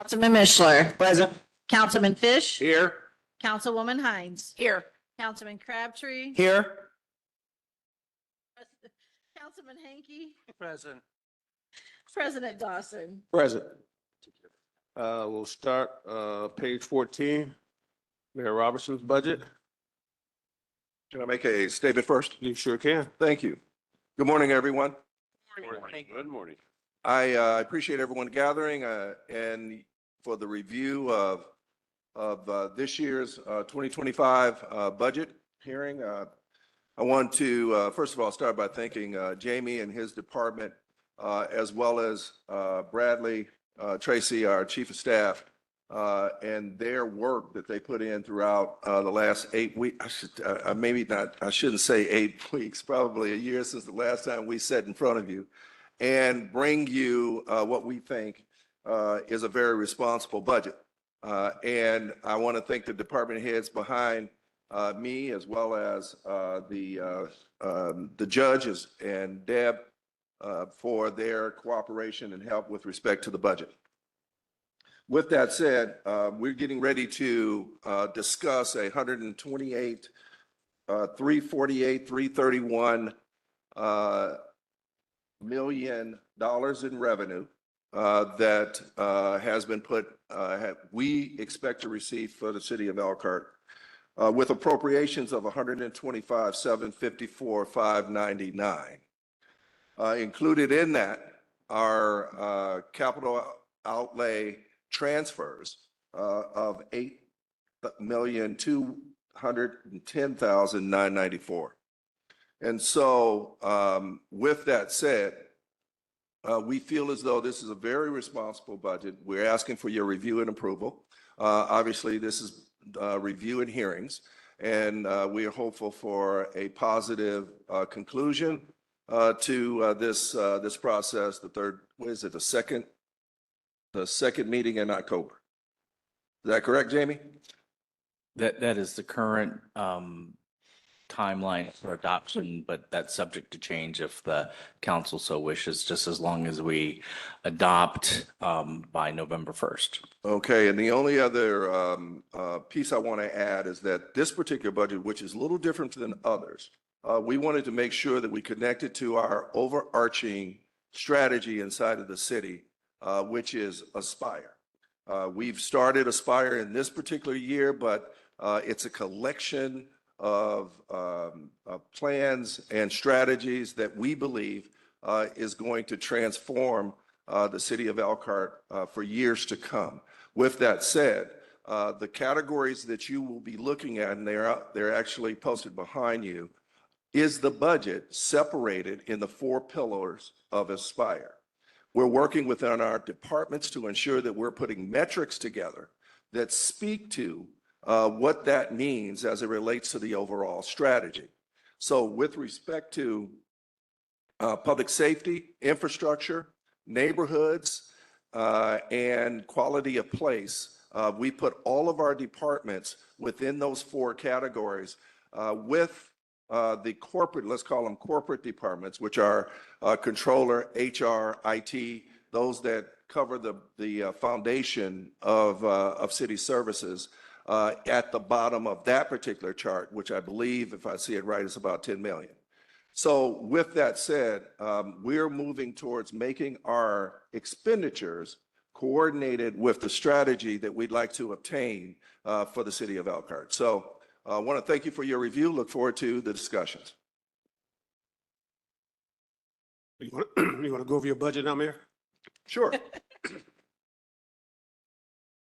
Councilman Mishler. Present. Councilman Fish. Here. Councilwoman Hines. Here. Councilman Crabtree. Here. Councilman Hanky. Present. President Dawson. Present. We'll start, page 14, Mayor Robertson's budget. Can I make a statement first? You sure can. Thank you. Good morning, everyone. Good morning. I appreciate everyone gathering and for the review of this year's 2025 budget hearing. I want to, first of all, start by thanking Jamie and his department, as well as Bradley Tracy, our Chief of Staff, and their work that they put in throughout the last 8 weeks. I shouldn't say 8 weeks, probably a year since the last time we sat in front of you and bring you what we think is a very responsible budget. And I want to thank the department heads behind me, as well as the judges and Deb for their cooperation and help with respect to the budget. With that said, we're getting ready to discuss $128, $348, $331 million in revenue that has been put, we expect to receive for the city of Elkhart, with appropriations of $125,754,599. Included in that are capital outlay transfers of $8,210,994. And so with that said, we feel as though this is a very responsible budget. We're asking for your review and approval. Obviously, this is review and hearings, and we are hopeful for a positive conclusion to this process. The second meeting in October. Is that correct, Jamie? That is the current timeline for adoption, but that's subject to change if the council so wishes, just as long as we adopt by November 1st. Okay, and the only other piece I want to add is that this particular budget, which is a little different than others, we wanted to make sure that we connected to our overarching strategy inside of the city, which is Aspire. We've started Aspire in this particular year, but it's a collection of plans and strategies that we believe is going to transform the city of Elkhart for years to come. With that said, the categories that you will be looking at, and they're actually posted behind you, is the budget separated in the 4 pillars of Aspire. We're working within our departments to ensure that we're putting metrics together that speak to what that means as it relates to the overall strategy. So with respect to public safety, infrastructure, neighborhoods, and quality of place, we put all of our departments within those 4 categories with the corporate, let's call them corporate departments, which are controller, HR, IT, those that cover the foundation of city services at the bottom of that particular chart, which I believe, if I see it right, is about 10 million. So with that said, we're moving towards making our expenditures coordinated with the strategy that we'd like to obtain for the city of Elkhart. So I want to thank you for your review. Look forward to the discussions. You want to go over your budget now, Mayor? Sure.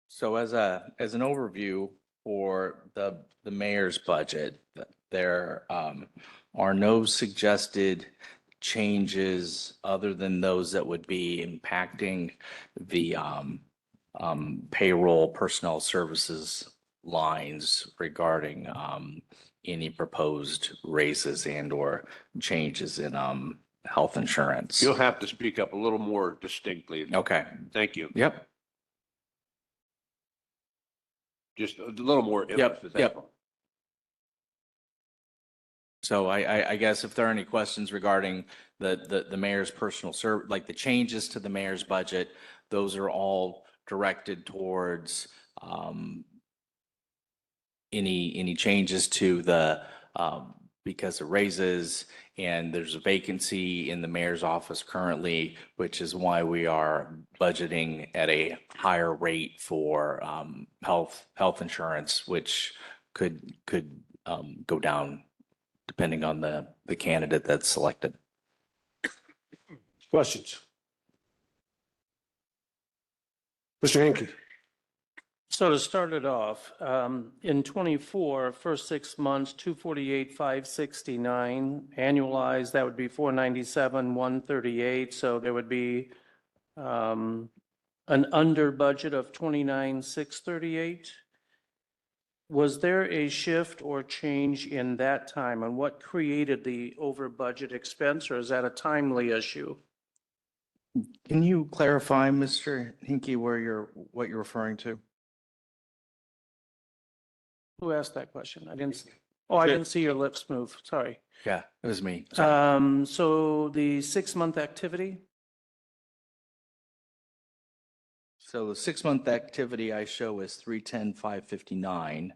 So as an overview for the mayor's budget, there are no suggested changes other than those that would be impacting the payroll personnel services lines regarding any proposed raises and or changes in health insurance. You'll have to speak up a little more distinctly. Okay. Thank you. Yep. Just a little more emphasis. Yep. So I guess if there are any questions regarding the mayor's personal like the changes to the mayor's budget, those are all directed towards any changes to the, because of raises, and there's a vacancy in the mayor's office currently, which is why we are budgeting at a higher rate for health insurance, which could go down depending on the candidate that's selected. Questions? Mr. Hanky? So to start it off, in '24, first 6 months, 248,569 annualized, that would be 497,138. So there would be an under budget of 29,638. Was there a shift or change in that time, and what created the over budget expense, or is that a timely issue? Can you clarify, Mr. Hinkie, what you're referring to? Who asked that question? I didn't, I didn't see your lips move. Sorry. Yeah, it was me. So the 6-month activity? So the 6-month activity I show is 310,559.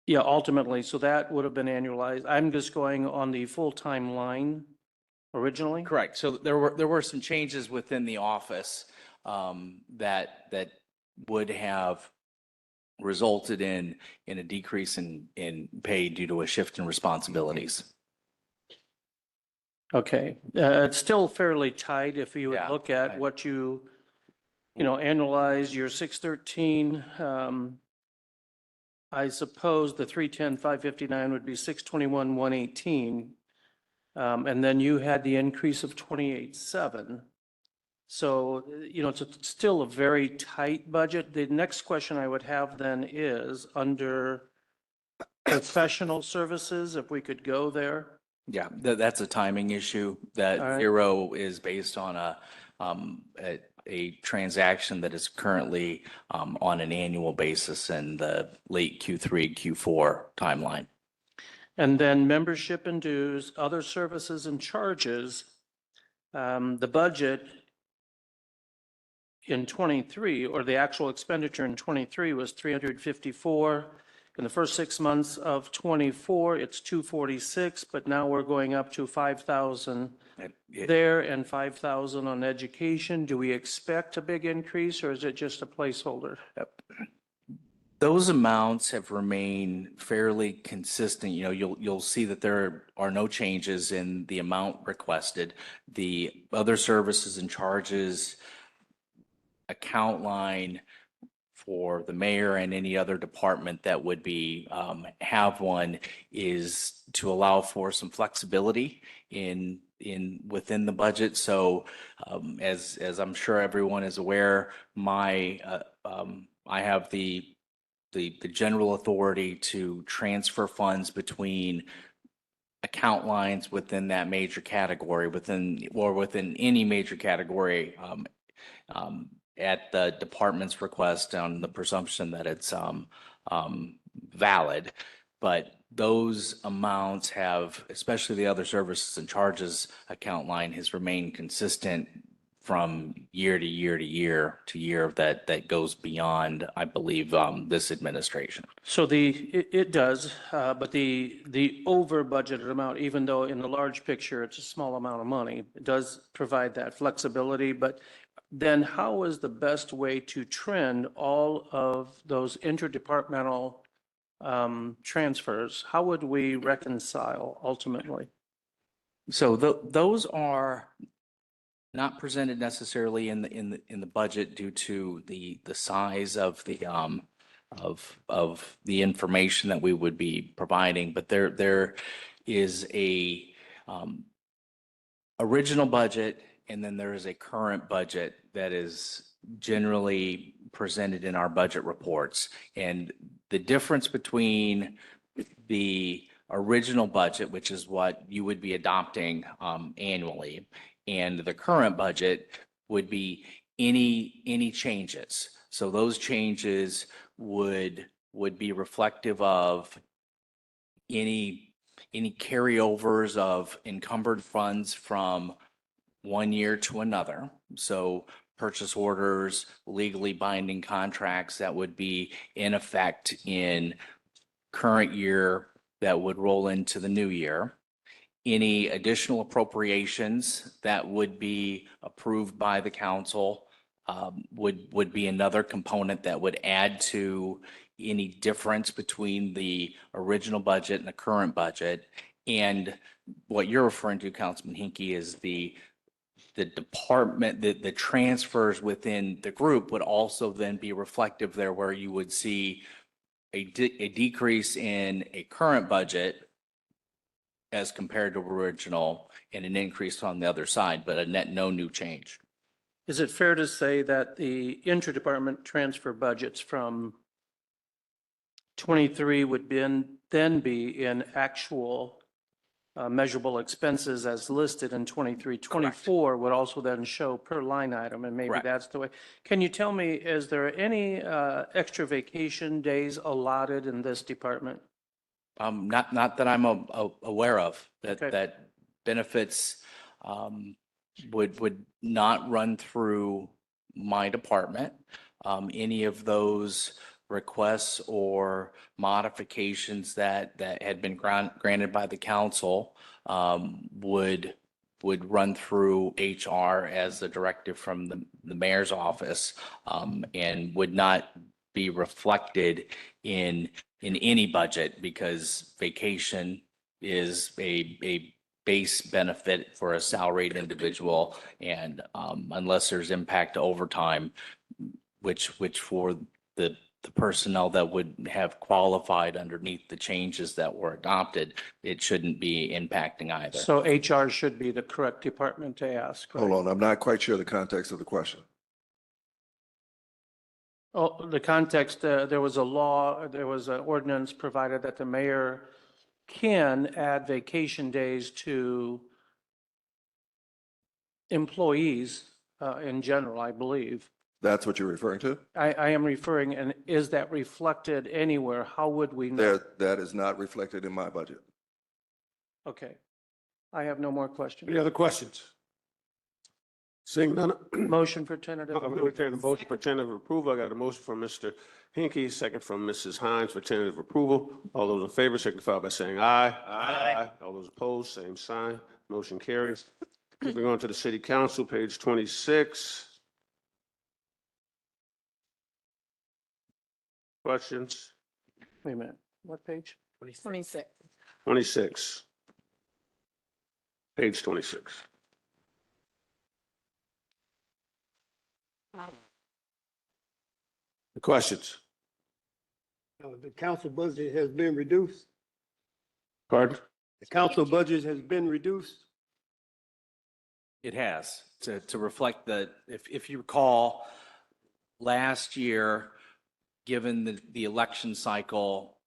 Yeah, ultimately, so that would have been annualized. I'm just going on the full-time line originally. Correct. So there were some changes within the office that would have resulted in a decrease in pay due to a shift in responsibilities. Okay, it's still fairly tight if you would Yeah, look at what you annualize your 613. I suppose the 310,559 would be 621,118. And then you had the increase of 28.7. So, it's still a very tight budget. The next question I would have then is under professional services, if we could go there. Yeah, that's a timing issue. That All right. zero is based on a transaction that is currently on an annual basis in the late Q3, Q4 timeline. And then membership and dues, other services and charges. The budget in '23, or the actual expenditure in '23 was 354. In the first 6 months of '24, it's 246, but now we're going up to 5,000 there and 5,000 on education. Do we expect a big increase, or is it just a placeholder? Those amounts have remained fairly consistent. You'll see that there are no changes in the amount requested. The other services and charges account line for the mayor and any other department that would be have one is to allow for some flexibility within the budget. So as I'm sure everyone is aware, I have the general authority to transfer funds between account lines within that major category, within any major category at the department's request on the presumption that it's valid. But those amounts have, especially the other services and charges account line, has remained consistent from year to year to year to year that goes beyond, I believe, this administration. So it does, but the over budgeted amount, even though in the large picture, it's a small amount of money, it does provide that flexibility. But then how is the best way to trend all of those interdepartmental transfers? How would we reconcile ultimately? So those are not presented necessarily in the budget due to the size of the information that we would be providing, but there is a original budget, and then there is a current budget that is generally presented in our budget reports. And the difference between the original budget, which is what you would be adopting annually, and the current budget would be any changes. So those changes would be reflective of any carryovers of encumbered funds from one year to another. So purchase orders, legally binding contracts that would be in effect in current year that would roll into the new year. Any additional appropriations that would be approved by the council would be another component that would add to any difference between the original budget and the current budget. And what you're referring to, Councilman Hinkie, is the department, the transfers within the group would also then be reflective there, where you would see a decrease in a current budget as compared to original, and an increase on the other side, but a net no new change. Is it fair to say that the interdepartment transfer budgets from 23 would then be in actual measurable expenses as listed in 23? 24 would also then show per line item, and maybe Correct. that's the way. Can you tell me, is there any extra vacation days allotted in this department? Not that I'm aware of, Okay. that benefits would not run through my department. Any of those requests or modifications that had been granted by the council would run through HR as a directive from the mayor's office, and would not be reflected in any budget, because vacation is a base benefit for a salaried individual. And unless there's impact to overtime, which for the personnel that would have qualified underneath the changes that were adopted, it shouldn't be impacting either. So HR should be the correct department to ask. right? Hold on, I'm not quite sure the context of the question. Oh, the context, there was a law, there was an ordinance provided that the mayor can add vacation days to employees in general, I believe. That's what you're referring to? I am referring, and is that reflected anywhere? How would we know? That is not reflected in my budget. Okay. I have no more questions. Any other questions? Seeing none, Motion for tentative. I'm going to take the motion for tentative approval. I got a motion from Mr. Hinkie, second from Mrs. Hines for tentative approval. All those in favor signify by saying aye. Aye. All those opposed, same sign. Motion carries. Moving on to the city council, page 26. Questions? Wait a minute. What page? 26. 26. Page 26. The questions? The council budget has been reduced. Pardon? The council budget has been reduced. It has, to reflect that, if you recall, last year, given the election cycle,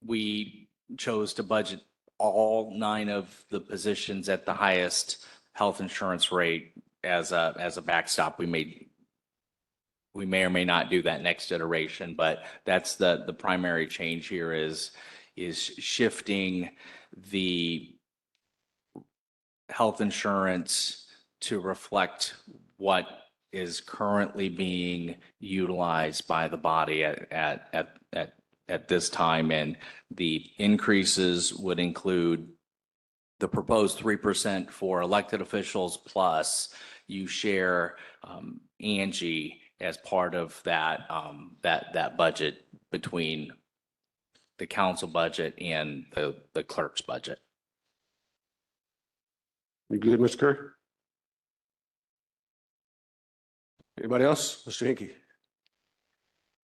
we chose to budget all 9 of the positions at the highest health insurance rate as a backstop. We may or may not do that next iteration, but that's the primary change here is shifting the health insurance to reflect what is currently being utilized by the body at this time. And the increases would include the proposed 3% for elected officials, plus you share Angie as part of that budget between the council budget and the clerk's budget. You good, Mr. Curry? Anybody else? Mr. Hinkie?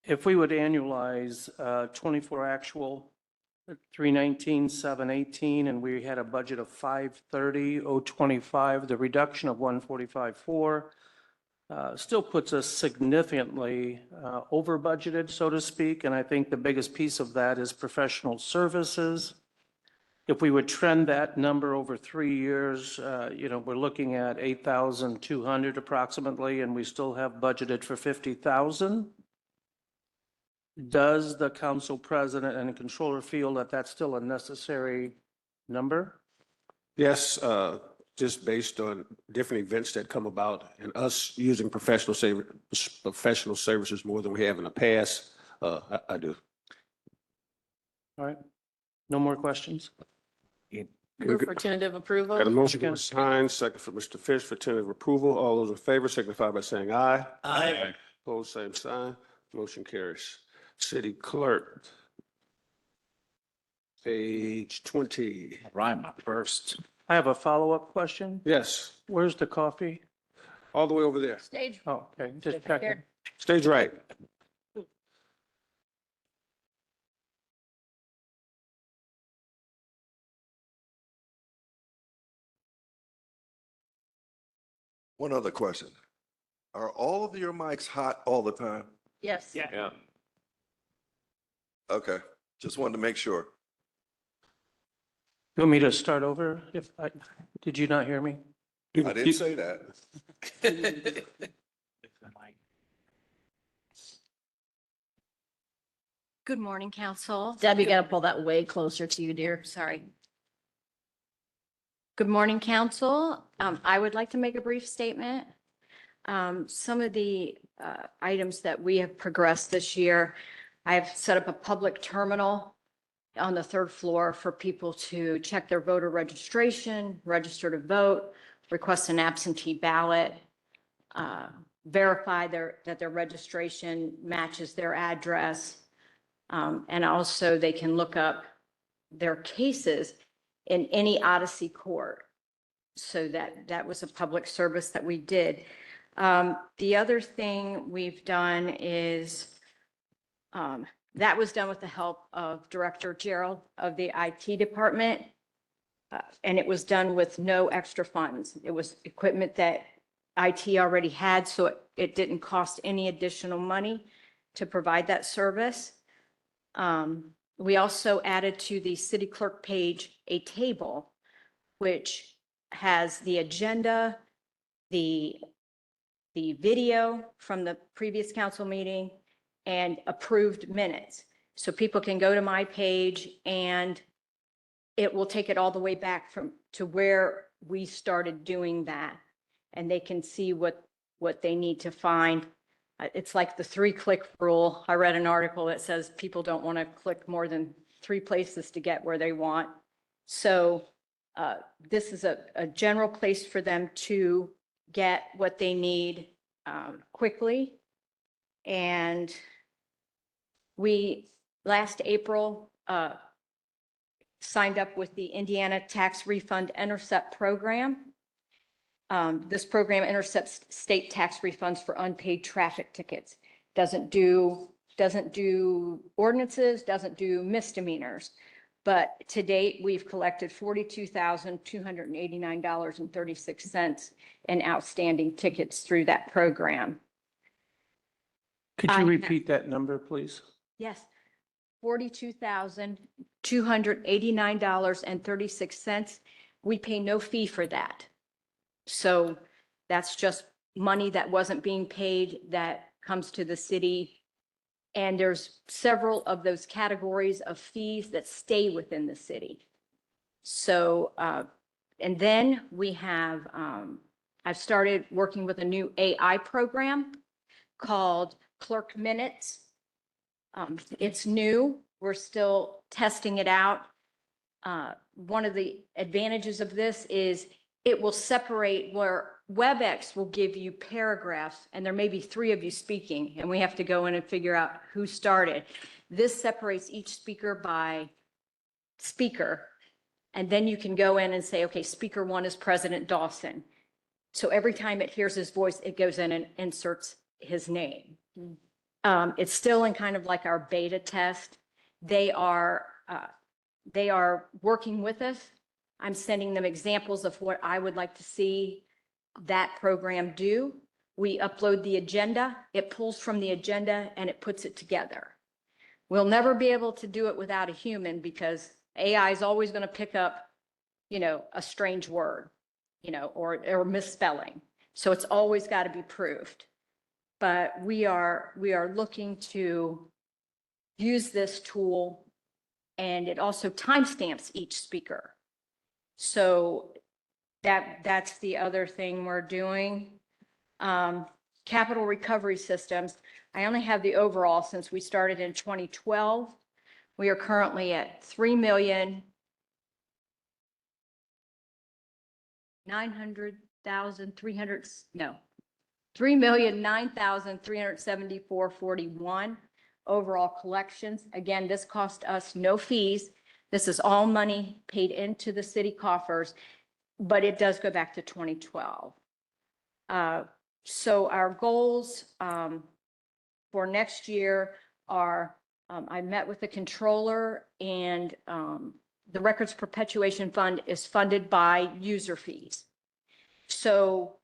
If we would annualize 24 actual, 319, 718, and we had a budget of 530, 025, the reduction of 145.4 still puts us significantly over budgeted, so to speak. And I think the biggest piece of that is professional services. If we would trend that number over 3 years, we're looking at 8,200 approximately, and we still have budgeted for 50,000. Does the council president and controller feel that that's still a necessary number? Yes, just based on different events that come about and us using professional services more than we have in the past. I do. All right. No more questions? Move for tentative approval. Got a motion from Mrs. Hines, second from Mr. Fish for tentative approval. All those in favor signify by saying aye. Aye. Opposed, same sign. Motion carries. City Clerk. Page 20. Ryan, my first. I have a follow-up question. Yes, Where's the coffee? all the way over there. Stage. Oh, okay, just checking. Stage right. One other question. Are all of your mics hot all the time? Yes. Yeah. Okay, just wanted to make sure. You want me to start over? Did you not hear me? I didn't say that. Good morning, council. Debbie, you gotta pull that way closer to you, dear. Sorry. Good morning, council. I would like to make a brief statement. Some of the items that we have progressed this year, I've set up a public terminal on the third floor for people to check their voter registration, register to vote, request an absentee ballot, verify that their registration matches their address. And also they can look up their cases in any Odyssey court. So that was a public service that we did. The other thing we've done is, that was done with the help of Director Gerald of the IT department. And it was done with no extra funds. It was equipment that IT already had, so it didn't cost any additional money to provide that service. We also added to the city clerk page a table which has the agenda, the video from the previous council meeting, and approved minutes. So people can go to my page and it will take it all the way back to where we started doing that. And they can see what they need to find. It's like the 3-click rule. I read an article that says people don't want to click more than 3 places to get where they want. So this is a general place for them to get what they need quickly. And we, last April, signed up with the Indiana Tax Refund Intercept Program. This program intercepts state tax refunds for unpaid traffic tickets. Doesn't do ordinances, doesn't do misdemeanors. But to date, we've collected $42,289.36 in outstanding tickets through that program. Could you repeat that number, please? Yes, $42,289.36. We pay no fee for that. So that's just money that wasn't being paid that comes to the city. And there's several of those categories of fees that stay within the city. So, and then we have, I've started working with a new AI program called Clerk Minutes. It's new. We're still testing it out. One of the advantages of this is it will separate where WebEx will give you paragraphs and there may be 3 of you speaking and we have to go in and figure out who started. This separates each speaker by speaker. And then you can go in and say, okay, speaker 1 is President Dawson. So every time it hears his voice, it goes in and inserts his name. It's still in kind of like our beta test. They are working with us. I'm sending them examples of what I would like to see that program do. We upload the agenda, it pulls from the agenda and it puts it together. We'll never be able to do it without a human because AI is always going to pick up, a strange word, or misspelling. So it's always got to be proved. But we are looking to use this tool, and it also timestamps each speaker. So That's the other thing we're doing. Capital recovery systems, I only have the overall since we started in 2012. We are currently at 3,974,41 overall collections. Again, this cost us no fees. This is all money paid into the city coffers, but it does go back to 2012. So our goals for next year are, I met with the controller, and the Records Perpetuation Fund is funded by user fees. So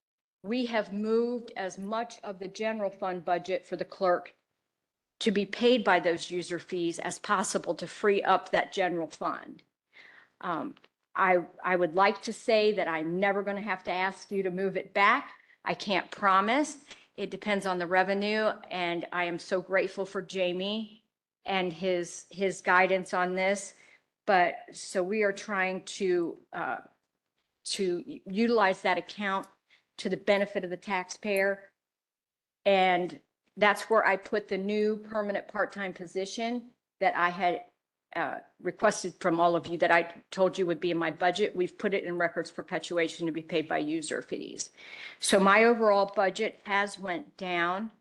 we have moved as much of the general fund budget for the clerk to be paid by those user fees as possible to free up that general fund. I would like to say that I'm never going to have to ask you to move it back. I can't promise. It depends on the revenue, and I am so grateful for Jamie and his guidance on this. But so we are trying to utilize that account to the benefit of the taxpayer. And that's where I put the new permanent part-time position that I had requested from all of you, that I told you would be in my budget. We've put it in records perpetuation to be paid by user fees. So my overall budget has went down.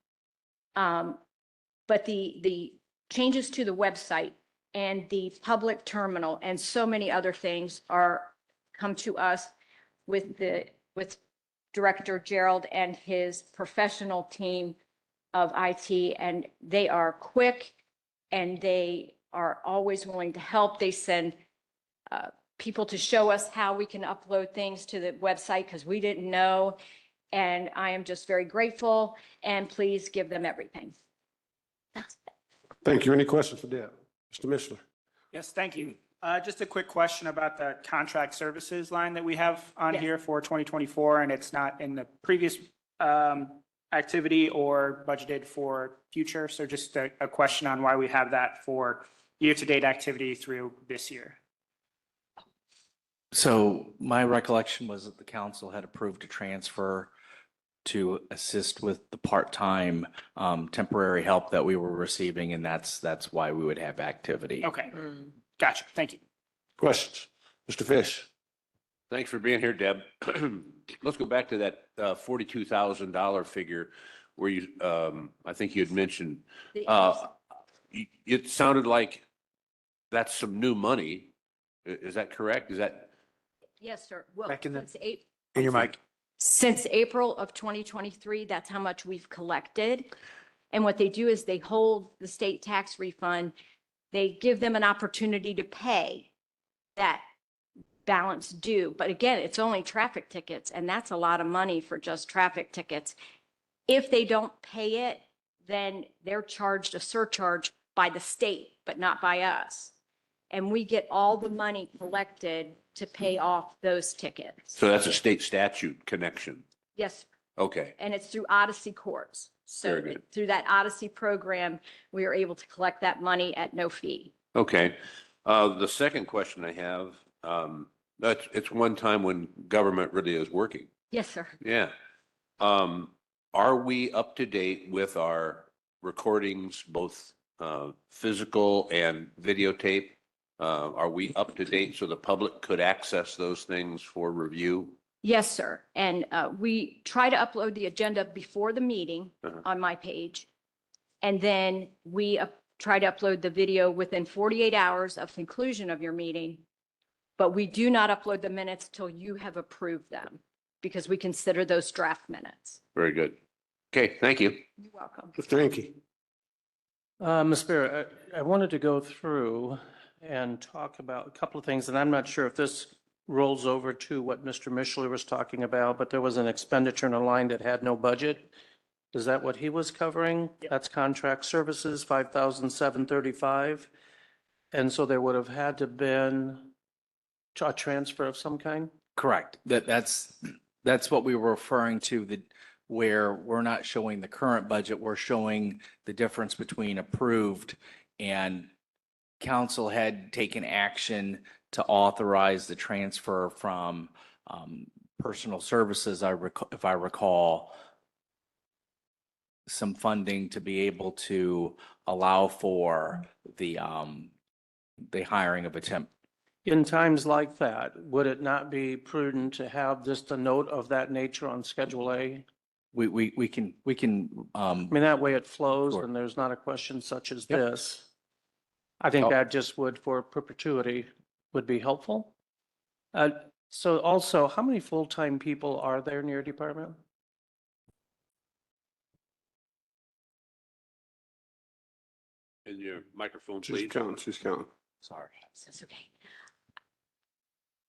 But the changes to the website and the public terminal and so many other things come to us with Director Gerald and his professional team of IT, and they are quick and they are always willing to help. They send people to show us how we can upload things to the website because we didn't know. And I am just very grateful, and please give them everything. That's it. Thank you. Any questions for Deb? Mr. Mishler? Yes, thank you. Just a quick question about the contract services line that we have on Yes. here for 2024, and it's not in the previous activity or budgeted for future. So just a question on why we have that for year-to-date activity through this year. So my recollection was that the council had approved a transfer to assist with the part-time temporary help that we were receiving, and that's why we would have activity. Okay, gotcha. Thank you. Questions? Mr. Fish? Thanks for being here, Deb. Let's go back to that $42,000 figure where you, I think you had mentioned, it sounded like that's some new money. Is that correct? Is that? Yes, sir. Well, Back in the- since April. In your mic. Since April of 2023, that's how much we've collected. And what they do is they hold the state tax refund. They give them an opportunity to pay that balance due. But again, it's only traffic tickets, and that's a lot of money for just traffic tickets. If they don't pay it, then they're charged a surcharge by the state, but not by us. And we get all the money collected to pay off those tickets. So that's a state statute connection. Yes, Okay. and it's through Odyssey Courts. So Very good. through that Odyssey program, we are able to collect that money at no fee. Okay. The second question I have, it's one time when government really is working. Yes, sir. Yeah. Are we up to date with our recordings, both physical and videotape? Are we up to date so the public could access those things for review? Yes, sir. And we try to upload the agenda before the meeting Uh-huh. on my page. And then we try to upload the video within 48 hours of conclusion of your meeting. But we do not upload the minutes till you have approved them, because we consider those draft minutes. Very good. Okay, thank you. You're welcome. Mr. Inky? Ms. Bear, I wanted to go through and talk about a couple of things, and I'm not sure if this rolls over to what Mr. Mishler was talking about, but there was an expenditure in a line that had no budget. Is that what he was covering? That's contract services, 5,735. And so there would have had to been a transfer of some kind? Correct. That's what we were referring to, where we're not showing the current budget, we're showing the difference between approved, and council had taken action to authorize the transfer from personal services, if I recall, some funding to be able to allow for the hiring of a temp. In times like that, would it not be prudent to have just a note of that nature on Schedule A? We can, I mean, that way it flows Sure. and there's not a question such as Yep. this. I think Oh. that just would, for perpetuity, would be helpful. So also, how many full-time people are there in your department? And your microphone, She's please. counting, she's counting. sorry. That's okay.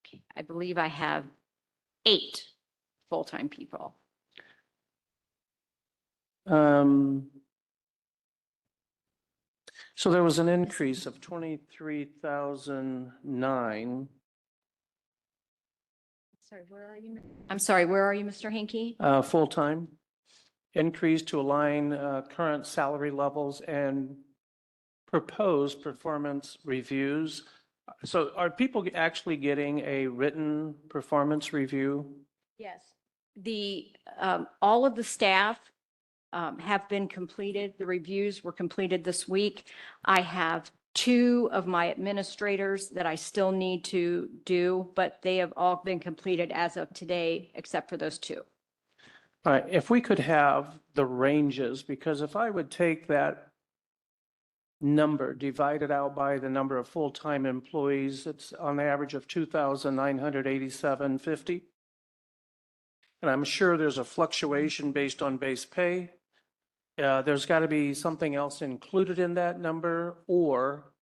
Okay, I believe I have 8 full-time people. So there was an increase of 23,009, Sorry, where are you? I'm sorry, where are you, Mr. Hinkie? full-time. Increase to align, current salary levels and proposed performance reviews. So are people actually getting a written performance review? Yes. All of the staff have been completed. The reviews were completed this week. I have 2 of my administrators that I still need to do, but they have all been completed as of today, except for those 2. All right, if we could have the ranges, because if I would take that number divided out by the number of full-time employees, it's on average of 2,987.50. And I'm sure there's a fluctuation based on base pay. There's got to be something else included in that number, or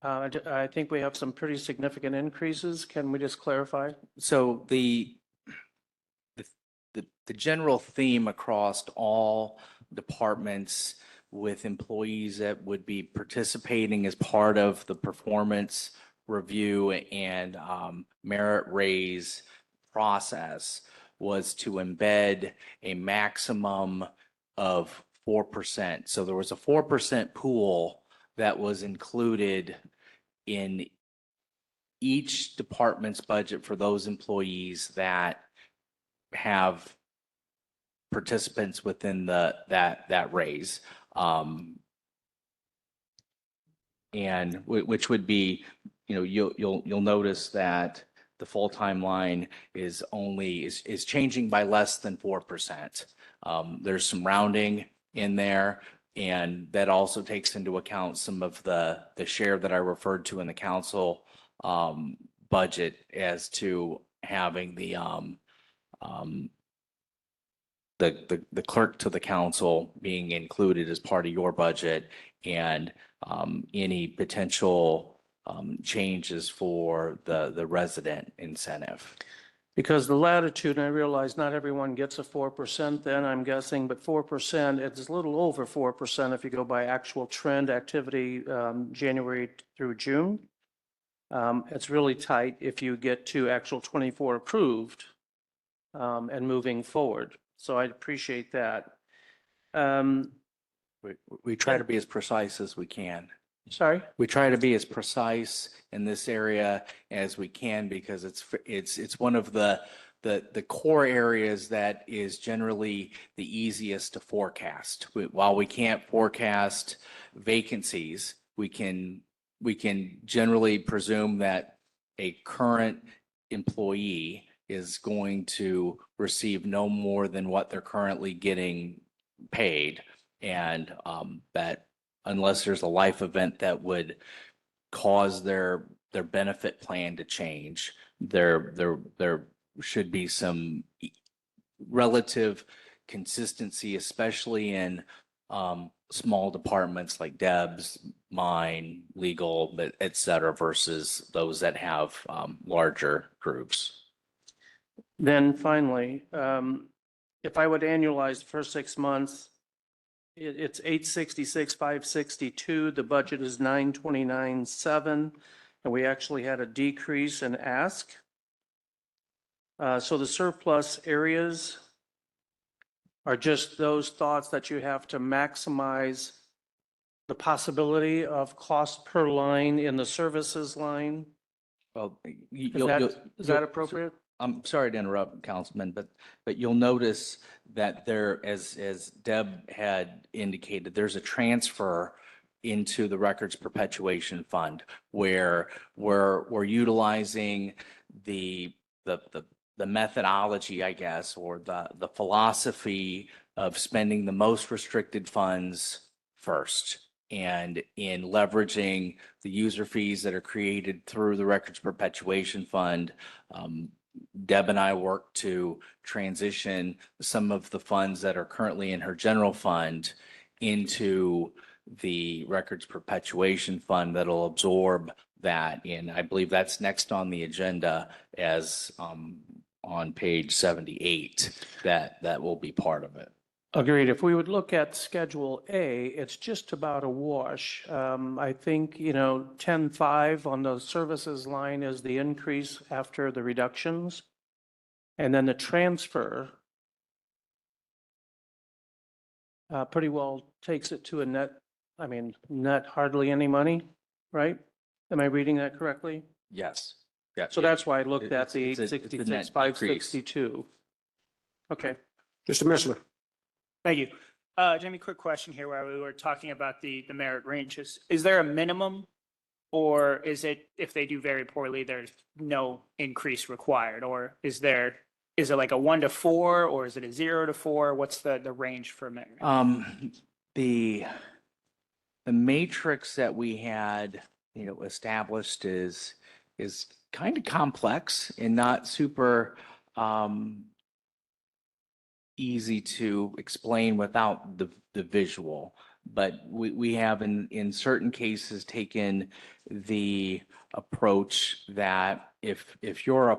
I think we have some pretty significant increases. Can we just clarify? So the general theme across all departments with employees that would be participating as part of the performance review and merit raise process was to embed a maximum of 4%. So there was a 4% pool that was included in each department's budget for those employees that have participants within that raise. And which would be, you'll notice that the full-time line is changing by less than 4%. There's some rounding in there, and that also takes into account some of the share that I referred to in the council budget as to having the clerk to the council being included as part of your budget, and any potential changes for the resident incentive. Because the latitude, and I realize not everyone gets a 4% then, I'm guessing, but 4%, it's a little over 4% if you go by actual trend activity, January through June. It's really tight if you get to actual 24 approved and moving forward. So I appreciate that. We try to be as precise as we can. Sorry? We try to be as precise in this area as we can, because it's one of the core areas that is generally the easiest to forecast. While we can't forecast vacancies, we can generally presume that a current employee is going to receive no more than what they're currently getting paid, and that unless there's a life event that would cause their benefit plan to change, there should be some relative consistency, especially in small departments like Deb's, mine, legal, but et cetera, versus those that have larger groups. Then finally, if I would annualize the first 6 months, it's 866,562. The budget is 929,700, and we actually had a decrease in ask. So the surplus areas are just those thoughts that you have to maximize the possibility of cost per line in the services line. Well, Is that appropriate? I'm sorry to interrupt, Councilman, but you'll notice that there, as Deb had indicated, there's a transfer into the Records Perpetuation Fund where we're utilizing the methodology, I guess, or the philosophy of spending the most restricted funds first. And in leveraging the user fees that are created through the Records Perpetuation Fund, Deb and I work to transition some of the funds that are currently in her general fund into the Records Perpetuation Fund that'll absorb that. And I believe that's next on the agenda as on page 78, that will be part of it. Agreed. If we would look at Schedule A, it's just about a wash. I think, 10.5 on the services line is the increase after the reductions. And then the transfer pretty well takes it to a net hardly any money, right? Am I reading that correctly? Yes. Yeah. So that's why I looked at the It's a net 866, decrease. 562. Okay. Mr. Missler. Thank you. Jamie, quick question here where we were talking about the merit ranges. Is there a minimum, or is it if they do very poorly, there's no increase required? Or is it like a 1 to 4, or is it a 0 to 4? What's the range for merit? The matrix that we had, established is kind of complex and not super easy to explain without the visual. But we have in certain cases taken the approach that if you're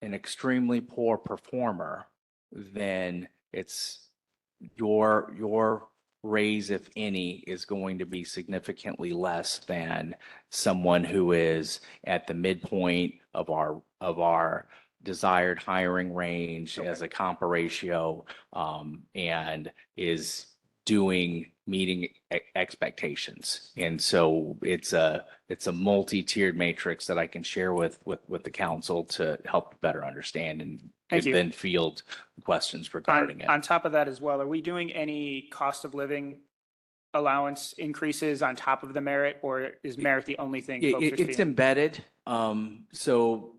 an extremely poor performer, then it's your raise, if any, is going to be significantly less than someone who is at the midpoint of our desired hiring range as a comp ratio, and is meeting expectations. And so it's a multi-tiered matrix that I can share with the council to help better understand and Thank you. then field questions regarding it. On top of that as well, are we doing any cost of living allowance increases on top of the merit, or is merit the only thing folks are It's seeing? embedded. So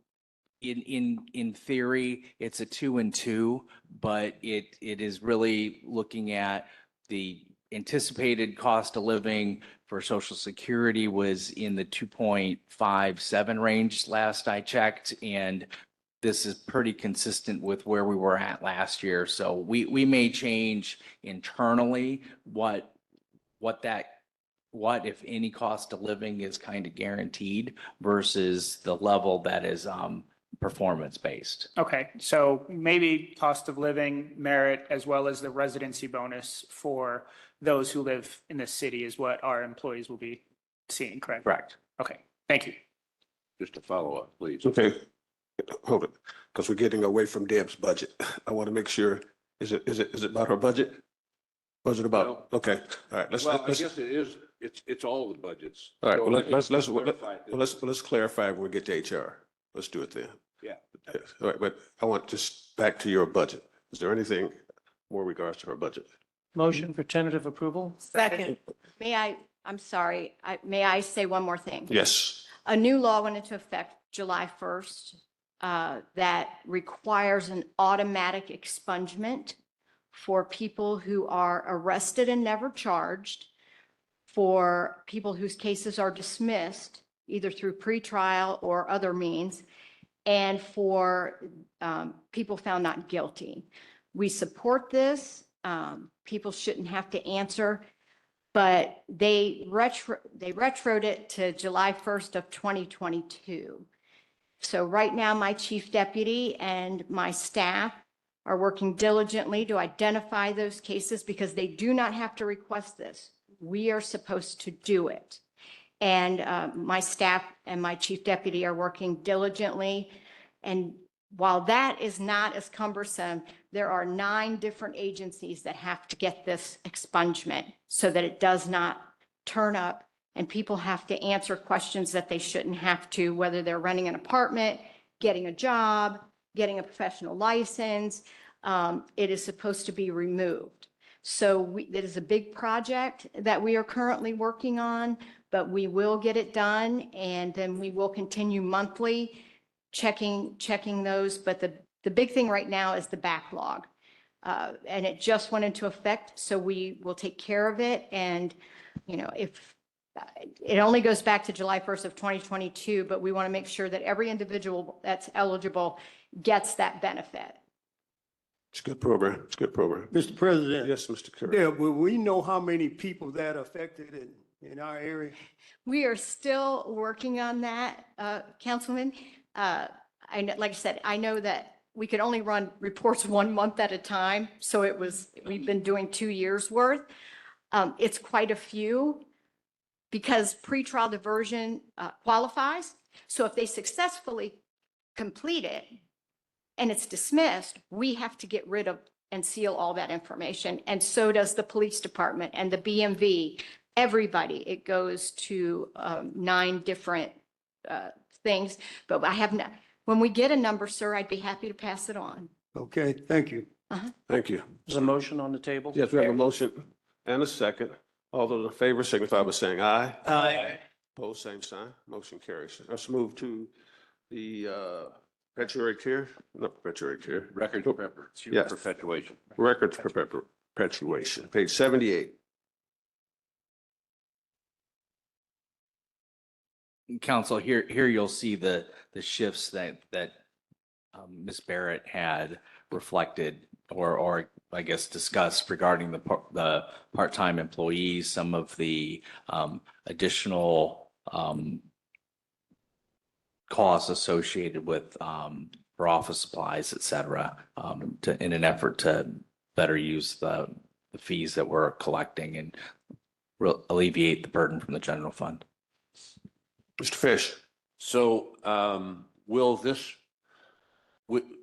in theory, it's a 2 and 2, but it is really looking at the anticipated cost of living for Social Security was in the 2.57 range last I checked, and this is pretty consistent with where we were at last year. So we may change internally what if any cost of living is kind of guaranteed versus the level that is performance based. Okay, so maybe cost of living, merit, as well as the residency bonus for those who live in the city is what our employees will be seeing, correct? Correct. Okay, thank you. Just a follow-up, please. Okay, hold it, because we're getting away from Deb's budget. I want to make sure, is it about her budget? Was it about, okay, all right, Well, I guess it is, it's all the budgets. all right, well, So let's clarify when we get to HR. Let's do it then. Yeah. Yes, all right, but I want just back to your budget. Is there anything more regards to her budget? Motion for tentative approval? Second. I'm sorry, may I say one more thing? Yes. A new law went into effect July 1st that requires an automatic expungement for people who are arrested and never charged, for people whose cases are dismissed, either through pretrial or other means, and for people found not guilty. We support this. People shouldn't have to answer, but they retroed it to July 1st of 2022. So right now, my chief deputy and my staff are working diligently to identify those cases because they do not have to request this. We are supposed to do it. And my staff and my chief deputy are working diligently. And while that is not as cumbersome, there are 9 different agencies that have to get this expungement so that it does not turn up and people have to answer questions that they shouldn't have to, whether they're renting an apartment getting a job, getting a professional license, it is supposed to be removed. So it is a big project that we are currently working on, but we will get it done, and then we will continue monthly checking those. But the big thing right now is the backlog. And it just went into effect, so we will take care of it. And, you know, if it only goes back to July 1st of 2022, but we want to make sure that every individual that's eligible gets that benefit. It's a good program. It's a good program. Mr. President. Yes, Mr. Curry. Yeah, will we know how many people that affected in our area? We are still working on that, Councilman. I know, like I said, I know that we could only run reports 1 month at a time. So we've been doing 2 years worth. It's quite a few because pretrial diversion qualifies. So if they successfully complete it and it's dismissed, we have to get rid of and seal all that information. And so does the police department and the BMV, everybody. It goes to 9 different things, but I have not. When we get a number, sir, I'd be happy to pass it on. Okay, thank you. Thank you. There's a motion on the table. Yes, we have a motion and a second. All those in favor signify by saying aye. Aye. Opposed, same sign. Motion carries. Let's move to the perpetuary care, not perpetuary care, Record Yes. perpetuation. records perpetuation, page 78. Council, here you'll see the shifts that Ms. Barrett had reflected or I guess discussed regarding the part-time employees, some of the additional costs associated with for office supplies, et cetera, in an effort to better use the fees that we're collecting and alleviate the burden from the general fund. Mr. Fish. So will this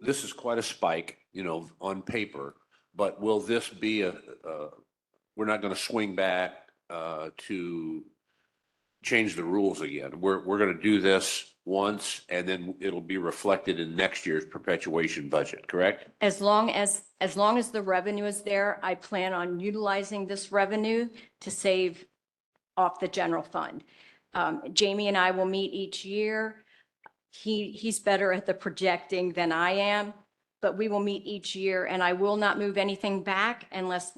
is quite a spike, you know, on paper, but will this be we're not going to swing back to change the rules again. We're going to do this once and then it'll be reflected in next year's perpetuation budget, correct? As long as the revenue is there, I plan on utilizing this revenue to save off the general fund. Jamie and I will meet each year. He's better at the projecting than I am, but we will meet each year and I will not move anything back unless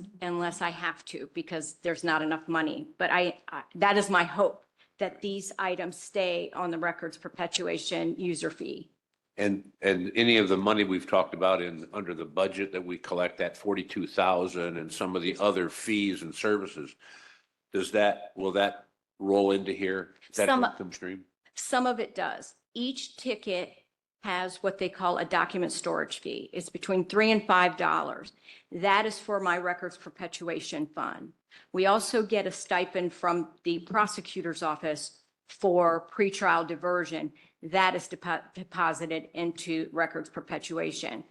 I have to, because there's not enough money. But that is my hope, that these items stay on the records perpetuation user fee. And any of the money we've talked about under the budget that we collect, that 42,000 and some of the other fees and services, will that roll into here? Is that Some- income stream? Some of it does. Each ticket has what they call a document storage fee. It's between $3 and $5. That is for my records perpetuation fund. We also get a stipend from the prosecutor's office for pretrial diversion. That is deposited into records perpetuation.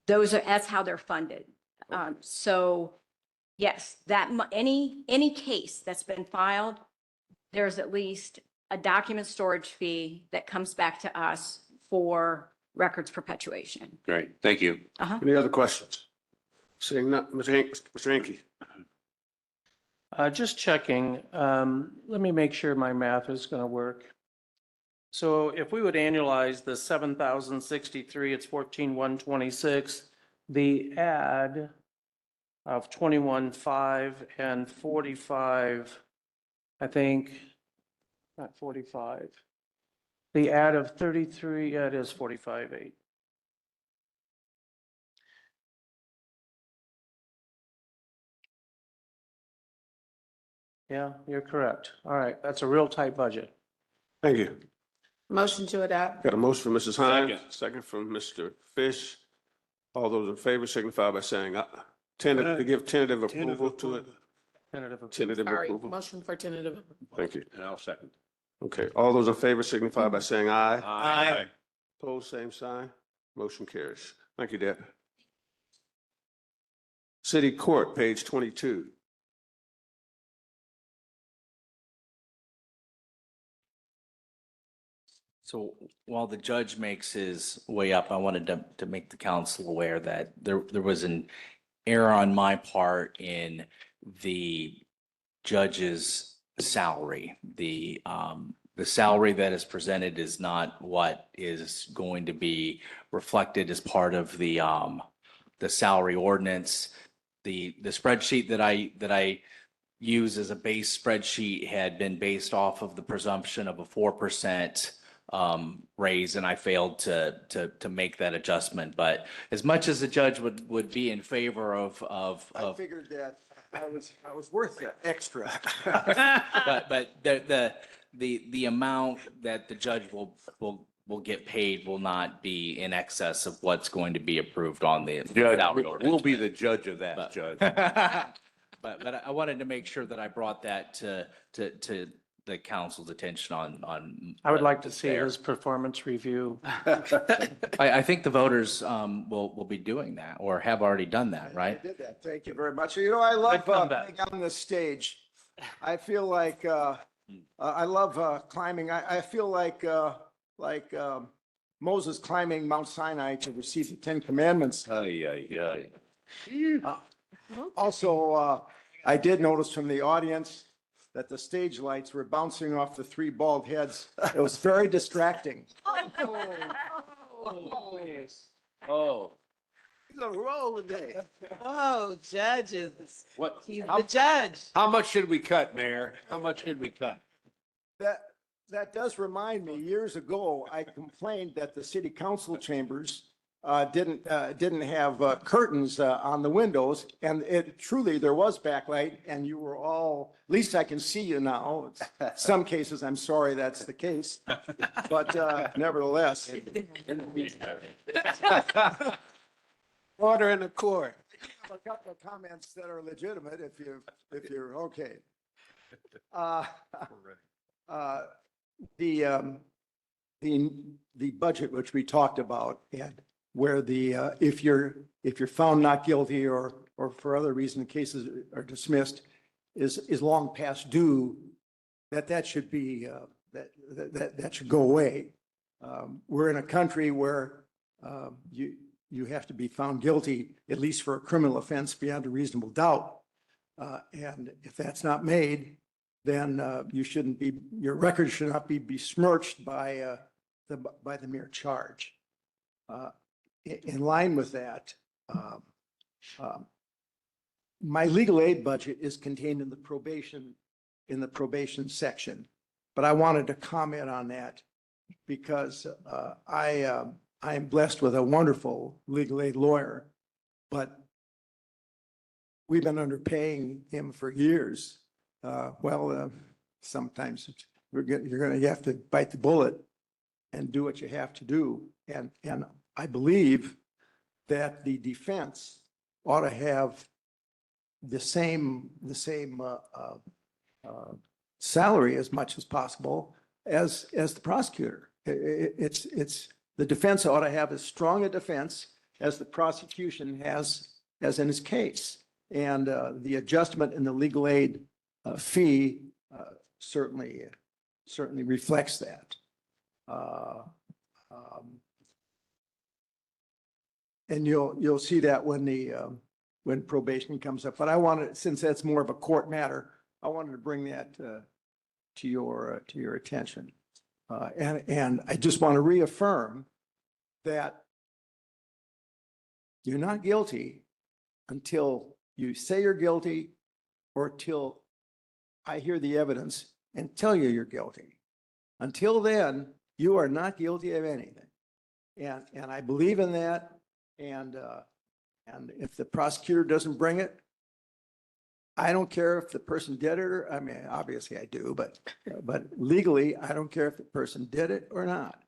That's how they're funded. So yes, any case that's been filed, there's at least a document storage fee that comes back to us for records perpetuation. Great, thank you. Any other questions? Seeing none, Mr. Hinkie. Just checking, let me make sure my math is going to work. So if we would annualize the 7,063, it's 14,126. The add of 21,500 and 45, I think, not 45. The add of 33, yeah, it is 45,800. Yeah, you're correct. All right, that's a real tight budget. Thank you. Motion to adopt. Got a motion from Mrs. Hines, Second. second from Mr. Fish. All those in favor signify by saying to give tentative approval to it. Tentative approval. Tentative Sorry, approval. motion for tentative. Thank you. And I'll second. Okay, all those in favor signify by saying aye. Aye. Opposed, same sign. Motion carries. Thank you, Deb. City Court, page 22. So while the judge makes his way up, I wanted to make the council aware that there was an error on my part in the judge's salary. The salary that is presented is not what is going to be reflected as part of the salary ordinance. The spreadsheet that I use as a base spreadsheet had been based off of the presumption of a 4% raise, and I failed to make that adjustment. But as much as the judge would be in favor of I figured that I was worth the extra. but the amount that the judge will get paid will not be in excess of what's going to be approved on the Judge, salary we'll ordinance. be the judge of that, But- Judge. But I wanted to make sure that I brought that to the council's attention on. I would like to what's see there. his performance review. I think the voters will be doing that or have already done that, right? I did that. Thank you very much. You know, I love Good comeback. being on this stage. I feel like I love climbing. I feel like Moses climbing Mount Sinai to receive the Ten Commandments. Ay, ay, ay. Also, I did notice from the audience that the stage lights were bouncing off the three bald heads. It was very distracting. Oh, He's on a roll today. Oh, judges. what, He's the judge. how much should we cut, Mayor? How much should we cut? That does remind me, years ago, I complained that the city council chambers didn't have curtains on the windows, and it truly, there was backlight, and you were all, at least I can see you now. Some cases, I'm sorry that's the case, but nevertheless. Order in the court. A couple of comments that are legitimate if you're okay. The budget which we talked about, and where if you're found not guilty or for other reason, cases are dismissed, is long past due, that should be, that should go away. We're in a country where you have to be found guilty, at least for a criminal offense beyond a reasonable doubt. And if that's not made, then you shouldn't be, your record should not be besmirched by the mere charge. In line with that, my legal aid budget is contained in the probation section, but I wanted to comment on that because I am blessed with a wonderful legal aid lawyer, but we've been underpaying him for years. Sometimes you have to bite the bullet and do what you have to do. And I believe that the defense ought to have the same salary as much as possible as the prosecutor. The defense ought to have as strong a defense as the prosecution has in his case. And the adjustment in the legal aid fee certainly reflects that. And you'll see that when probation comes up. But I wanted, since that's more of a court matter, I wanted to bring that to your attention. And I just want to reaffirm that you're not guilty until you say you're guilty or till I hear the evidence and tell you you're guilty. Until then, you are not guilty of anything. And I believe in that. And if the prosecutor doesn't bring it, I don't care if the person did it or, I mean, obviously I do, but legally, I don't care if the person did it or not.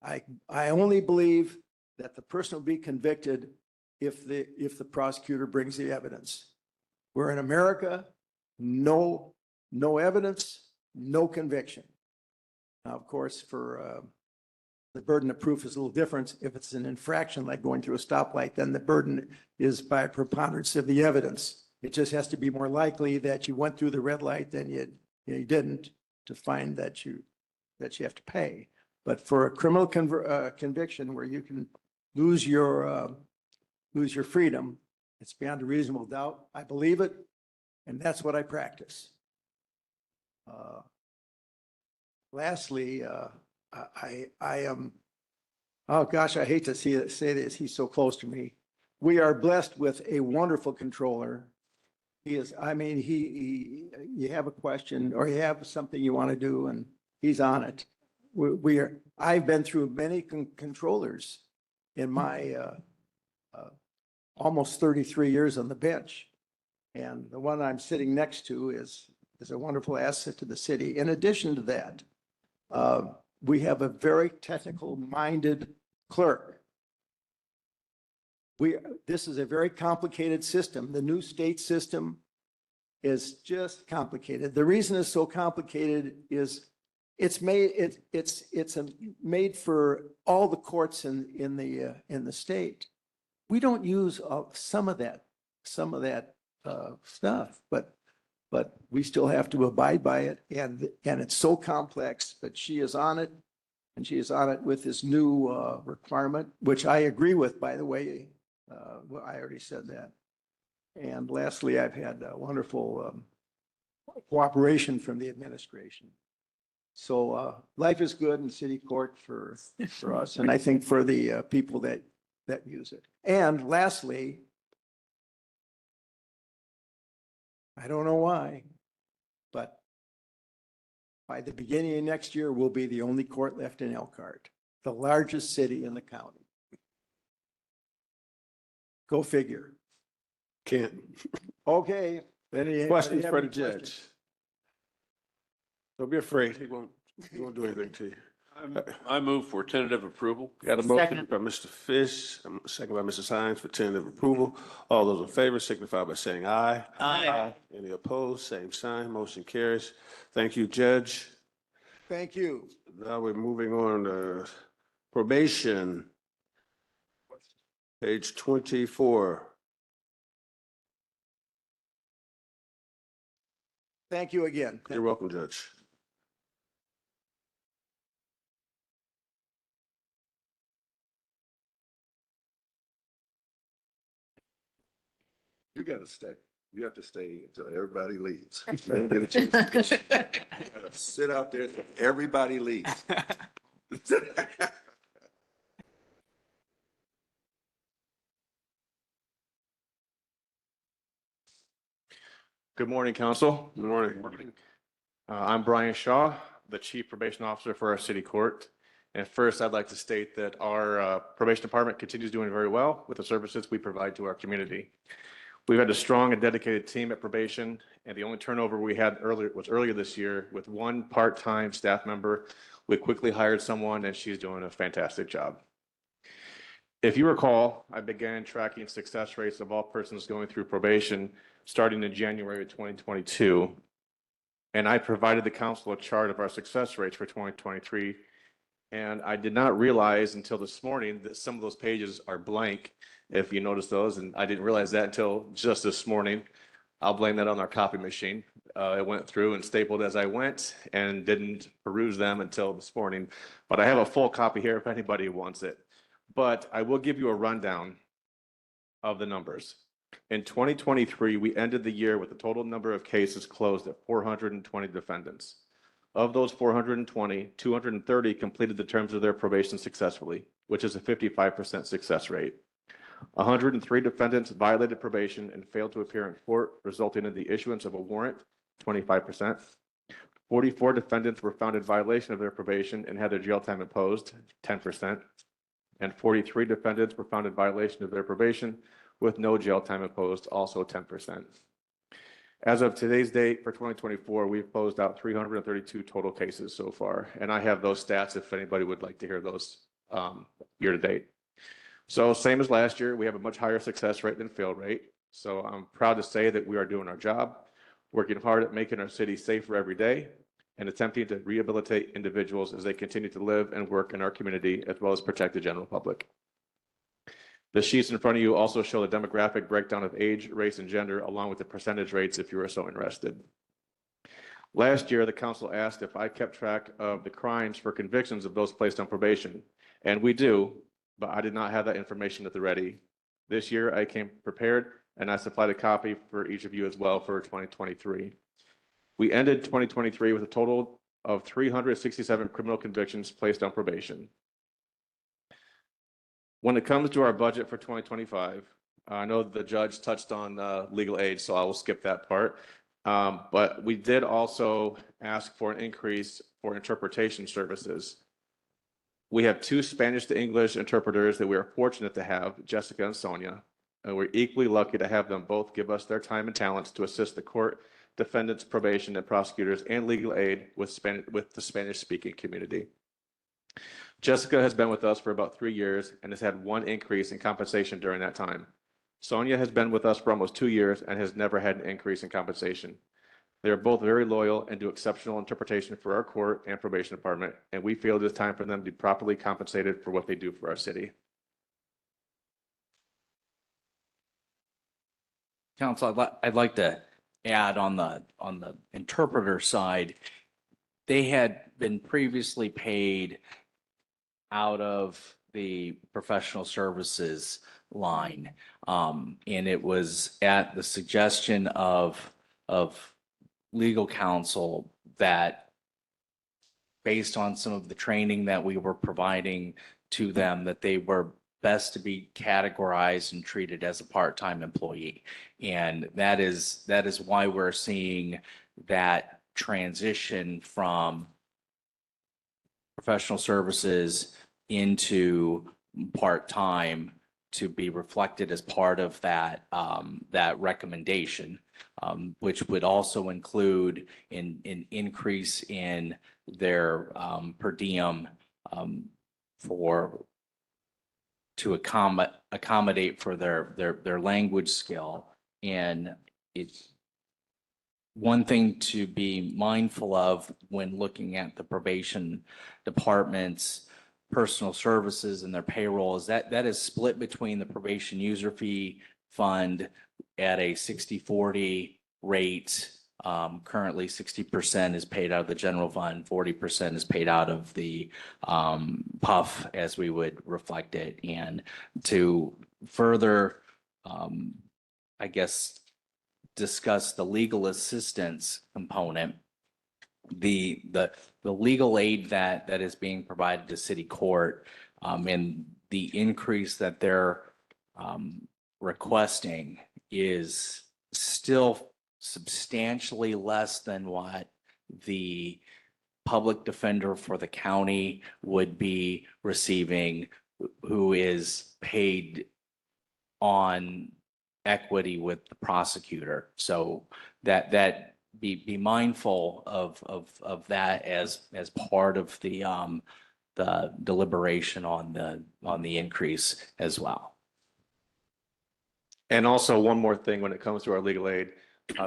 I only believe that the person will be convicted if the prosecutor brings the evidence. We're in America, no evidence, no conviction. Now, of course, for the burden of proof is a little different. If it's an infraction like going through a stoplight, then the burden is by a preponderance of the evidence. It just has to be more likely that you went through the red light than you didn't to find that you have to pay. But for a criminal conviction where you can lose your freedom, it's beyond a reasonable doubt. I believe it, and that's what I practice. Lastly, I am, oh gosh, I hate to say this, he's so close to me. We are blessed with a wonderful controller. He is, I mean, you have a question or you have something you want to do and he's on it. I've been through many controllers in my almost 33 years on the bench. And the one I'm sitting next to is a wonderful asset to the city. In addition to that, we have a very technical minded clerk. This is a very complicated system. The new state system is just complicated. The reason it's so complicated is it's made made for all the courts in the state. We don't use some of that stuff, but we still have to abide by it, and it's so complex. But she is on it, and she is on it with this new requirement, which I agree with, by the way. Well, I already said that. And lastly, I've had wonderful cooperation from the administration. So life is good in city court for us, and I think for the people that use it. And lastly, I don't know why, but by the beginning of next year, we'll be the only court left in Elkhart, the largest city in the county. Go figure. Can't. Okay. Questions for the judge? Don't be afraid. He won't do anything to you. I move for tentative approval. Got a motion by Mr. Fish, a second by Mrs. Hines for tentative approval. All those in favor signify by saying aye. Aye. Any opposed? Same sign. Motion carries. Thank you, Judge. Thank you. Now we're moving on to probation. Page 24. Thank you again. You're welcome, Judge. You gotta stay. You have to stay until everybody leaves. Don't get a chance. You gotta sit out there till everybody leaves. Good morning, council. Good morning. I'm Brian Shaw, the Chief Probation Officer for our city court. And first, I'd like to state that our probation department continues doing very well with the services we provide to our community. We've had a strong and dedicated team at probation, and the only turnover we had earlier this year with one part-time staff member. We quickly hired someone, and she's doing a fantastic job. If you recall, I began tracking success rates of all persons going through probation starting in January of 2022. And I provided the council a chart of our success rates for 2023. And I did not realize until this morning that some of those pages are blank, if you notice those. And I didn't realize that until just this morning. I'll blame that on our copy machine. It went through and stapled as I went and didn't peruse them until this morning. But I have a full copy here if anybody wants it. But I will give you a rundown of the numbers. In 2023, we ended the year with a total number of cases closed at 420 defendants. Of those 420, 230 completed the terms of their probation successfully, which is a 55% success rate. 103 defendants violated probation and failed to appear in court, resulting in the issuance of a warrant, 25%. 44 defendants were found in violation of their probation and had their jail time imposed, 10%. And 43 defendants were found in violation of their probation with no jail time imposed, also 10%. As of today's date for 2024, we've closed out 332 total cases so far. And I have those stats if anybody would like to hear those year to date. So same as last year, we have a much higher success rate than fail rate. So I'm proud to say that we are doing our job, working hard at making our city safer every day and attempting to rehabilitate individuals as they continue to live and work in our community, as well as protect the general public. The sheets in front of you also show the demographic breakdown of age, race, and gender, along with the percentage rates if you are so interested. Last year, the council asked if I kept track of the crimes for convictions of those placed on probation, and we do, but I did not have that information at the ready. This year, I came prepared, and I supplied a copy for each of you as well for 2023. We ended 2023 with a total of 367 criminal convictions placed on probation. When it comes to our budget for 2025, I know the judge touched on legal aid, so I will skip that part. But we did also ask for an increase for interpretation services. We have 2 Spanish to English interpreters that we are fortunate to have, Jessica and Sonia. And we're equally lucky to have them both give us their time and talents to assist the court, defendants, probation, and prosecutors, and legal aid with the Spanish-speaking community. Jessica has been with us for about 3 years and has had 1 increase in compensation during that time. Sonia has been with us for almost 2 years and has never had an increase in compensation. They are both very loyal and do exceptional interpretation for our court and probation department, and we feel it is time for them to be properly compensated for what they do for our city. Council, I'd like to add on the interpreter side, they had been previously paid out of the professional services line. And it was at the suggestion of legal counsel that based on some of the training that we were providing to them, that they were best to be categorized and treated as a part-time employee. And that is why we're seeing that transition from professional services into part-time to be reflected as part of that that recommendation, which would also include an increase in their per diem to accommodate for their language skill. And it's one thing to be mindful of when looking at the probation department's personal services and their payroll is that is split between the probation user fee fund at a 60-40 rate. Currently 60% is paid out of the general fund, 40% is paid out of the PUF as we would reflect it. And to further, I guess, discuss the legal assistance component, the legal aid that is being provided to city court and the increase that they're requesting is still substantially less than what the public defender for the county would be receiving, who is paid on equity with the prosecutor. So that be mindful of that as part of the deliberation on the increase as well. And also one more thing when it comes to our legal aid,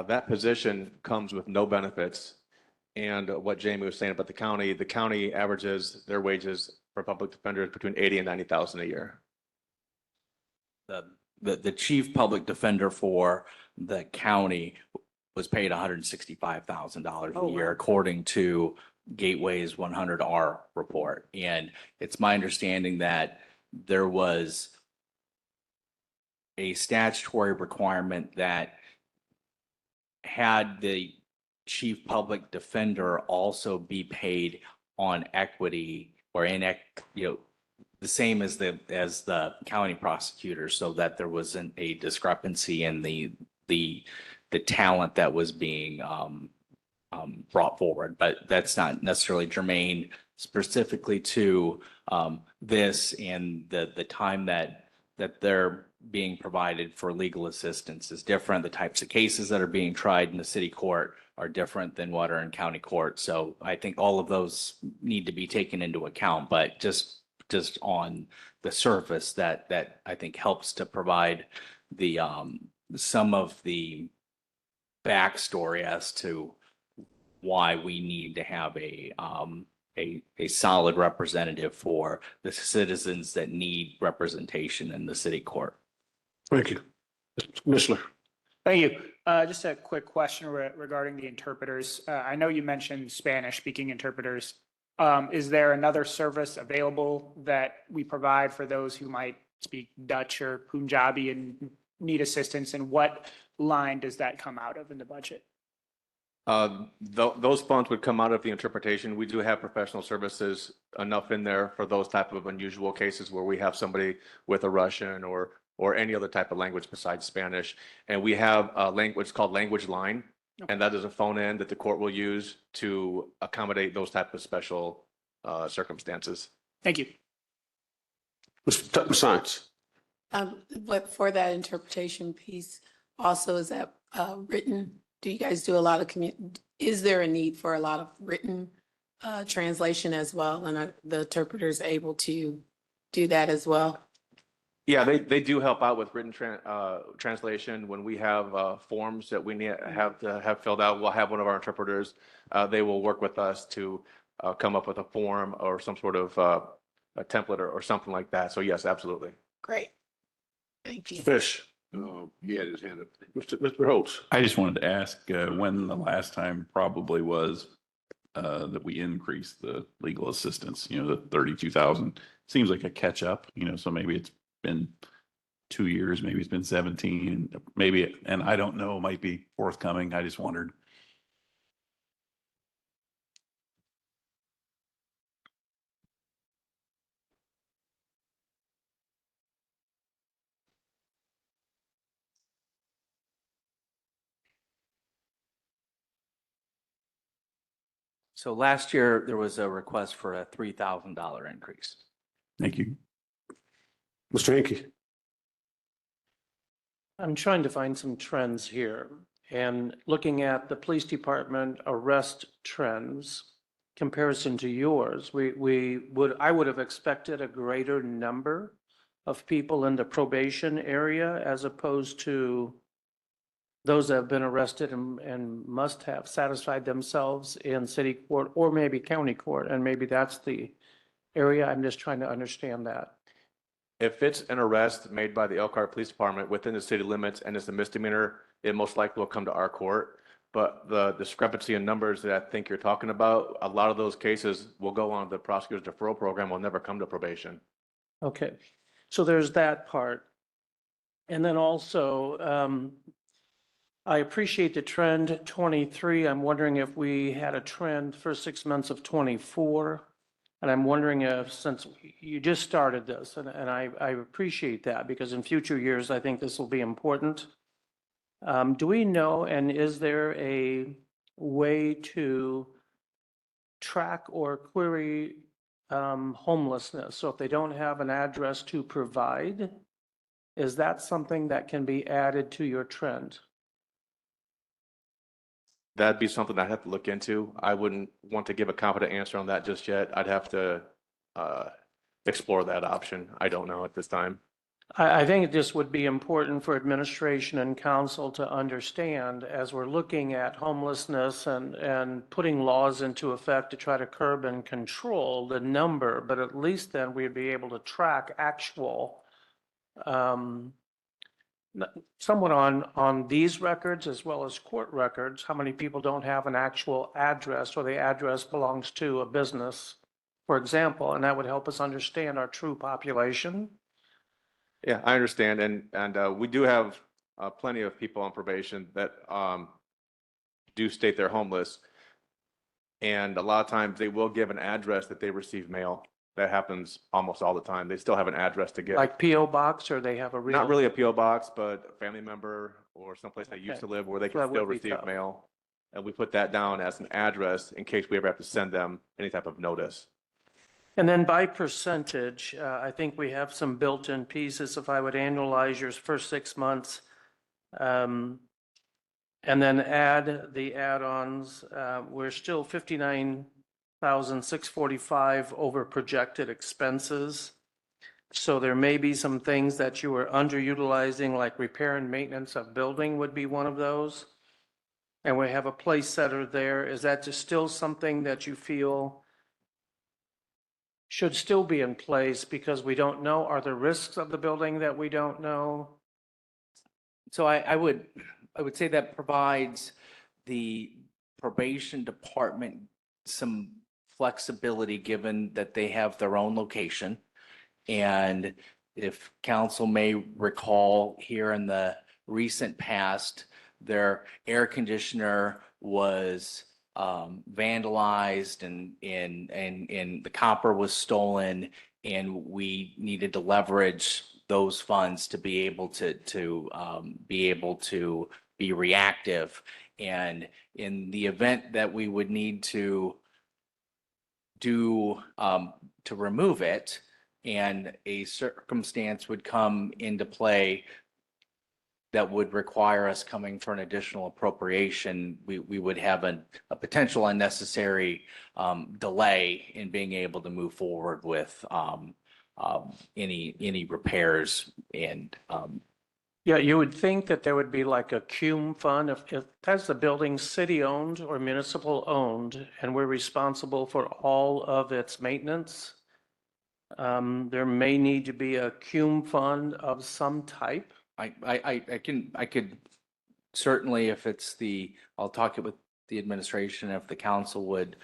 that position comes with no benefits. And what Jamie was saying about the county averages their wages for public defenders between 80 and 90,000 a year. The chief public defender for the county was paid $165,000 a year, according to Gateway's 100R report. And it's my understanding that there was a statutory requirement that had the chief public defender also be paid on equity or the same as the county prosecutor, so that there wasn't a discrepancy in the talent that was being brought forward. But that's not necessarily germane specifically to this, and the time that they're being provided for legal assistance is different. The types of cases that are being tried in the city court are different than what are in county court. So I think all of those need to be taken into account, but just on the surface, that I think helps to provide the some of the backstory as to why we need to have a solid representative for the citizens that need representation in the city court. Thank you. Mr. Commissioner. Thank you. Just a quick question regarding the interpreters. I know you mentioned Spanish-speaking interpreters. Is there another service available that we provide for those who might speak Dutch or Punjabi and need assistance? And what line does that come out of in the budget? Those funds would come out of the interpretation. We do have professional services enough in there for those type of unusual cases where we have somebody with a Russian or any other type of language besides Spanish. And we have a language called Language Line, and that is a phone in that the court will use to accommodate those type of special circumstances. Thank you. Mr. Science. But for that interpretation piece, also is that written? Do you guys do a lot of is there a need for a lot of written translation as well? And are the interpreters able to do that as well? Yeah, they do help out with written translation. When we have forms that we need to have filled out, we'll have one of our interpreters. They will work with us to come up with a form or some sort of a template or something like that. So yes, absolutely. Great. Thank you. Fish. He had his hand up. Mr. Holtz. I just wanted to ask when the last time probably was that we increased the legal assistance, the 32,000. Seems like a catch up, so maybe it's been 2 years, maybe it's been 17, maybe, and I don't know, might be forthcoming. I just wondered. So last year, there was a request for a $3,000 increase. Thank you. Mr. Hinkie. I'm trying to find some trends here and looking at the police department arrest trends comparison to yours, I would have expected a greater number of people in the probation area as opposed to those that have been arrested and must have satisfied themselves in city court or maybe county court. And maybe that's the area. I'm just trying to understand that. If it's an arrest made by the Elkhart Police Department within the city limits and it's a misdemeanor, it most likely will come to our court. But the discrepancy in numbers that I think you're talking about, a lot of those cases will go on the prosecutor's deferral program, will never come to probation. Okay, so there's that part. And then also, I appreciate the trend 23. I'm wondering if we had a trend for 6 months of 24. And I'm wondering if, since you just started this, and I appreciate that because in future years, I think this will be important. Do we know, and is there a way to track or query homelessness? So if they don't have an address to provide, is that something that can be added to your trend? That'd be something I'd have to look into. I wouldn't want to give a confident answer on that just yet. I'd have to explore that option. I don't know at this time. I think this would be important for administration and council to understand as we're looking at homelessness and putting laws into effect to try to curb and control the number, but at least then we'd be able to track actual somewhat on these records as well as court records, how many people don't have an actual address or the address belongs to a business, for example, and that would help us understand our true population. Yeah, I understand. And we do have plenty of people on probation that do state they're homeless. And a lot of times they will give an address that they receive mail. That happens almost all the time. They still have an address to give. Like P.O. Box, or they have a real? Not really a P.O. box, but a family member or someplace they used to live where they So can that still would be receive tough. mail. And we put that down as an address in case we ever have to send them any type of notice. And then by percentage, I think we have some built-in pieces. If I would annualize your first 6 months, and then add the add-ons, we're still 59,645 over projected expenses. So there may be some things that you were underutilizing, like repair and maintenance of building would be one of those. And we have a place setter there. Is that just still something that you feel should still be in place because we don't know? Are there risks of the building that we don't know? So I would I would say that provides the probation department some flexibility, given that they have their own location. And if council may recall, here in the recent past, their air conditioner was vandalized and the copper was stolen, and we needed to leverage those funds to be able to be reactive. And in the event that we would need to remove it, and a circumstance would come into play that would require us coming for an additional appropriation, we would have a potential unnecessary delay in being able to move forward with any repairs. And Yeah, you would think that there would be like a CUME fund if that's the building city-owned or municipal-owned, and we're responsible for all of its maintenance. There may need to be a CUME fund of some type. I could certainly, if it's I'll talk it with the administration, if the council would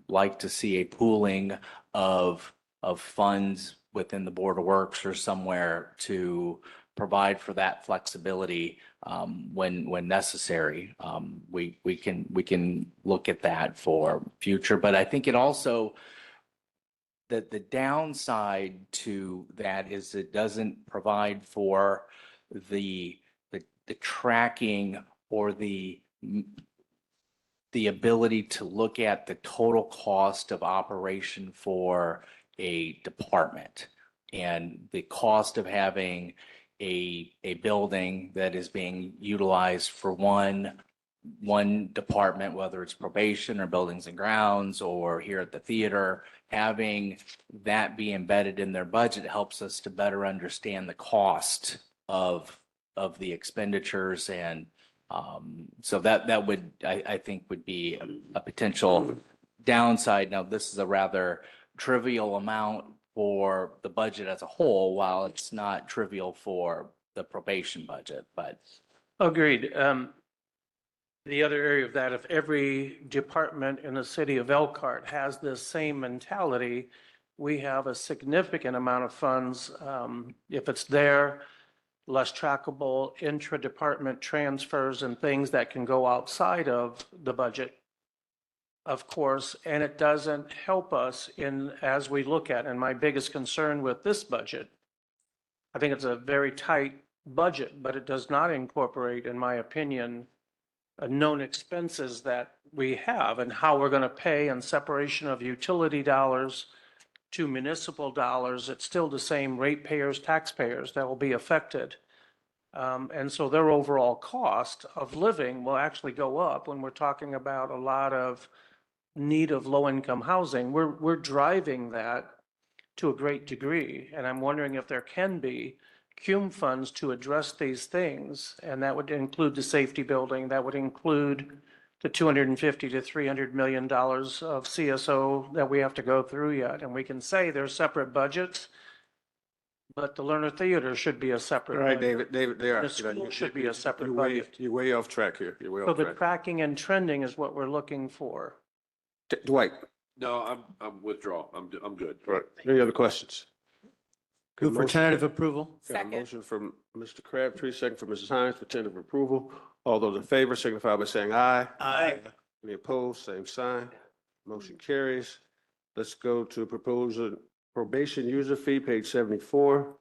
like to see a pooling of funds within the Board of Works or somewhere to provide for that flexibility when necessary. We can look at that for future, but I think it also, that the downside to that is it doesn't provide for the tracking or the ability to look at the total cost of operation for a department, and the cost of having a building that is being utilized for one department, whether it's probation or buildings and grounds or here at the theater. Having that be embedded in their budget helps us to better understand the cost of the expenditures. And so that would, I think, would be a potential downside. Now, this is a rather trivial amount for the budget as a whole, while it's not trivial for the probation budget, but. Agreed. The other area of that, if every department in the city of Elkhart has this same mentality, we have a significant amount of funds. If it's there, less trackable intra-department transfers and things that can go outside of the budget, of course, and it doesn't help us as we look at, and my biggest concern with this budget, I think it's a very tight budget, but it does not incorporate, in my opinion, known expenses that we have and how we're going to pay, and separation of utility dollars to municipal dollars. It's still the same ratepayers, taxpayers that will be affected. And so their overall cost of living will actually go up when we're talking about a lot of need of low-income housing. We're driving that to a great degree. And I'm wondering if there can be CUME funds to address these things, and that would include the safety building, that would include the $250 to $300 million of CSO that we have to go through yet. And we can say they're separate budgets, but the Lerner Theater should be a separate. All right, budget. David, they are. The school should be a separate budget. You're way off track here. You're way So off the track. tracking and trending is what we're looking for. Dwight, No, I'm withdraw. I'm good. all right, any other questions? Move for tentative approval. Got a Second. motion from Mr. Crabtree, second from Mrs. Hines for tentative approval. All those in favor signify by saying aye. Aye. Any opposed, same sign. Motion carries. Let's go to proposal probation user fee, page 74.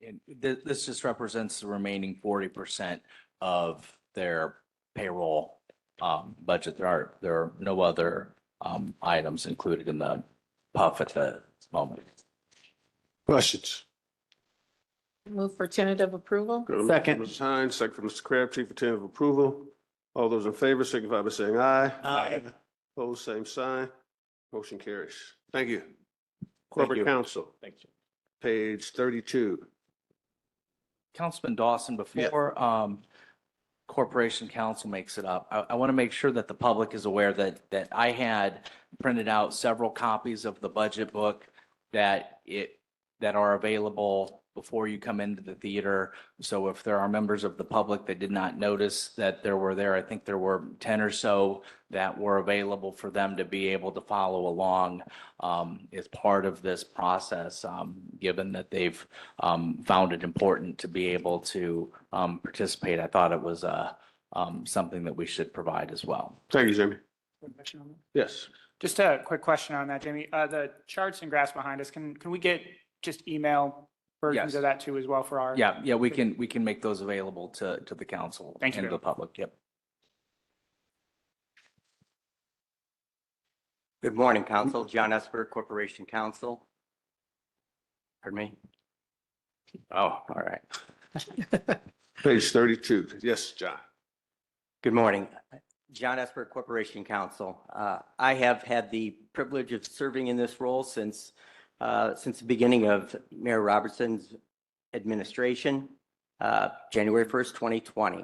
And this just represents the remaining 40% of their payroll budget. There are no other items included in the PUF at the moment. Questions? Move for tentative approval? Got a motion Second. from Mrs. Hines, second from Mr. Crabtree for tentative approval. All those in favor signify by saying aye. Aye. Opposed, same sign. Motion carries. Thank you. Corporate you. Counsel, Thank you. page 32. Councilman Dawson, before Corporation Council makes it up, I want to make sure that the public is aware that I had printed out several copies of the budget book, that that are available before you come into the theater. So if there are members of the public that did not notice that there were there, I think there were 10 or so that were available for them to be able to follow along as part of this process, given that they've found it important to be able to participate. I thought it was something that we should provide as well. Thank you, Jamie. One question on that. Yes. Just a quick question on that, Jamie. The charts and graphs behind us, can we get just email versions Yes. of that too as well for our? Yeah, we can make those available to the council Thank you and very the public. Yep. Good morning, Council. John Esper, Corporation Counsel. Pardon me? Oh, all right. Page 32. Yes, John. Good morning. John Esper, Corporation Counsel. I have had the privilege of serving in this role since the beginning of Mayor Robertson's administration, January 1st, 2020.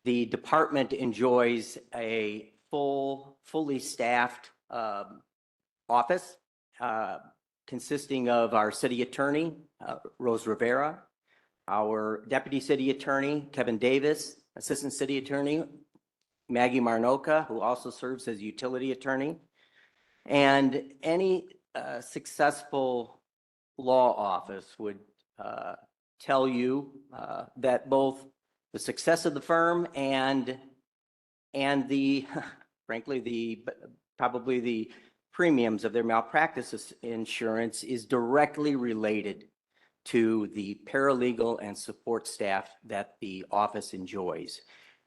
The department enjoys a fully staffed office consisting of our city attorney, Rose Rivera, our deputy city attorney, Kevin Davis, assistant city attorney, Maggie Marnoka, who also serves as utility attorney. And any successful law office would tell you that both the success of the firm and the, frankly, probably the premiums of their malpractice insurance is directly related to the paralegal and support staff that the office enjoys.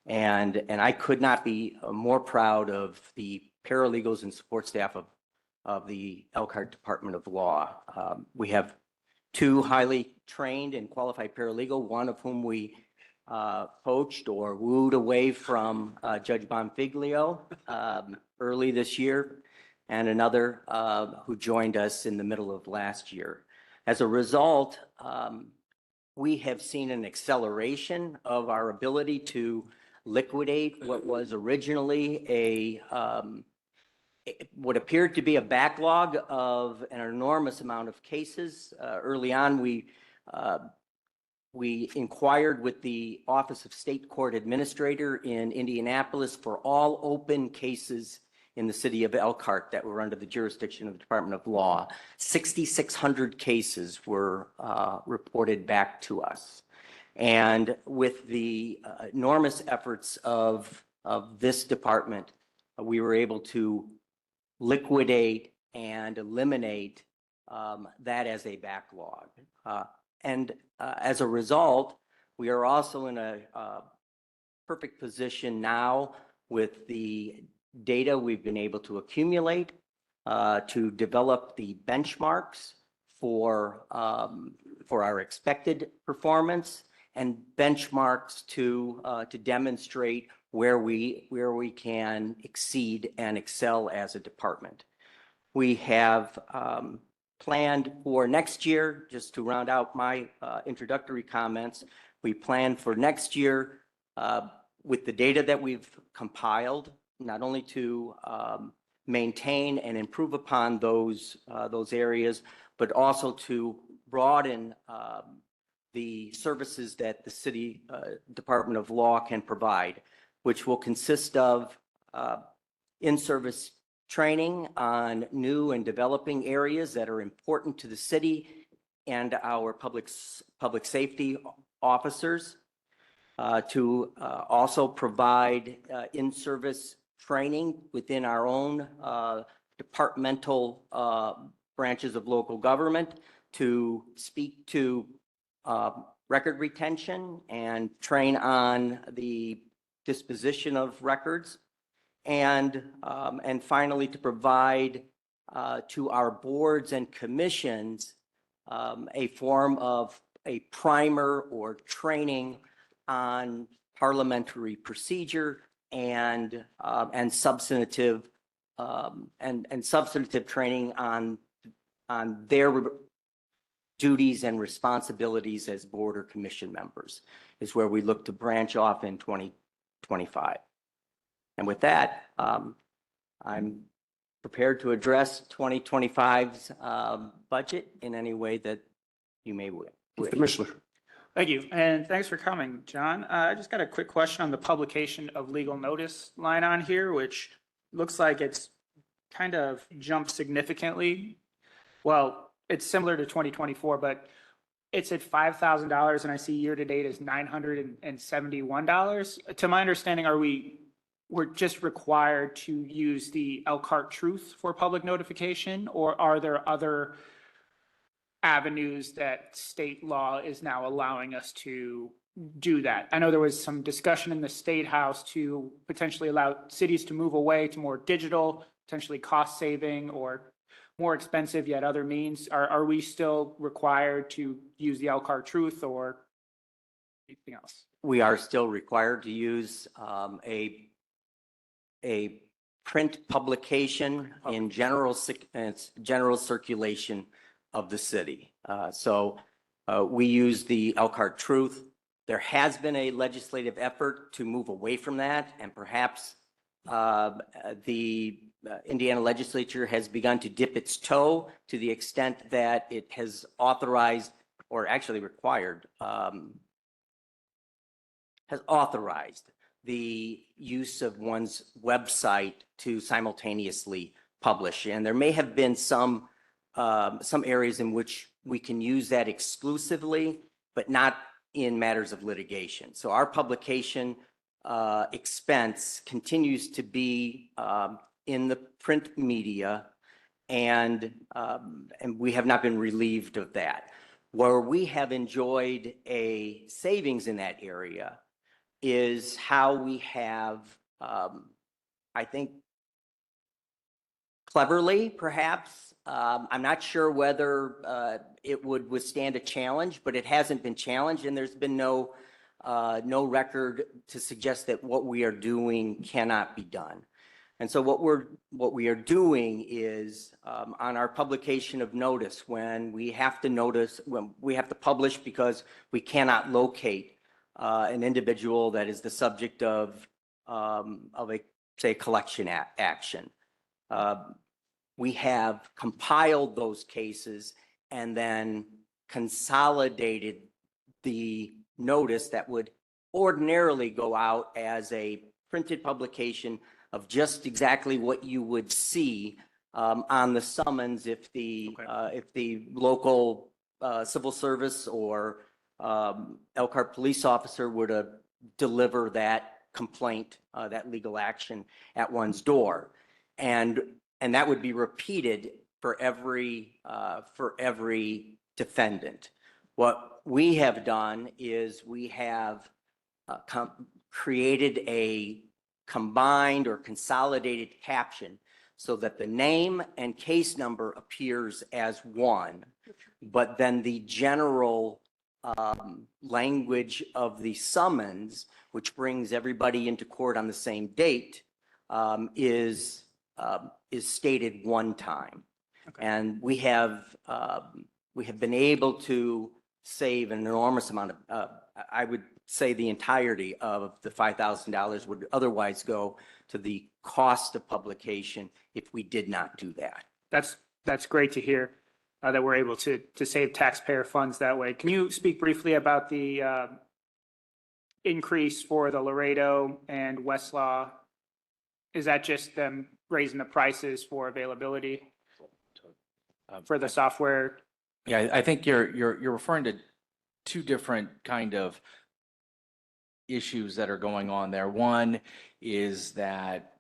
And I could not be more proud of the paralegals and support staff of the Elkhart Department of Law. We have two highly trained and qualified paralegal, one of whom we poached or wooed away from Judge Bonfiglio early this year, and another who joined us in the middle of last year. As a result, we have seen an acceleration of our ability to liquidate what was originally what appeared to be a backlog of an enormous amount of cases. Early on, we inquired with the Office of State Court Administrator in Indianapolis for all open cases in the city of Elkhart that were under the jurisdiction of the Department of Law. 6,600 cases were reported back to us. And with the enormous efforts of this department, we were able to liquidate and eliminate that as a backlog. And as a result, we are also in a perfect position now with the data we've been able to accumulate to develop the benchmarks for our expected performance and benchmarks to demonstrate where we can exceed and excel as a department. We have planned for next year, just to round out my introductory comments, we plan for next year with the data that we've compiled, not only to maintain and improve upon those areas, but also to broaden the services that the City Department of Law can provide, which will consist of in-service training on new and developing areas that are important to the city and our public safety officers, to also provide in-service training within our own departmental branches of local government, to speak to record retention and train on the disposition of records, and finally to provide to our boards and commissions a form of a primer or training on parliamentary procedure and substantive training on their duties and responsibilities as board or commission members is where we look to branch off in 2025. And with that, I'm prepared to address 2025's budget in any way that you may wish. Mr. Mishler. Thank you, and thanks for coming, John. I just got a quick question on the publication of legal notice line on here, which looks like it's kind of jumped significantly. Well, it's similar to 2024, but it's at $5,000, and I see year-to-date is $971. To my understanding, we're just required to use the Elkhart Truth for public notification, or are there other avenues that state law is now allowing us to do that? I know there was some discussion in the State House to potentially allow cities to move away to more digital, potentially cost saving or more expensive yet other means. Are we still required to use the Elkhart Truth or anything else? We are still required to use a print publication in general circulation of the city. We use the Elkhart Truth. There has been a legislative effort to move away from that, and perhaps the Indiana legislature has begun to dip its toe to the extent that it has authorized, or actually required, has authorized the use of one's website to simultaneously publish. And there may have been some areas in which we can use that exclusively, but not in matters of litigation. So our publication expense continues to be in the print media, and we have not been relieved of that. Where we have enjoyed a savings in that area is how we have, I think, cleverly, perhaps. I'm not sure whether it would withstand a challenge, but it hasn't been challenged, and there's been no record to suggest that what we are doing cannot be done. And so what we are doing is on our publication of notice, when we have to publish because we cannot locate an individual that is the subject of a, say, collection action. We have compiled those cases and then consolidated the notice that would ordinarily go out as a printed publication of just exactly what you would see on the summons if the local civil service or Elkhart police officer were to deliver that complaint, that legal action at one's door. And that would be repeated for every defendant. What we have done is we have created a combined or consolidated caption so that the name and case number appears as one, but then the general language of the summons, which brings everybody into court on the same date, is stated one time. Okay. And we have been able to save an enormous amount of, I would say the entirety of the $5,000 would otherwise go to the cost of publication if we did not do that. That's great to hear that we're able to save taxpayer funds that way. Can you speak briefly about the increase for the Laredo and Westlaw? Is that just them raising the prices for availability for the software? Yeah, I think you're referring to two different kind of issues that are going on there. One is that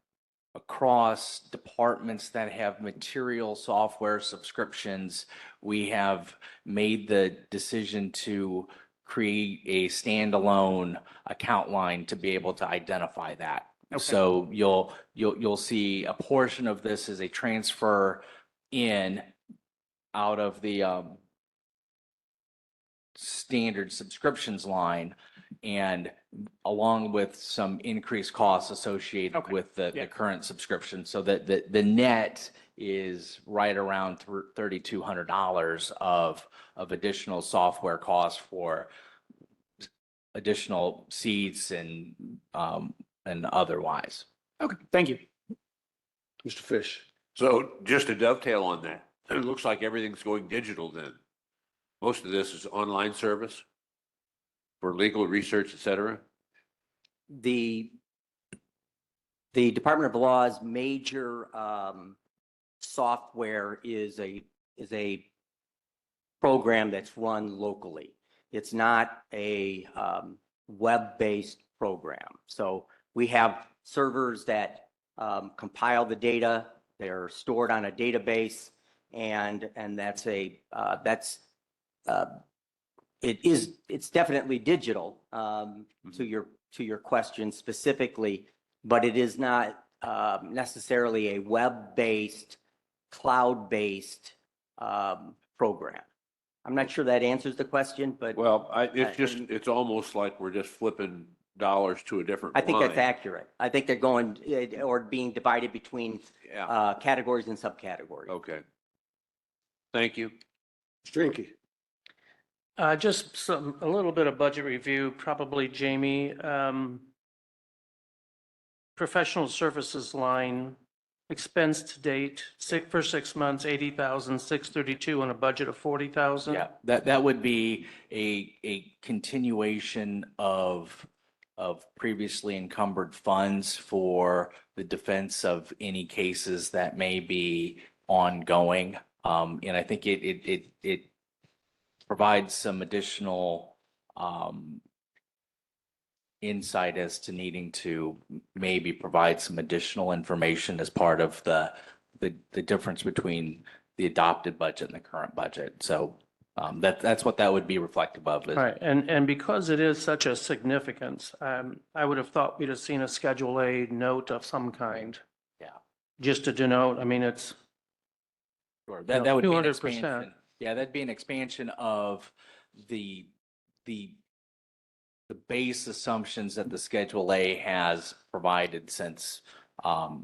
across departments that have material software subscriptions, we have made the decision to create a standalone account line to be able to identify that. Okay. So you'll see a portion of this is a transfer in out of the standard subscriptions line, and along with some increased costs associated Okay. with the Yeah. current subscription, so that the net is right around $3,200 of additional software costs for additional seats and otherwise. Okay, thank you. Mr. Fish. So just to dovetail on that, it looks like everything's going digital then. Most of this is online service for legal research, et cetera. The Department of Law's major software is a program that's run locally. It's not a web-based program. So we have servers that compile the data. They're stored on a database, and it's definitely digital to your question specifically, but it is not necessarily a web-based, cloud-based program. I'm not sure that answers the question, but Well, it's almost like we're just flipping dollars to a different I think that's line. accurate. I think they're going or being divided between Yeah, categories and subcategories. okay. Thank you. Mr. Hinkie. Just a little bit of budget review, probably Jamie. Professional services line, expense to date, for 6 months, 80,632 on a budget of 40,000. Yeah, that would be a continuation of previously encumbered funds for the defense of any cases that may be ongoing. And I think it provides some additional insight as to needing to maybe provide some additional information as part of the difference between the adopted budget and the current budget. So that's what that would be reflective of. Right, and because it is such a significance, I would have thought we'd have seen a Schedule A note of some kind. Yeah. Just to denote, I mean, it's, Sure. you know, That would be an 200%. expansion. Yeah, that'd be an expansion of the base assumptions that the Schedule A has provided since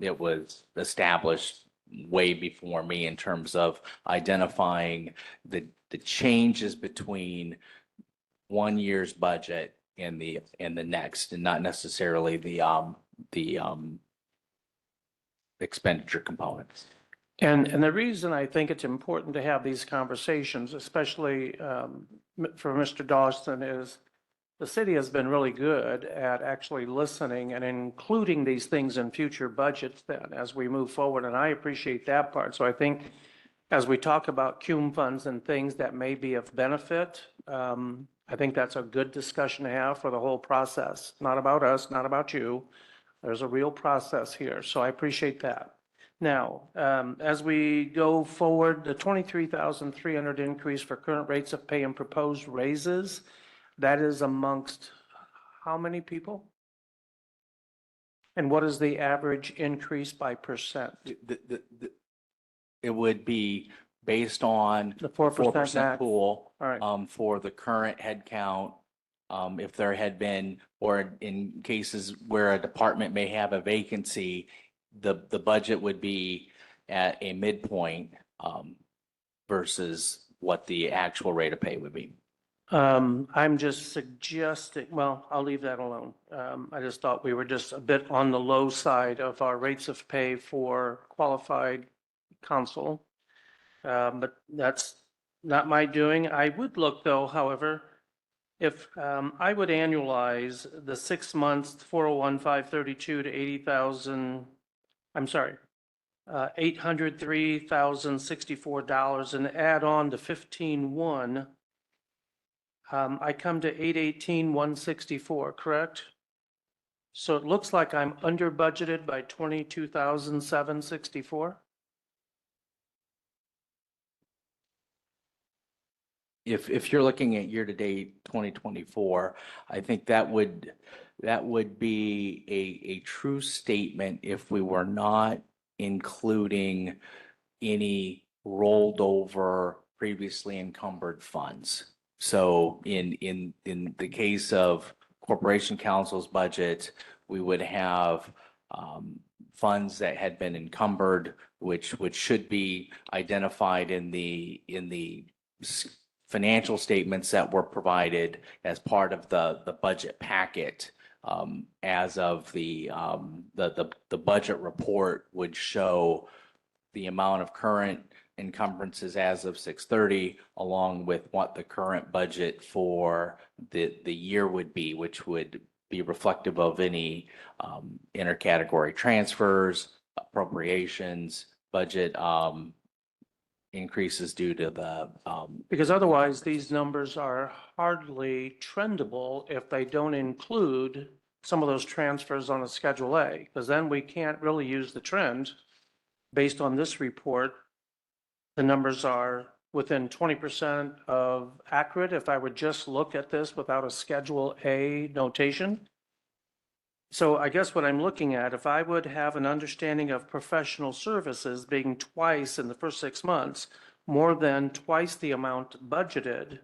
it was established way before me in terms of identifying the changes between 1 year's budget and the next, and not necessarily the expenditure components. and the reason I think it's important to have these conversations, especially for Mr. Dawson, is the city has been really good at actually listening and including these things in future budgets then as we move forward. And I appreciate that part. So I think as we talk about CUME funds and things that may be of benefit, I think that's a good discussion to have for the whole process. Not about us, not about you. There's a real process here. So I appreciate that. Now, as we go forward, the 23,300 increase for current rates of pay and proposed raises, that is amongst how many people? And what is the average increase by percent? It would be based on The 4% 4% max? pool All right. for the current head count. If there had been, or in cases where a department may have a vacancy, the budget would be at a midpoint versus what the actual rate of pay would be. I'm just suggesting, well, I'll leave that alone. I just thought we were just a bit on the low side of our rates of pay for qualified counsel. But that's not my doing. I would look though, however, if I would annualize the 6 months, 401,532 to 80,000, I'm sorry, $803,064 and add on the 15,1, I come to 818,164, correct? So it looks like I'm under budgeted by 22,764. If you're looking at year-to-date 2024, I think that would be a true statement if we were not including any rolled over previously encumbered funds. So in the case of Corporation Council's budget, we would have funds that had been encumbered, which should be identified in the financial statements that were provided as part of the budget packet. As of the budget report would show the amount of current encumbrances as of 6:30, along with what the current budget for the year would be, which would be reflective of any intercategory transfers, appropriations, budget increases due to the Because otherwise, these numbers are hardly trendable if they don't include some of those transfers on a Schedule A, because then we can't really use the trend. Based on this report, the numbers are within 20% of accurate if I would just look at this without a Schedule A notation. So I guess what I'm looking at, if I would have an understanding of professional services being twice in the first 6 months, more than twice the amount budgeted,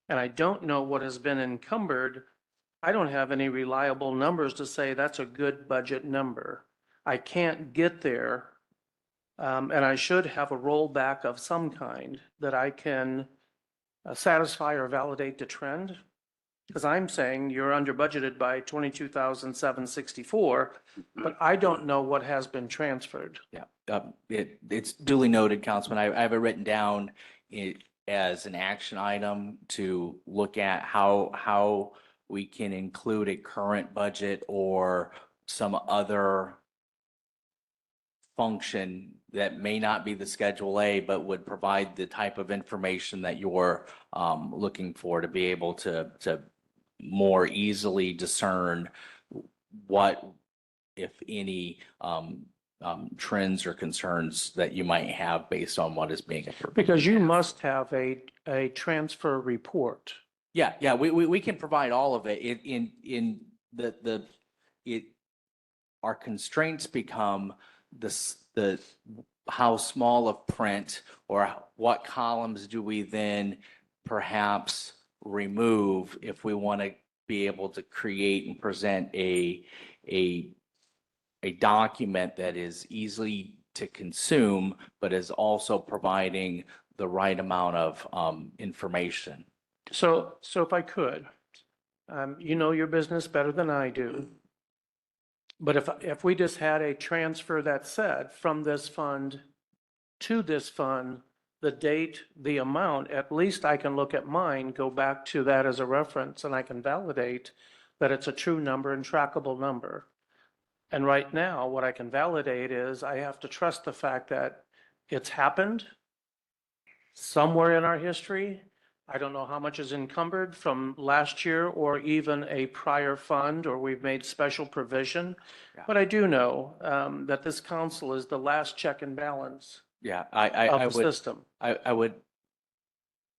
and I don't know what has been encumbered, I don't have any reliable numbers to say that's a good budget number. I can't get there, and I should have a rollback of some kind that I can satisfy or validate the trend. Because I'm saying you're under budgeted by 22,764, but I don't know what has been transferred. Yeah, it's duly noted, Councilman. I have it written down as an action item to look at how we can include a current budget or some other function that may not be the Schedule A, but would provide the type of information that you're looking for to be able to more easily discern what, if any, trends or concerns that you might have based on what is being approved. Because you must have a transfer report. Yeah, we can provide all of it. Our constraints become the how small of print or what columns do we then perhaps remove if we want to be able to create and present a document that is easy to consume, but is also providing the right amount of information. So if I could, you know your business better than I do. But if we just had a transfer that said from this fund to this fund, the date, the amount, at least I can look at mine, go back to that as a reference, and I can validate that it's a true number and trackable number. And right now, what I can validate is I have to trust the fact that it's happened somewhere in our history. I don't know how much is encumbered from last year or even a prior fund, or we've made special provision. Yeah. But I do know that this council is the last check and balance Yeah, of the system. I would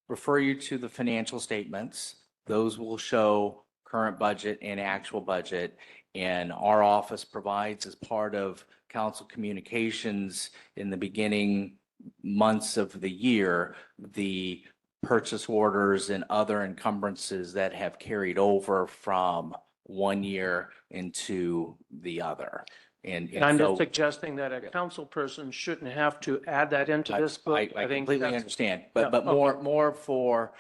refer you to the financial statements. Those will show current budget and actual budget. And our office provides, as part of council communications in the beginning months of the year, the purchase orders and other encumbrances that have carried over from one year into the other. And I'm so just suggesting that a council person shouldn't have to add that into this book. I think completely that's- understand, Yeah, but okay. more for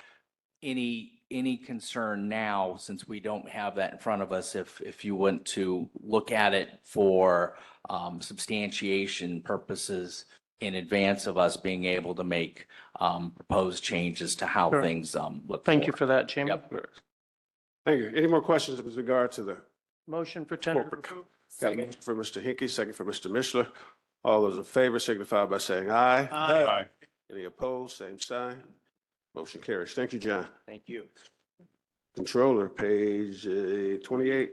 any concern now, since we don't have that in front of us, if you want to look at it for substantiation purposes in advance of us being able to make proposed changes to how Sure. things look. Thank you forward. for that, Jamie. Yep. Thank you. Any more questions with regard to the Motion for tentative corporate? approval. Got a motion for Mr. Hickey, second for Mr. Mishler. All those in favor signify by saying aye. Aye. Any opposed, same sign. Motion carries. Thank you, John. Thank you. Controller, page 28,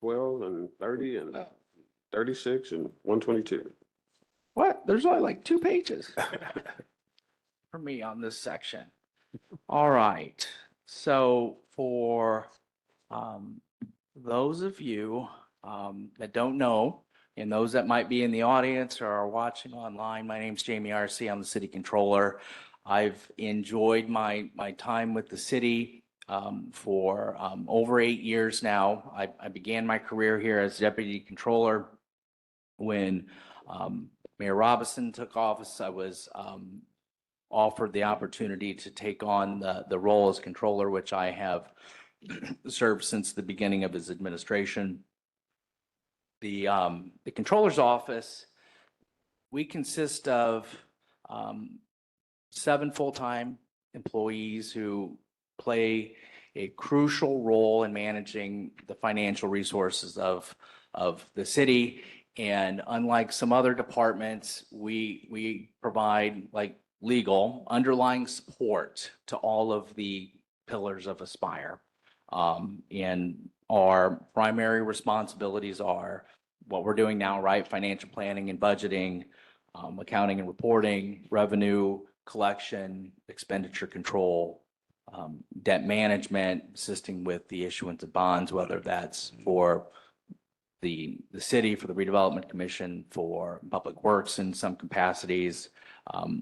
12, and 30, and 36, and 122. What? There's only like 2 pages for me on this section. All right. So for those of you that don't know, and those that might be in the audience or are watching online, my name's Jamie Arcee. I'm the city controller. I've enjoyed my time with the city for over 8 years now. I began my career here as deputy controller when Mayor Robinson took office. I was offered the opportunity to take on the role as controller, which I have served since the beginning of his administration. The controller's office, we consist of 7 full-time employees who play a crucial role in managing the financial resources of the city. And unlike some other departments, we provide like legal underlying support to all of the pillars of Aspire. And our primary responsibilities are what we're doing now, right? Financial planning and budgeting, accounting and reporting, revenue collection, expenditure control, debt management, assisting with the issuance of bonds, whether that's for the city, for the redevelopment commission, for public works in some capacities.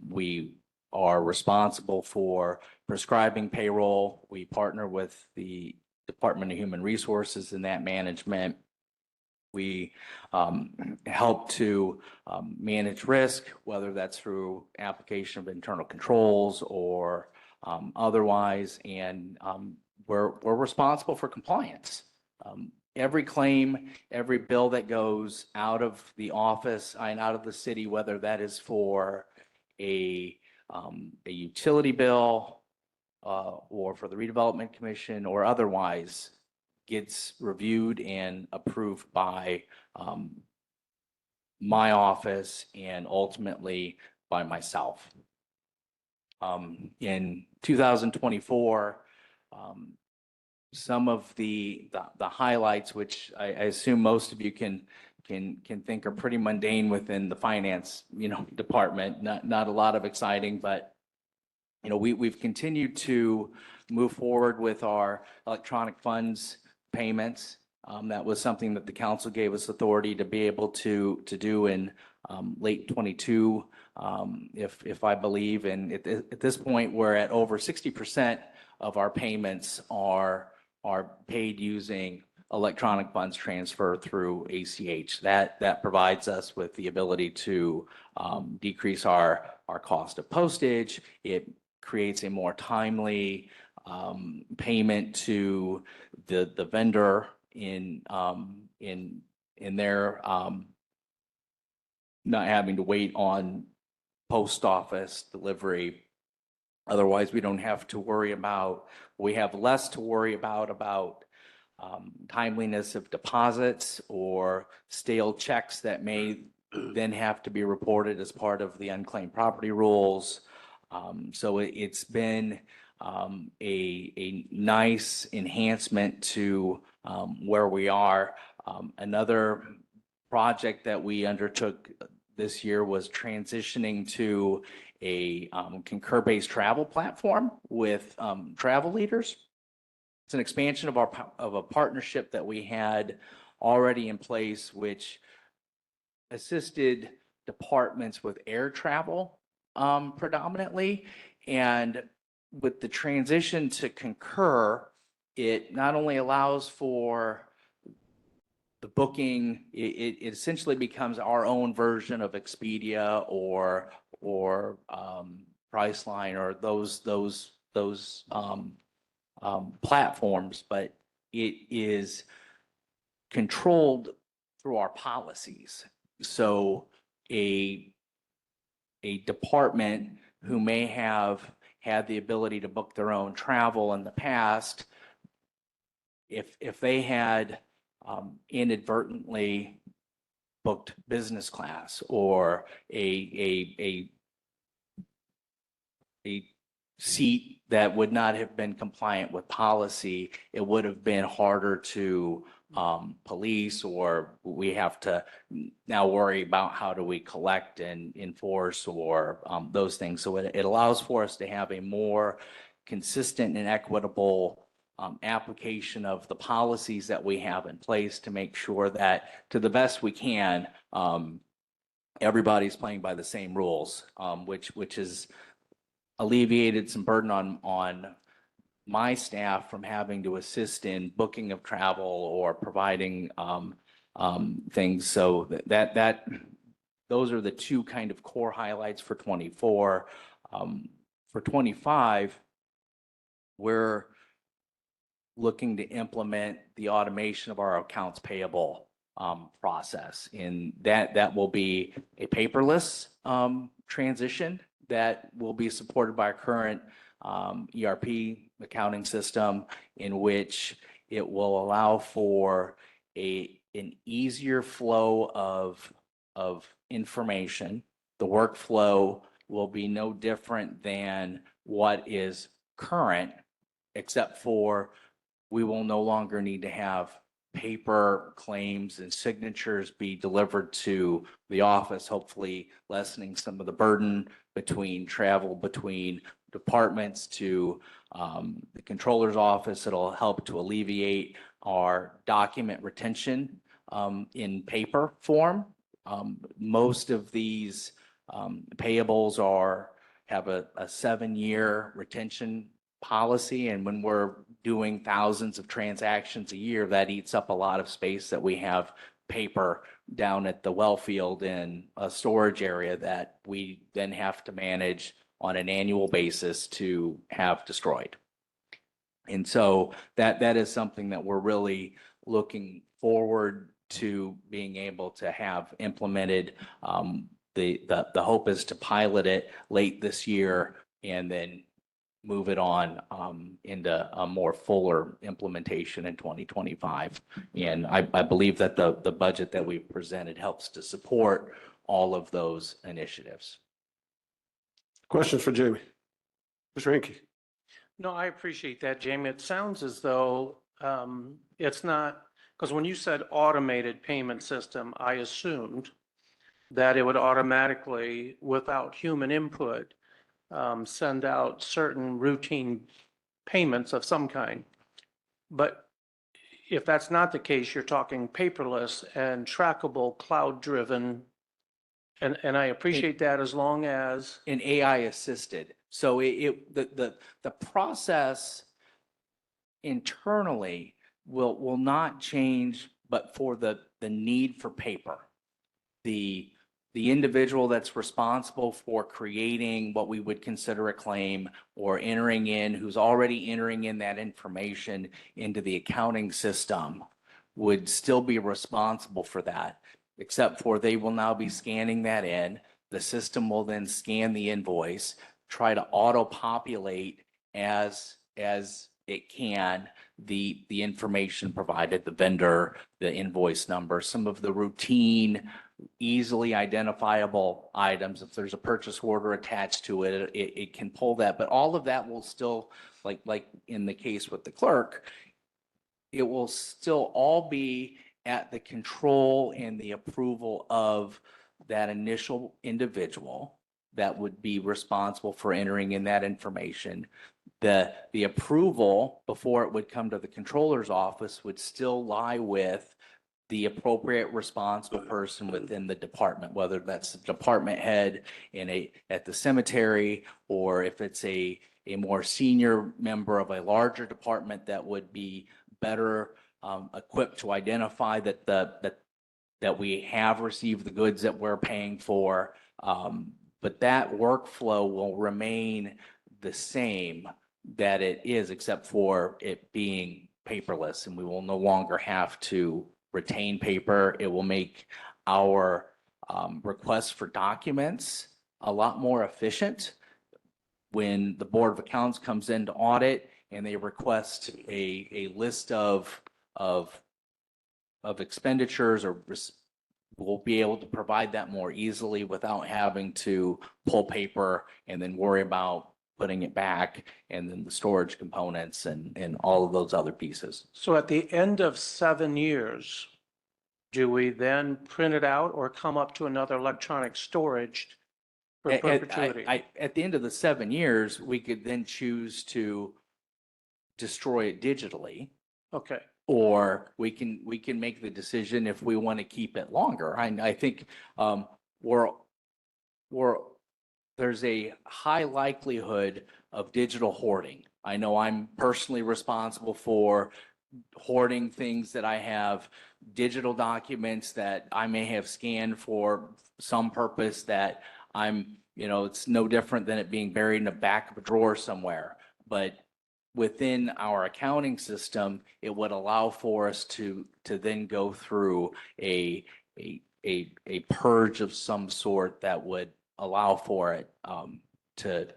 We are responsible for prescribing payroll. We partner with the Department of Human Resources in that management. We help to manage risk, whether that's through application of internal controls or otherwise, and we're responsible for compliance. Every claim, every bill that goes out of the office and out of the city, whether that is for a utility bill or for the redevelopment commission or otherwise, gets reviewed and approved by my office and ultimately by myself. In 2024, some of the highlights, which I assume most of you can think are pretty mundane within the finance, department, not a lot of exciting, but we've continued to move forward with our electronic funds payments. That was something that the council gave us authority to be able to do in late 22, if I believe. And at this point, we're at over 60% of our payments are paid using electronic funds transfer through ACH. That provides us with the ability to decrease our cost of postage. It creates a more timely payment to the vendor in their not having to wait on post office delivery. Otherwise, we don't have to worry about, we have less to worry about timeliness of deposits or stale checks that may then have to be reported as part of the unclaimed property rules. So it's been a nice enhancement to where we are. Another project that we undertook this year was transitioning to a Concur-based travel platform with travel leaders. It's an expansion of a partnership that we had already in place, which assisted departments with air travel predominantly. And with the transition to Concur, it not only allows for the booking, it essentially becomes our own version of Expedia or Priceline or those platforms, but it is controlled through our policies. So a department who may have had the ability to book their own travel in the past, if they had inadvertently booked business class or a seat that would not have been compliant with policy, it would have been harder to police, or we have to now worry about how do we collect and enforce or those things. So it allows for us to have a more consistent and equitable application of the policies that we have in place to make sure that to the best we can, everybody's playing by the same rules, which has alleviated some burden on my staff from having to assist in booking of travel or providing things. So those are the two kind of core highlights for 24. For 25, we're looking to implement the automation of our accounts payable process. And that will be a paperless transition that will be supported by our current ERP accounting system, in which it will allow for an easier flow of information. The workflow will be no different than what is current, except for we will no longer need to have paper claims and signatures be delivered to the office, hopefully lessening some of the burden between travel between departments to the controller's office. It'll help to alleviate our document retention in paper form. Most of these payables have a 7-year retention policy, and when we're doing thousands of transactions a year, that eats up a lot of space that we have paper down at the well field in a storage area that we then have to manage on an annual basis to have destroyed. And so that is something that we're really looking forward to being able to have implemented. The hope is to pilot it late this year and then move it on into a more fuller implementation in 2025. And I believe that the budget that we presented helps to support all of those initiatives. Questions for Jamie? Mr. Hinkie? No, I appreciate that, Jamie. It sounds as though it's not, because when you said automated payment system, I assumed that it would automatically, without human input, send out certain routine payments of some kind. But if that's not the case, you're talking paperless and trackable, cloud-driven. And I appreciate that as long as. And AI assisted. So the process internally will not change, but for the need for paper. The individual that's responsible for creating what we would consider a claim or who's already entering in that information into the accounting system would still be responsible for that, except for they will now be scanning that in. The system will then scan the invoice, try to auto-populate as it can the information provided, the vendor, the invoice number, some of the routine, easily identifiable items. If there's a purchase order attached to it, it can pull that. But all of that will still, like in the case with the clerk, it will still all be at the control and the approval of that initial individual that would be responsible for entering in that information. The approval before it would come to the controller's office would still lie with the appropriate responsible person within the department, whether that's the department head at the cemetery, or if it's a more senior member of a larger department that would be better equipped to identify that we have received the goods that we're paying for. But that workflow will remain the same that it is, except for it being paperless, and we will no longer have to retain paper. It will make our requests for documents a lot more efficient. When the Board of Accounts comes in to audit and they request a list of expenditures, or we'll be able to provide that more easily without having to pull paper and then worry about putting it back, and then the storage components and all of those other pieces. So at the end of 7 years, do we then print it out or come up to another electronic storage for perpetuity? At the end of the 7 years, we could then choose to destroy it digitally. Okay. Or we can make the decision if we want to keep it longer. I think there's a high likelihood of digital hoarding. I know I'm personally responsible for hoarding things that I have, digital documents that I may have scanned for some purpose that it's no different than it being buried in the back of a drawer somewhere. But within our accounting system, it would allow for us to then go through a purge of some sort that would allow for it to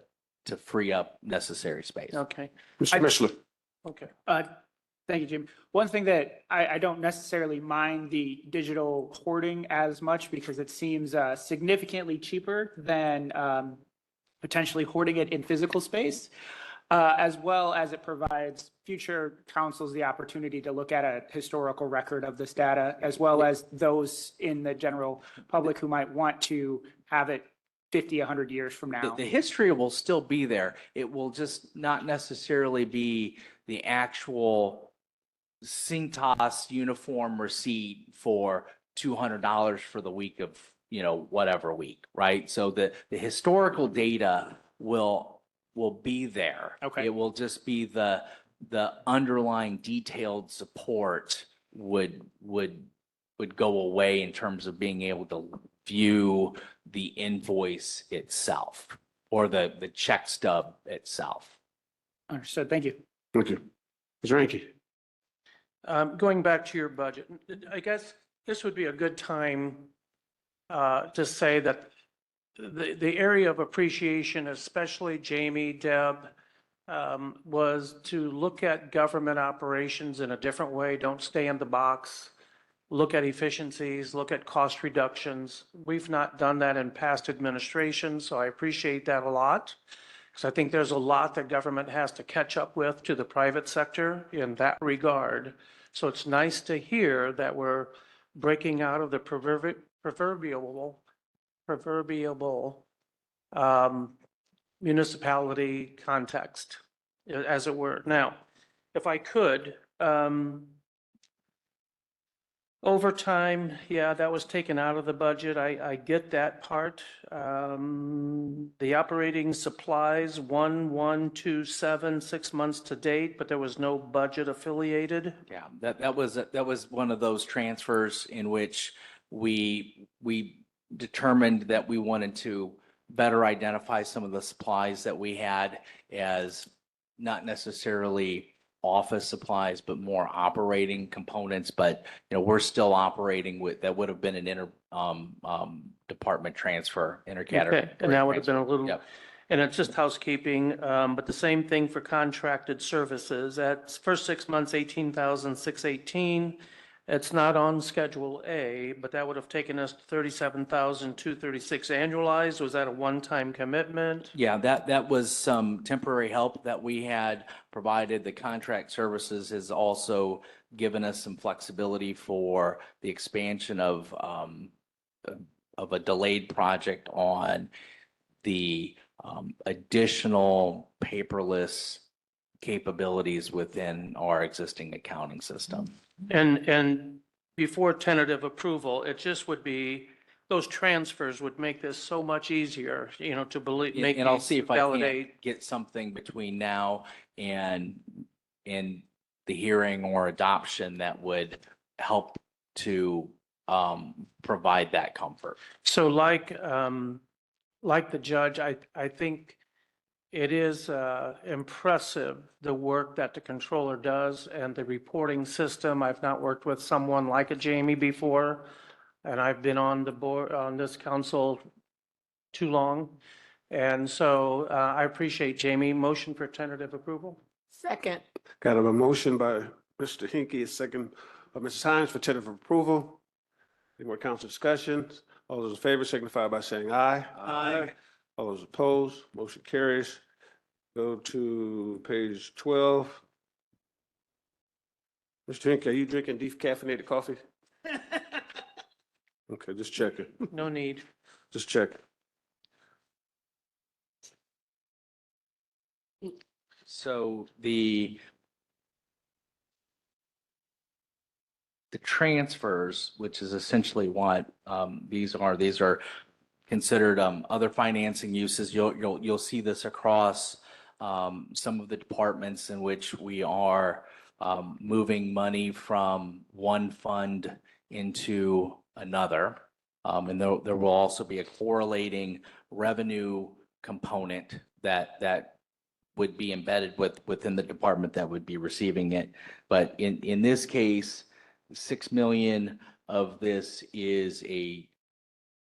free up necessary space. Okay, Mr. Mishler. okay. Thank you, Jim. One thing that I don't necessarily mind the digital hoarding as much because it seems significantly cheaper than potentially hoarding it in physical space, as well as it provides future councils the opportunity to look at a historical record of this data, as well as those in the general public who might want to have it 50, 100 years from now. The history will still be there. It will just not necessarily be the actual Cintas uniform receipt for $200 for the week of, whatever week, right? So the historical data will be there. Okay. It will just be the underlying detailed support would go away in terms of being able to view the invoice itself or the check stub itself. Understood. Thank you. Thank you. Ms. Ranky. Going back to your budget, I guess this would be a good time to say that the area of appreciation, especially Jamie, Deb, was to look at government operations in a different way. Don't stay in the box. Look at efficiencies, look at cost reductions. We've not done that in past administrations, so I appreciate that a lot. Because I think there's a lot that government has to catch up with to the private sector in that regard. So it's nice to hear that we're breaking out of the proverbial municipality context, as it were. Now, if I could, overtime, yeah, that was taken out of the budget. I get that part. The operating supplies, 1,127, 6 months to date, but there was no budget affiliated. Yeah, that was one of those transfers in which we determined that we wanted to better identify some of the supplies that we had as not necessarily office supplies, but more operating components. But, we're still operating with, that would have been an department transfer, intercategory. Okay, and that would have been a little, Yep. and it's just housekeeping, but the same thing for contracted services. At first 6 months, 18,618. It's not on Schedule A, but that would have taken us to 37,236 annualized. Was that a one-time commitment? Yeah, that was some temporary help that we had provided. The contract services has also given us some flexibility for the expansion of a delayed project on the additional paperless capabilities within our existing accounting system. And before tentative approval, it just would be, those transfers would make this so much easier, to believe, make And I'll these see if I can validate. get something between now and the hearing or adoption that would help to provide that comfort. So like the judge, I think it is impressive, the work that the controller does and the reporting system. I've not worked with someone like a Jamie before, and I've been on the board, on this council too long. And so I appreciate Jamie. Motion for tentative approval? Second. Got a motion by Mr. Hinkie, a second by Mrs. Hines for tentative approval. Any more council discussions? All those in favor signify by saying aye. Aye. All those opposed, motion carries. Go to page 12. Mr. Hinkie, are you drinking decaffeinated coffee? Okay, just checking, No need. just checking. So the transfers, which is essentially what these are considered other financing uses. You'll see this across some of the departments in which we are moving money from one fund into another. And there will also be a correlating revenue component that would be embedded within the department that would be receiving it. But in this case, 6 million of this is a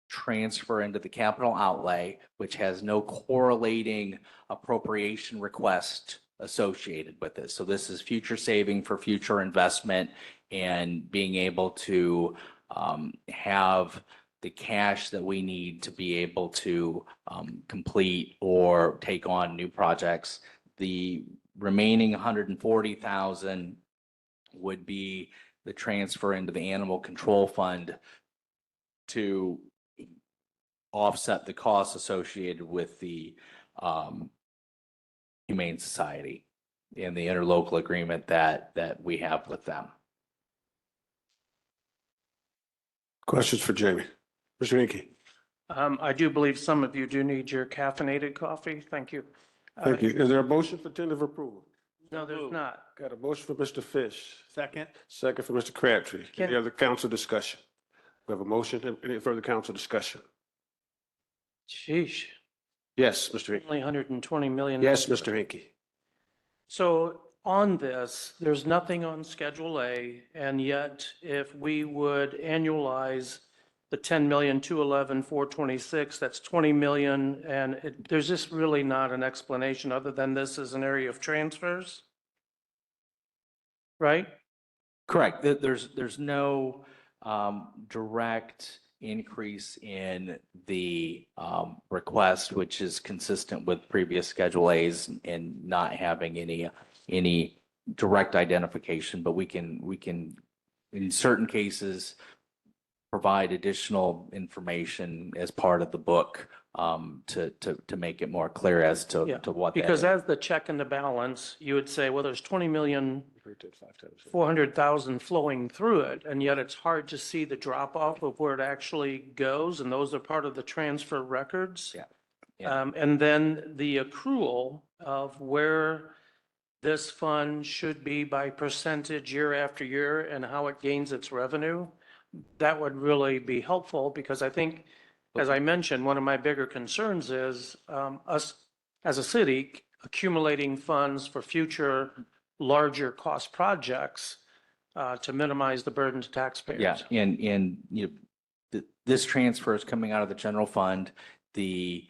transfer into the capital outlay, which has no correlating appropriation request associated with it. So this is future saving for future investment and being able to have the cash that we need to be able to complete or take on new projects. The remaining 140,000 would be the transfer into the animal control fund to offset the costs associated with the Humane Society and the interlocal agreement that we have with them. Questions for Jamie? Mr. Hinkie? I do believe some of you do need your caffeinated coffee. Thank you. Thank you. Is there a motion for tentative approval? No, there's not. Got a motion for Mr. Fish, Second. second for Mr. Crabtree. Any Can- other council discussion? We have a motion. Any further council discussion? Sheesh, Yes, Mr. Hinkie. only 120 million. Yes, Mr. Hinkie. So on this, there's nothing on Schedule A, and yet if we would annualize the 10,211,426, that's 20 million, and there's just really not an explanation other than this is an area of transfers? Right? Correct. There's no direct increase in the request, which is consistent with previous Schedule As and not having any direct identification, but we can, in certain cases, provide additional information as part of the book to make it more clear as to Yeah, what that Because is. as the check and the balance, you would say, well, there's 20,400,000 flowing through it, and yet it's hard to see the drop off of where it actually goes, and those are part of the transfer records. Yeah. Yeah. And then the accrual of where this fund should be by percentage year after year and how it gains its revenue, that would really be helpful, because I think, as I mentioned, one of my bigger concerns is us as a city accumulating funds for future larger cost projects to minimize the burden to taxpayers. Yeah, and you know, this transfer is coming out of the general fund. The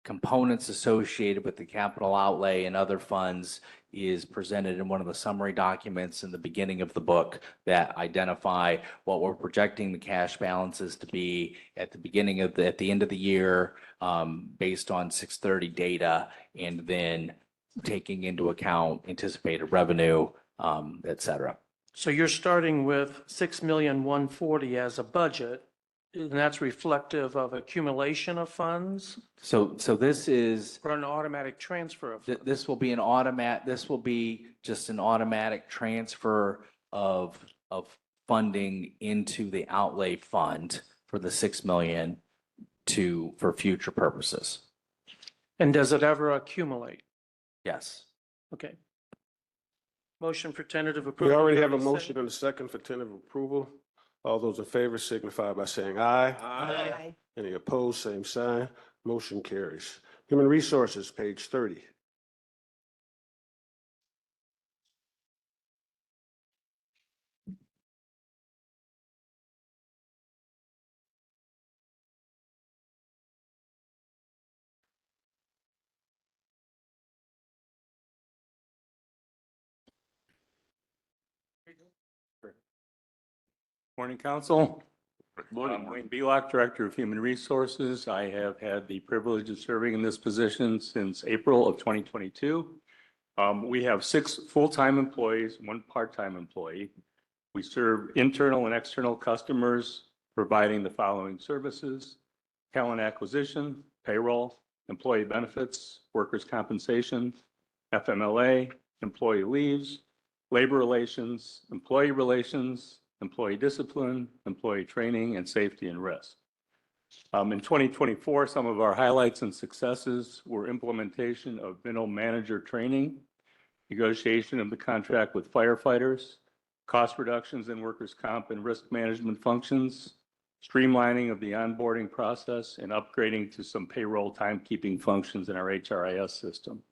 components associated with the capital outlay and other funds is presented in one of the summary documents in the beginning of the book that identify what we're projecting the cash balances to be at the beginning of at the end of the year, based on 6/30 data, and then taking into account anticipated revenue, et cetera. So you're starting with 6,140,000 as a budget, and that's reflective of accumulation of funds So this is, or an automatic transfer of funds? this will be just an automatic transfer of funding into the outlay fund for the 6 million for future purposes. And does it ever accumulate? Yes. Okay. Motion for tentative We approval. already have a Second. motion and a second for tentative approval. All those in favor signify by saying aye. Aye. Any opposed, same sign. Motion carries. Human Resources, page 30. Morning, Council. Morning. I'm Wayne Bealock, Director of Human Resources. I have had the privilege of serving in this position since April of 2022. We have 6 full-time employees, 1 part-time employee. We serve internal and external customers, providing the following services: talent acquisition, payroll, employee benefits, workers' compensation, FMLA, employee leaves, labor relations, employee discipline, employee training, and safety and risk. In 2024, some of our highlights and successes were implementation of middle manager training, negotiation of the contract with firefighters, cost reductions in workers' comp and risk management functions, streamlining of the onboarding process, and upgrading to some payroll timekeeping functions in our HRIS system.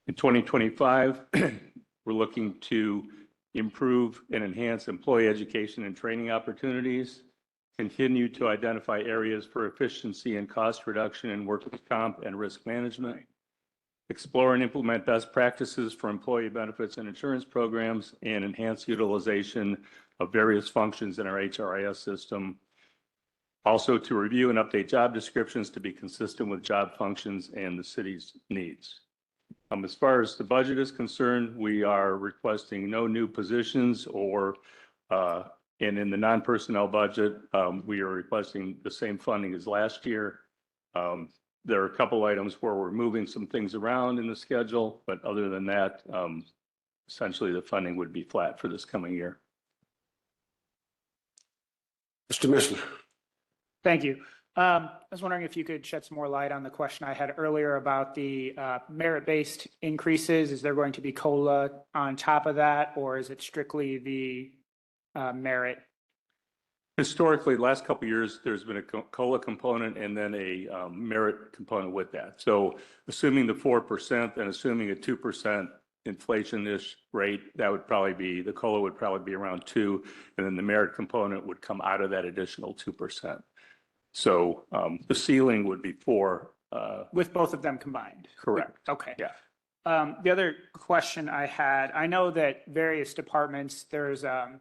In 2025, we're looking to improve and enhance employee education and training opportunities, continue to identify areas for efficiency and cost reduction in workers' comp and risk management, explore and implement best practices for employee benefits and insurance programs, and enhance utilization of various functions in our HRIS system. Also, to review and update job descriptions to be consistent with job functions and the city's needs. As far as the budget is concerned, we are requesting no new positions and in the non-personnel budget, we are requesting the same funding as last year. There are a couple items where we're moving some things around in the schedule, but other than that, essentially the funding would be flat for this coming year. Mr. Mishler. Thank you. I was wondering if you could shed some more light on the question I had earlier about the merit-based increases. Is there going to be COLA on top of that, or is it strictly the merit? Historically, the last couple of years, there's been a COLA component and then a merit component with that. So assuming the 4% and assuming a 2% inflation-ish rate, that would probably be, the COLA would probably be around 2%, and then the merit component would come out of that additional 2%. So the ceiling would be 4%. With both of them combined? Correct. Okay. Yeah. The other question I had, I know that various departments, there's an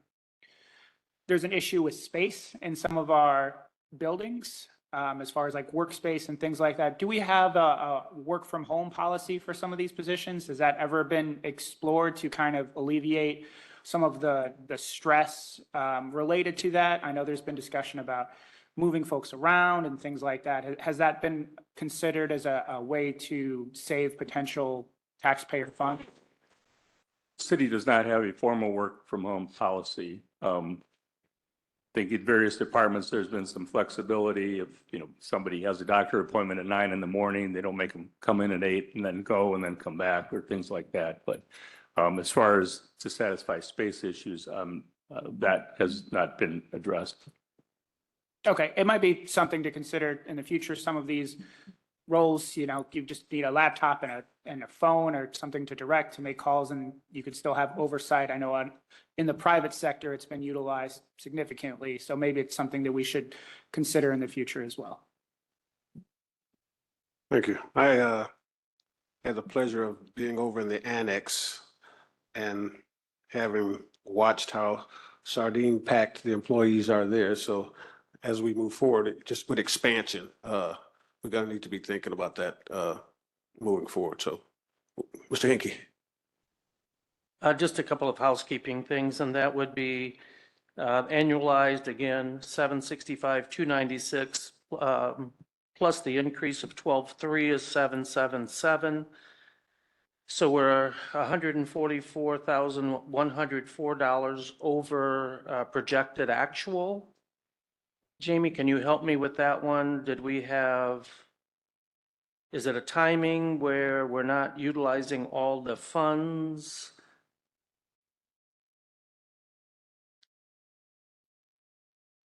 issue with space in some of our buildings, as far as like workspace and things like that. Do we have a work from home policy for some of these positions? Has that ever been explored to kind of alleviate some of the stress related to that? I know there's been discussion about moving folks around and things like that. Has that been considered as a way to save potential taxpayer funds? City does not have a formal work from home policy. I think in various departments, there's been some flexibility. If, somebody has a doctor appointment at 9 a.m, they don't make them come in at 8 and then go and then come back or things like that. But as far as to satisfy space issues, that has not been addressed. Okay, it might be something to consider in the future. Some of these roles, you just need a laptop and a phone or something to direct to make calls, and you could still have oversight. I know in the private sector, it's been utilized significantly, so maybe it's something that we should consider in the future as well. Thank you. I had the pleasure of being over in the annex and having watched how sardine packed the employees are there. So as we move forward, just with expansion, we're going to need to be thinking about that moving forward. So, Mr. Hinkie. Just a couple of housekeeping things, and that would be annualized again, 765, 296, plus the increase of 12.3 is 777. So we're $144,104 over projected actual. Jamie, can you help me with that one? Is it a timing where we're not utilizing all the funds?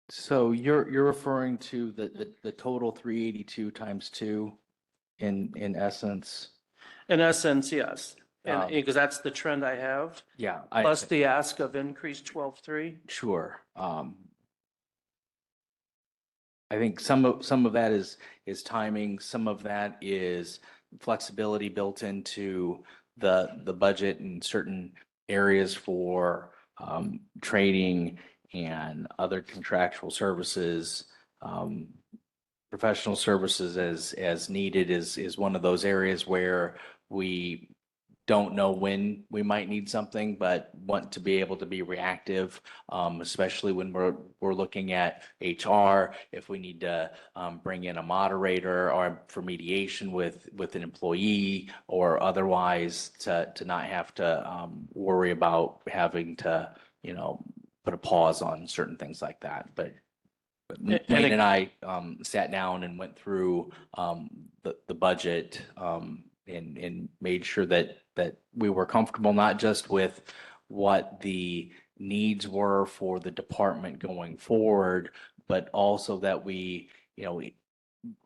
So you're referring to the total 382 times 2 in essence? In essence, yes. And because that's the trend I have. Yeah. Plus the ask of increase 12.3. Sure. I think some of that is timing. Some of that is flexibility built into the budget in certain areas for training and other contractual services. Professional services as needed is one of those areas where we don't know when we might need something, but want to be able to be reactive, especially when we're looking at HR, if we need to bring in a moderator or for mediation with an employee or otherwise to not have to worry about having to, put a pause on certain things like that. But Wayne and I sat down and went through the budget and made sure that we were comfortable not just with what the needs were for the department going forward, but also that we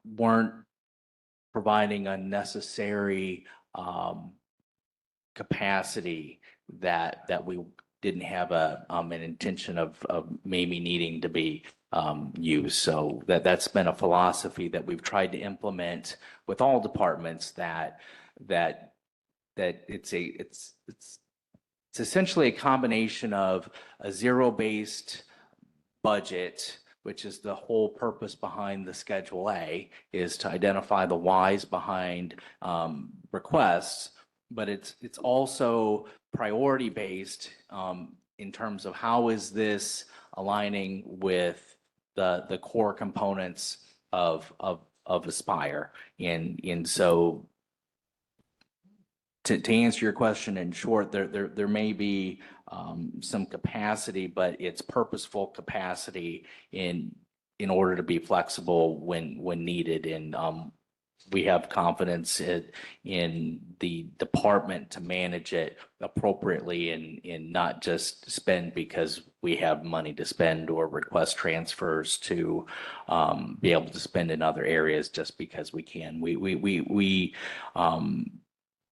weren't providing unnecessary capacity that we didn't have an intention of maybe needing to be use. So that's been a philosophy that we've tried to implement with all departments, that it's essentially a combination of a zero-based budget, which is the whole purpose behind the Schedule A, is to identify the whys behind requests, but it's also priority-based in terms of how is this aligning with the core components of Aspire. And so to answer your question in short, there may be some capacity, but it's purposeful capacity in order to be flexible when needed. And we have confidence in the department to manage it appropriately and not just spend because we have money to spend or request transfers to be able to spend in other areas just because we can. We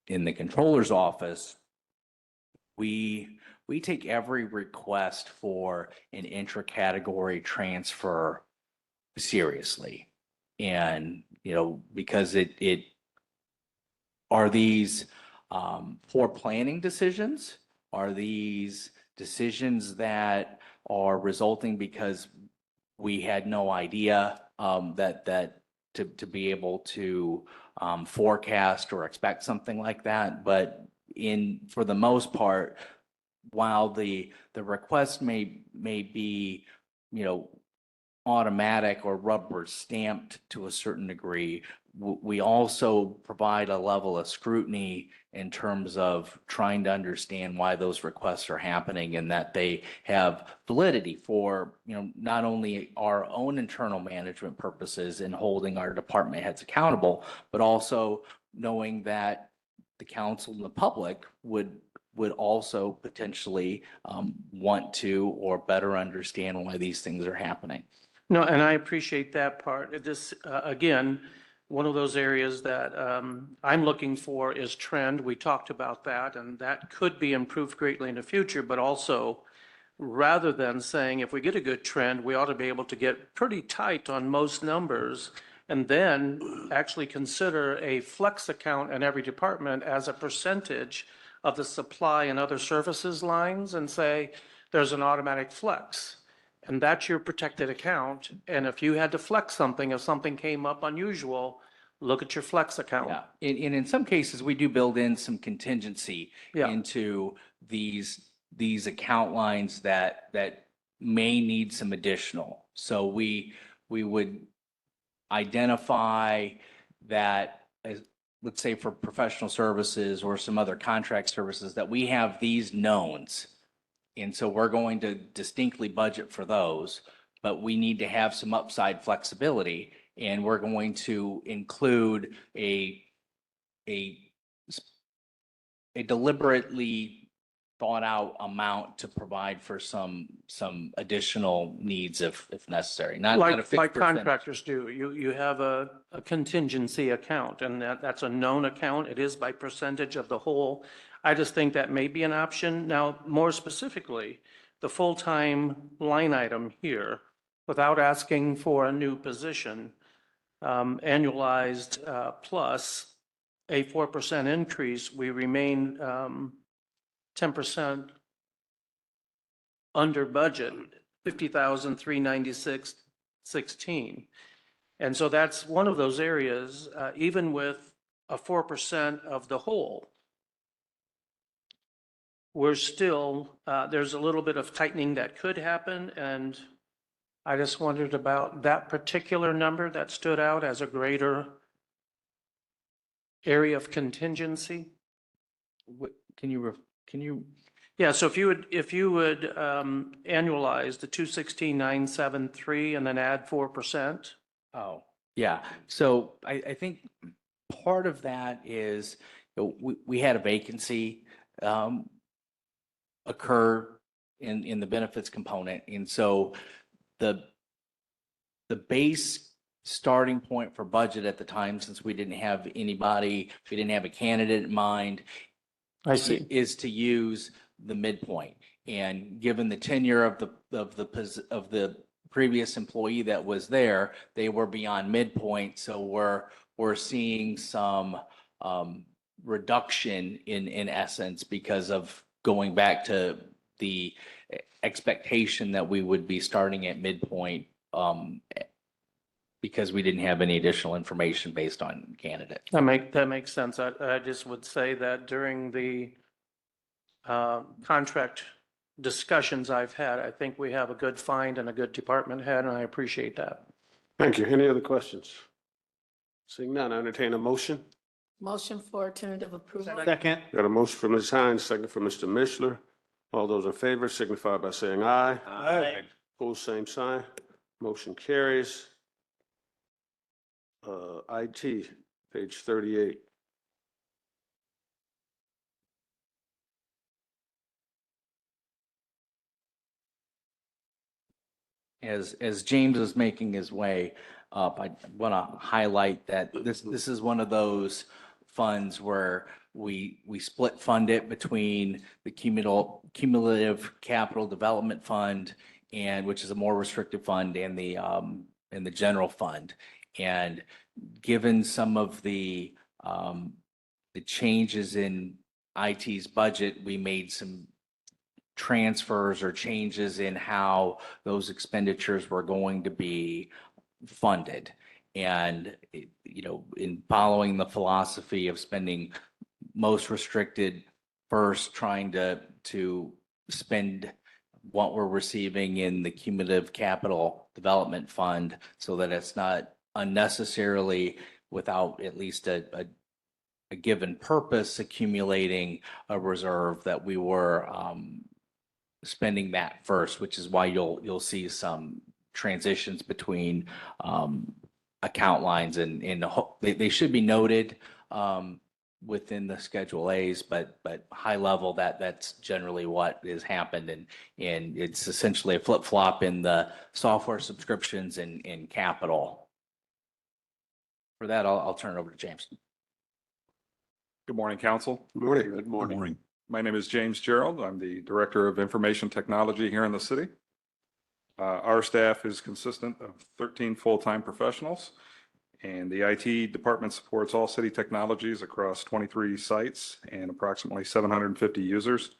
in the controller's office, we take every request for an intra-category transfer seriously. And, because it are these poor planning decisions? Are these decisions that are resulting because we had no idea that to be able to forecast or expect something like that? But for the most part, while the request may be, automatic or rubber stamped to a certain degree, we also provide a level of scrutiny in terms of trying to understand why those requests are happening and that they have validity for, not only our own internal management purposes in holding our department heads accountable, but also knowing that the council and the public would also potentially want to or better understand why these things are happening. No, and I appreciate that part. This, again, one of those areas that I'm looking for is trend. We talked about that, and that could be improved greatly in the future, but also rather than saying if we get a good trend, we ought to be able to get pretty tight on most numbers and then actually consider a flex account in every department as a percentage of the supply and other services lines and say there's an automatic flex. And that's your protected account. And if you had to flex something, if something came up unusual, look at your flex account. Yeah, and in some cases, we do build in some contingency Yeah. into these account lines that may need some additional. So we would identify that, as let's say for professional services or some other contract services, that we have these knowns. And so we're going to distinctly budget for those, but we need to have some upside flexibility. And we're going to include a deliberately thought out amount to provide for some additional needs if necessary. Not a Like fixed percentage. contractors do. You have a contingency account, and that's a known account. It is by percentage of the whole. I just think that may be an option. Now, more specifically, the full-time line item here, without asking for a new position, annualized plus a 4% increase, we remain 10% under budget, 50,396.16. And so that's one of those areas, even with a 4% of the whole, we're still, there's a little bit of tightening that could happen. And I just wondered about that particular number that stood out as a greater area of contingency. Can you? Yeah, so if you would annualize the 216,973 and then add 4%. Oh, yeah. So I think part of that is we had a vacancy occur in the benefits component. And so the base starting point for budget at the time, since we didn't have anybody, we didn't have a candidate in mind, I see. is to use the midpoint. And given the tenure of the previous employee that was there, they were beyond midpoint. So we're seeing some reduction in essence because of going back to the expectation that we would be starting at midpoint because we didn't have any additional information based on candidate. That makes sense. I just would say that during the contract discussions I've had, I think we have a good find and a good department head, and I appreciate that. Thank you. Any other questions? Seeing none, I entertain a motion. Motion for tentative approval. Second. Got a motion from Ms. Hines, second from Mr. Mishler. All those in favor signify by saying aye. Aye. Opposed, same sign. Motion carries. IT, page 38. As James is making his way up, I want to highlight that this is one of those funds where we split fund it between the cumulative capital development fund and which is a more restricted fund and the general fund. And given some of the changes in IT's budget, we made some transfers or changes in how those expenditures were going to be funded. And, in following the philosophy of spending most restricted first, trying to spend what we're receiving in the cumulative capital development fund so that it's not unnecessarily without at least a given purpose accumulating a reserve, that we were spending that first, which is why you'll see some transitions between account lines and they should be noted within the Schedule A's, but high level that's generally what has happened, and it's essentially a flip flop in the software subscriptions and in capital. For that, I'll turn it over to James. Good morning, council. Good morning. Good morning. My name is James Gerald. I'm the Director of Information Technology here in the city. Our staff is consistent of 13 full-time professionals, and the IT department supports all city technologies across 23 sites and approximately 750 users.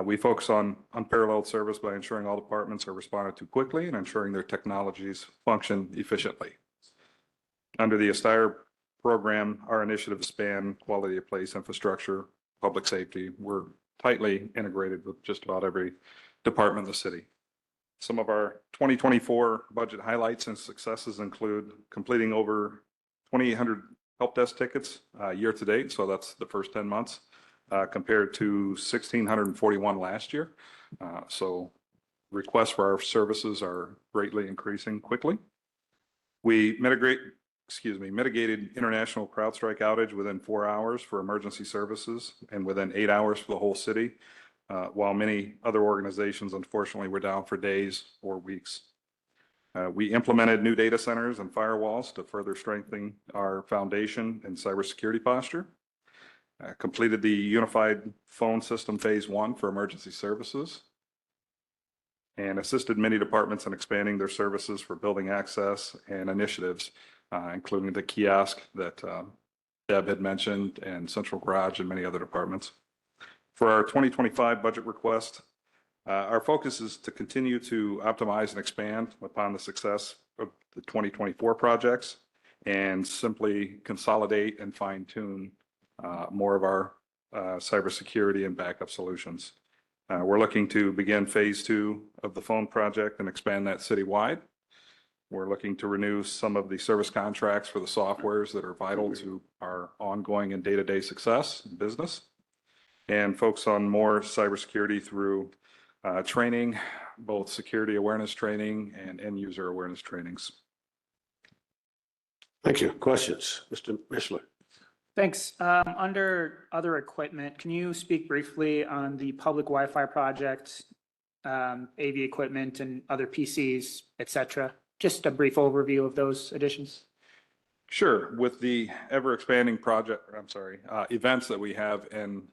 We focus on unparalleled service by ensuring all departments are responded to quickly and ensuring their technologies function efficiently. Under the Aspire program, our initiatives span quality of place, infrastructure, public safety. We're tightly integrated with just about every department in the city. Some of our 2024 budget highlights and successes include completing over 2,800 help desk tickets year to date. So that's the first 10 months compared to 1,641 last year. So requests for our services are greatly increasing quickly. We mitigated international CrowdStrike outage within 4 hours for emergency services and within 8 hours for the whole city, while many other organizations, unfortunately, were down for days or weeks. We implemented new data centers and firewalls to further strengthen our foundation and cybersecurity posture. Completed the unified phone system phase 1 for emergency services, and assisted many departments in expanding their services for building access and initiatives, including the kiosk that Deb had mentioned, and central garage, and many other departments. For our 2025 budget request, our focus is to continue to optimize and expand upon the success of the 2024 projects and simply consolidate and fine tune more of our cybersecurity and backup solutions. We're looking to begin phase 2 of the phone project and expand that citywide. We're looking to renew some of the service contracts for the softwares that are vital to our ongoing and day-to-day success in business, and focus on more cybersecurity through training, both security awareness training and end user awareness trainings. Thank you. Questions? Mr. Mishler. Thanks. Under other equipment, can you speak briefly on the public Wi-Fi project, AV equipment and other PCs, et cetera? Just a brief overview of those additions. Sure. With the ever expanding events that we have in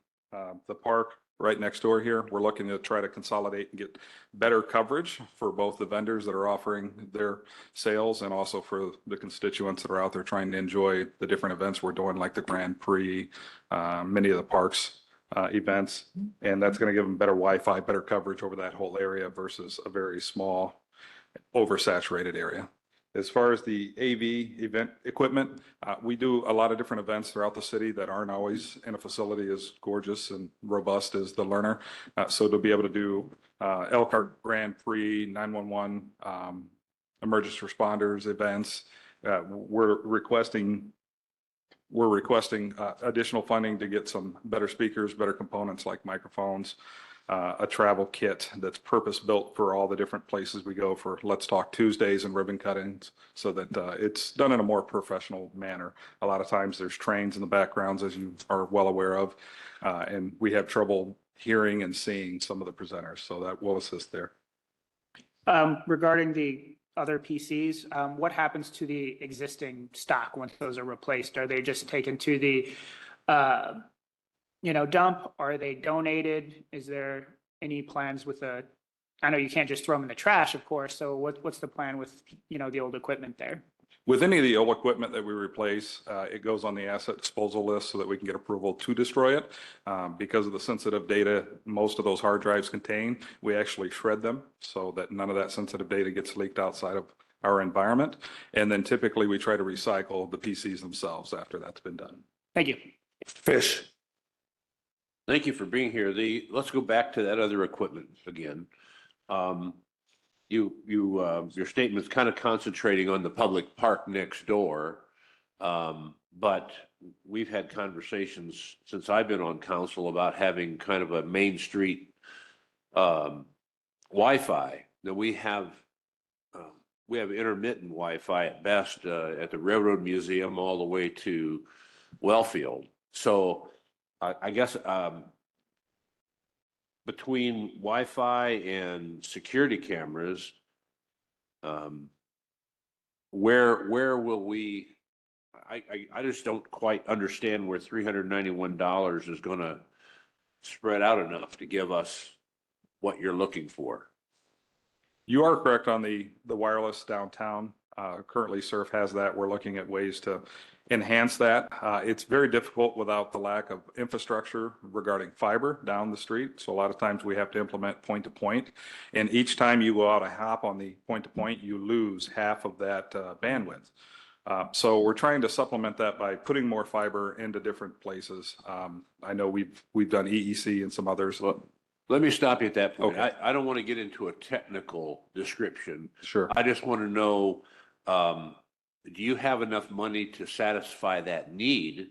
the park right next door here. We're looking to try to consolidate and get better coverage for both the vendors that are offering their sales and also for the constituents that are out there trying to enjoy the different events we're doing, like the Grand Prix, many of the parks events. And that's going to give them better Wi-Fi, better coverage over that whole area versus a very small, oversaturated area. As far as the AV event equipment, we do a lot of different events throughout the city that aren't always in a facility as gorgeous and robust as the Lerner. So to be able to do Elkhart Grand Prix, 911, emergency responders events, we're requesting additional funding to get some better speakers, better components like microphones, a travel kit that's purpose built for all the different places we go for Let's Talk Tuesdays and ribbon cuttings, so that it's done in a more professional manner. A lot of times there's trains in the backgrounds, as you are well aware of, and we have trouble hearing and seeing some of the presenters, so that will assist there. Regarding the other PCs, what happens to the existing stock once those are replaced? Are they just taken to the dump? Are they donated? Is there any plans with I know you can't just throw them in the trash, of course. So what's the plan with, the old equipment there? With any of the old equipment that we replace, it goes on the asset disposal list so that we can get approval to destroy it. Because of the sensitive data most of those hard drives contain, we actually shred them so that none of that sensitive data gets leaked outside of our environment. And then typically we try to recycle the PCs themselves after that's been done. Thank you. Fish. Thank you for being here. Let's go back to that other equipment again. Your statement's kind of concentrating on the public park next door. But we've had conversations since I've been on council about having kind of a Main Street Wi-Fi. That we have intermittent Wi-Fi at best at the Railroad Museum all the way to Wellfield. So I guess between Wi-Fi and security cameras, where will we? I just don't quite understand where $391 is going to spread out enough to give us what you're looking for. You are correct on the wireless downtown. Currently Surf has that. We're looking at ways to enhance that. It's very difficult without the lack of infrastructure regarding fiber down the street. So a lot of times we have to implement point to point. And each time you go out a hop on the point to point, you lose half of that bandwidth. So we're trying to supplement that by putting more fiber into different places. I know we've done EEC and some others. Let me stop you at that point. Okay. I don't want to get into a technical description. Sure. I just want to know, do you have enough money to satisfy that need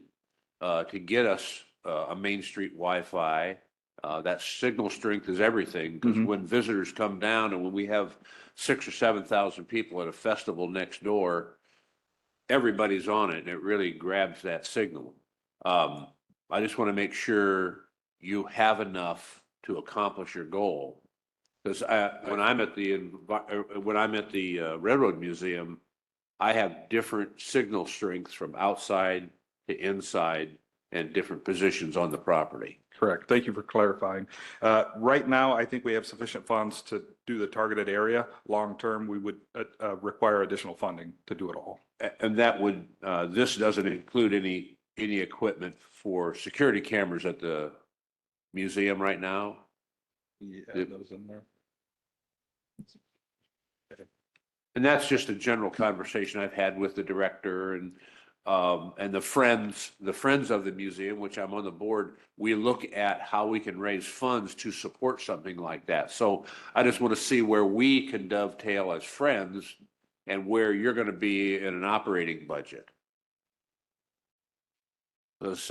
to get us a Main Street Wi-Fi? That signal strength is everything, because when visitors come down and when we have 6,000 or 7,000 people at a festival next door, everybody's on it and it really grabs that signal. I just want to make sure you have enough to accomplish your goal. Because when I'm at the Railroad Museum, I have different signal strengths from outside to inside and different positions on the property. Correct. Thank you for clarifying. Right now, I think we have sufficient funds to do the targeted area. Long term, we would require additional funding to do it all. And that would, this doesn't include any equipment for security cameras at the museum right now? Yeah, those in there. And that's just a general conversation I've had with the director and the friends of the museum, which I'm on the board. We look at how we can raise funds to support something like that. So I just want to see where we can dovetail as friends and where you're going to be in an operating budget. Because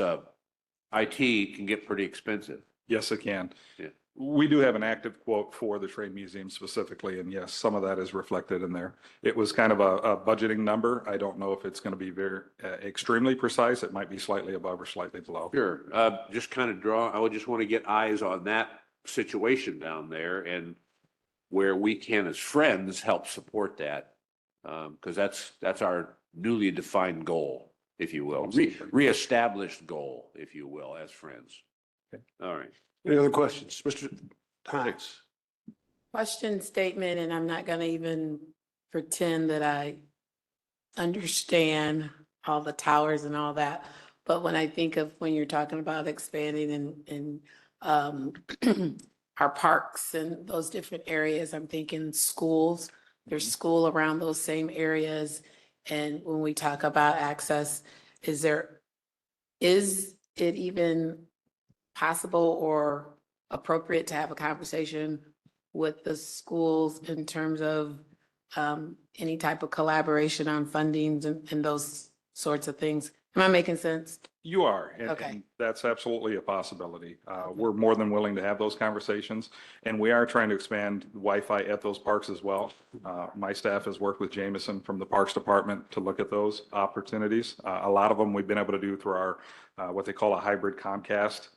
IT can get pretty expensive. Yes, it can. Yeah. We do have an active quote for the Train Museum specifically, and yes, some of that is reflected in there. It was kind of a budgeting number. I don't know if it's going to be very extremely precise. It might be slightly above or slightly below. Sure. Just kind of I would just want to get eyes on that situation down there and where we can, as friends, help support that. Because that's our newly defined goal, if you will, reestablished goal, if you will, as friends. Okay. All right. Any other questions? Mr. Hines? Question, statement, and I'm not gonna even pretend that I understand all the towers and all that. But when I think of when you're talking about expanding in our parks and those different areas, I'm thinking schools. There's school around those same areas. And when we talk about access, is it even possible or appropriate to have a conversation with the schools in terms of any type of collaboration on fundings and those sorts of things? Am I making sense? You are, and Okay. that's absolutely a possibility. We're more than willing to have those conversations, and we are trying to expand Wi-Fi at those parks as well. My staff has worked with Jameson from the Parks Department to look at those opportunities. A lot of them we've been able to do through our, what they call a hybrid Comcast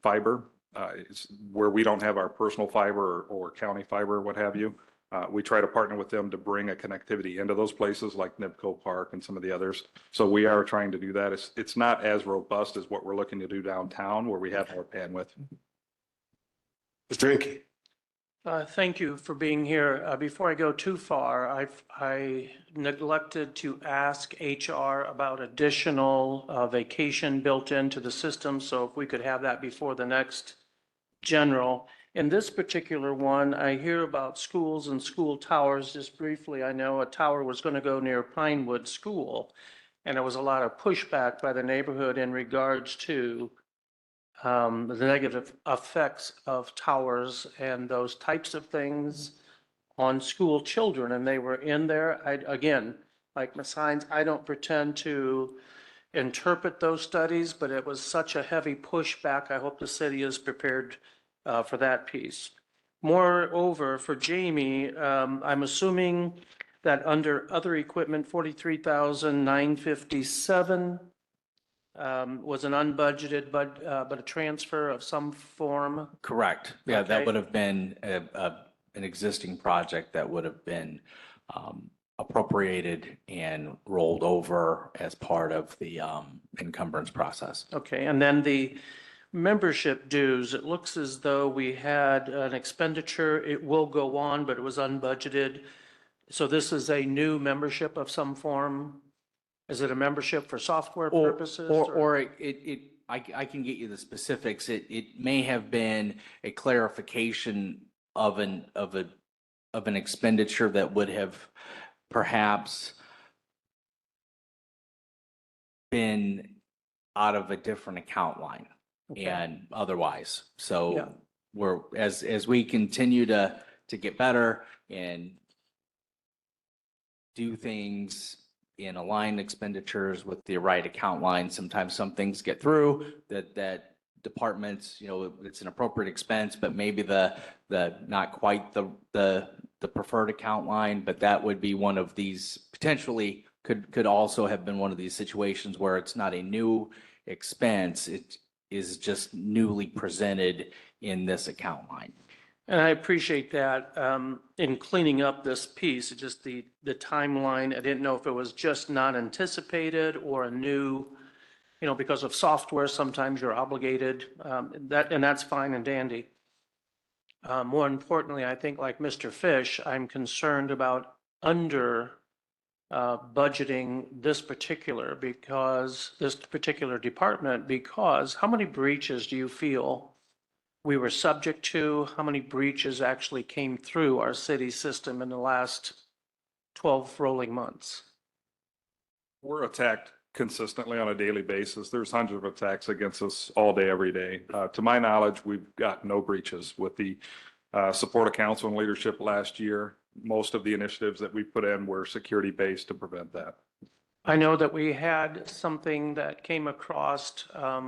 fiber. It's where we don't have our personal fiber or county fiber, what have you. We try to partner with them to bring a connectivity into those places like Nipco Park and some of the others. So we are trying to do that. It's not as robust as what we're looking to do downtown where we have more bandwidth. Mr. Hinkie? Thank you for being here. Before I go too far, I neglected to ask HR about additional vacation built into the system. So if we could have that before the next general. In this particular one, I hear about schools and school towers. Just briefly, I know a tower was going to go near Pinewood School, and there was a lot of pushback by the neighborhood in regards to the negative effects of towers and those types of things on school children. And they were in there. Again, like Ms. Hines, I don't pretend to interpret those studies, but it was such a heavy pushback. I hope the city is prepared for that piece. Moreover, for Jamie, I'm assuming that under other equipment, 43,957 was an unbudgeted, but a transfer of some form. Correct. Yeah, Okay. that would have been an existing project that would have been appropriated and rolled over as part of the encumbrance process. Okay, and then the membership dues, it looks as though we had an expenditure. It will go on, but it was unbudgeted. So this is a new membership of some form? Is it a membership for software purposes? Or I can get you the specifics. It may have been a clarification of an expenditure that would have perhaps been out of a different account line. Okay. And otherwise. So Yeah. we're, as we continue to get better and do things in aligned expenditures with the right account line, sometimes some things get through that departments, it's an appropriate expense, but maybe the not quite the preferred account line, but that would be one of these potentially could also have been one of these situations where it's not a new expense. It is just newly presented in this account line. And I appreciate that in cleaning up this piece, just the timeline. I didn't know if it was just not anticipated or a new, because of software, sometimes you're obligated, and that's fine and dandy. More importantly, I think like Mr. Fish, I'm concerned about under budgeting this particular department, because how many breaches do you feel we were subject to? How many breaches actually came through our city system in the last 12 rolling months? We're attacked consistently on a daily basis. There's hundreds of attacks against us all day, every day. To my knowledge, we've got no breaches with the support of council and leadership last year. Most of the initiatives that we put in were security-based to prevent that. I know that we had something that came across, I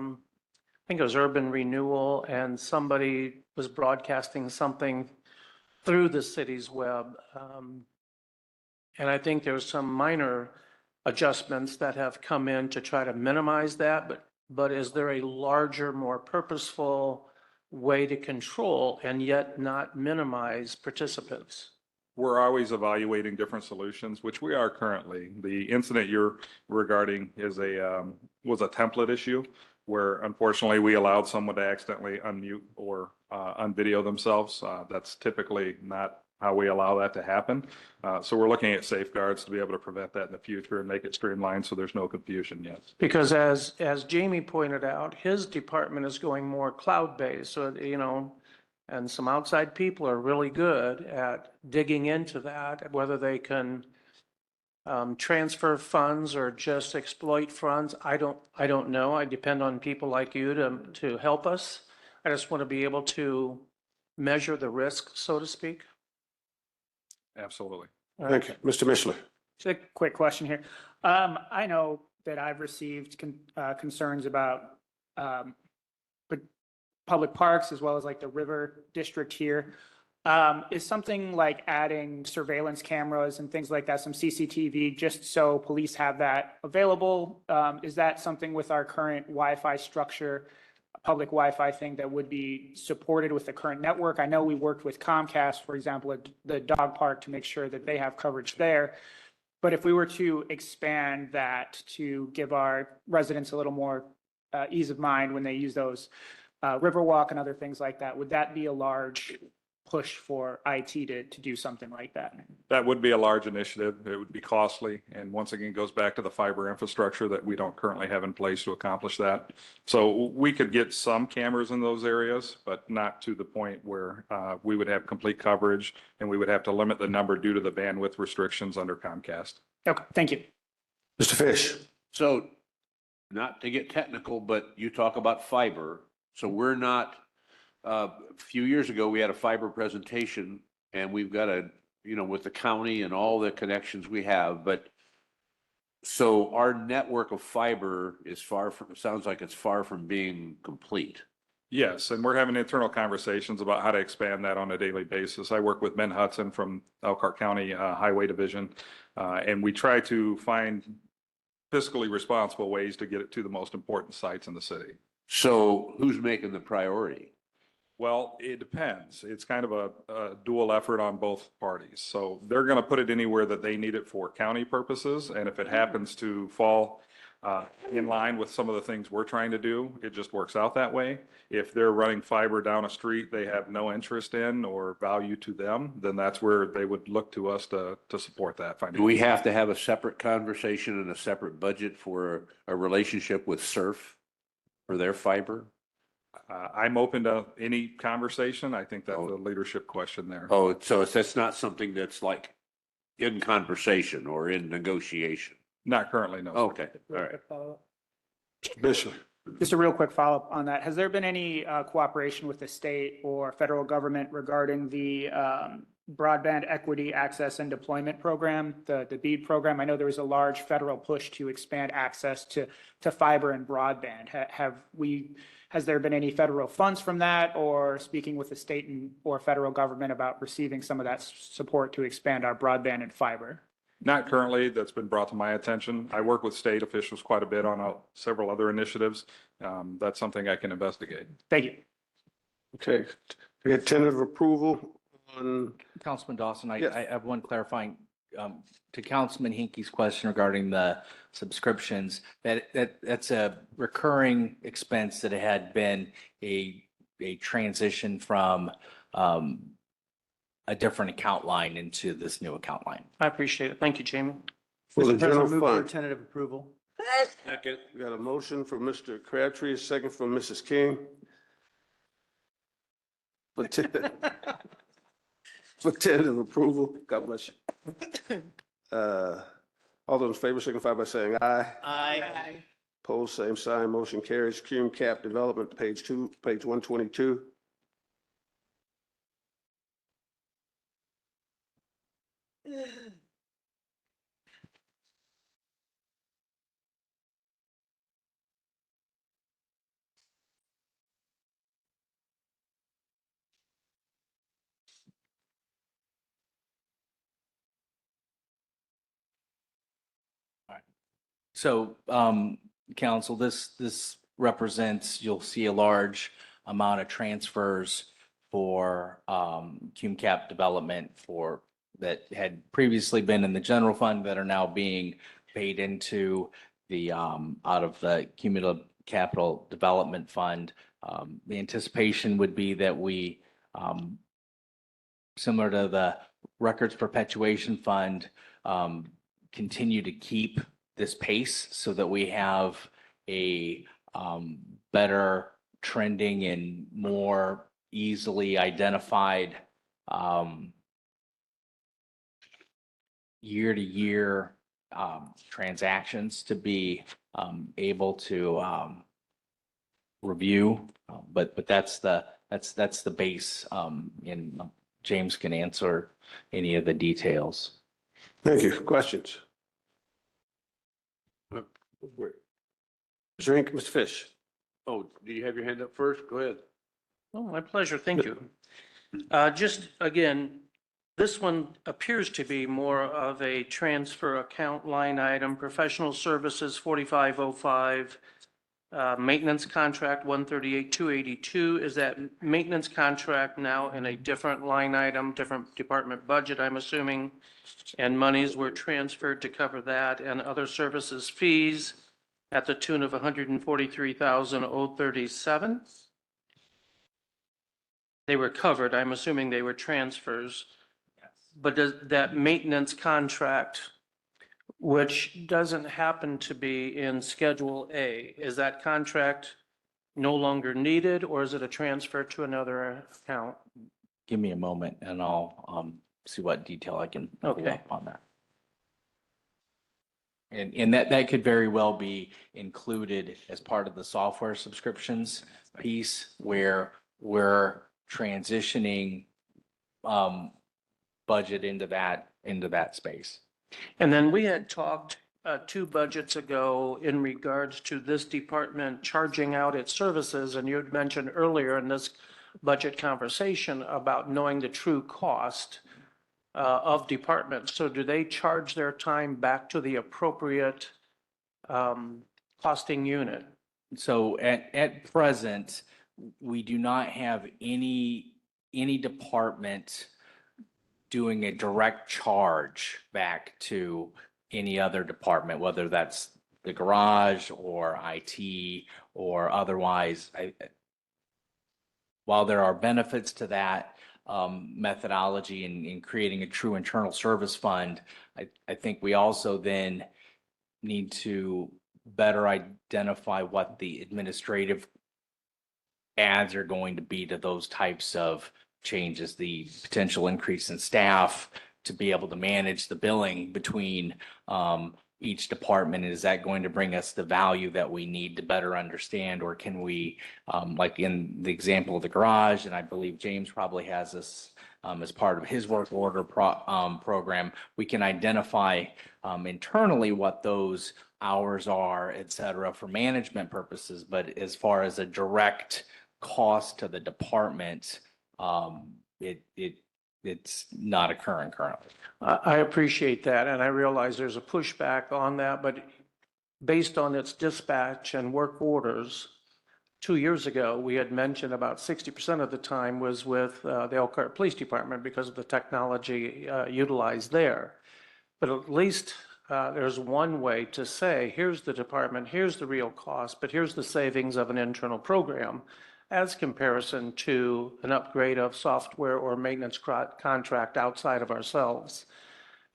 think it was Urban Renewal, and somebody was broadcasting something through the city's web. And I think there's some minor adjustments that have come in to try to minimize that, but is there a larger, more purposeful way to control and yet not minimize participants? We're always evaluating different solutions, which we are currently. The incident you're regarding was a template issue. where unfortunately we allowed someone to accidentally unmute or unvideo themselves. That's typically not how we allow that to happen. So we're looking at safeguards to be able to prevent that in the future and make it streamlined so there's no confusion, yes. Because as Jamie pointed out, his department is going more cloud-based, so, you know, and some outside people are really good at digging into that, whether they can transfer funds or just exploit funds. I don't know. I depend on people like you to help us. I just want to be able to measure the risk, so to speak. Absolutely. Thank you. Mr. Mishler. Just a quick question here. I know that I've received concerns about public parks as well as like the river district here. Is something like adding surveillance cameras and things like that, some CCTV, just so police have that available? Is that something with our current Wi-Fi structure, public Wi-Fi thing that would be supported with the current network? I know we worked with Comcast, for example, at the dog park to make sure that they have coverage there. But if we were to expand that to give our residents a little more ease of mind when they use those Riverwalk and other things like that, would that be a large push for IT to do something like that? That would be a large initiative. It would be costly. And once again, it goes back to the fiber infrastructure that we don't currently have in place to accomplish that. So we could get some cameras in those areas, but not to the point where we would have complete coverage and we would have to limit the number due to the bandwidth restrictions under Comcast. Okay, thank you. Mr. Fish. So not to get technical, but you talk about fiber. So we're not, a few years ago, we had a fiber presentation and we've got with the county and all the connections we have, but so our network of fiber is sounds like it's far from being complete. Yes, and we're having internal conversations about how to expand that on a daily basis. I work with Ben Hudson from Elkhart County Highway Division, and we try to find fiscally responsible ways to get it to the most important sites in the city. So who's making the priority? Well, it depends. It's kind of a dual effort on both parties. So they're going to put it anywhere that they need it for county purposes. And if it happens to fall in line with some of the things we're trying to do, it just works out that way. If they're running fiber down a street they have no interest in or value to them, then that's where they would look to us to support that. Do we have to have a separate conversation and a separate budget for a relationship with SURF for their fiber? I'm open to any conversation. I think that's a leadership question there. Oh, so that's not something that's like in conversation or in negotiation? Not currently, no. Okay, all right. Bishop. Just a real quick follow-up on that. Has there been any cooperation with the state or federal government regarding the Broadband Equity Access and Deployment Program, the BEAD program? I know there was a large federal push to expand access to fiber and broadband. Has there been any federal funds from that, or speaking with the state or federal government about receiving some of that support to expand our broadband and fiber? Not currently. That's been brought to my attention. I work with state officials quite a bit on several other initiatives. That's something I can investigate. Thank you. Okay. To get tentative approval on. Councilman Dawson, Yes. I have one clarifying, to Councilman Hinkey's question regarding the subscriptions, that's a recurring expense that had been a transition from, a different account line into this new account line. I appreciate it. Thank you, Jamie. For the Mr. general President, move for fund. tentative approval. Second. We got a motion from Mr. Crabtree, a second from Mrs. King. For tentative approval. God bless you. All those in favor signify by saying aye. Aye. Opposed, same sign. Motion carries. Cume Cap Development, page 122. So, council, this represents, you'll see a large amount of transfers for Cume Cap development that had previously been in the general fund that are now being paid into the out of the capital development fund. The anticipation would be that we, similar to the records perpetuation fund, continue to keep this pace so that we have a better trending and more easily identified year-to-year transactions to be able to review. But that's the base, and James can answer any of the details. Thank you. Questions? Mr. Inc., Mr. Fish. Oh, do you have your hand up first? Go ahead. Oh, my pleasure. Thank you. Just again, this one appears to be more of a transfer account line item, professional services 4505, maintenance contract 138,282. Is that maintenance contract now in a different line item, different department budget, I'm assuming? And monies were transferred to cover that and other services fees at the tune of 143,037. They were covered. I'm assuming they were transfers. But does that maintenance contract, which doesn't happen to be in Schedule A, is that contract no longer needed, or is it a transfer to another account? Give me a moment and I'll see what detail I can pull Okay. up on that. And that could very well be included as part of the software subscriptions piece where we're transitioning budget into that space. And then we had talked 2 budgets ago in regards to this department charging out its services, and you had mentioned earlier in this budget conversation about knowing the true cost of departments. So do they charge their time back to the appropriate costing unit? So at present, we do not have any department doing a direct charge back to any other department, whether that's the garage or IT or otherwise. While there are benefits to that methodology in creating a true internal service fund, I think we also then need to better identify what the administrative adds are going to be to those types of changes, the potential increase in staff to be able to manage the billing between each department. Is that going to bring us the value that we need to better understand? Or can we, like in the example of the garage, and I believe James probably has this as part of his work order program, we can identify internally what those hours are, et cetera, for management purposes. But as far as a direct cost to the department, it's not occurring currently. I appreciate that, and I realize there's a pushback on that, but based on its dispatch and work orders, 2 years ago, we had mentioned about 60% of the time was with the Elkhart Police Department because of the technology utilized there. But at least there's one way to say, here's the department, here's the real cost, but here's the savings of an internal program as comparison to an upgrade of software or maintenance contract outside of ourselves.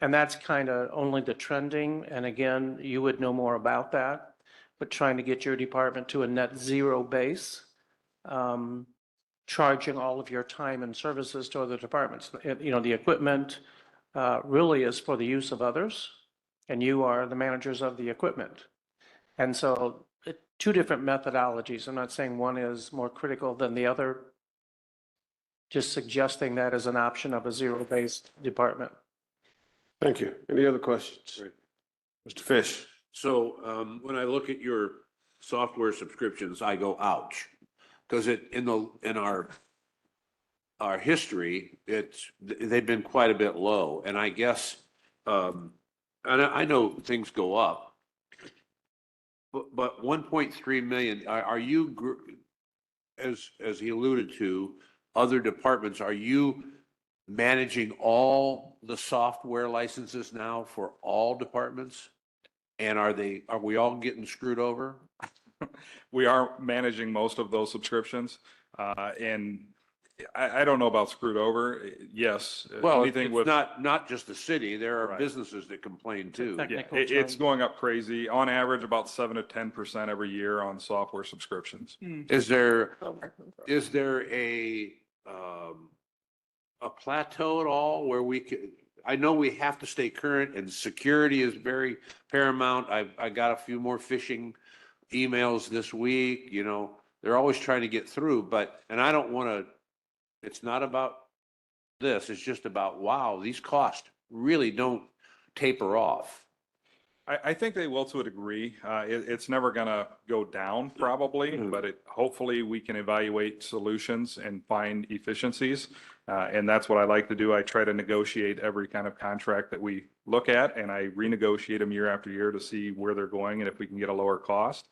And that's kind of only the trending. And again, you would know more about that, but trying to get your department to a net zero base, charging all of your time and services to other departments. You know, the equipment really is for the use of others, and you are the managers of the equipment. And so 2 different methodologies. I'm not saying one is more critical than the other, just suggesting that as an option of a zero-based department. Thank you. Any other questions? Mr. Fish. So when I look at your software subscriptions, I go, ouch. Because in our history, they've been quite a bit low. And I guess, and I know things go up, but 1.3 million, are you, as he alluded to, other departments, are you managing all the software licenses now for all departments? And are we all getting screwed over? we are managing most of those subscriptions. And I don't know about screwed over. Yes. Well, anything it's with. not just the city. There are Right. businesses that complain too. Yeah, Technical it's term. going up crazy. On average, about 7 to 10% every year on software subscriptions. Is there a plateau at all where we could, I know we have to stay current and security is very paramount. I got a few more phishing emails this week, you know, they're always trying to get through, and I don't want to, it's not about this, it's just about, wow, these costs really don't taper off. I think they will to a degree. It's never going to go down probably, but hopefully we can evaluate solutions and find efficiencies. And that's what I like to do. I try to negotiate every kind of contract that we look at, and I renegotiate them year after year to see where they're going and if we can get a lower cost.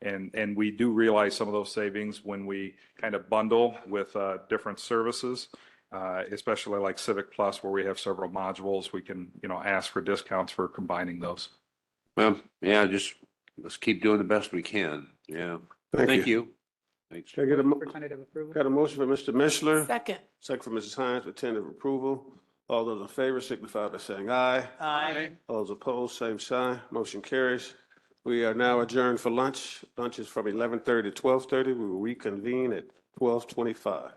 And we do realize some of those savings when we kind of bundle with different services, especially like Civic Plus, where we have several modules. We can, ask for discounts for combining those. Well, yeah, just let's keep doing the best we can. Yeah. Thank you. Thanks. Can I get a, For tentative approval. got a motion for Mr. Mishler? Second. Second for Mrs. Hines for tentative approval. All those in favor signify by saying aye. Aye. All those opposed, same sign. Motion carries. We are now adjourned for lunch. Lunch is from 11:30 to 12:30. We will reconvene at 12:25.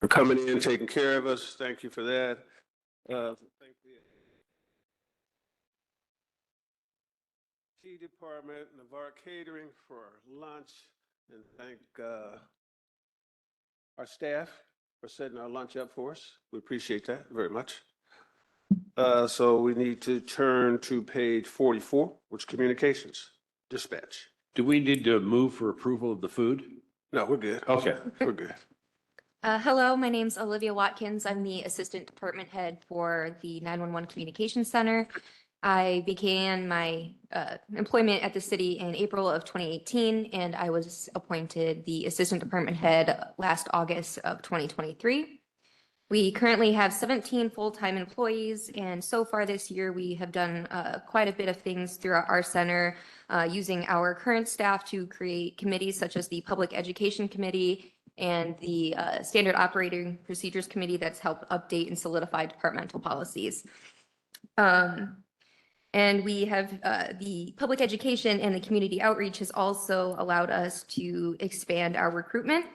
for coming in, taking care of us. Thank you for that. Thank the Tea Department, Navarre Catering for our lunch, and thank our staff for setting our lunch up for us. We appreciate that very much. So we need to turn to page 44, which is communications, dispatch. Do we need to move for approval of the food? No, we're good. Okay. We're good. Hello, my name's Olivia Watkins. I'm the Assistant Department Head for the 911 Communications Center. I began my employment at the city in April of 2018, and I was appointed the Assistant Department Head last August of 2023. We currently have 17 full-time employees, and so far this year, we have done quite a bit of things throughout our center, using our current staff to create committees such as the Public Education Committee and the Standard Operating Procedures Committee that's helped update and solidify departmental policies. And we have the public education and the community outreach has also allowed us to expand our recruitment.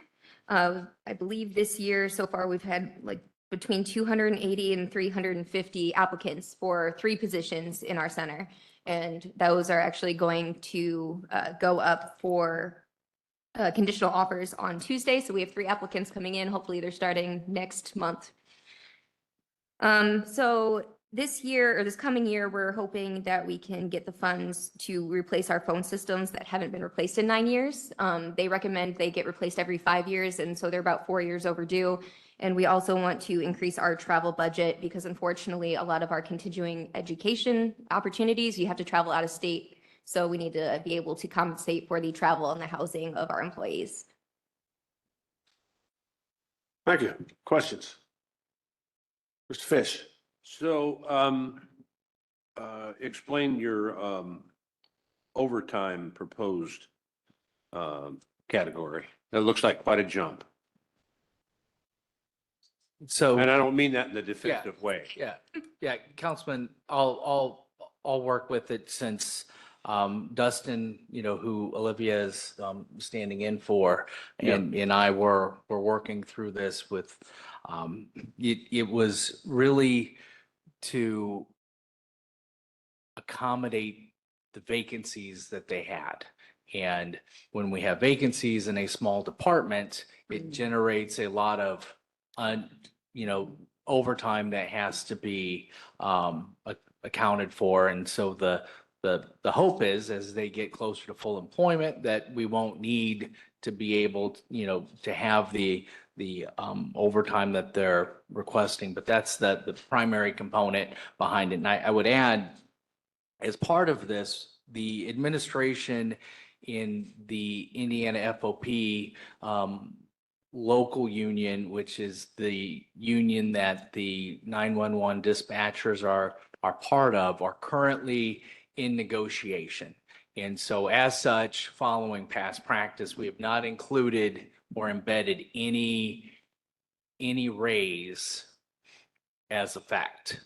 I believe this year so far we've had like between 280 and 350 applicants for 3 positions in our center. And those are actually going to go up for conditional offers on Tuesday. So we have 3 applicants coming in. Hopefully they're starting next month. So this year or this coming year, we're hoping that we can get the funds to replace our phone systems that haven't been replaced in 9 years. They recommend they get replaced every 5 years, and so they're about 4 years overdue. And we also want to increase our travel budget because unfortunately, a lot of our continuing education opportunities, you have to travel out of state. So we need to be able to compensate for the travel and the housing of our employees. Thank you. Questions? Mr. Fish. So, explain your overtime proposed category. That looks like quite a jump. So. And I don't mean that in a defensive way. Yeah, Councilman, I'll work with it since Dustin, who Olivia is standing in for, and I were working through this with, it was really to accommodate the vacancies that they had. And when we have vacancies in a small department, it generates a lot of, overtime that has to be accounted for. And so the hope is, as they get closer to full employment, that we won't need to be able, to have the overtime that they're requesting. But that's the primary component behind it. And I would add, as part of this, the administration in the Indiana FOP local union, which is the union that the 911 dispatchers are part of, are currently in negotiation. And so as such, following past practice, we have not included or embedded any raise as a fact.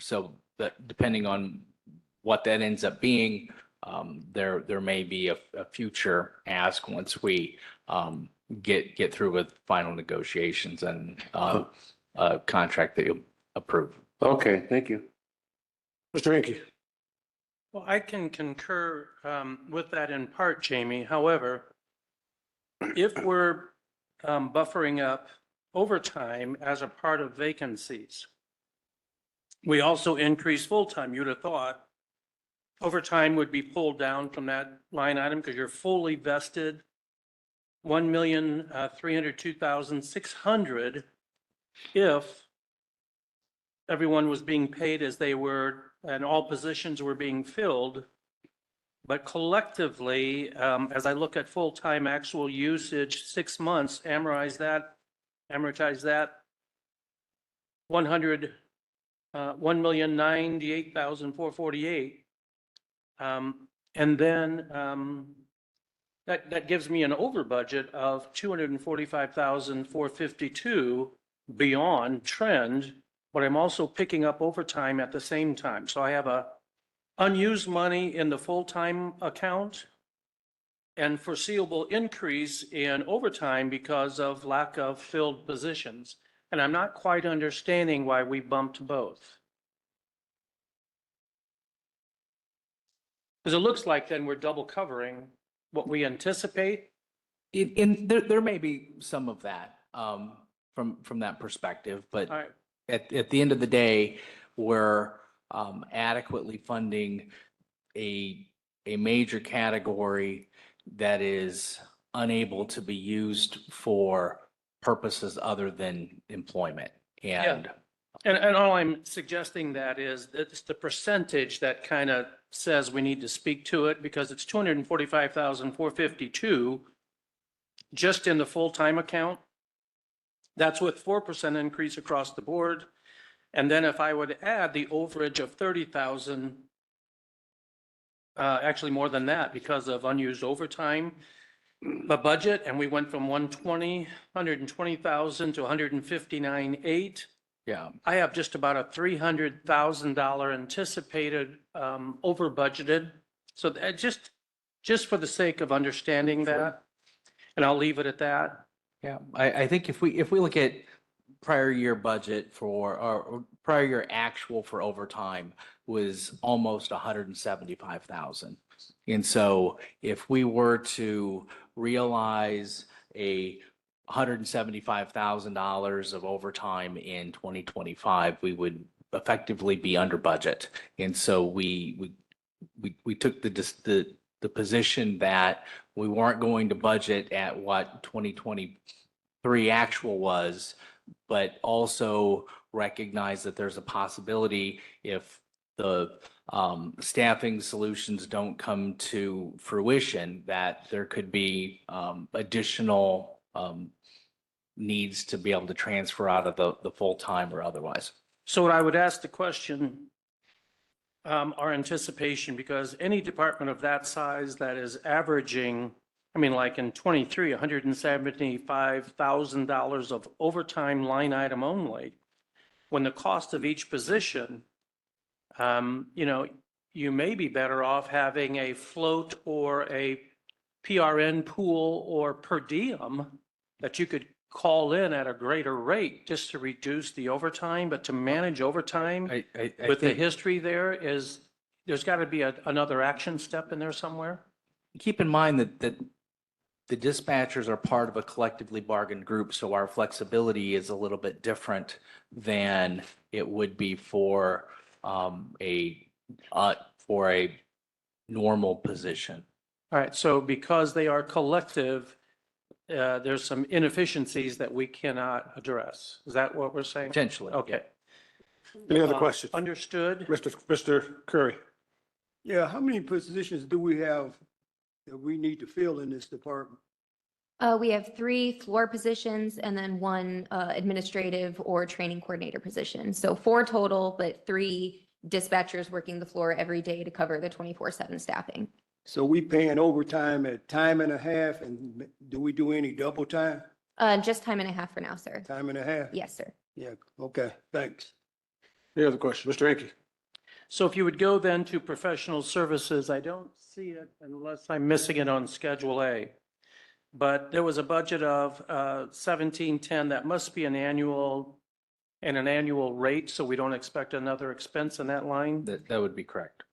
So that depending on what that ends up being, there may be a future ask once we get through with final negotiations and a contract that you approve. Okay, thank you. Mr. Hinkie. Well, I can concur with that in part, Jamie. However, if we're buffering up overtime as a part of vacancies, we also increase full-time. You'd have thought overtime would be pulled down from that line item because you're fully vested. 1,302,600 if everyone was being paid as they were and all positions were being filled. But collectively, as I look at full-time actual usage, 6 months, amortize that, 1,098,448. And then that gives me an over budget of 245,452 beyond trend, but I'm also picking up overtime at the same time. So I have a unused money in the full-time account and foreseeable increase in overtime because of lack of filled positions. And I'm not quite understanding why we bumped both. Because it looks like then we're double covering what we anticipate. There may be some of that, from that perspective, but All right. at the end of the day, we're, adequately funding a major category that is unable to be used for purposes other than employment. And And all I'm suggesting that is that it's the percentage that kind of says we need to speak to it because it's 245,452 just in the full-time account. That's with 4% increase across the board. And then if I would add the overage of 30,000, actually more than that because of unused overtime, the budget, and we went from 120,000 to 159,800. yeah, I have just about a $300,000 anticipated over budgeted. So that just for the sake of understanding that, and I'll leave it at that. yeah, I think if we look at prior year budget or prior year actual for overtime was almost 175,000. And so if we were to realize a $175,000 of overtime in 2025, we would effectively be under budget. And so we took the position that we weren't going to budget at what 2023 actual was, but also recognize that there's a possibility if the staffing solutions don't come to fruition, that there could be additional needs to be able to transfer out of the full-time or otherwise. So what I would ask the question, our anticipation, because any department of that size that is averaging, I mean, like in 23, $175,000 of overtime line item only, when the cost of each position, you may be better off having a float or a PRN pool or per diem that you could call in at a greater rate just to reduce the overtime, but to manage overtime with the history there's got to be another action step in there somewhere. Keep in mind that the dispatchers are part of a collectively bargained group, so our flexibility is a little bit different than it would be for a normal position. All right, so because they are collective, there's some inefficiencies that we cannot address. Is that what we're saying? Potentially. Okay. Any other questions? Understood. Mr. Curry? Yeah, how many positions do we have that we need to fill in this department? We have 3 floor positions and then 1 administrative or training coordinator position. So 4 total, but 3 dispatchers working the floor every day to cover the 24/7 staffing. So we paying overtime at time and a half, and do we do any double time? Just time and a half for now, sir. Time and a half? Yes, sir. Yeah, okay, thanks. Any other questions? Mr. Enke? So if you would go then to professional services, I don't see it unless I'm missing it on Schedule A. But there was a budget of 1710. That must be an annual rate, so we don't expect another expense in that line? That would be correct.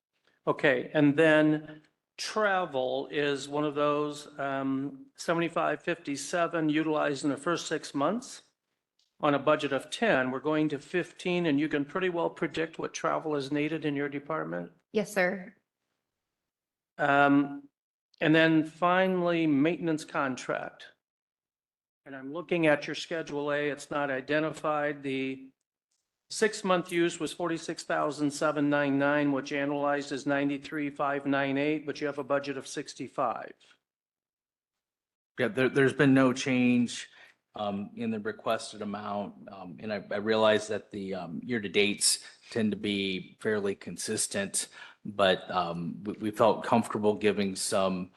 Okay, and then travel is one of those 7557 utilized in the first 6 months on a budget of 10. We're going to 15, and you can pretty well predict what travel is needed in your department. Yes, sir. And then finally, maintenance contract. And I'm looking at your Schedule A, it's not identified. The 6-month use was 46,799, which annualized is 93,598, but you have a budget of 65. Yeah, there's been no change in the requested amount. And I realize that the year-to-dates tend to be fairly consistent, but we felt comfortable giving some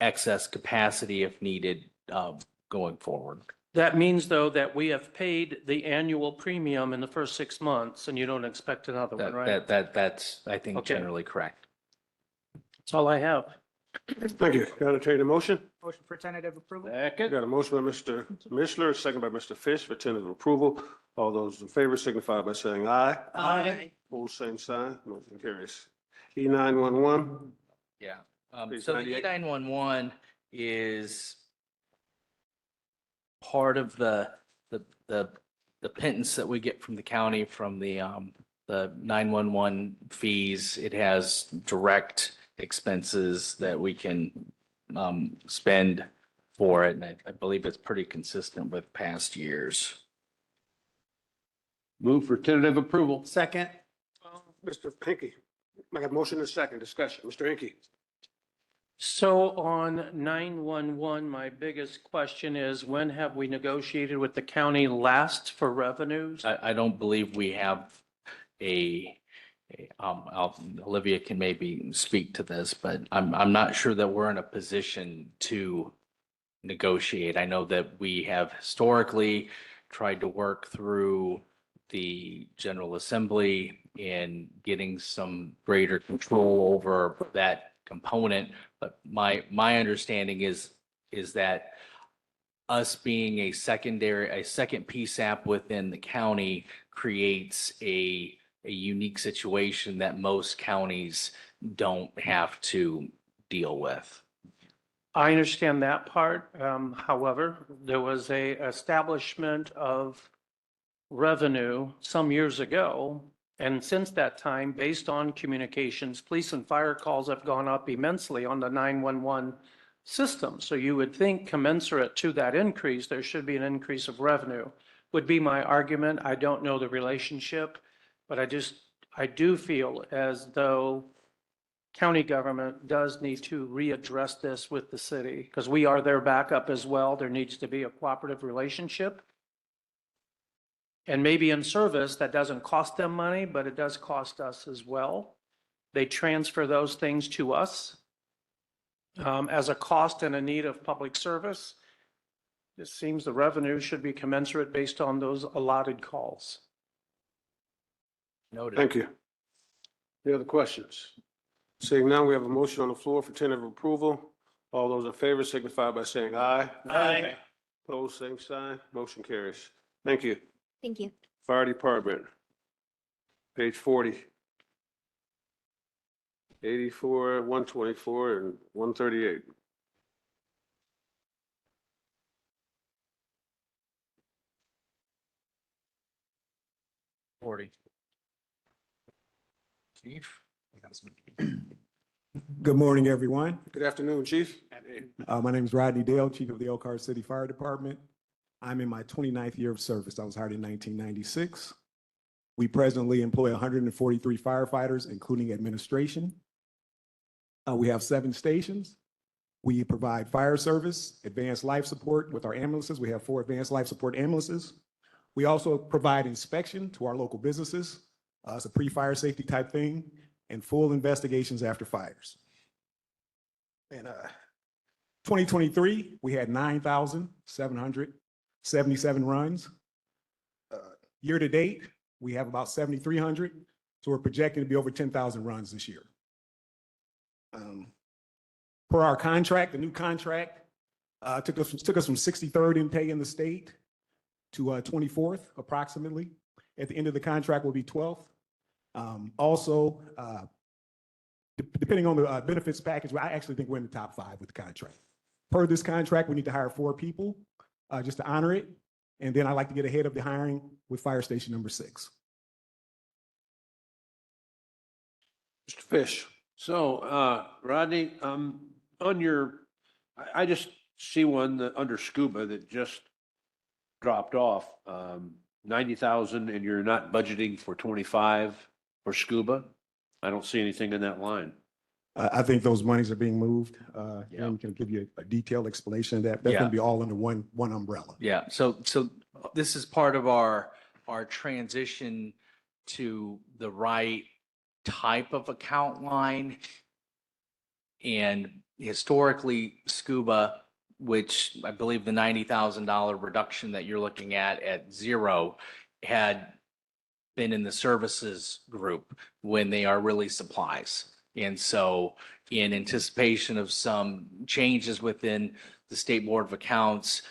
excess capacity if needed going forward. That means, though, that we have paid the annual premium in the first 6 months, and you don't expect another one, right? That's, I think, Okay. generally correct. That's all I have. Thank you. Got to entertain a motion? Motion for tentative approval? Got a motion by Mr. Mishler, second by Mr. Fish for tentative approval. All those in favor signify by saying aye. Aye. Opposed, same sign. Motion carries. E911, Yeah. Page So the 98. E911 is part of the pittance that we get from the county from the 911 fees. It has direct expenses that we can spend for it. And I believe it's pretty consistent with past years. Move for tentative approval. Second. Mr. Hinky. I got a motion and a second. Discussion. Mr. Hinky. So on 911, my biggest question is, when have we negotiated with the county last for revenues? I don't believe we have Olivia can maybe speak to this, but I'm not sure that we're in a position to negotiate. I know that we have historically tried to work through the General Assembly in getting some greater control over that component. But my understanding is that us being a second PSAP within the county creates a unique situation that most counties don't have to deal with. I understand that part. However, there was a establishment of revenue some years ago. And since that time, based on communications, police and fire calls have gone up immensely on the 911 system. So you would think commensurate to that increase, there should be an increase of revenue, would be my argument. I don't know the relationship, but I do feel as though county government does need to readdress this with the city because we are their backup as well. There needs to be a cooperative relationship. And maybe in service, that doesn't cost them money, but it does cost us as well. They transfer those things to us as a cost and a need of public service. It seems the revenue should be commensurate based on those allotted calls. Noted. Thank you. Any other questions? Seeing none, we have a motion on the floor for tentative approval. All those in favor signify by saying aye. Aye. Opposed, same sign. Motion carries. Thank you. Thank you. Fire Department, page 40. 84, 124, and 138. Chief? Good morning, everyone. Good afternoon, Chief. My name is Rodney Dale, Chief of the Elkhart City Fire Department. I'm in my 29th year of service. I was hired in 1996. We presently employ 143 firefighters, including administration. We have 7 stations. We provide fire service, advanced life support with our ambulances. We have 4 advanced life support ambulances. We also provide inspection to our local businesses. It's a pre-fire safety type thing, and full investigations after fires. In 2023, we had 9,777 runs. Year to date, we have about 7,300, so we're projecting to be over 10,000 runs this year. Per our contract, the new contract took us from 63rd in pay in the state to 24th approximately. At the end of the contract, we'll be 12th. Also, depending on the benefits package, I actually think we're in the top 5 with the contract. Per this contract, we need to hire 4 people just to honor it. And then I'd like to get ahead of the hiring with fire station number 6. Mr. Fish. So, Rodney, I just see one that under scuba that just dropped off, 90,000, and you're not budgeting for 25 for scuba. I don't see anything in that line. I think those monies are being moved. And we can give you a detailed explanation of that. That's going to be all under one umbrella. Yeah, so this is part of our transition to the right type of account line. And historically, scuba, which I believe the $90,000 reduction that you're looking at 0 had been in the services group when they are really supplies. And so in anticipation of some changes within the State Board of Accounts,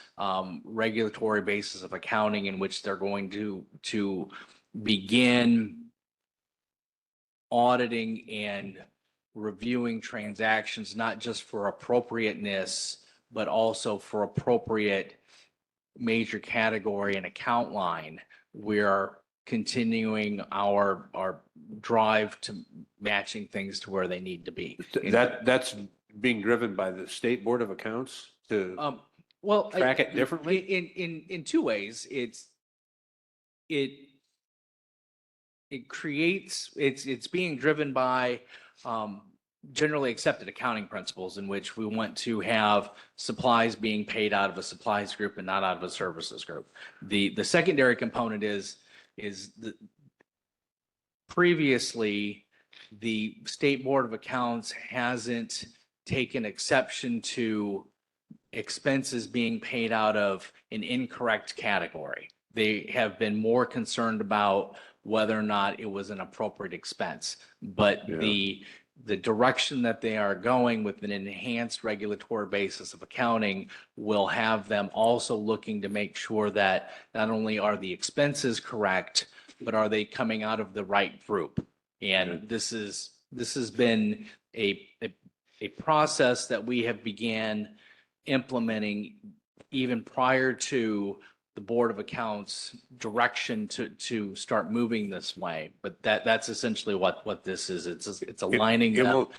regulatory basis of accounting in which they're going to begin auditing and reviewing transactions, not just for appropriateness, but also for appropriate major category and account line. We're continuing our drive to matching things to where they need to be. That's being driven by the State Board of Accounts to Well, track it differently? In two ways. It's being driven by generally accepted accounting principles in which we want to have supplies being paid out of a supplies group and not out of a services group. The secondary component is the previously the State Board of Accounts hasn't taken exception to expenses being paid out of an incorrect category. They have been more concerned about whether or not it was an appropriate expense. But the direction that they are going with an enhanced regulatory basis of accounting will have them also looking to make sure that not only are the expenses correct, but are they coming out of the right group? And this has been a process that we have began implementing even prior to the Board of Accounts direction to start moving this way. But that's essentially what this is. It's aligning it them won't-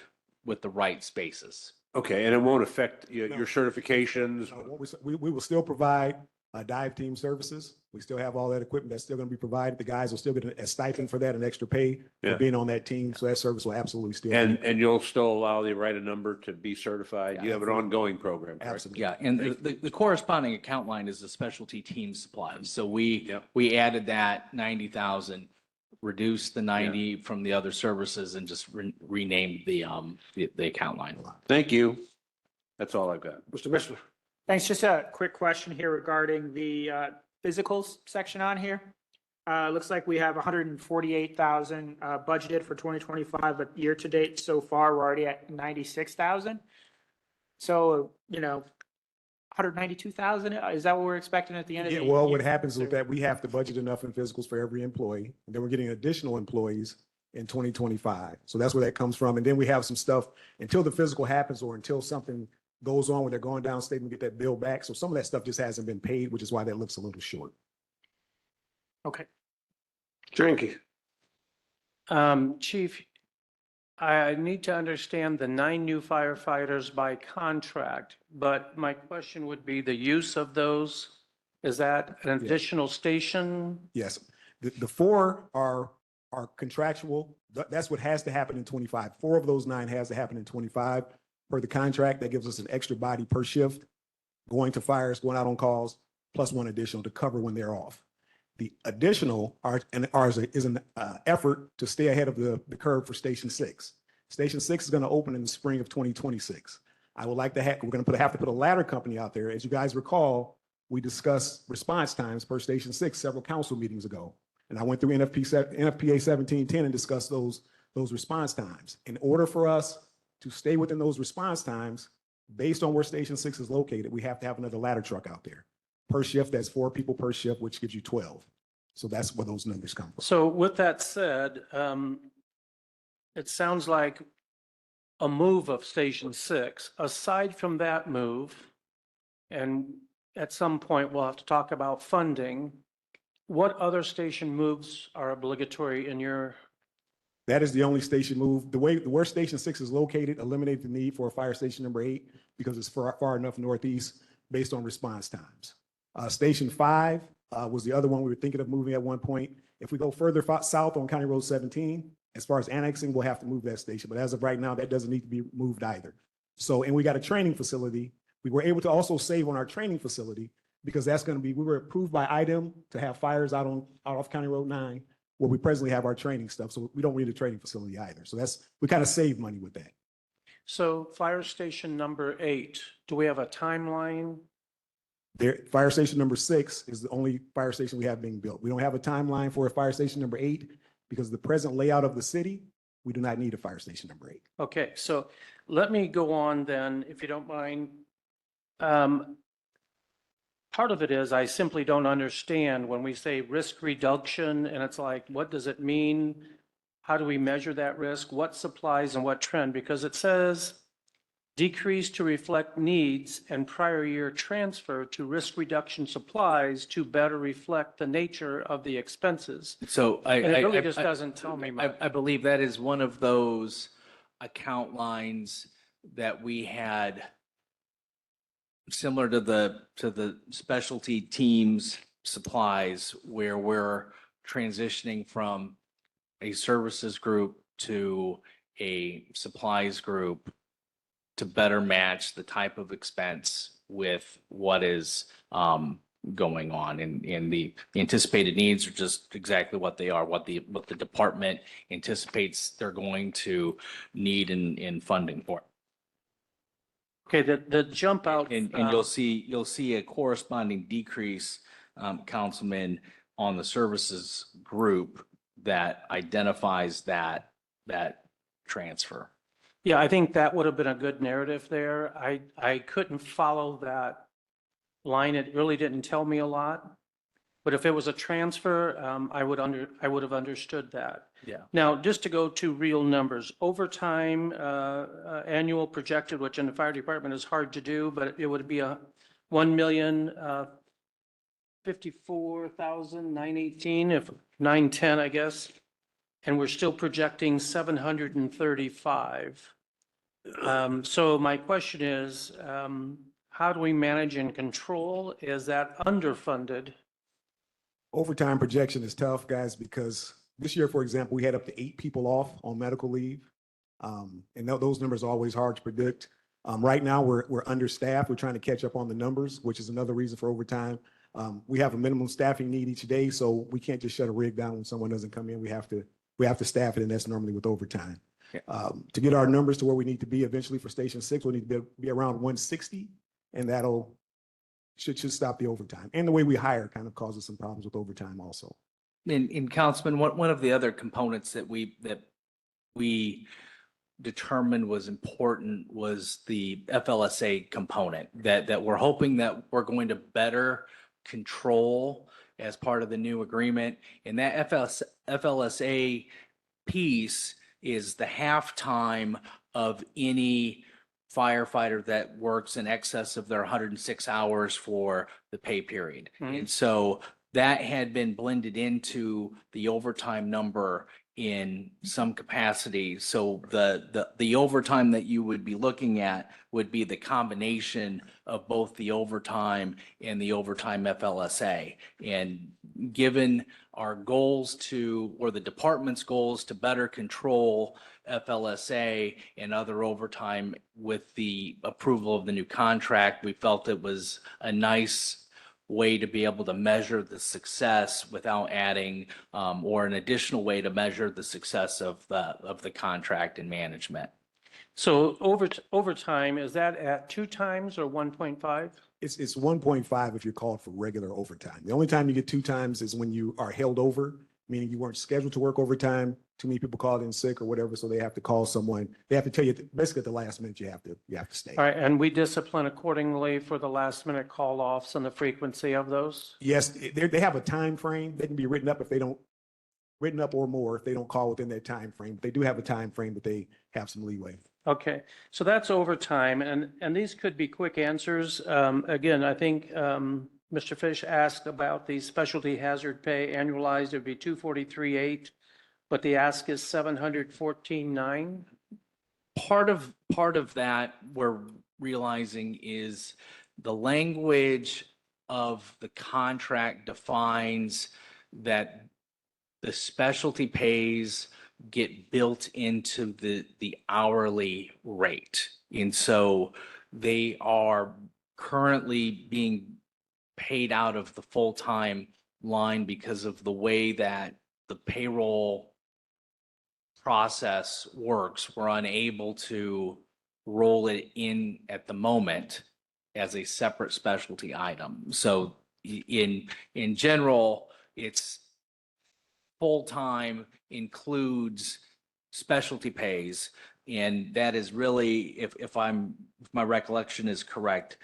with the right spaces. Okay, and it won't affect your certifications? We will still provide dive team services. We still have all that equipment that's still going to be provided. The guys will still get a stipend for that and extra pay Yeah. for being on that team. So that service will absolutely still. And you'll still allow the right number to be certified? Yeah, You have an absolutely. ongoing program, correct? Absolutely. Yeah, and the corresponding account line is the specialty team supplies. So we added that 90,000, reduced the 90 from the other services and just renamed the account line. Thank you. That's all I've got. Mr. Mishler? Thanks. Just a quick question here regarding the physicals section on here. Looks like we have 148,000 budgeted for 2025, but year to date so far, we're already at 96,000. So, 192,000, is that what we're expecting at the end of the Yeah, year? well, what happens with that, we have to budget enough in physicals for every employee. And then we're getting additional employees in 2025. So that's where that comes from. And then we have some stuff until the physical happens or until something goes on where they're going downstate and get that bill back. So some of that stuff just hasn't been paid, which is why that looks a little short. Okay. Drinky. Chief, I need to understand the 9 new firefighters by contract, but my question would be the use of those. Is that an additional station? Yes. The 4 are contractual. That's what has to happen in 25. 4 of those 9 has to happen in 25 per the contract. That gives us an extra body per shift, going to fires, going out on calls, plus 1 additional to cover when they're off. The additional is an effort to stay ahead of the curve for Station 6. Station 6 is going to open in the spring of 2026. I would like to we're going to have to put a ladder company out there. As you guys recall, we discussed response times per Station 6 several council meetings ago. And I went through NFPA 1710 and discussed those response times. In order for us to stay within those response times, based on where Station 6 is located, we have to have another ladder truck out there. Per shift, that's 4 people per shift, which gives you 12. So that's where those numbers come from. So with that said, it sounds like a move of Station 6. Aside from that move, and at some point we'll have to talk about funding, what other station moves are obligatory in your? That is the only station move. Where Station 6 is located eliminated the need for a fire station number 8 because it's far enough northeast based on response times. Station 5 was the other one we were thinking of moving at one point. If we go further south on County Road 17, as far as annexing, we'll have to move that station. But as of right now, that doesn't need to be moved either. So, and we got a training facility. We were able to also save on our training facility because that's going to be, we were approved by IDEM to have fires out off County Road 9, where we presently have our training stuff. So we don't need a training facility either. So we kind of save money with that. So fire station number 8, do we have a timeline? Fire station number 6 is the only fire station we have being built. We don't have a timeline for a fire station number 8 because the present layout of the city We do not need a fire station number 8. Okay, so let me go on then, if you don't mind. Part of it is I simply don't understand when we say risk reduction, and it's like, what does it mean? How do we measure that risk? What supplies and what trend? Because it says decrease to reflect needs and prior year transfer to risk reduction supplies to better reflect the nature of the expenses. So And it really just doesn't tell me much. I believe that is one of those account lines that we had similar to the specialty teams supplies, where we're transitioning from a services group to a supplies group to better match the type of expense with what is going on. And the anticipated needs are just exactly what they are, what the department anticipates they're going to need in funding for. Okay, the jump out. And you'll see a corresponding decrease, Councilman, on the services group that identifies that transfer. Yeah, I think that would have been a good narrative there. I couldn't follow that line. It really didn't tell me a lot. But if it was a transfer, I would have understood that. Yeah. Now, just to go to real numbers, overtime, annual projected, which in the fire department is hard to do, but it would be a 1,054,918, if 910, I guess. And we're still projecting 735. So my question is, how do we manage and control? Is that underfunded? Overtime projection is tough, guys, because this year, for example, we had up to 8 people off on medical leave. And those numbers are always hard to predict. Right now, we're understaffed. We're trying to catch up on the numbers, which is another reason for overtime. We have a minimum staffing need each day, so we can't just shut a rig down when someone doesn't come in. We have to staff it, and that's normally with overtime. To get our numbers to where we need to be eventually for Station 6, we'll need to be around 160, and that'll should stop the overtime. And the way we hire kind of causes some problems with overtime also. In Councilman, one of the other components that we determined was important was the FLSA component that we're hoping that we're going to better control as part of the new agreement. And that FLSA piece is the halftime of any firefighter that works in excess of their 106 hours for the pay period. And so that had been blended into the overtime number in some capacity. So the overtime that you would be looking at would be the combination of both the overtime and the overtime FLSA. And given our goals or the department's goals to better control FLSA and other overtime with the approval of the new contract, we felt it was a nice way to be able to measure the success without adding or an additional way to measure the success of the contract and management. So overtime, is that at 2 times or 1.5? It's 1.5 if you're called for regular overtime. The only time you get 2 times is when you are held over, meaning you weren't scheduled to work overtime. Too many people called in sick or whatever, so they have to call someone. They have to tell you basically at the last minute you have to stay. All right, and we discipline accordingly for the last minute call offs and the frequency of those? Yes, they have a time frame. They can be written up or more if they don't call within that time frame. They do have a time frame, but they have some leeway. Okay, so that's overtime, and these could be quick answers. Again, I think Mr. Fish asked about the specialty hazard pay annualized, it'd be 243.8, but the ask is 714.9. Part of that we're realizing is the language of the contract defines that the specialty pays get built into the hourly rate. And so they are currently being paid out of the full-time line because of the way that the payroll process works. We're unable to roll it in at the moment as a separate specialty item. So in general, it's full-time includes specialty pays. And that is really, if my recollection is correct,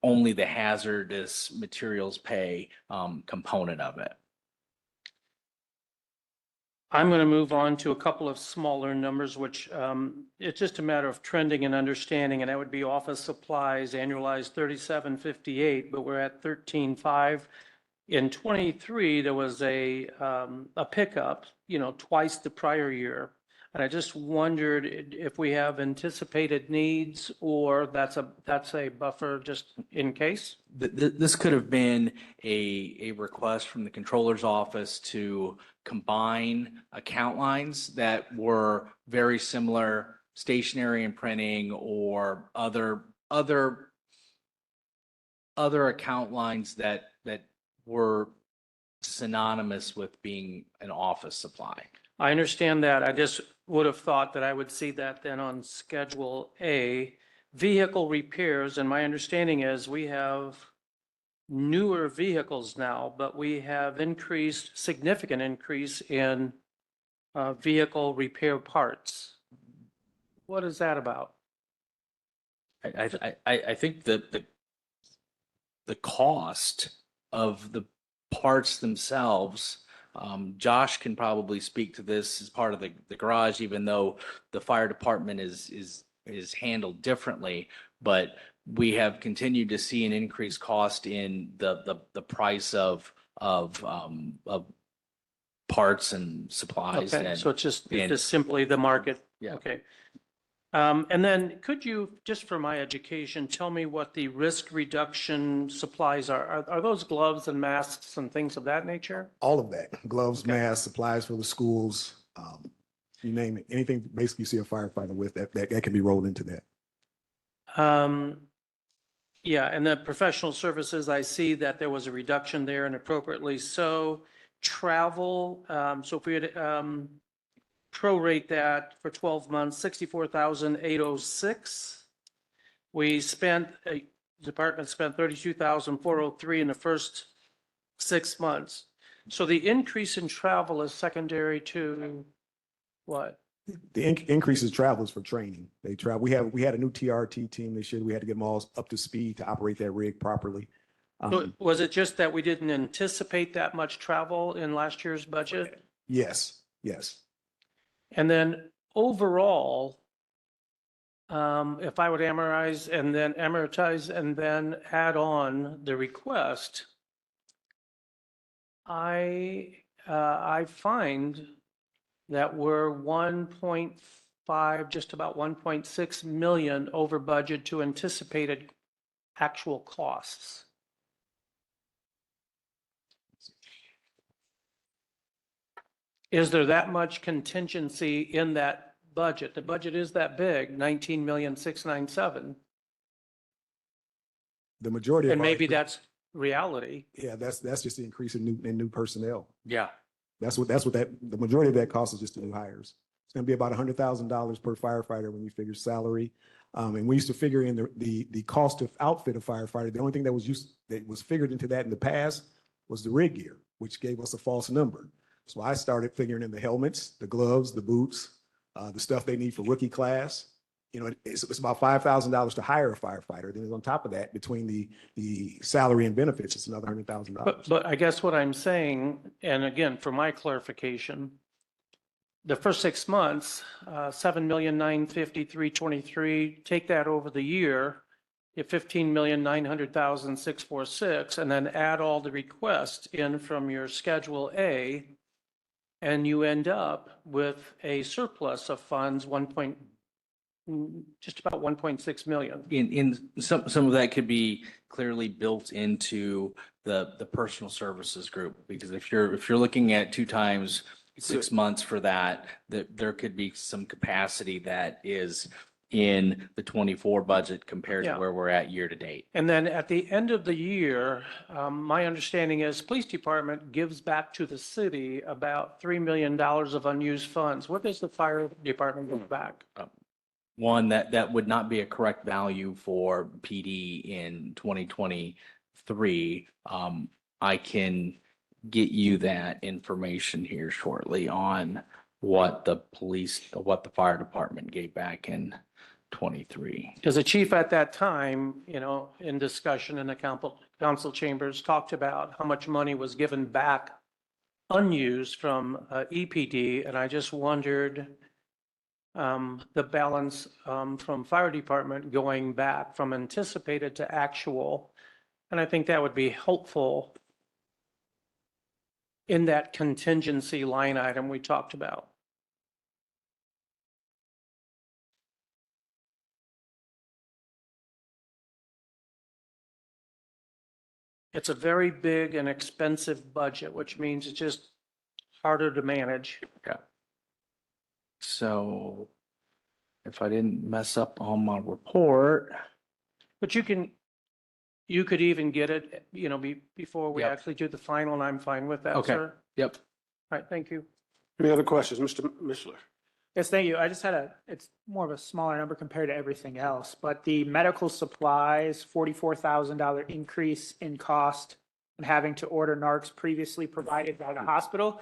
only the hazardous materials pay component of it. I'm going to move on to a couple of smaller numbers, which it's just a matter of trending and understanding, and that would be office supplies, annualized 3758, but we're at 13.5. In 23, there was a pickup, twice the prior year. And I just wondered if we have anticipated needs or that's a buffer just in case? This could have been a request from the controller's office to combine account lines that were very similar, stationery and printing or other account lines that were synonymous with being an office supply. I understand that. I just would have thought that I would see that then on Schedule A. Vehicle repairs, and my understanding is we have newer vehicles now, but we have significant increase in vehicle repair parts. What is that about? I think that the cost of the parts themselves, Josh can probably speak to this as part of the garage, even though the fire department is handled differently. But we have continued to see an increased cost in the price of parts and supplies. Okay, so it's just and- simply the market. Yeah. Okay. And then could you, just for my education, tell me what the risk reduction supplies are? Are those gloves and masks and things of that nature? All of that, gloves, masks, supplies for the schools, you name it, anything basically you see a firefighter with that can be rolled into that. Yeah, and the professional services, I see that there was a reduction there and appropriately so. Travel, so if we had prorate that for 12 months, 64,806. Department spent 32,403 in the first 6 months. So the increase in travel is secondary to what? The increase in travel is for training. They travel. We had a new TRT team this year. We had to get them all up to speed to operate that rig properly. So was it just that we didn't anticipate that much travel in last year's budget? Yes. And then overall, if I would amortize and then add on the request, I find that we're 1.5, just about 1.6 million over budget to anticipated actual costs. Is there that much contingency in that budget? The budget is that big, 19,697,000. The majority of And our- maybe that's reality. Yeah, that's just the increase in new personnel. Yeah. That's what the majority of that cost is just the new hires. It's going to be about $100,000 per firefighter when you figure salary. And we used to figure in the cost of outfit a firefighter. The only thing that was figured into that in the past was the rig gear, which gave us a false number. So I started figuring in the helmets, the gloves, the boots, the stuff they need for rookie class. It's about $5,000 to hire a firefighter. Then on top of that, between the salary and benefits, it's another $100,000. But I guess what I'm saying, and again, for my clarification, the first 6 months, 7,953,23, take that over the year, you have 15,900,646, and then add all the requests in from your Schedule A, and you end up with a surplus of funds, just about 1.6 million. In some of that could be clearly built into the personal services group, because if you're looking at 2 times 6 months for that there could be some capacity that is in the 24 budget compared to Yeah. where we're at year to date. And then at the end of the year, my understanding is police department gives back to the city about $3 million of unused funds. What does the fire department give back? One, that would not be a correct value for PD in 2023. I can get you that information here shortly on what the fire department gave back in 23. Because the chief at that time, in discussion in the council chambers, talked about how much money was given back unused from EPD, and I just wondered the balance from fire department going back from anticipated to actual. And I think that would be helpful in that contingency line item we talked about. It's a very big and expensive budget, which means it's just harder to manage. Yeah. So if I didn't mess up on my report. But you could even get it, before we Yep. actually do the final, and I'm fine with that, Okay. sir. Yep. All right, thank you. Any other questions? Mr. Mishler? Yes, thank you. I just had it's more of a smaller number compared to everything else, but the medical supplies, $44,000 increase in cost and having to order NARCs previously provided by the hospital.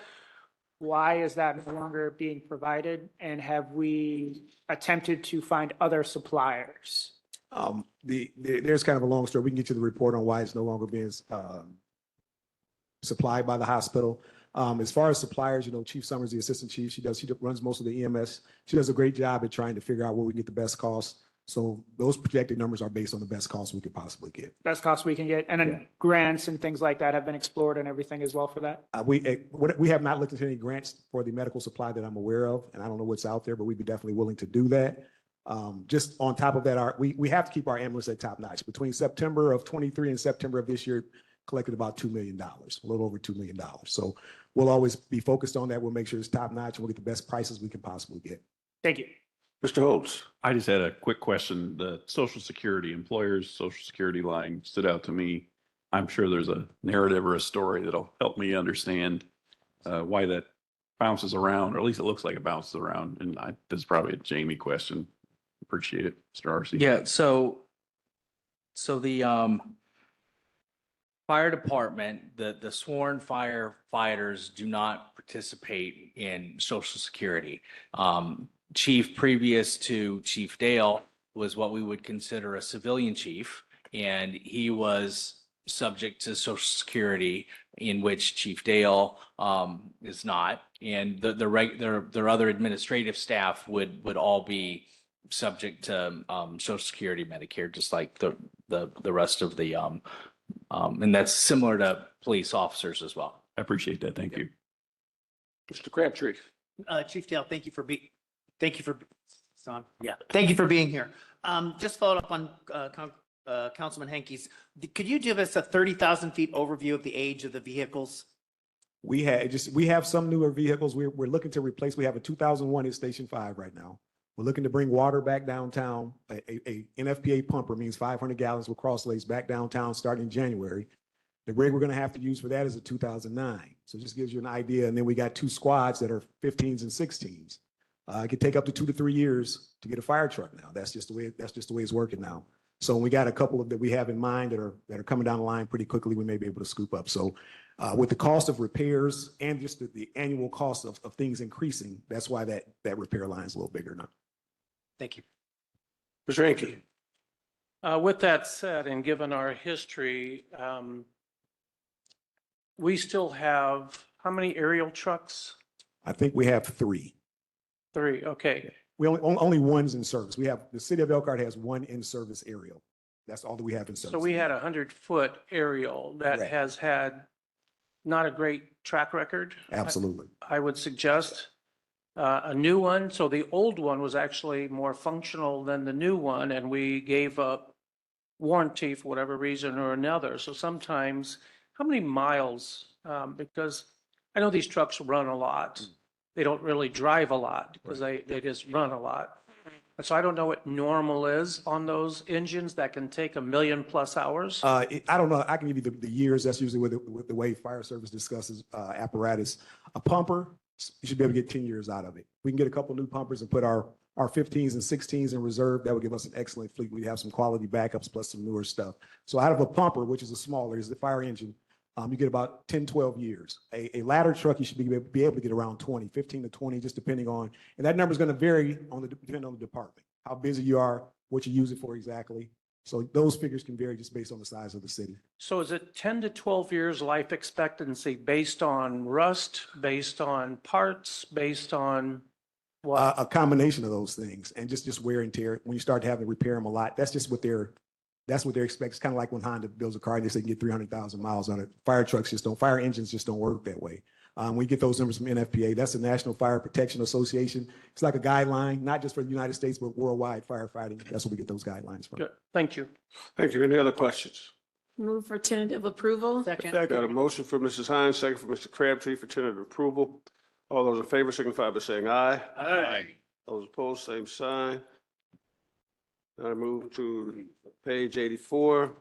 Why is that no longer being provided? And have we attempted to find other suppliers? There's kind of a long story. We can get you the report on why it's no longer being supplied by the hospital. As far as suppliers, Chief Summers, the assistant chief, she runs most of the EMS. She does a great job at trying to figure out where we can get the best costs. So those projected numbers are based on the best costs we could possibly get. Best cost we can get, and then grants and things like that have been explored and everything as well for that? We have not looked into any grants for the medical supply that I'm aware of, and I don't know what's out there, but we'd be definitely willing to do that. Just on top of that, we have to keep our ambulance at top notch. Between September of 23 and September of this year, collected about $2 million, a little over $2 million. So we'll always be focused on that. We'll make sure it's top notch and we'll get the best prices we can possibly get. Thank you. Mr. Holmes? I just had a quick question. The Social Security, employers' Social Security line stood out to me. I'm sure there's a narrative or a story that'll help me understand why that bounces around, or at least it looks like it bounces around. And this is probably a Jamie question. Appreciate it, Mr. Arcee. Yeah, so the fire department, the sworn firefighters do not participate in Social Security. Chief previous to Chief Dale was what we would consider a civilian chief, and he was subject to Social Security, in which Chief Dale is not, and their other administrative staff would all be subject to Social Security, Medicare, just like the rest of the and that's similar to police officers as well. I appreciate that. Thank you. Mr. Crabtree? Chief Dale, thank you for being here. Just followed up on Councilman Henke's. Could you give us a 30,000 feet overview of the age of the vehicles? We have some newer vehicles we're looking to replace. We have a 2001 at Station 5 right now. We're looking to bring water back downtown. A NFPA pumper means 500 gallons with cross lays back downtown starting in January. The rig we're going to have to use for that is a 2009. So it just gives you an idea. And then we got two squads that are 15s and 16s. It could take up to 2 to 3 years to get a fire truck now. That's just the way it's working now. So we got a couple that we have in mind that are coming down the line pretty quickly. We may be able to scoop up. So with the cost of repairs and just the annual cost of things increasing, that's why that repair line is a little bigger now. Thank you. Mr. Henke? With that said, and given our history, we still have, how many aerial trucks? I think we have 3. 3, okay. We only one's in service. The city of Elkhart has one in-service aerial. That's all that we have in service. So we had a 100-foot aerial that Correct. has had not a great track record. Absolutely. I would suggest a new one. So the old one was actually more functional than the new one, and we gave up warranty for whatever reason or another. So sometimes, how many miles? Because I know these trucks run a lot. They don't really drive a lot because they just run a lot. So I don't know what normal is on those engines that can take 1 million+ hours. I don't know. I can give you the years. That's usually with the way fire service discusses apparatus. A pumper, you should be able to get 10 years out of it. We can get a couple new pumpers and put our 15s and 16s in reserve. That would give us an excellent fleet. We have some quality backups plus some newer stuff. So out of a pumper, which is a smaller, is the fire engine, You get about 10, 12 years. A ladder truck, you should be able to get around 20, 15 to 20, just depending on, and that number is going to vary depending on the department, how busy you are, what you use it for exactly. So those figures can vary just based on the size of the city. So is it 10 to 12 years life expectancy based on rust, based on parts, based on what? A combination of those things and just wear and tear. When you start to have to repair them a lot, that's just what they're expecting. It's kind of like when Honda builds a car and they say you can get 300,000 miles on it. Fire engines just don't work that way. We get those numbers from NFPA. That's the National Fire Protection Association. It's like a guideline, not just for the United States, but worldwide firefighting. That's where we get those guidelines from. Good. Thank you. Thank you. Any other questions? Move for tentative approval. Second. Got a motion for Mrs. Hines, second for Mr. Crabtree for tentative approval. All those in favor signify by saying aye. Aye. Those opposed, same sign. I move to page 84.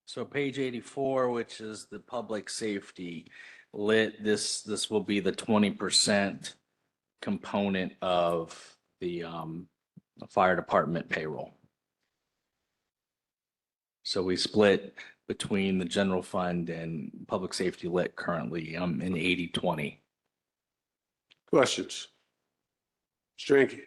So page 84, which is the public safety lit, this will be the 20% component of the fire department payroll. So we split between the general fund and public safety lit currently in 80-20. Questions? Stringy.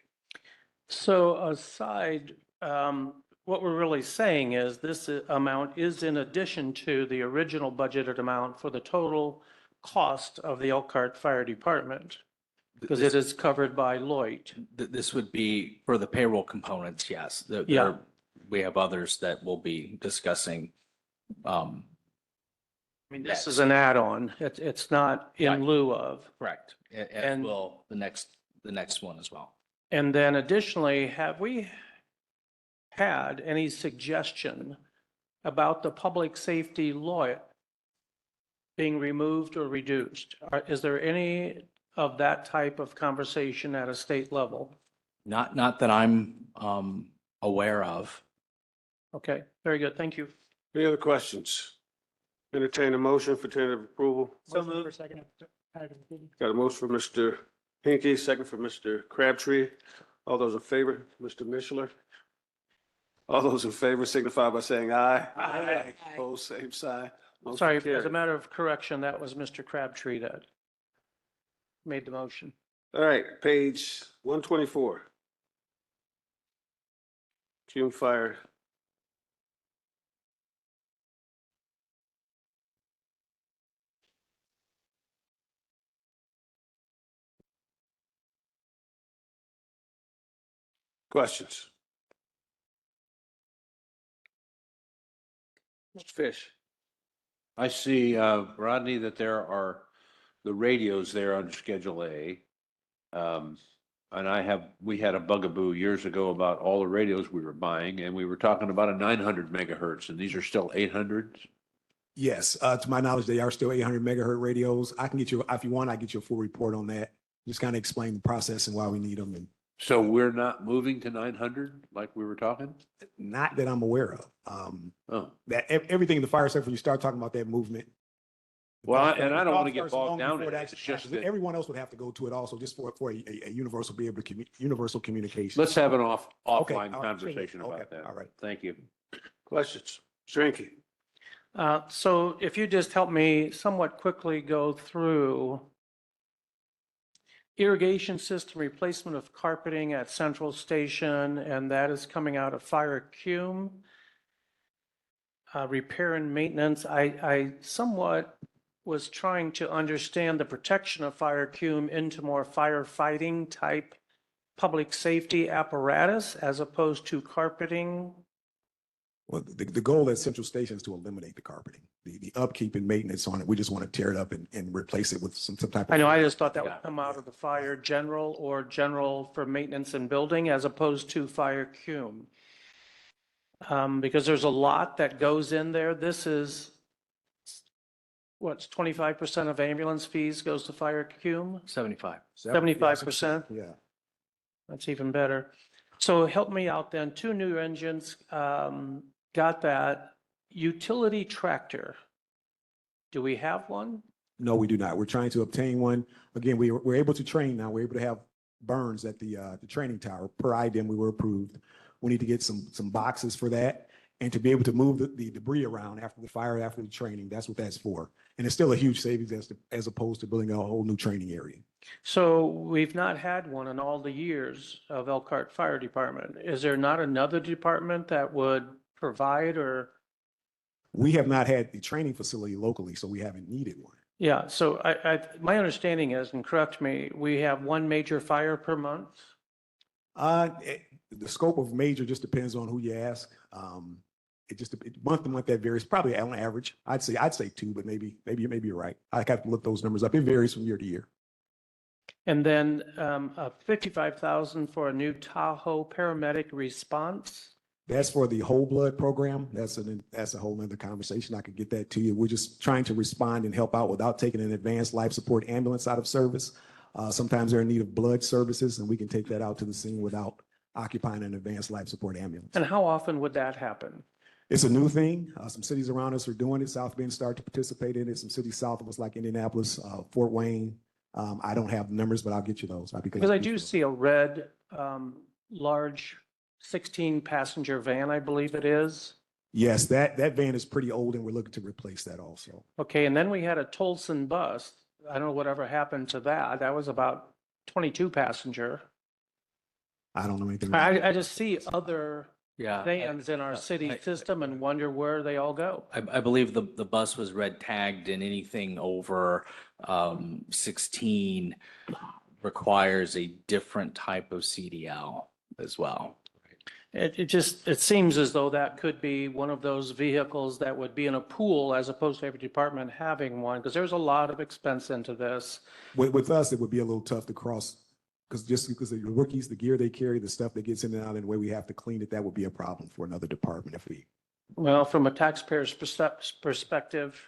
So aside, what we're really saying is this amount is in addition to the original budgeted amount for the total cost of the Elkhart Fire Department, because it is covered by Lloyd. This would be for the payroll components, yes. Yeah. We have others that we'll be discussing. I mean, this is an add-on. It's not in Right. lieu of. Correct. As And- will the next one as well. And then additionally, have we had any suggestion about the public safety law being removed or reduced? Is there any of that type of conversation at a state level? Not that I'm aware of. Okay, very good. Thank you. Any other questions? Entertain a motion for tentative approval. So moved. Got a motion for Mr. Hinkie, second for Mr. Crabtree. All those in favor, Mr. Mishler? All those in favor signify by saying aye. Aye. Opposed, same sign. Motion Sorry, as carried. a matter of correction, that was Mr. Crabtree that made the motion. All right, page 124. Cume Fire. Questions? Mr. Fish. I see, Rodney, that there are the radios there on Schedule A. And we had a bugaboo years ago about all the radios we were buying, and we were talking about a 900 megahertz, and these are still 800s? Yes, to my knowledge, they are still 800 megahertz radios. I can get you, if you want, I get you a full report on that. Just kind of explain the process and why we need them, and So we're not moving to 900 like we were talking? not that I'm aware of. Oh, That everything in the fire sector, when you start talking about that movement. well, the and I don't want to get cost starts long bogged down before in it it. actually It's just happens. that, Everyone else would have to go to it also, just for a universal, be able to universal communication. let's have an Okay, offline all right, conversation okay, about that. all right. Thank you. Questions? Stringy. So if you just help me somewhat quickly go through irrigation system replacement of carpeting at Central Station, and that is coming out of Fire Cume. Repair and maintenance, I somewhat was trying to understand the protection of Fire Cume into more firefighting type public safety apparatus as opposed to carpeting. Well, the goal at Central Station is to eliminate the carpeting, the upkeep and maintenance on it. We just want to tear it up and replace it with some type of. I know, I just thought that would come out of the fire general or general for maintenance and building as opposed to Fire Cume. Because there's a lot that goes in there. This is, what's 25% of ambulance fees goes to Fire Cume? 75. 75%? Yeah. That's even better. So help me out then. 2 new engines, got that. Utility tractor. Do we have one? No, we do not. We're trying to obtain one. Again, we're able to train now. We're able to have burns at the training tower. Per IDEM, we were approved. We need to get some boxes for that. and to be able to move the debris around after the fire, after the training. That's what that's for. And it's still a huge savings as opposed to building a whole new training area. So we've not had one in all the years of Elkhart Fire Department. Is there not another department that would provide or? We have not had the training facility locally, so we haven't needed one. Yeah, so my understanding is, and correct me, we have one major fire per month? The scope of major just depends on who you ask. Month to month that varies. Probably on average, I'd say two, but maybe you're right. I have to look those numbers up. It varies from year to year. And then 55,000 for a new Tahoe paramedic response? That's for the whole blood program. That's a whole nother conversation. I could get that to you. We're just trying to respond and help out without taking an advanced life support ambulance out of service. Sometimes they're in need of blood services, and we can take that out to the scene without occupying an advanced life support ambulance. And how often would that happen? It's a new thing. Some cities around us are doing it. South Bend started to participate in it. Some cities south of us like Indianapolis, Fort Wayne. I don't have the numbers, but I'll get you those. Because I do see a red, large 16-passenger van, I believe it is. Yes, that van is pretty old, and we're looking to replace that also. Okay, and then we had a Tolson bus. I don't know whatever happened to that. That was about 22 passenger. I don't know anything about I just see other Yeah. vans in our city system and wonder where they all go. I believe the bus was red tagged, and anything over 16 requires a different type of CDL as well. It seems as though that could be one of those vehicles that would be in a pool as opposed to every department having one, because there's a lot of expense into this. With us, it would be a little tough to cross, because the rookies, the gear they carry, the stuff that gets in and out, and the way we have to clean it, that would be a problem for another department if we. Well, from a taxpayer's perspective,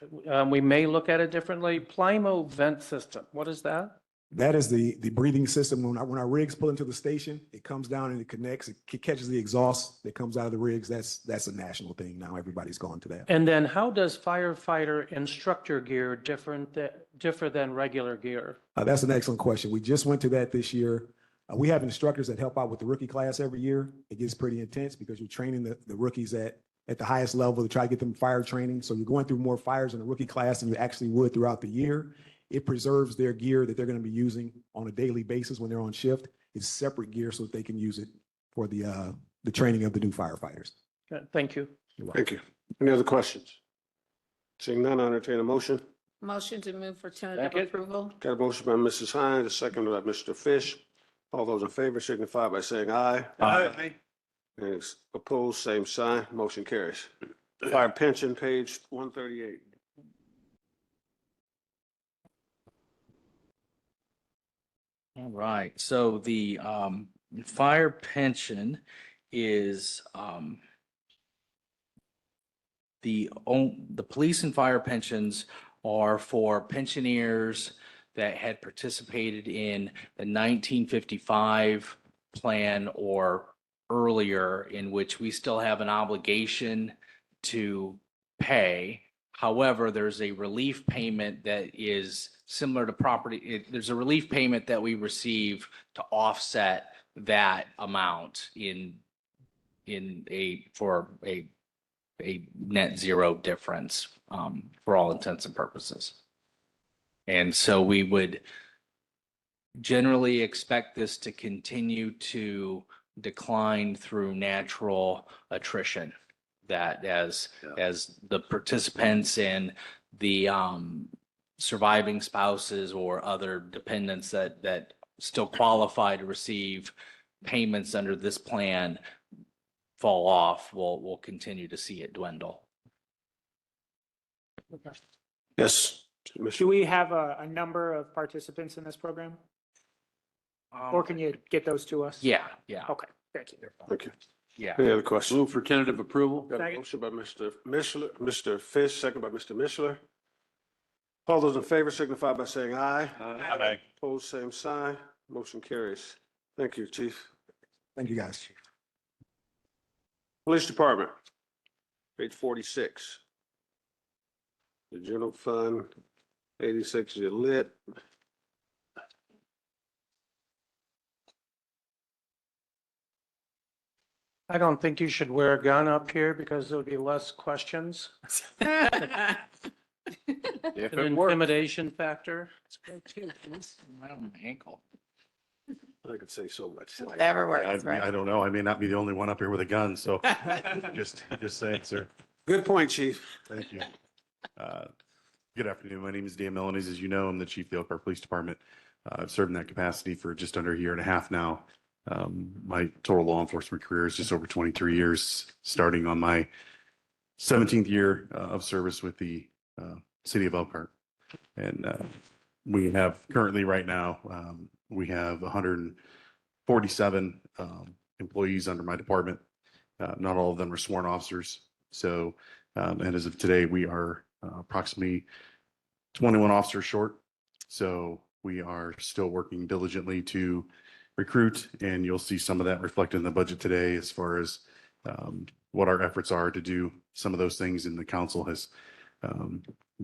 we may look at it differently. Plymo vent system, what is that? That is the breathing system. When our rigs pull into the station, it comes down and it connects, it catches the exhaust that comes out of the rigs. That's a national thing now. Everybody's gone to that. And then how does firefighter instructor gear differ than regular gear? That's an excellent question. We just went to that this year. We have instructors that help out with the rookie class every year. It gets pretty intense because you're training the rookies at the highest level to try to get them fire training. So you're going through more fires in the rookie class than you actually would throughout the year. It preserves their gear that they're going to be using on a daily basis when they're on shift. It's separate gear so that they can use it for the training of the new firefighters. Good, thank you. Thank you. Any other questions? Seeing none, I entertain a motion. Motion to move for tentative Second. approval. Got a motion by Mrs. Hines, a second by Mr. Fish. All those in favor signify by saying aye. Aye. And opposed, same sign. Motion carries. Fire pension, page 138. All right, so the fire pension is the police and fire pensions are for pensioners that had participated in the 1955 plan or earlier, in which we still have an obligation to pay. However, there's a relief payment that is similar to property. There's a relief payment that we receive to offset that amount for a net zero difference for all intents and purposes. And so we would generally expect this to continue to decline through natural attrition, that as the participants and the surviving spouses or other dependents that still qualify to receive payments under this plan fall off, we'll continue to see it dwindle. Yes. Do we have a number of participants in this program? Or can you get those to us? Yeah. Okay, thank you. Thank you. Yeah. Any other questions? Move for tentative approval. Got a Second. motion by Mr. Mishler, Mr. Fish, second by Mr. Mishler. All those in favor signify by saying aye. Aye. Opposed, same sign. Motion carries. Thank you, Chief. Thank you, guys. Police Department, page 46. The general fund, 86 is lit. I don't think you should wear a gun up here because there'll be less questions. If An it works. intimidation factor. Right on my ankle. I could say so much. Whatever works, I right? don't know. I may not be the only one up here with a gun, so just saying, sir. Good point, chief. Thank you. Good afternoon. My name is Dan Milanese. As you know, I'm the chief of the Elkhart Police Department. I've served in that capacity for just under a year and a half now. My total law enforcement career is just over 23 years, starting on my 17th year of service with the city of Elkhart. And we have currently right now, we have 147 employees under my department. Not all of them are sworn officers. So, and as of today, we are approximately 21 officers short. So we are still working diligently to recruit, and you'll see some of that reflected in the budget today as far as what our efforts are to do some of those things. And the council has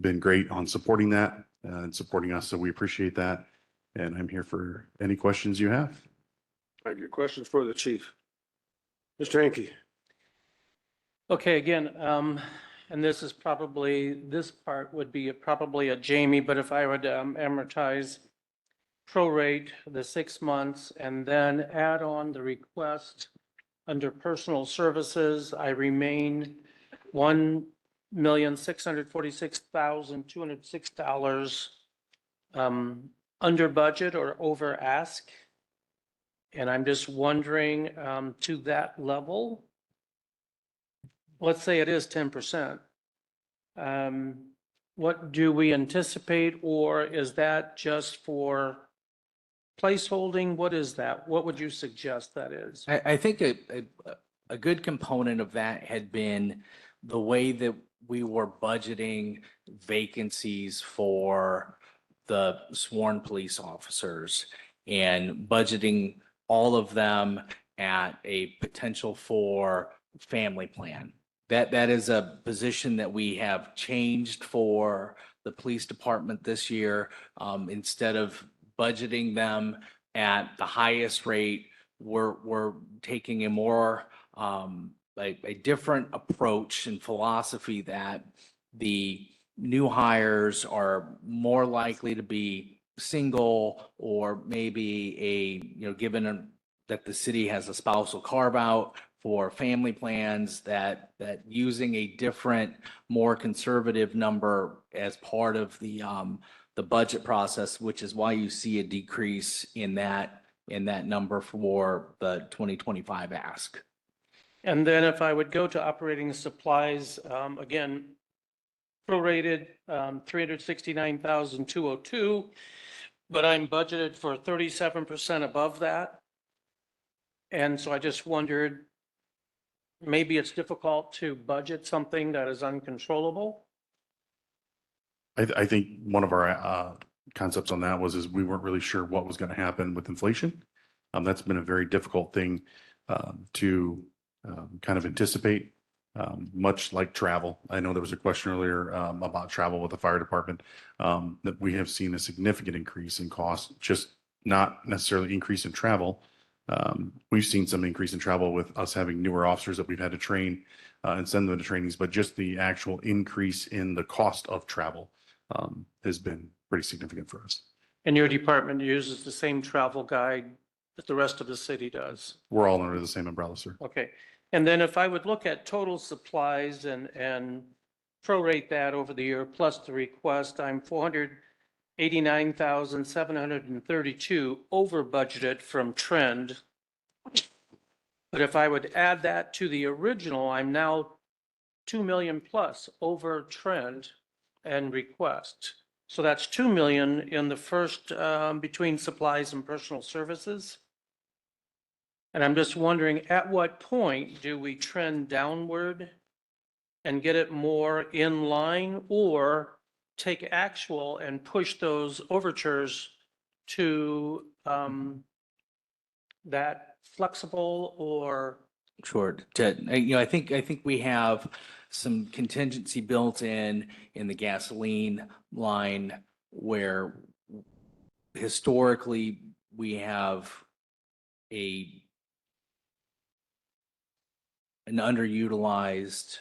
been great on supporting that and supporting us. So we appreciate that. And I'm here for any questions you have. All right, your questions for the chief. Mr. Hankey. Okay, again, and this part would be probably a Jamie, but if I would amortize prorate the 6 months and then add on the request under personal services, I remain $1,646,206 under budget or over ask. And I'm just wondering, to that level, let's say it is 10%. What do we anticipate, or is that just for placeholding? What is that? What would you suggest that is? I think a good component of that had been the way that we were budgeting vacancies for the sworn police officers and budgeting all of them at a potential for family plan. That is a position that we have changed for the police department this year. Instead of budgeting them at the highest rate, we're taking a more a different approach and philosophy that the new hires are more likely to be single, or maybe given that the city has a spousal carve out for family plans, that using a different, more conservative number as part of the budget process, which is why you see a decrease in that number for the 2025 ask. And then if I would go to operating supplies, again, prorated, 369,202, but I'm budgeted for 37% above that. And so I just wondered, maybe it's difficult to budget something that is uncontrollable. I think one of our concepts on that is we weren't really sure what was going to happen with inflation. That's been a very difficult thing to kind of anticipate, much like travel. I know there was a question earlier about travel with the fire department, that we have seen a significant increase in cost, just not necessarily increase in travel. We've seen some increase in travel with us having newer officers that we've had to train and send them to trainings, but just the actual increase in the cost of travel has been pretty significant for us. And your department uses the same travel guide that the rest of the city does? We're all under the same umbrella, sir. Okay. And then if I would look at total supplies and prorate that over the year plus the request, I'm 489,732 over budgeted from trend. But if I would add that to the original, I'm now 2 million plus over trend and request. So that's 2 million in the first between supplies and personal services. And I'm just wondering, at what point do we trend downward and get it more in line, or take actual and push those overtures to that flexible or? Sure. I think we have some contingency built in the gasoline line, where historically we have a an underutilized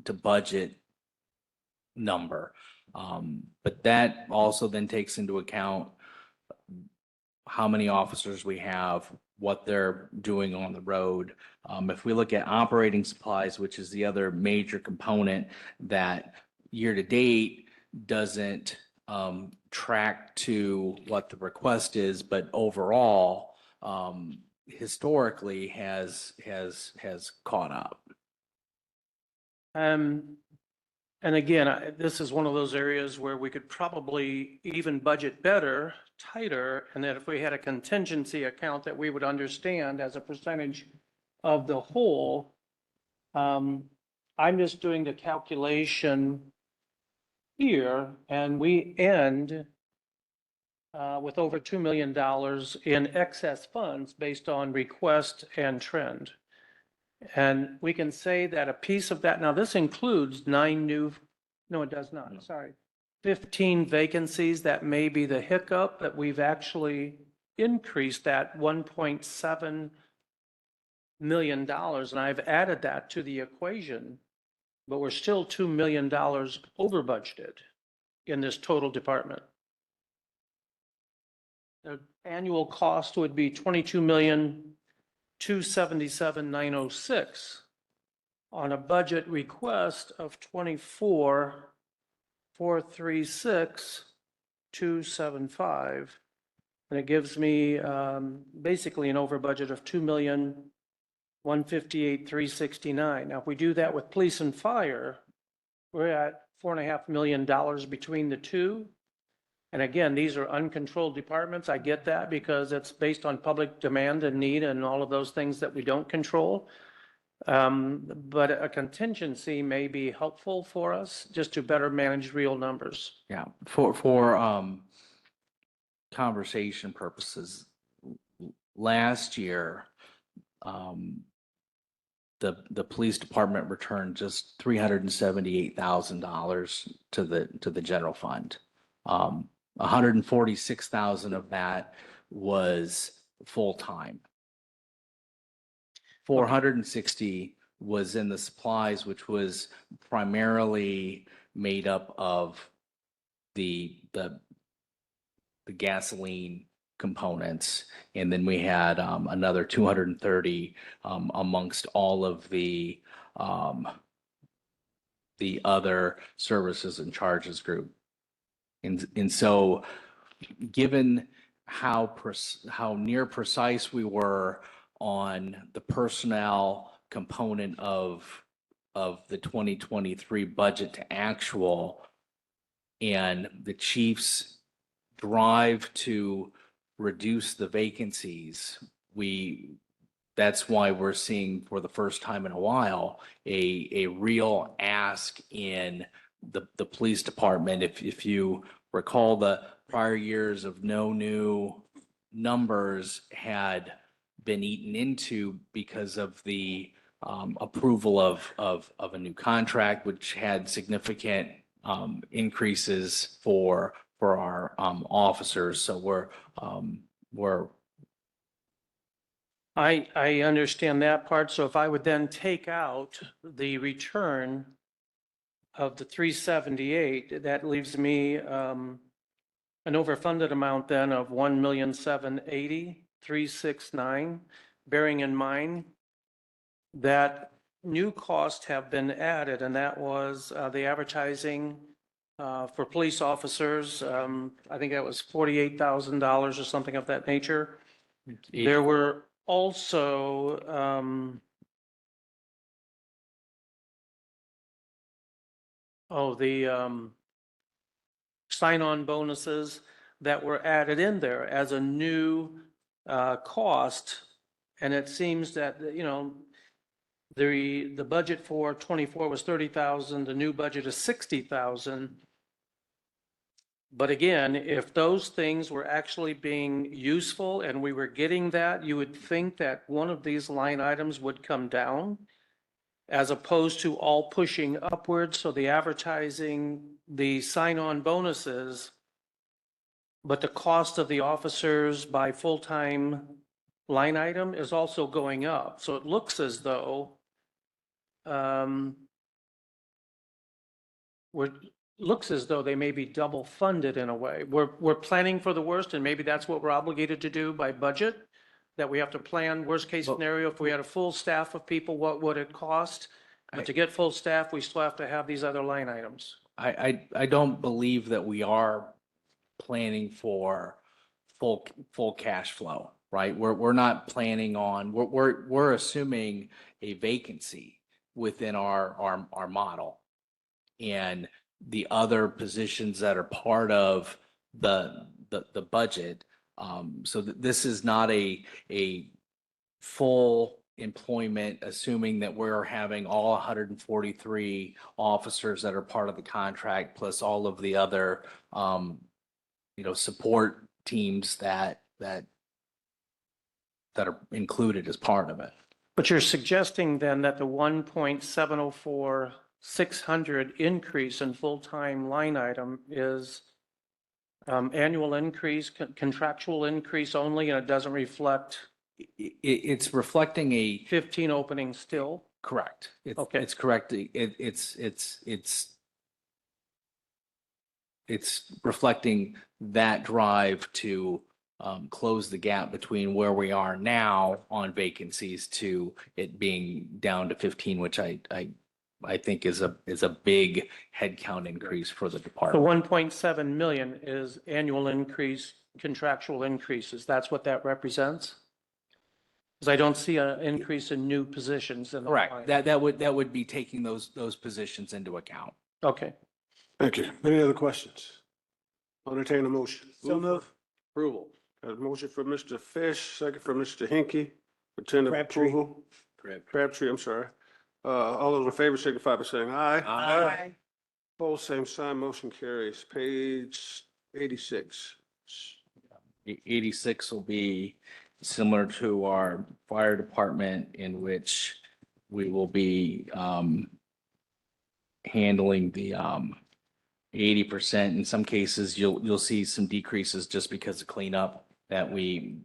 to budget number. But that also then takes into account how many officers we have, what they're doing on the road. If we look at operating supplies, which is the other major component that year to date doesn't track to what the request is, but overall, historically has caught up. And again, this is one of those areas where we could probably even budget better, tighter, and that if we had a contingency account that we would understand as a percentage of the whole. I'm just doing the calculation here, and we end with over $2 million in excess funds based on request and trend. And we can say that a piece of that, now this includes no, it does not, sorry. 15 vacancies, that may be the hiccup, that we've actually increased that $1.7 million, and I've added that to the equation, but we're still $2 million over budgeted in this total department. The annual cost would be $22,277,906 on a budget request of $24,436,275. And it gives me basically an over budget of $2,158,369. Now, if we do that with police and fire, we're at $4.5 million between the two. And again, these are uncontrolled departments. I get that because it's based on public demand and need and all of those things that we don't control. But a contingency may be helpful for us just to better manage real numbers. Yeah, for conversation purposes, last year, the police department returned just $378,000 to the general fund. 146,000 of that was full-time. 460 was in the supplies, which was primarily made up of the gasoline components. And then we had another 230 amongst all of the other services and charges group. And so given how near precise we were on the personnel component of the 2023 budget to actual, and the chief's drive to reduce the vacancies, that's why we're seeing for the first time in a while a real ask in the police department. If you recall, the prior years of no new numbers had been eaten into because of the approval of a new contract, which had significant increases for our officers. So we're I understand that part. So if I would then take out the return of the 378, that leaves me an overfunded amount then of 1,780,369, bearing in mind that new costs have been added, and that was the advertising for police officers. I think that was $48,000 or something of that nature. There were also the sign-on bonuses that were added in there as a new cost. And it seems that, you know, the budget for 24 was 30,000, the new budget is 60,000. But again, if those things were actually being useful and we were getting that, you would think that one of these line items would come down as opposed to all pushing upwards. So the advertising, the sign-on bonuses, but the cost of the officers by full-time line item is also going up. So it looks as though looks as though they may be double funded in a way. We're planning for the worst, and maybe that's what we're obligated to do by budget, that we have to plan worst case scenario. If we had a full staff of people, what would it cost? But to get full staff, we still have to have these other line items. I don't believe that we are planning for full cash flow, right? We're not planning on, we're assuming a vacancy within our model. And the other positions that are part of the budget. So this is not a full employment, assuming that we're having all 143 officers that are part of the contract, plus all of the other, support teams that are included as part of it. But you're suggesting then that the 1.704,600 increase in full-time line item is annual increase, contractual increase only, and it doesn't reflect It's reflecting a 15 openings still? correct. Okay. It's correct. It's reflecting that drive to close the gap between where we are now on vacancies to it being down to 15, which I think is a big headcount increase for the The department. 1.7 million is annual increase, contractual increases. That's what that represents? Because I don't see an increase in new positions in the line. Correct. That would be taking those positions into account. Okay. Thank you. Any other questions? I'll entertain a motion. So move. Approval. Got a motion for Mr. Fish, second for Mr. Hinkie, for tentative Crabtree. approval. Crabtree, I'm sorry. All those in favor signify by saying aye. Aye. Opposed, same sign, motion carries. Page 86. 86 will be similar to our fire department, in which we will be handling the 80%. In some cases, you'll see some decreases just because of cleanup, that we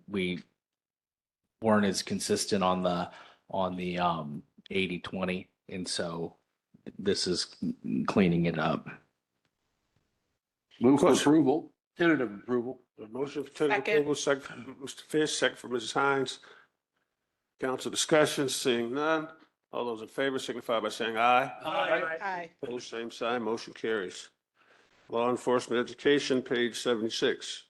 weren't as consistent on the 80-20, and so this is cleaning it up. Move for approval, tentative approval. A motion for tentative approval, second for Mr. Fish, second for Mrs. Hines. Council discussion, seeing none. All those in favor signify by saying aye. Aye. Opposed, same sign, motion carries. Law enforcement education, page 76.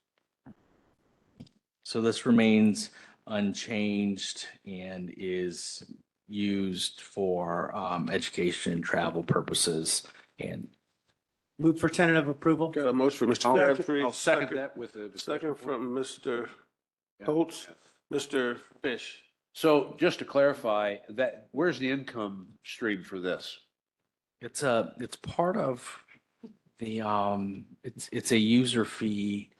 So this remains unchanged and is used for education and travel purposes. And Move for tentative approval. Got a motion for Mr. Crabtree. I'll second that with the. Second from Mr. Holtz. Mr. Fish. So just to clarify, that, where's the income stream for this? it's part of the, it's a user fee,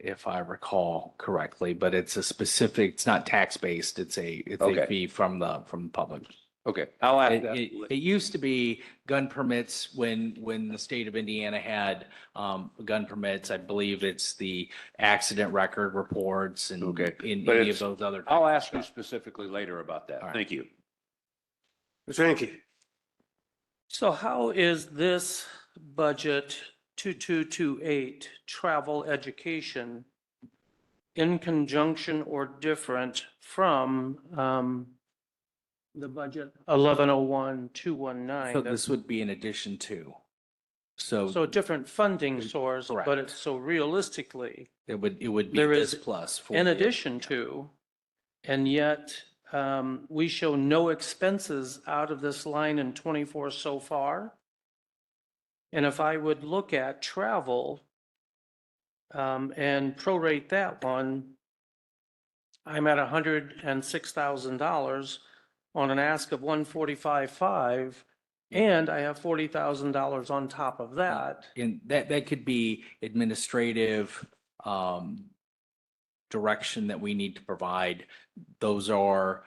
if I recall correctly, but it's a specific, it's not tax-based. It's a Okay. fee from the public. Okay, I'll add It, that. it used to be gun permits when the state of Indiana had gun permits. I believe it's the accident record reports and Okay, in but any of it's- those other. I'll ask you specifically later about that. All right. Thank you. Mr. Hanky. So how is this budget 2228 travel education in conjunction or different from the budget 1101-219? So this would be in addition to. So a different funding source, but Correct. it's so realistically, It would be there this is plus. for in the- addition to, and yet we show no expenses out of this line in 24 so far. And if I would look at travel and prorate that one, I'm at $106,000 on an ask of 145.5, and I have $40,000 on top of that. And that could be administrative direction that we need to provide. Those are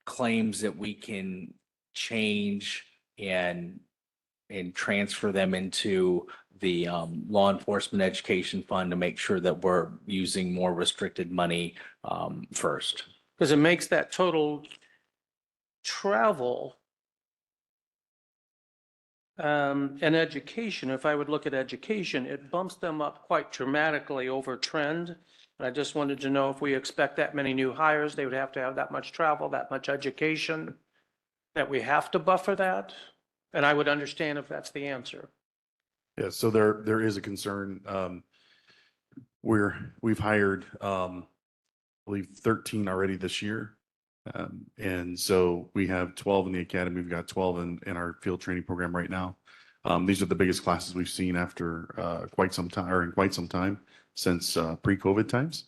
claims that we can change and transfer them into the law enforcement education fund to make sure that we're using more restricted money first. Because it makes that total travel And education, if I would look at education, it bumps them up quite dramatically over trend. And I just wanted to know if we expect that many new hires, they would have to have that much travel, that much education, that we have to buffer that? And I would understand if that's the answer. Yeah, so there is a concern. We've hired, I believe 13 already this year. And so we have 12 in the academy. We've got 12 in our field training program right now. These are the biggest classes we've seen after quite some time, or in quite some time since pre-COVID times.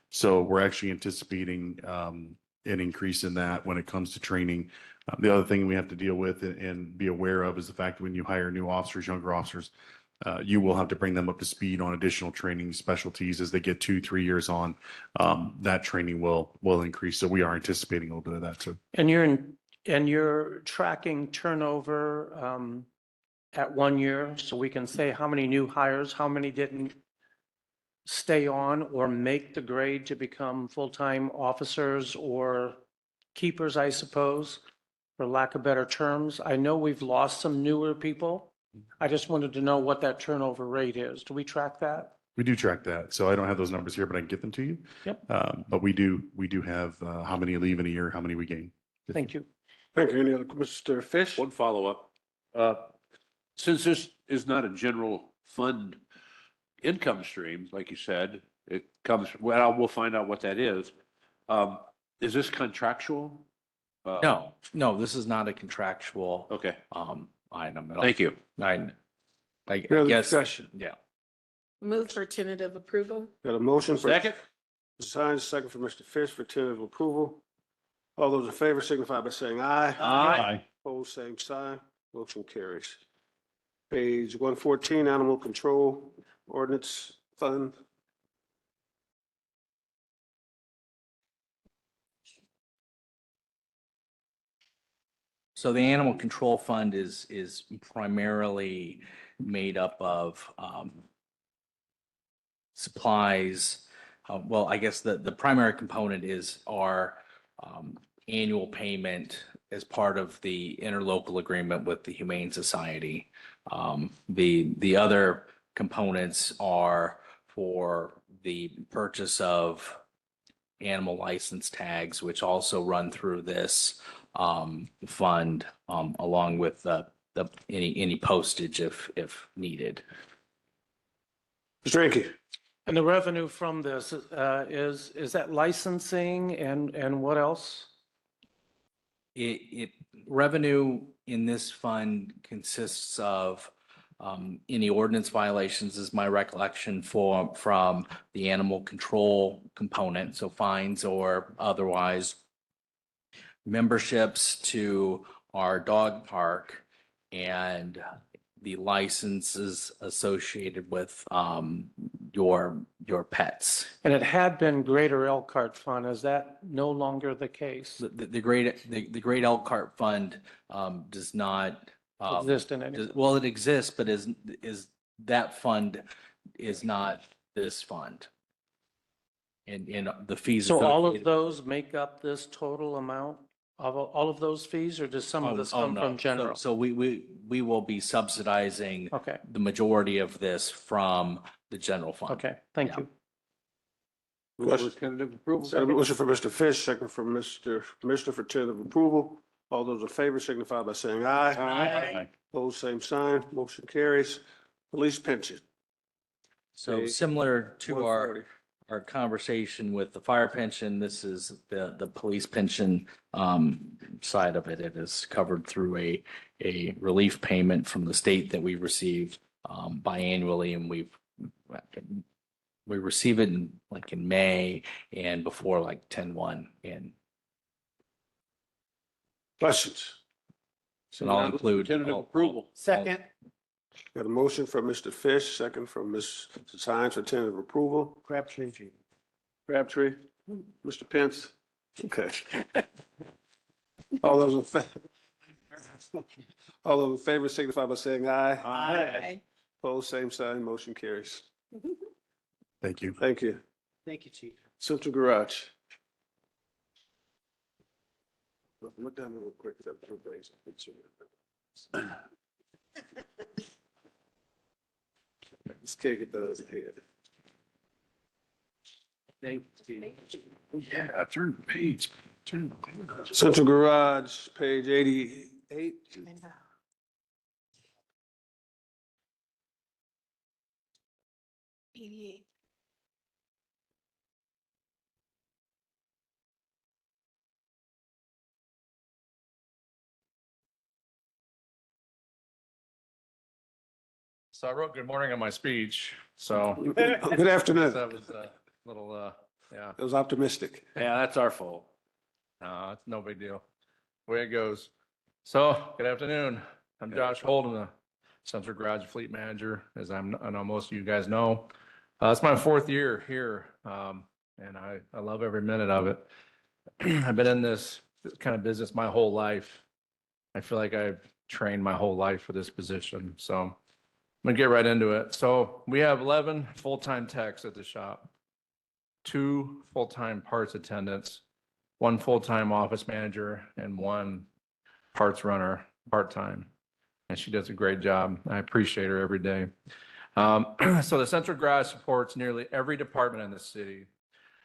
So we're actually anticipating an increase in that when it comes to training. The other thing we have to deal with and be aware of is the fact that when you hire new officers, younger officers, you will have to bring them up to speed on additional training specialties as they get 2-3 years on. That training will increase. So we are anticipating a little bit of that too. And you're tracking turnover at 1 year, so we can say how many new hires, how many didn't stay on or make the grade to become full-time officers or keepers, I suppose, for lack of better terms. I know we've lost some newer people. I just wanted to know what that turnover rate is. Do we track that? We do track that. So I don't have those numbers here, but I can get them to you. Yep. But we do have how many leave in a year, how many we gain. Thank you. Thank you. Any other, Mr. Fish? One follow-up. Since this is not a general fund income stream, like you said, it comes, well, we'll find out what that is. Is this contractual? No, this is not a contractual. Okay. Item at all. Thank you. I Any other guess, discussion? yeah. Move for tentative approval. Got a motion for. Second? Mrs. Hines, second for Mr. Fish for tentative approval. All those in favor signify by saying aye. Aye. Opposed, same sign. Motion carries. Page 114, Animal Control Ordinance Fund. So the animal control fund is primarily made up of supplies. Well, I guess the primary component is our annual payment as part of the interlocal agreement with the Humane Society. The other components are for the purchase of animal license tags, which also run through this fund, along with any postage if needed. Mr. Ranky. And the revenue from this is that licensing and what else? Revenue in this fund consists of any ordinance violations, is my recollection, from the animal control component, so fines or otherwise, memberships to our dog park, and the licenses associated with your pets. And it had been Greater Elkhart Fund. Is that no longer the case? The Great Elkhart Fund does not Exist in any? well, it exists, but is that fund is not this fund. And the fees. So all of associated- those make up this total amount of all of those fees, or does some of this come no. from general? So we will be subsidizing Okay, the majority of this from the general fund. okay, thank you. Motion. Tentative approval. Got a motion for Mr. Fish, second for Mr. Commissioner for tentative approval. All those in favor signify by saying aye. Aye. Opposed, same sign. Motion carries. Police pension. So Page similar to 140. our conversation with the fire pension, this is the police pension side of it. It is covered through a relief payment from the state that we receive biannually, and we receive it in May and before 10/1, and Questions? so I'll include. Tentative approval. Second. Got a motion from Mr. Fish, second from Mrs. Hines for tentative approval. Crabtree. Crabtree, Mr. Pence. Okay. All those in favor signify by saying aye. Aye. Opposed, same sign. Motion carries. Thank you. Thank you. Thank you, Chief. Central Garage. Look down real quick. Let's kick those ahead. Yeah, turn the page. Turn the page. Central Garage, page 88. 88. So I wrote good morning on my speech, so. Good afternoon. That was a little, yeah. It was optimistic. Yeah, that's our fault. No, it's no big deal. Way it goes. So, good afternoon. I'm Josh Holden, the Central Garage Fleet Manager, as I know most of you guys know. It's my 4th year here, and I love every minute of it. I've been in this kind of business my whole life. I feel like I've trained my whole life for this position, so I'm gonna get right into it. So we have 11 full-time techs at the shop, 2 full-time parts attendants, 1 full-time office manager, and 1 parts runner part-time. And she does a great job. I appreciate her every day. So the Central Garage supports nearly every department in the city.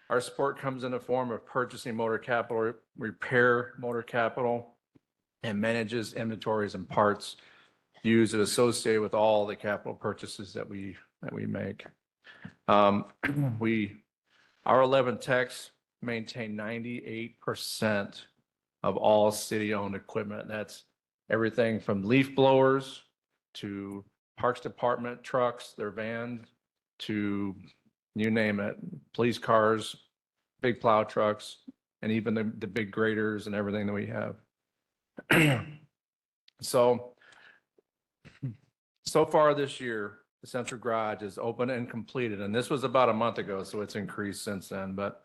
Our support comes in the form of purchasing motor capital, repair motor capital, and manages inventories and parts used and associated with all the capital purchases that we make. Our 11 techs maintain 98% of all city-owned equipment. That's everything from leaf blowers to Parks Department trucks, their vans, to you name it, police cars, big plow trucks, and even the big graders and everything that we have. So far this year, the Central Garage is open and completed, and this was about a month ago, so it's increased since then. But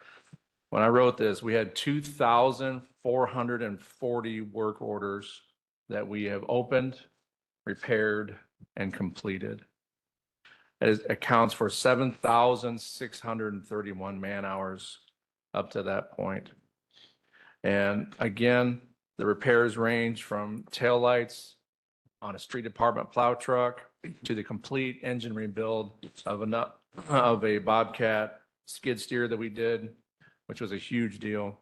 when I wrote this, we had 2,440 work orders that we have opened, repaired, and completed. It accounts for 7,631 man hours up to that point. And again, the repairs range from taillights on a street department plow truck to the complete engine rebuild of a Bobcat skid steer that we did, which was a huge deal.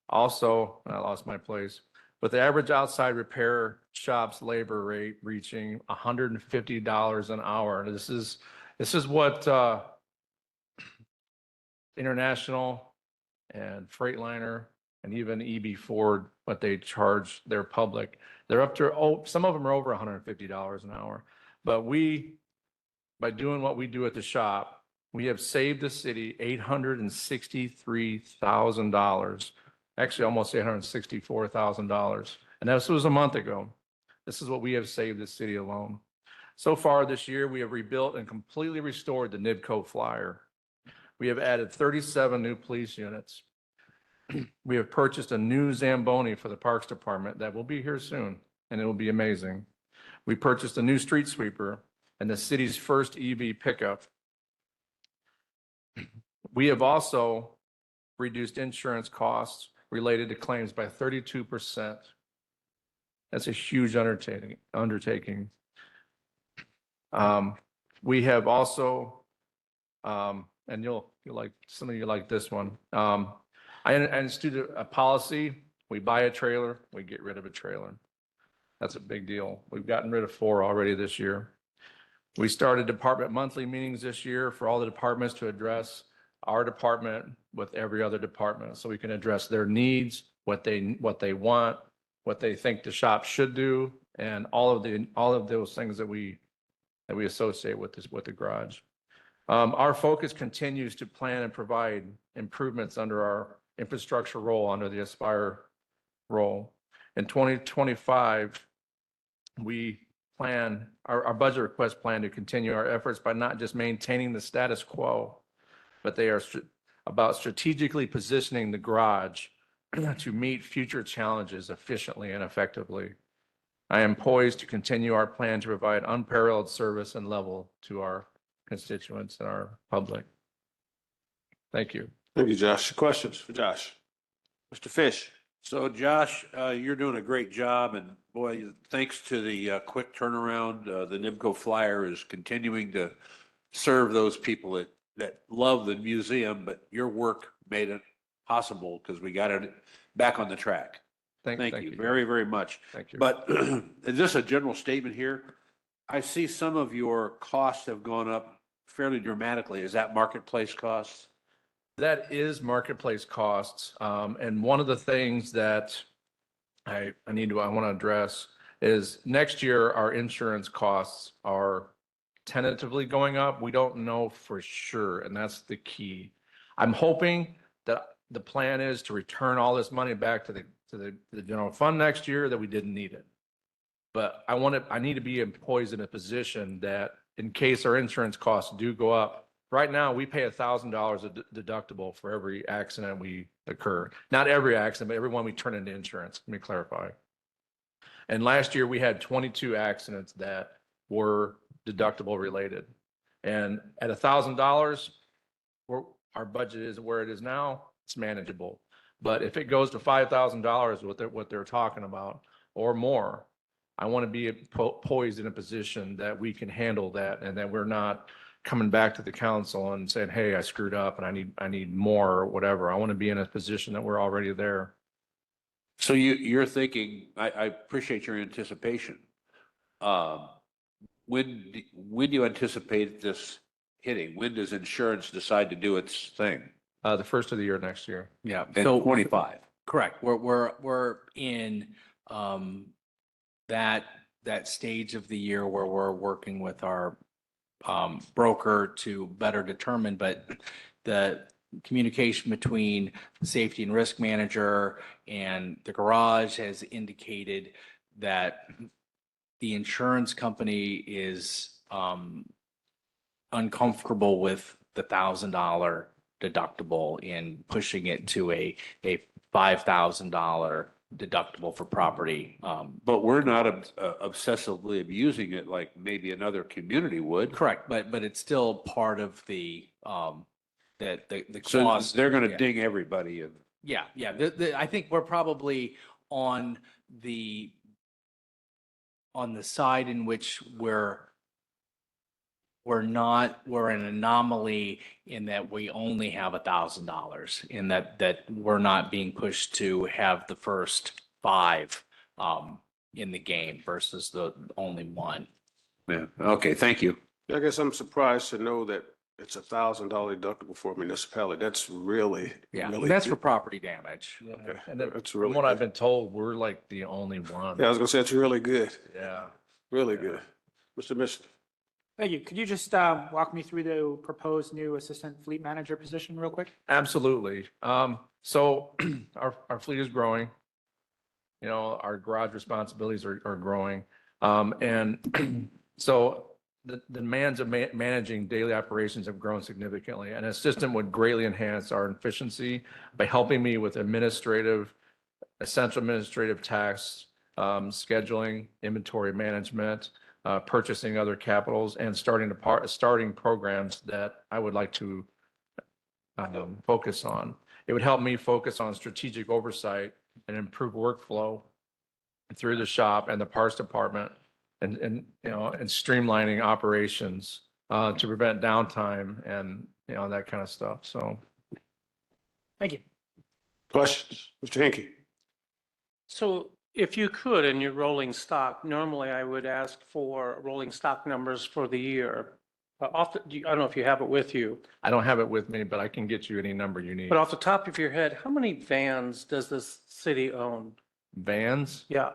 Also, I lost my place, with the average outside repair shop's labor rate reaching $150 an hour. This is what International and Freightliner and even EB Ford, what they charge their public. They're up to, some of them are over $150 an hour. But by doing what we do at the shop, we have saved the city $863,000, actually almost $864,000. And this was a month ago. This is what we have saved the city alone. So far this year, we have rebuilt and completely restored the NIDCO Flyer. We have added 37 new police units. We have purchased a new Zamboni for the Parks Department that will be here soon, and it will be amazing. We purchased a new street sweeper and the city's first EV pickup. We have also reduced insurance costs related to claims by 32%. That's a huge undertaking. We have also, and you'll like, some of you like this one. I instituted a policy. We buy a trailer, we get rid of a trailer. That's a big deal. We've gotten rid of 4 already this year. We started department monthly meetings this year for all the departments to address our department with every other department, so we can address their needs, what they want, what they think the shop should do, and all of those things that we associate with the garage. Our focus continues to plan and provide improvements under our infrastructure role, under the Aspire role. In 2025, we plan, our budget request plan to continue our efforts by not just maintaining the status quo, but they are about strategically positioning the garage to meet future challenges efficiently and effectively. I am poised to continue our plan to provide unparalleled service and level to our constituents and our public. Thank you. Thank you, Josh. Questions for Josh? Mr. Fish? So Josh, you're doing a great job and boy, thanks to the quick turnaround, the NIMCO Flyer is continuing to serve those people that love the museum, but your work made it possible because we got it back on the track. Thank you very, very much. Thank you. But is this a general statement here? I see some of your costs have gone up fairly dramatically. Is that marketplace costs? That is marketplace costs. And one of the things that I want to address is next year, our insurance costs are tentatively going up. We don't know for sure, and that's the key. I'm hoping that the plan is to return all this money back to the general fund next year, that we didn't need it. But I need to be poised in a position that in case our insurance costs do go up, right now, we pay $1,000 deductible for every accident we occur. Not every accident, but every one we turn into insurance. Let me clarify. And last year, we had 22 accidents that were deductible related. And at $1,000, our budget is where it is now, it's manageable. But if it goes to $5,000, what they're talking about, or more, I want to be poised in a position that we can handle that and that we're not coming back to the council and saying, hey, I screwed up and I need more or whatever. I want to be in a position that we're already there. So you're thinking, I appreciate your anticipation. When do you anticipate this hitting? When does insurance decide to do its thing? The first of the year next year. Yeah. In So 25. correct. We're in that stage of the year where we're working with our broker to better determine, but the communication between the safety and risk manager and the garage has indicated that the insurance company is uncomfortable with the $1,000 deductible in pushing it to a $5,000 deductible for property. But we're not obsessively abusing it like maybe another community would. Correct, but it's still part of the So cost. they're going to Yeah. ding everybody in. Yeah. I think we're probably on the side in which we're an anomaly in that we only have $1,000, in that we're not being pushed to have the first 5 in the game versus the only 1. Yeah. Okay. Thank you. I guess I'm surprised to know that it's $1,000 deductible for a municipality. That's really, really. That's for property damage. Okay. And That's from really what I've good. been told, we're like the only one. Yeah, I was gonna say, it's really good, Yeah. really good. Mr. Mister. Thank you. Could you just walk me through the proposed new assistant fleet manager position real quick? Absolutely. So our fleet is growing. You know, our garage responsibilities are growing. And so the demands of managing daily operations have grown significantly. An assistant would greatly enhance our efficiency by helping me with essential administrative tasks, scheduling, inventory management, purchasing other capitals, and starting programs that I would like to focus on. It would help me focus on strategic oversight and improve workflow through the shop and the parts department, and streamlining operations to prevent downtime and that kind of stuff. So, Thank you. Questions? Mr. Hinkie? So if you could, in your rolling stock, normally I would ask for rolling stock numbers for the year. I don't know if you have it with you, I don't have it with me, but I can get you any number you need. but off the top of your head, how many vans does this city own? Vans? Yeah.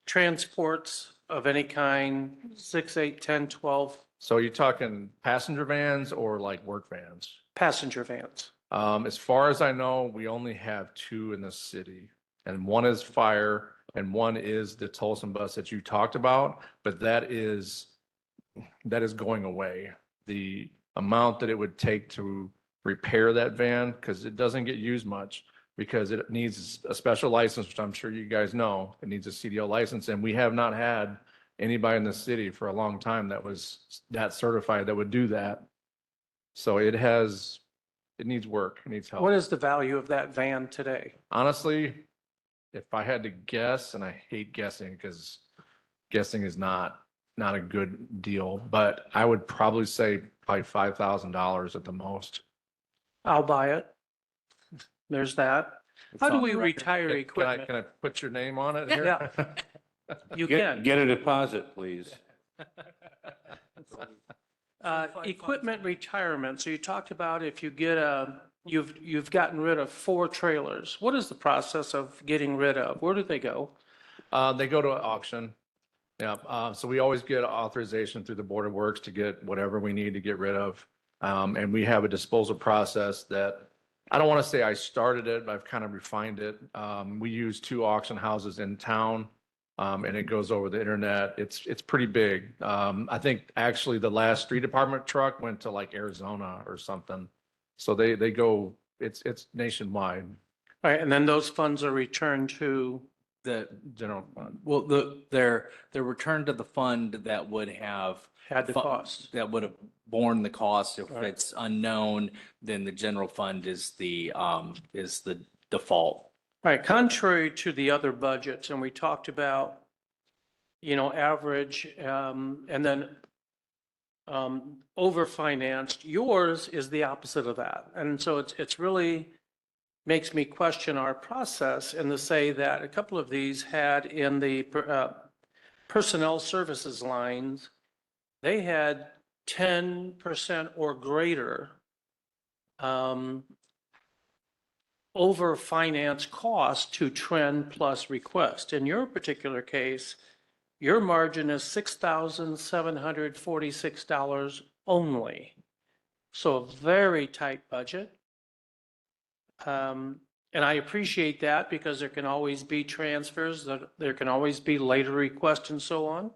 Transports of any kind, 6, 8, 10, 12 So you're talking passenger vans or like work vans? passenger vans? As far as I know, we only have 2 in the city, and one is fire and one is the Tolson bus that you talked about, but that is going away. The amount that it would take to repair that van, because it doesn't get used much, because it needs a special license, which I'm sure you guys know, it needs a CDL license, and we have not had anybody in the city for a long time that was that certified that would do that. So it needs work, it needs help. What is the value of that van today? Honestly, if I had to guess, and I hate guessing because guessing is not a good deal, but I would probably say probably $5,000 at the most. I'll buy it. There's that. How do on we the record. retire Can I, equipment? can I put your name on it here? Yeah. You can. Get a deposit, please. Equipment retirement. So you talked about if you get you've gotten rid of 4 trailers. What is the process of getting rid of? Where do they go? They go to an auction. Yeah, so we always get authorization through the Board of Works to get whatever we need to get rid of. And we have a disposal process that, I don't want to say I started it, but I've kind of refined it. We use 2 auction houses in town, and it goes over the internet. It's pretty big. I think actually the last street department truck went to like Arizona or something. So they go, it's nationwide. All right, and then those funds are returned to, The, General fund. well, they're returned to the fund that would have. had the cost. That would have borne the cost. If Right. it's unknown, then the general fund is the default. All right, contrary to the other budgets, and we talked about, average, and then over-financed, yours is the opposite of that. And so it's really makes me question our process and to say that a couple of these had in the personnel services lines, they had 10% or greater over finance cost to trend plus request. In your particular case, your margin is $6,746 only. So a very tight budget. And I appreciate that because there can always be transfers, there can always be later requests and so on.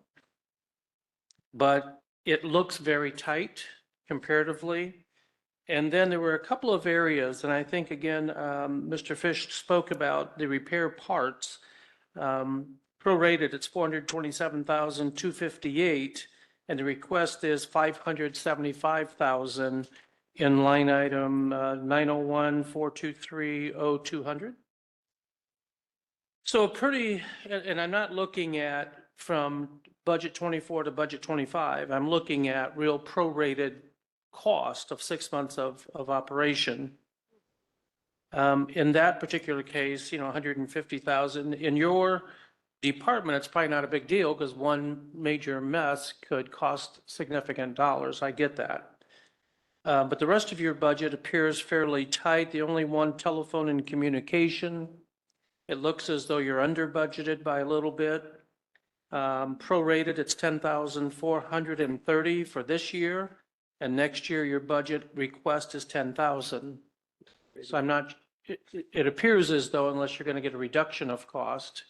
But it looks very tight comparatively. And then there were a couple of areas, and I think again, Mr. Fish spoke about the repair parts. Prorated, it's $427,258, and the request is $575,000 in line item 901-423-0200. So pretty, and I'm not looking at from budget 24 to budget 25. I'm looking at real prorated cost of 6 months of operation. In that particular case, $150,000. In your department, it's probably not a big deal because one major mess could cost significant dollars. I get that. But the rest of your budget appears fairly tight. The only one, telephone and communication. It looks as though you're under budgeted by a little bit. Prorated, it's $10,430 for this year. And next year, your budget request is $10,000. So I'm not, it appears as though unless you're going to get a reduction of cost,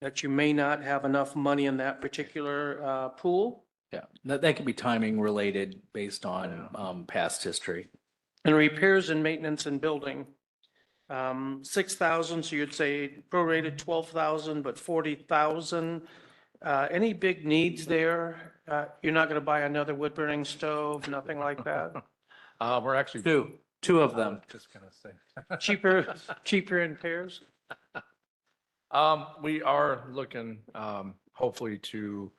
that you may not have enough money in that particular pool. Yeah, that could be timing related based on past history. And repairs and maintenance and building, 6,000, so you'd say prorated 12,000, but 40,000. Any big needs there? You're not going to buy another wood burning stove, nothing like that? We're actually. Two of them. Just gonna say. Cheaper in pairs? We are looking, hopefully to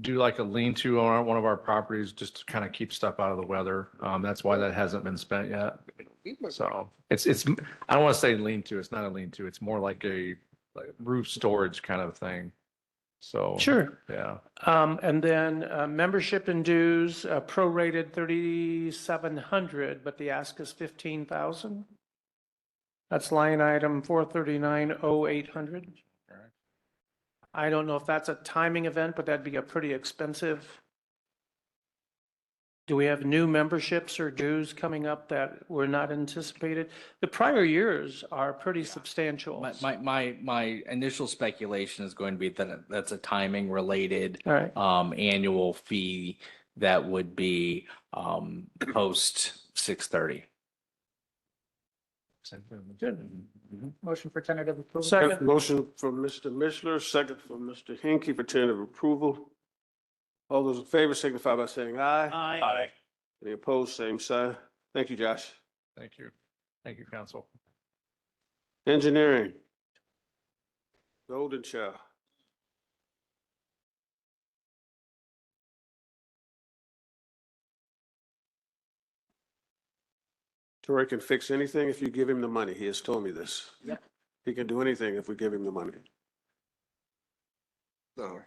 do like a lean-to on one of our properties, just to kind of keep stuff out of the weather. That's why that hasn't been spent yet. So it's, I don't want to say lean-to, it's not a lean-to, it's more like a roof storage kind of thing. So. Sure. Yeah. And then membership and dues, prorated 3,700, but the ask is 15,000. That's line item 439,0800. I don't know if that's a timing event, but that'd be a pretty expensive. Do we have new memberships or dues coming up that were not anticipated? The prior years are pretty substantial. My initial speculation is going to be that that's a timing related All right. annual fee that would be post 6:30. Good. Motion for tentative approval. Second. Motion from Mr. Mishler, second from Mr. Hinkie for tentative approval. All those in favor signify by saying aye. Aye. Any opposed, same sign. Thank you, Josh. Thank you. Thank you, council. Engineering. Golden child. Torrey can fix anything if you give him the money. He has told me this. Yep. He can do anything if we give him the money. No,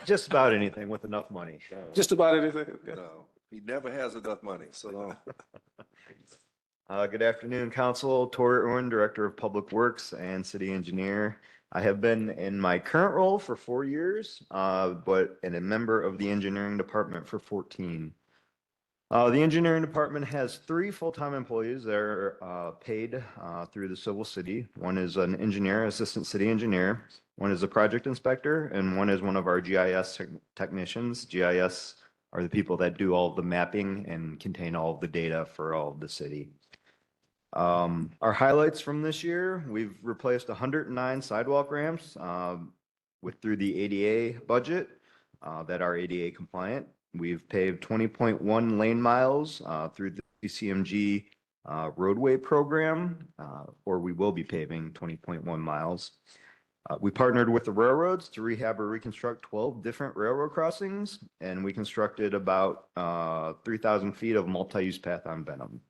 Just about anything with enough money. Just about anything. Okay. no, he never has enough money, so no. Good afternoon, Council. Tori Irwin, Director of Public Works and City Engineer. I have been in my current role for 4 years, but and a member of the Engineering Department for 14. The Engineering Department has 3 full-time employees that are paid through the Civil City. One is an engineer, assistant city engineer. One is a project inspector, and one is one of our GIS technicians. GIS are the people that do all of the mapping and contain all of the data for all of the city. Our highlights from this year, we've replaced 109 sidewalk ramps through the ADA budget that are ADA compliant. We've paved 20.1 lane miles through the CMG roadway program, or we will be paving 20.1 miles. We partnered with the railroads to rehab or reconstruct 12 different railroad crossings, and we constructed about 3,000 feet of multi-use path on Benham.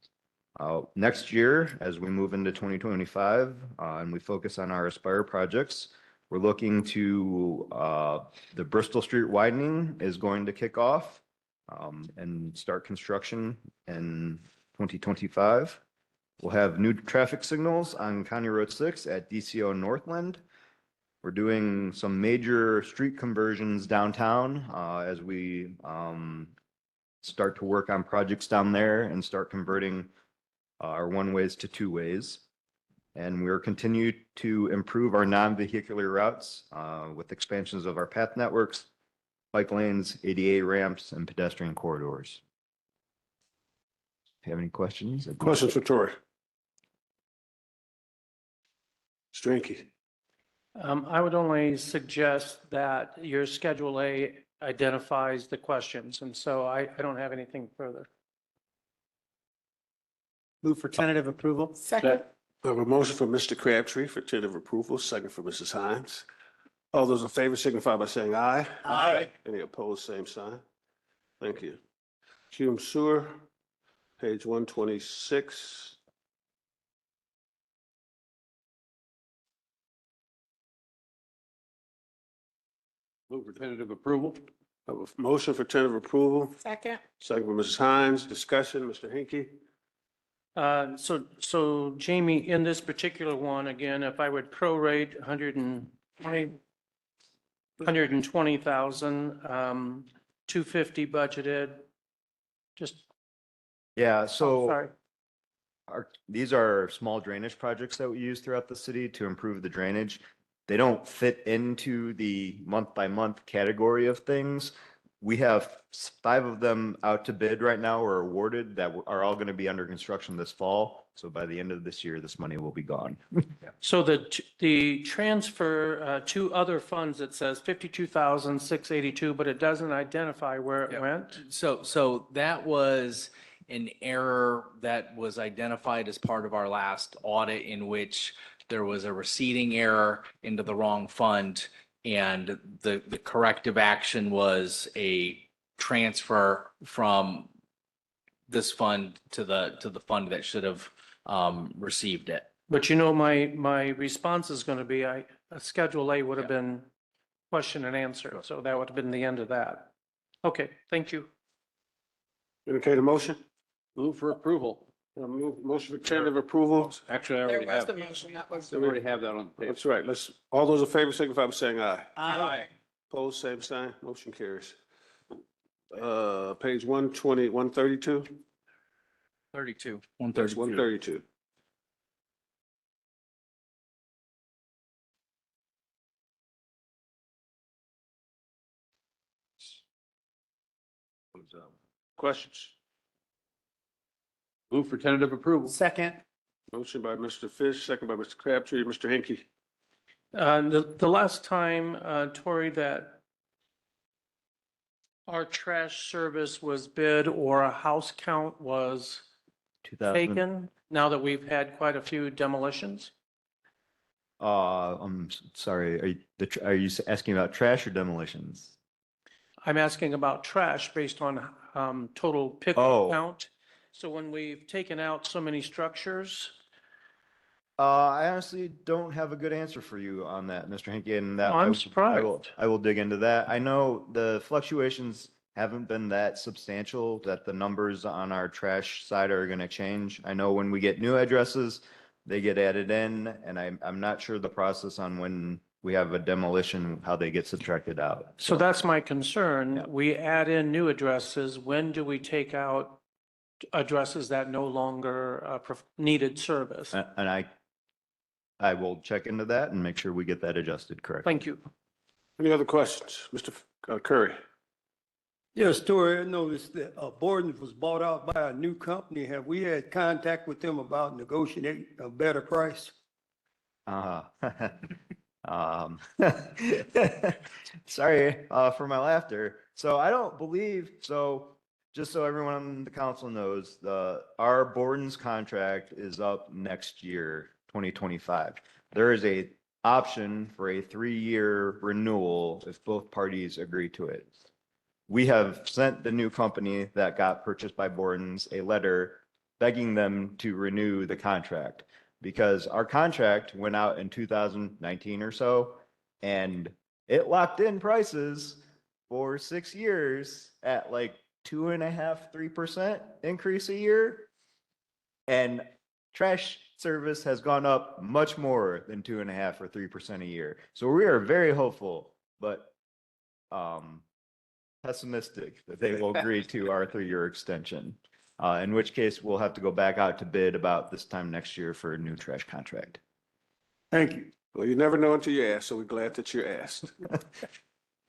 Next year, as we move into 2025, and we focus on our Aspire projects, we're looking to, the Bristol Street widening is going to kick off and start construction in 2025. We'll have new traffic signals on County Road 6 at DCO Northland. We're doing some major street conversions downtown as we start to work on projects down there and start converting our one-ways to two-ways. And we're continuing to improve our non-vehicular routes with expansions of our path networks, bike lanes, ADA ramps, and pedestrian corridors. If you have any questions? Questions for Torrey? Strinky. I would only suggest that your Schedule A identifies the questions, and so I don't have anything further. Move for tentative approval. Second. I have a motion for Mr. Crabtree for tentative approval, second for Mrs. Hines. All those in favor signify by saying aye. Aye. Any opposed, same sign. Thank you. Hume Sewer, page 126. Move for tentative approval. I have a motion for tentative approval, Second. second for Mrs. Hines. Discussion, Mr. Hinkie. So Jamie, in this particular one, again, if I would prorate 120,000, 250 budgeted, just, Yeah, oh, so sorry. these are small drainage projects that we use throughout the city to improve the drainage. They don't fit into the month-by-month category of things. We have 5 of them out to bid right now or awarded that are all going to be under construction this fall. So by the end of this year, this money will be gone. So the transfer to other funds, it says 52,682, but it doesn't identify where it went. So that was an error that was identified as part of our last audit in which there was a receipting error into the wrong fund. And the corrective action was a transfer from this fund to the fund that should have received it. But you know, my response is going to be, a Schedule A would have been question and answer. So that would have been the end of that. Okay, thank you. Entertain a motion? Move for approval. Motion for tentative approval. Actually, I There already was have, the motion. That was. I already have that on the page. That's right. All those in favor signify by saying aye. Aye. Opposed, same sign. Motion carries. Page 120, 132. 32. That's 132. Questions? Move for tentative approval. Second. Motion by Mr. Fish, second by Mr. Crabtree. Mr. Hinkie. The last time, Tori, that our trash service was bid or a house count was 2000. taken, now that we've had quite a few demolitions? Sorry, are you asking about trash or demolitions? I'm asking about trash based on total Oh. pickup count. So when we've taken out so many structures, I honestly don't have a good answer for you on that, Mr. Henke, and that Oh, I'm I will- surprised. I will dig into that. I know the fluctuations haven't been that substantial that the numbers on our trash side are gonna change. I know when we get new addresses, they get added in, and I'm not sure the process on when we have a demolition, how they get subtracted out. so that's my concern. We add in new addresses. When do we take out addresses that no longer needed service? And I will check into that and make sure we get that adjusted correctly. Thank you. Any other questions? Mr. Curry? Yes, Tori, I noticed that Borden's was bought out by a new company. Have we had contact with them about negotiating a better price? Sorry, for my laughter. So I don't believe, so just so everyone on the council knows, our Borden's contract is up next year, 2025. There is a option for a 3-year renewal if both parties agree to it. We have sent the new company that got purchased by Borden's a letter begging them to renew the contract because our contract went out in 2019 or so, and it locked in prices for 6 years at like 2.5%, 3% increase a year. And trash service has gone up much more than 2.5% or 3% a year. So we are very hopeful, but pessimistic that they will agree to our 3-year extension. In which case we'll have to go back out to bid about this time next year for a new trash contract. Thank you. Well, you never know until you ask, so we're glad that you asked.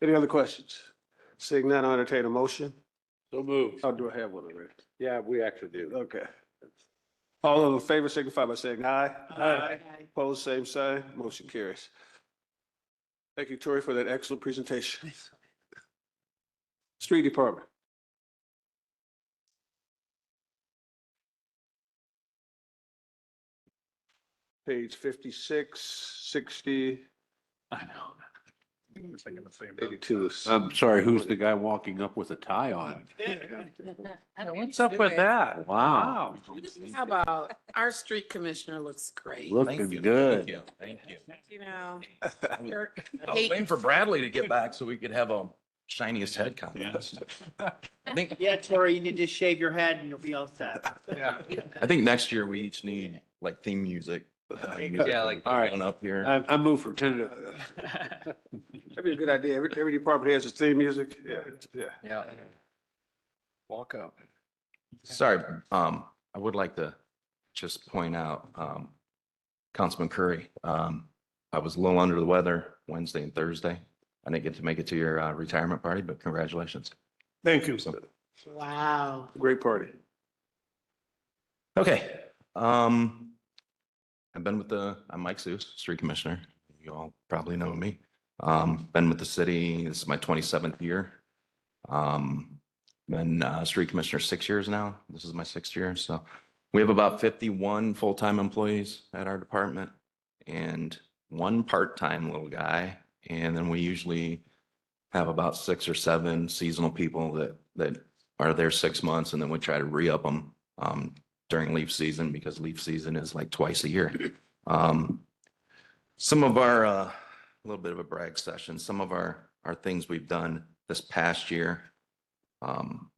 Any other questions? Seeing none, I'll entertain a motion. So moved. Oh, do I have one already? Yeah, we actually do. Okay. All those in favor signify by saying aye. Aye. Opposed, same sign. Motion carries. Thank you, Tori, for that excellent presentation. Street Department. Page 56, 60. I know. 82. I'm sorry, who's the guy walking up with a tie on? What's up with that? Wow. How about our street commissioner looks great. Looking good. Thank you. You know. I was waiting for Bradley to get back so we could have a shiniest head contest. I think, Yeah, Tori, you need to shave your head and you'll be all set. Yeah. I think next year we each need like theme music. Yeah, like, all right. Going up here. I move for tentative. That'd be a good idea. Every department has its theme music. Yeah, yeah. Yeah. Walk up. Sorry, I would like to just point out, Councilman Curry, I was a little under the weather Wednesday and Thursday. I didn't get to make it to your retirement party, but congratulations. Thank you. Wow. Great party. Okay, I've been with I'm Mike Seuss, street commissioner. You all probably know me. Been with the city, this is my 27th year. Been street commissioner 6 years now. This is my 6th year. So we have about 51 full-time employees at our department and 1 part-time little guy. And then we usually have about 6 or 7 seasonal people that are there 6 months, and then we try to re-up them during leaf season, because leaf season is like twice a year. Some of our, a little bit of a brag session, some of our things we've done this past year. I'll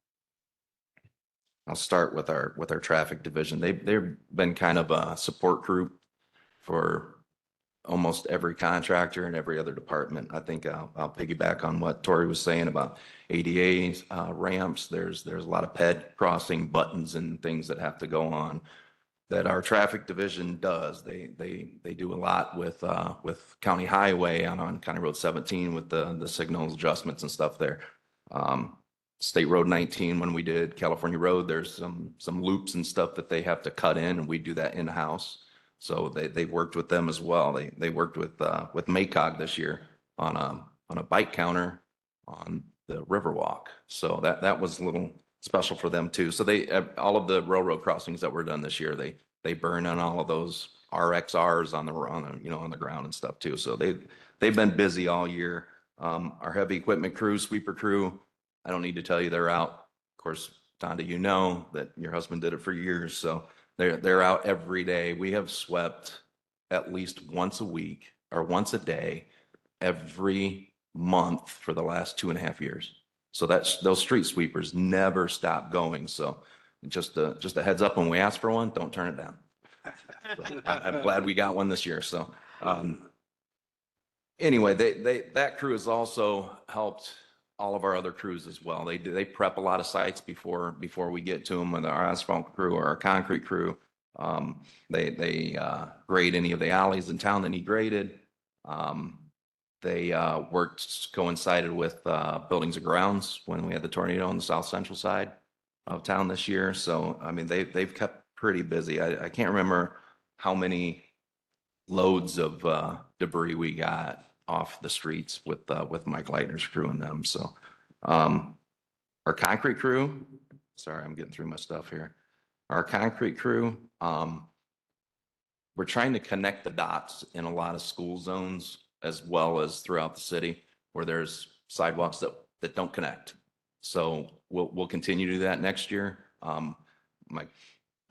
start with our traffic division. They've been kind of a support group for almost every contractor and every other department. I think I'll piggyback on what Tori was saying about ADA ramps. There's a lot of ped crossing buttons and things that have to go on that our traffic division does. They do a lot with County Highway on County Road 17 with the signals adjustments and stuff there. State Road 19, when we did California Road, there's some loops and stuff that they have to cut in, and we do that in-house. So they worked with them as well. They worked with MACOG this year on a bike counter on the Riverwalk. So that was a little special for them too. So all of the railroad crossings that were done this year, they burn on all of those RXRs on on the ground and stuff too. So they've been busy all year. Our heavy equipment crew, sweeper crew, I don't need to tell you, they're out. Of course, Donda, you know that your husband did it for years, so they're out every day. We have swept at least once a week or once a day every month for the last 2.5 years. So those street sweepers never stop going. So just a heads up, when we ask for one, don't turn it down. So I'm glad we got one this year. So anyway, that crew has also helped all of our other crews as well. They prep a lot of sites before we get to them, with our asphalt crew or our concrete crew. They grade any of the alleys in town that need graded. They coincided with buildings and grounds when we had the tornado on the south central side of town this year. So, I mean, they've kept pretty busy. I can't remember how many loads of debris we got off the streets with Mike Leitner's crew and them. So, our concrete crew, sorry, I'm getting through my stuff here. Our concrete crew, we're trying to connect the dots in a lot of school zones as well as throughout the city where there's sidewalks that don't connect. So we'll continue to do that next year. My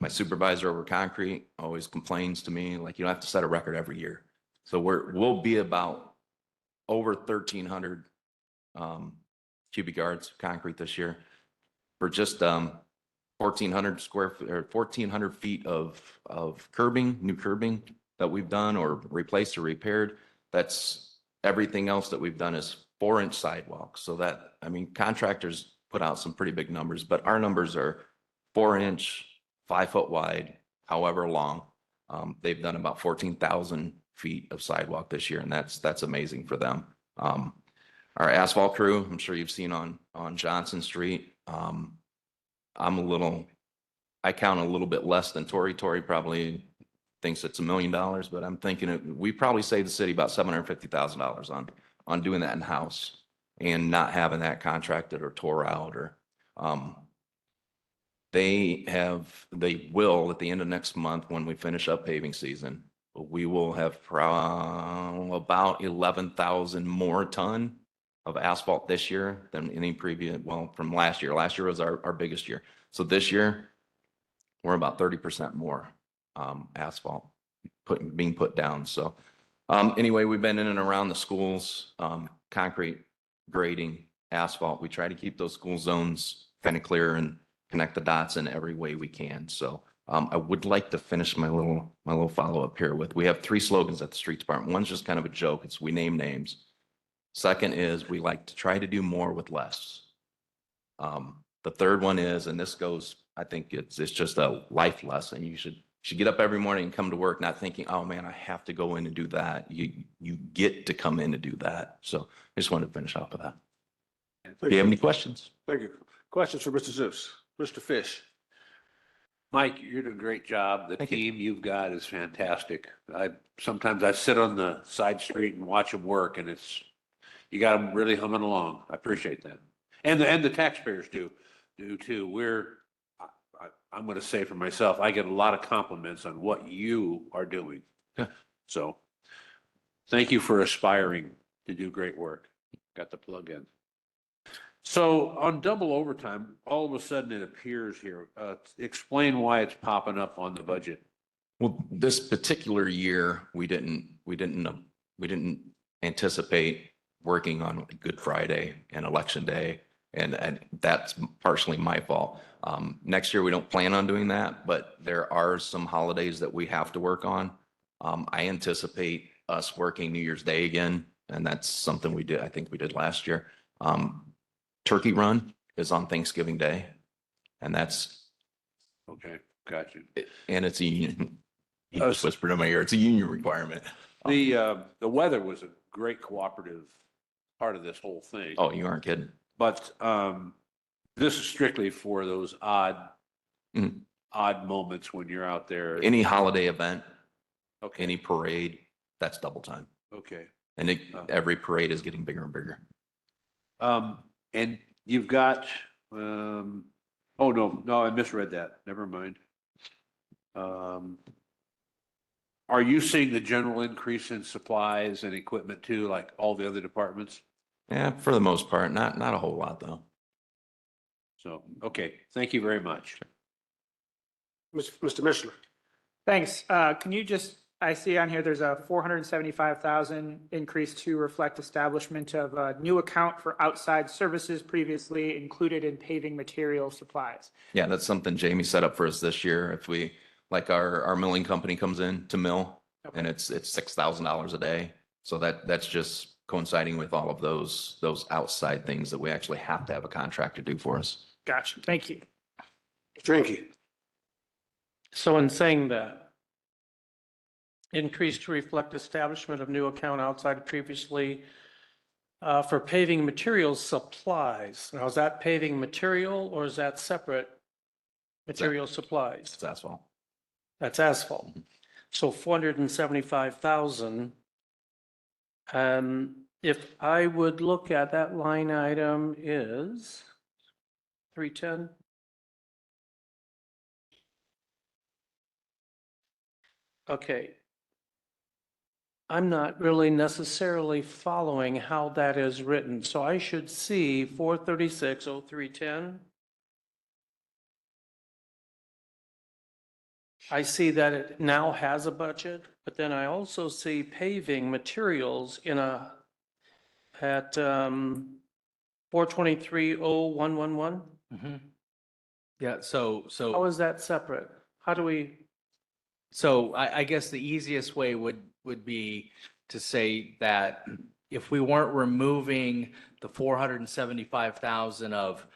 supervisor over concrete always complains to me, like, you don't have to set a record every year. So we'll be about over 1,300 cubic yards of concrete this year for just 1,400 feet of curbing, new curbing that we've done or replaced or repaired. That's everything else that we've done is 4-inch sidewalks. So that, I mean, contractors put out some pretty big numbers, but our numbers are 4-inch, 5 foot wide, however long. They've done about 14,000 feet of sidewalk this year, and that's amazing for them. Our asphalt crew, I'm sure you've seen on Johnson Street. I count a little bit less than Tori. Tori probably thinks it's $1 million, but I'm thinking we probably saved the city about $750,000 on doing that in-house and not having that contracted or tore out or, they will at the end of next month, when we finish up paving season, we will have about 11,000 more ton of asphalt this year than any previous, well, from last year. Last year was our biggest year. So this year, we're about 30% more asphalt being put down. So anyway, we've been in and around the schools, concrete, grading, asphalt. We try to keep those school zones kind of clear and connect the dots in every way we can. So I would like to finish my little follow-up here with, we have 3 slogans at the street department. One's just kind of a joke. It's we name names. Second is we like to try to do more with less. The third one is, and this goes, I think it's just a life lesson. You should get up every morning and come to work not thinking, oh man, I have to go in and do that. You get to come in and do that. So I just wanted to finish off with that. Do you have any questions? Thank you. Questions for Mr. Zeus? Mr. Fish? Mike, you're doing a great job. The team you've got is fantastic. Sometimes I sit on the side street and watch them work, and you got them really humming along. I appreciate that. And the taxpayers do too. I'm going to say for myself, I get a lot of compliments on what you are doing. Yeah. So thank you for aspiring to do great work. Got the plug in. So on double overtime, all of a sudden it appears here. Explain why it's popping up on the budget. Well, this particular year, we didn't anticipate working on Good Friday and Election Day, and that's partially my fault. Next year, we don't plan on doing that, but there are some holidays that we have to work on. I anticipate us working New Year's Day again, and that's something we did. I think we did last year. Turkey Run is on Thanksgiving Day, and that's okay. Got you. And it's a union. You just whispered in my ear. It's a union requirement. The weather was a great cooperative part of this whole thing. Oh, you aren't kidding. But this is strictly for those odd moments when you're out there. Any holiday event, okay, any parade, that's double time. Okay. And every parade is getting bigger and bigger. And you've got, oh, no, I misread that. Never mind. Are you seeing the general increase in supplies and equipment too, like all the other departments? Yeah, for the most part, not a whole lot though. So, okay, thank you very much. Mr. Mishler. Thanks. Can you just, I see on here, there's a 475,000 increase to reflect establishment of a new account for outside services previously included in paving material supplies. Yeah, that's something Jamie set up for us this year. If we, like our milling company comes in to mill and it's $6,000 a day. So that's just coinciding with all of those outside things that we actually have to have a contractor do for us. Gotcha. Thank you. Drinky. So in saying that, increase to reflect establishment of new account outside previously for paving materials supplies. Now, is that paving material or is that separate material supplies? It's asphalt. That's asphalt. So 475,000. If I would look at that line item is 310. Okay. I'm not really necessarily following how that is written, so I should see 436,0310. I see that it now has a budget, but then I also see paving materials at 423,0111. Yeah, so How is that separate? How do we? So I guess the easiest way would be to say that if we weren't removing the 475,000 of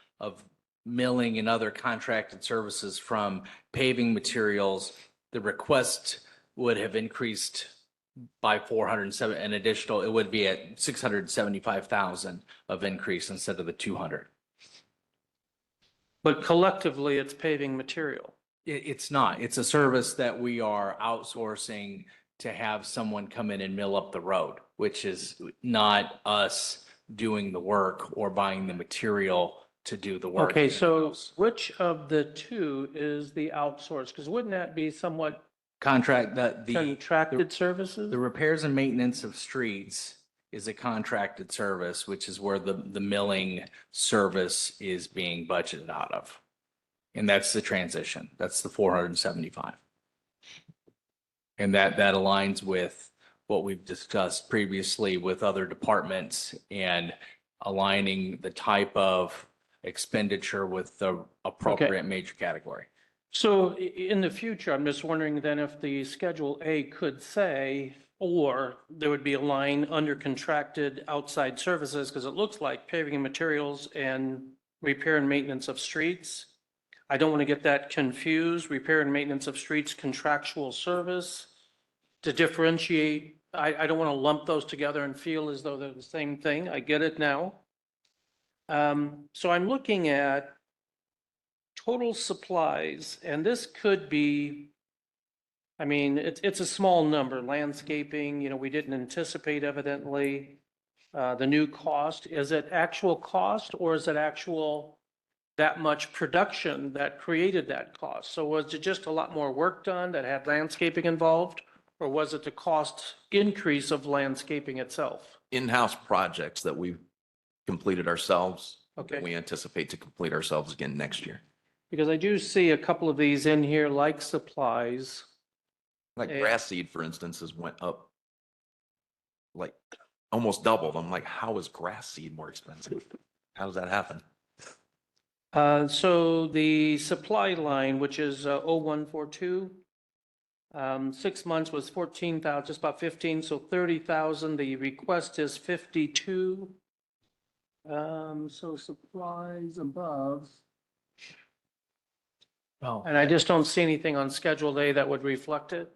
milling and other contracted services from paving materials, the request would have increased by 407, an additional, it would be at 675,000 of increase instead of the 200. But collectively, it's paving material. It's not. It's a service that we are outsourcing to have someone come in and mill up the road, which is not us doing the work or buying the material to do the work. Okay, so which of the two is the outsource? Because wouldn't that be somewhat contracted services? The repairs and maintenance of streets is a contracted service, which is where the milling service is being budgeted out of. And that's the transition. That's the 475. And that aligns with what we've discussed previously with other departments and aligning the type of expenditure with the appropriate major category. So in the future, I'm just wondering then if the Schedule A could say, or there would be a line under contracted outside services, because it looks like paving and materials and repair and maintenance of streets. I don't want to get that confused. Repair and maintenance of streets, contractual service. To differentiate, I don't want to lump those together and feel as though they're the same thing. I get it now. So I'm looking at total supplies, and this could be, I mean, it's a small number. Landscaping, we didn't anticipate evidently. The new cost, is it actual cost or is it actual that much production that created that cost? So was it just a lot more work done that had landscaping involved, or was it the cost increase of landscaping itself? In-house projects that we've completed ourselves. Okay. We anticipate to complete ourselves again next year. Because I do see a couple of these in here, like supplies. Like grass seed, for instance, has went up like almost doubled. I'm like, how is grass seed more expensive? How does that happen? So the supply line, which is 0142, 6 months was 14,000, just about 15, so 30,000. The request is 52. So supplies above. Oh. And I just don't see anything on Schedule A that would reflect it.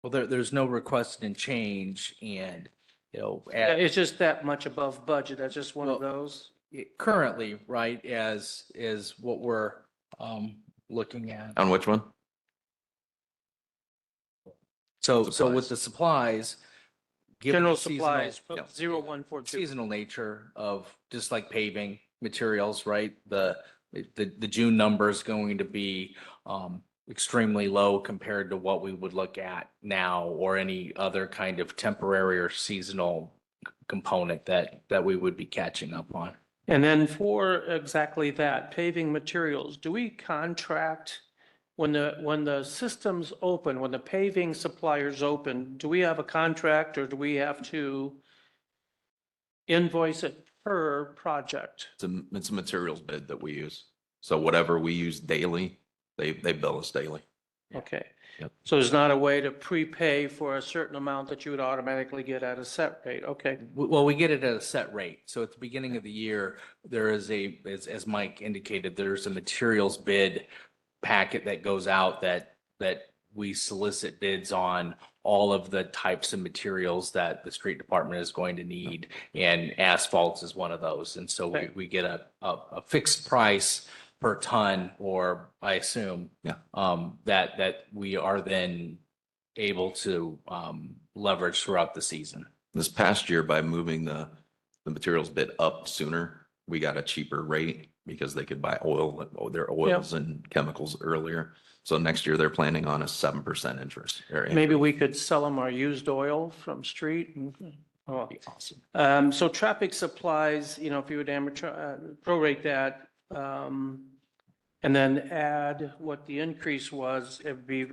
Well, there's no request in change and, Yeah, it's just that much above budget. That's just one of those. currently, right, as is what we're looking at. On which one? So with the supplies. given General the seasonal- supplies, 0142. Seasonal nature of just like paving materials, right? The June number is going to be extremely low compared to what we would look at now or any other kind of temporary or seasonal component that we would be catching up on. And then for exactly that, paving materials, do we contract when the systems open, when the paving suppliers open, do we have a contract or do we have to invoice it per project? It's a materials bid that we use. So whatever we use daily, they bill us daily. Okay. Yep. So there's not a way to prepay for a certain amount that you would automatically get at a set rate? Okay. Well, we get it at a set rate. So at the beginning of the year, there is as Mike indicated, there's a materials bid packet that goes out that we solicit bids on all of the types of materials that the street department is going to need, and asphalt is one of those. And so Okay. we get a fixed price per ton, or I assume, that we are then able to leverage throughout the season. This past year, by moving the materials bid up sooner, we got a cheaper rate because they could buy their oils and chemicals earlier. So next year, they're planning on a 7% interest. Maybe we could sell them our used oil from street. Oh. That'd be awesome. So traffic supplies, you know, if you would prorate that, and then add what the increase was, it'd be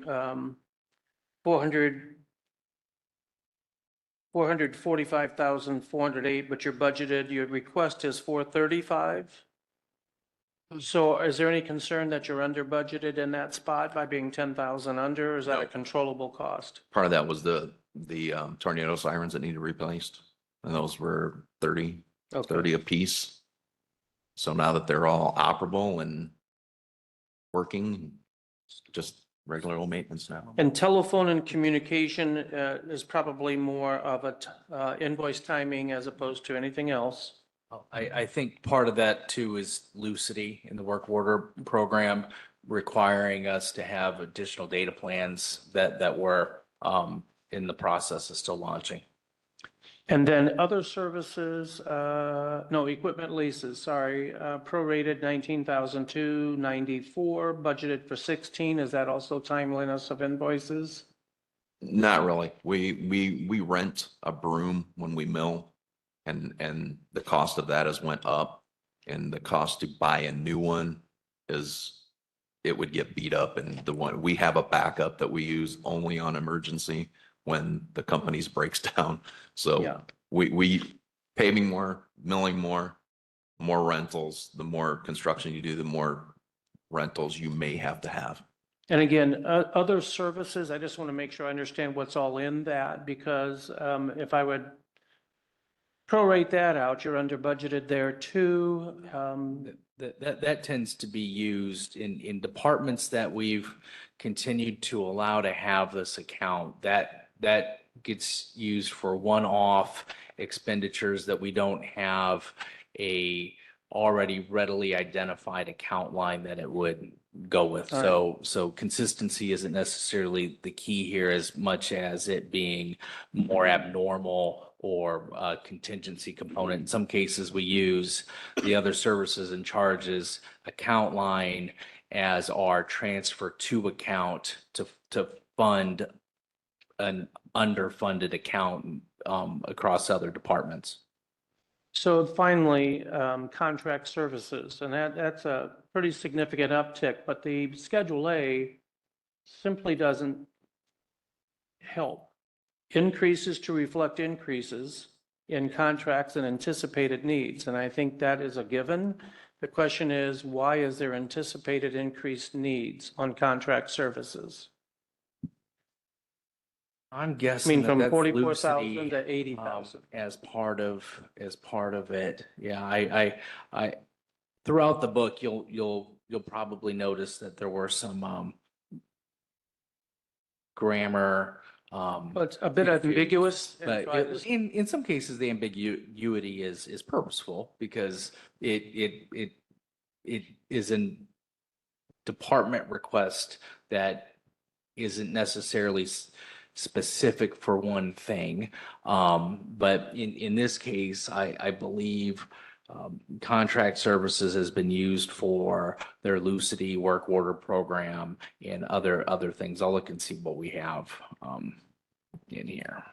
445,408, but your budgeted, your request is 435. So is there any concern that you're under budgeted in that spot by being 10,000 under, or is that a controllable cost? Part of that was the tornado sirens that needed replaced. And those were 30 a piece. So now that they're all operable and working, it's just regular old maintenance now. And telephone and communication is probably more of a invoice timing as opposed to anything else. I think part of that too is Lucity in the work order program requiring us to have additional data plans that we're in the process of still launching. And then other services, no, equipment leases, sorry, prorated 19,294, budgeted for 16. Is that also timeliness of invoices? Not really. We rent a broom when we mill, and the cost of that has went up, and the cost to buy a new one it would get beat up, and the one we have a backup that we use only on emergency when the company's breaks down. So we paving more, milling more rentals. The more construction you do, the more rentals you may have to have. And again, other services, I just want to make sure I understand what's all in that, because if I would prorate that out, you're under budgeted there too. That tends to be used in departments that we've continued to allow to have this account. That gets used for one-off expenditures that we don't have a already readily identified account line that it would go with. So consistency isn't necessarily the key here as much as it being more abnormal or a contingency component. In some cases, we use the other services and charges account line as our transfer to account to fund an underfunded account across other departments. So finally, contract services, and that's a pretty significant uptick, but the Schedule A simply doesn't help. Increases to reflect increases in contracts and anticipated needs, and I think that is a given. The question is, why is there anticipated increased needs on contract services? I'm guessing from that's 44,000 Lucity, to 80,000. as part of it. Yeah, I throughout the book, you'll probably notice that there were some grammar. But a bit ambiguous. But in some cases, the ambiguity is purposeful because it is a department request that isn't necessarily specific for one thing. But in this case, I believe contract services has been used for their Lucity work order program and other things. I'll look and see what we have in here.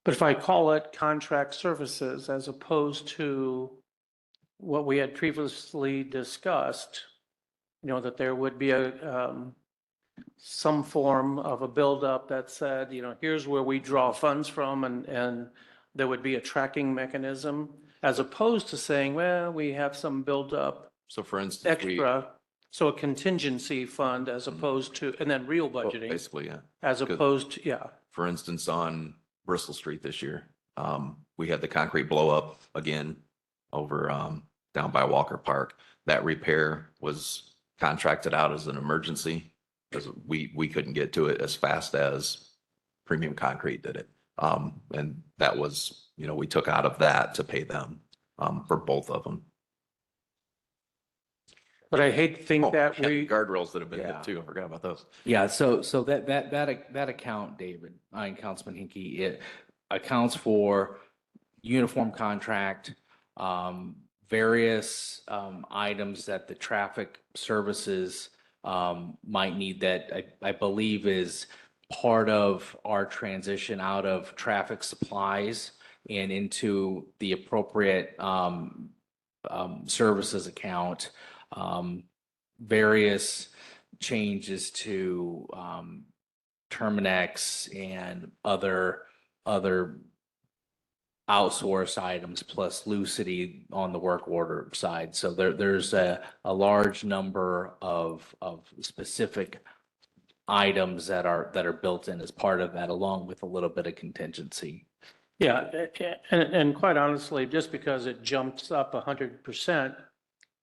But if I call it contract services as opposed to what we had previously discussed, that there would be some form of a buildup that said, here's where we draw funds from, and there would be a tracking mechanism, as opposed to saying, well, we have some buildup So for instance, extra, so a contingency fund as opposed to, and then real budgeting. basically, yeah. As opposed to, yeah. For instance, on Bristol Street this year, we had the concrete blow up again over down by Walker Park. That repair was contracted out as an emergency because we couldn't get to it as fast as Premium Concrete did it. And that was, we took out of that to pay them for both of them. But I hate to think Oh, that yeah, we, guardrails that have been Yeah. hit too. I forgot about those. Yeah, so that account, David, and Councilman Hinkie, it accounts for uniform contract, various items that the traffic services might need that I believe is part of our transition out of traffic supplies and into the appropriate services account. Various changes to Terminex and other outsourced items plus Lucity on the work order side. So there's a large number of specific items that are built in as part of that, along with a little bit of contingency. yeah, and quite honestly, just because it jumps up 100%,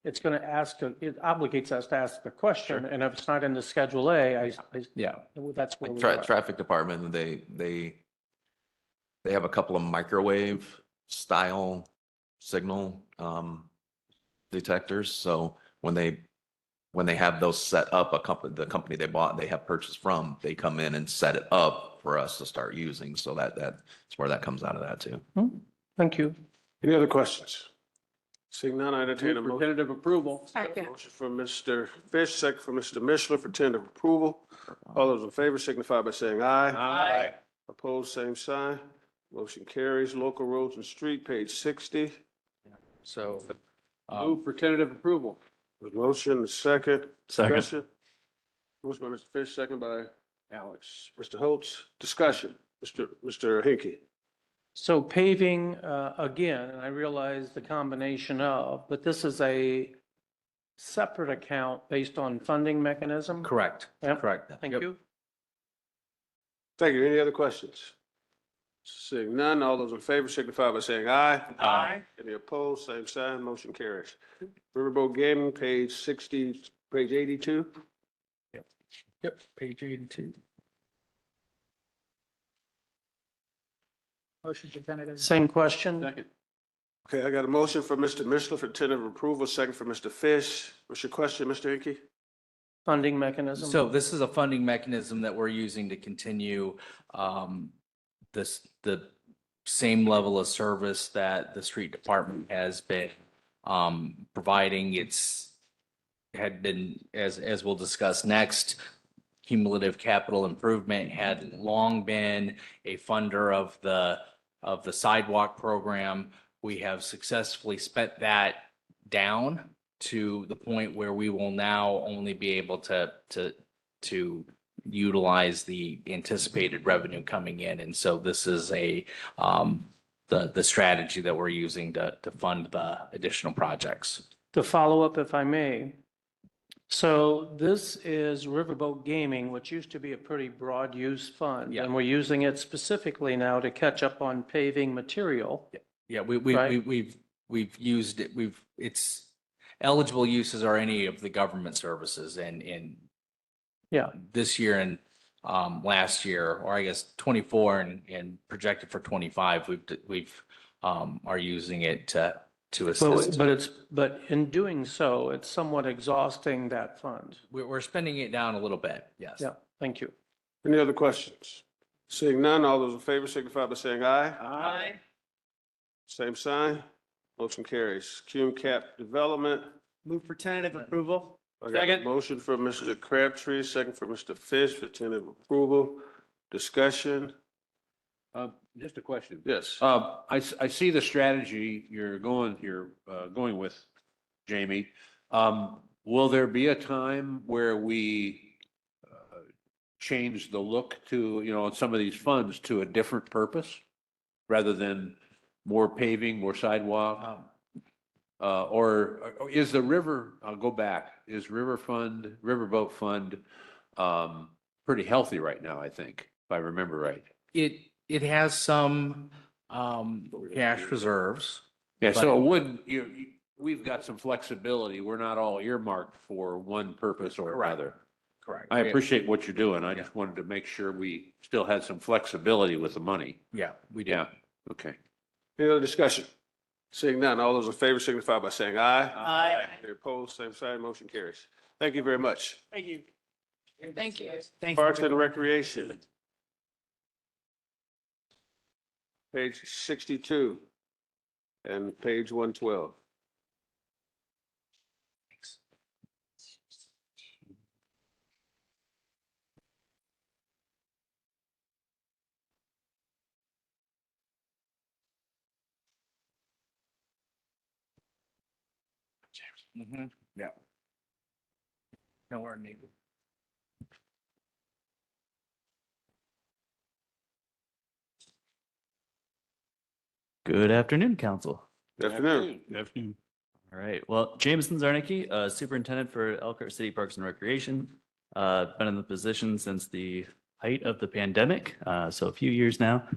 it's going to it obligates us to ask the question, and if it's not in the Schedule A, Yeah. that's where we Tra- are. Traffic department, they have a couple of microwave style signal detectors. So when they have those set up, the company they bought, they have purchased from, they come in and set it up for us to start using. So that's where that comes out of that too. Thank you. Any other questions? Seeing none, I entertain a Move for motion. tentative approval. Second. Motion from Mr. Fish, second from Mr. Mishler for tentative approval. All those in favor signify by saying aye. Aye. Opposed, same sign. Motion carries. Local roads and street, page 60. So Move for tentative approval. There's motion, second. Second. Discussion. Motion by Mr. Fish, second by Alex. Mr. Holtz, discussion. Mr. Hinkie. So paving, again, and I realize the combination of, but this is a separate account based on funding mechanism? correct, Yep. correct. Thank Yep. you. Thank you. Any other questions? Seeing none, all those in favor signify by saying aye. Aye. Any opposed, same sign, motion carries. Riverboat Gaming, page 60, page 82. Yep, page 82. Motion for tentative. Same question? Second. Okay, I got a motion for Mr. Mishler for tentative approval, second for Mr. Fish. What's your question, Mr. Hickey? Funding mechanism? So this is a funding mechanism that we're using to continue the same level of service that the street department has been providing. Had been, as we'll discuss next, cumulative capital improvement had long been a funder of the sidewalk program. We have successfully spent that down to the point where we will now only be able to utilize the anticipated revenue coming in. And so this is the strategy that we're using to fund the additional projects. To follow up, if I may. So this is Riverboat Gaming, which used to be a pretty broad use fund. Yeah. And we're using it specifically now to catch up on paving material. Yeah, Right. we've used it. It's eligible uses are any of the government services, and Yeah. this year and last year, or I guess 24 and projected for 25, we've are using it to assist. But in doing so, it's somewhat exhausting that fund. We're spending it down a little bit. Yes. Yeah, thank you. Any other questions? Seeing none, all those in favor signify by saying aye. Aye. Same sign. Motion carries. Cume Cap Development. Move for tentative approval. I got a motion for Mr. Crabtree, second for Mr. Fish for tentative approval. Discussion. Just a question. Yes. I see the strategy you're going with, Jamie. Will there be a time where we change the look to, on some of these funds to a different purpose rather than more paving, more sidewalk? Or is the river, I'll go back, is Riverboat Fund, pretty healthy right now, I think, if I remember right? It has some cash reserves. Yeah, so but- it wouldn't, we've got some flexibility. We're not all earmarked for one purpose or another. Correct. I appreciate what you're doing. I just wanted to make sure we still had some flexibility with the money. Yeah, we do. Yeah, okay. Any other discussion? Seeing none, all those in favor signify by saying aye. Aye. Any opposed, same side, motion carries. Thank you very much. Thank you. Thank you. Thank Parks you. and Recreation. Page 62 and page 112. Yeah. Nowhere needed. Good afternoon, council. Good afternoon. Good afternoon. All right, well, Jameson Zarnicki, Superintendent for Elkhart City Parks and Recreation. Been in the position since the height of the pandemic, so a few years now.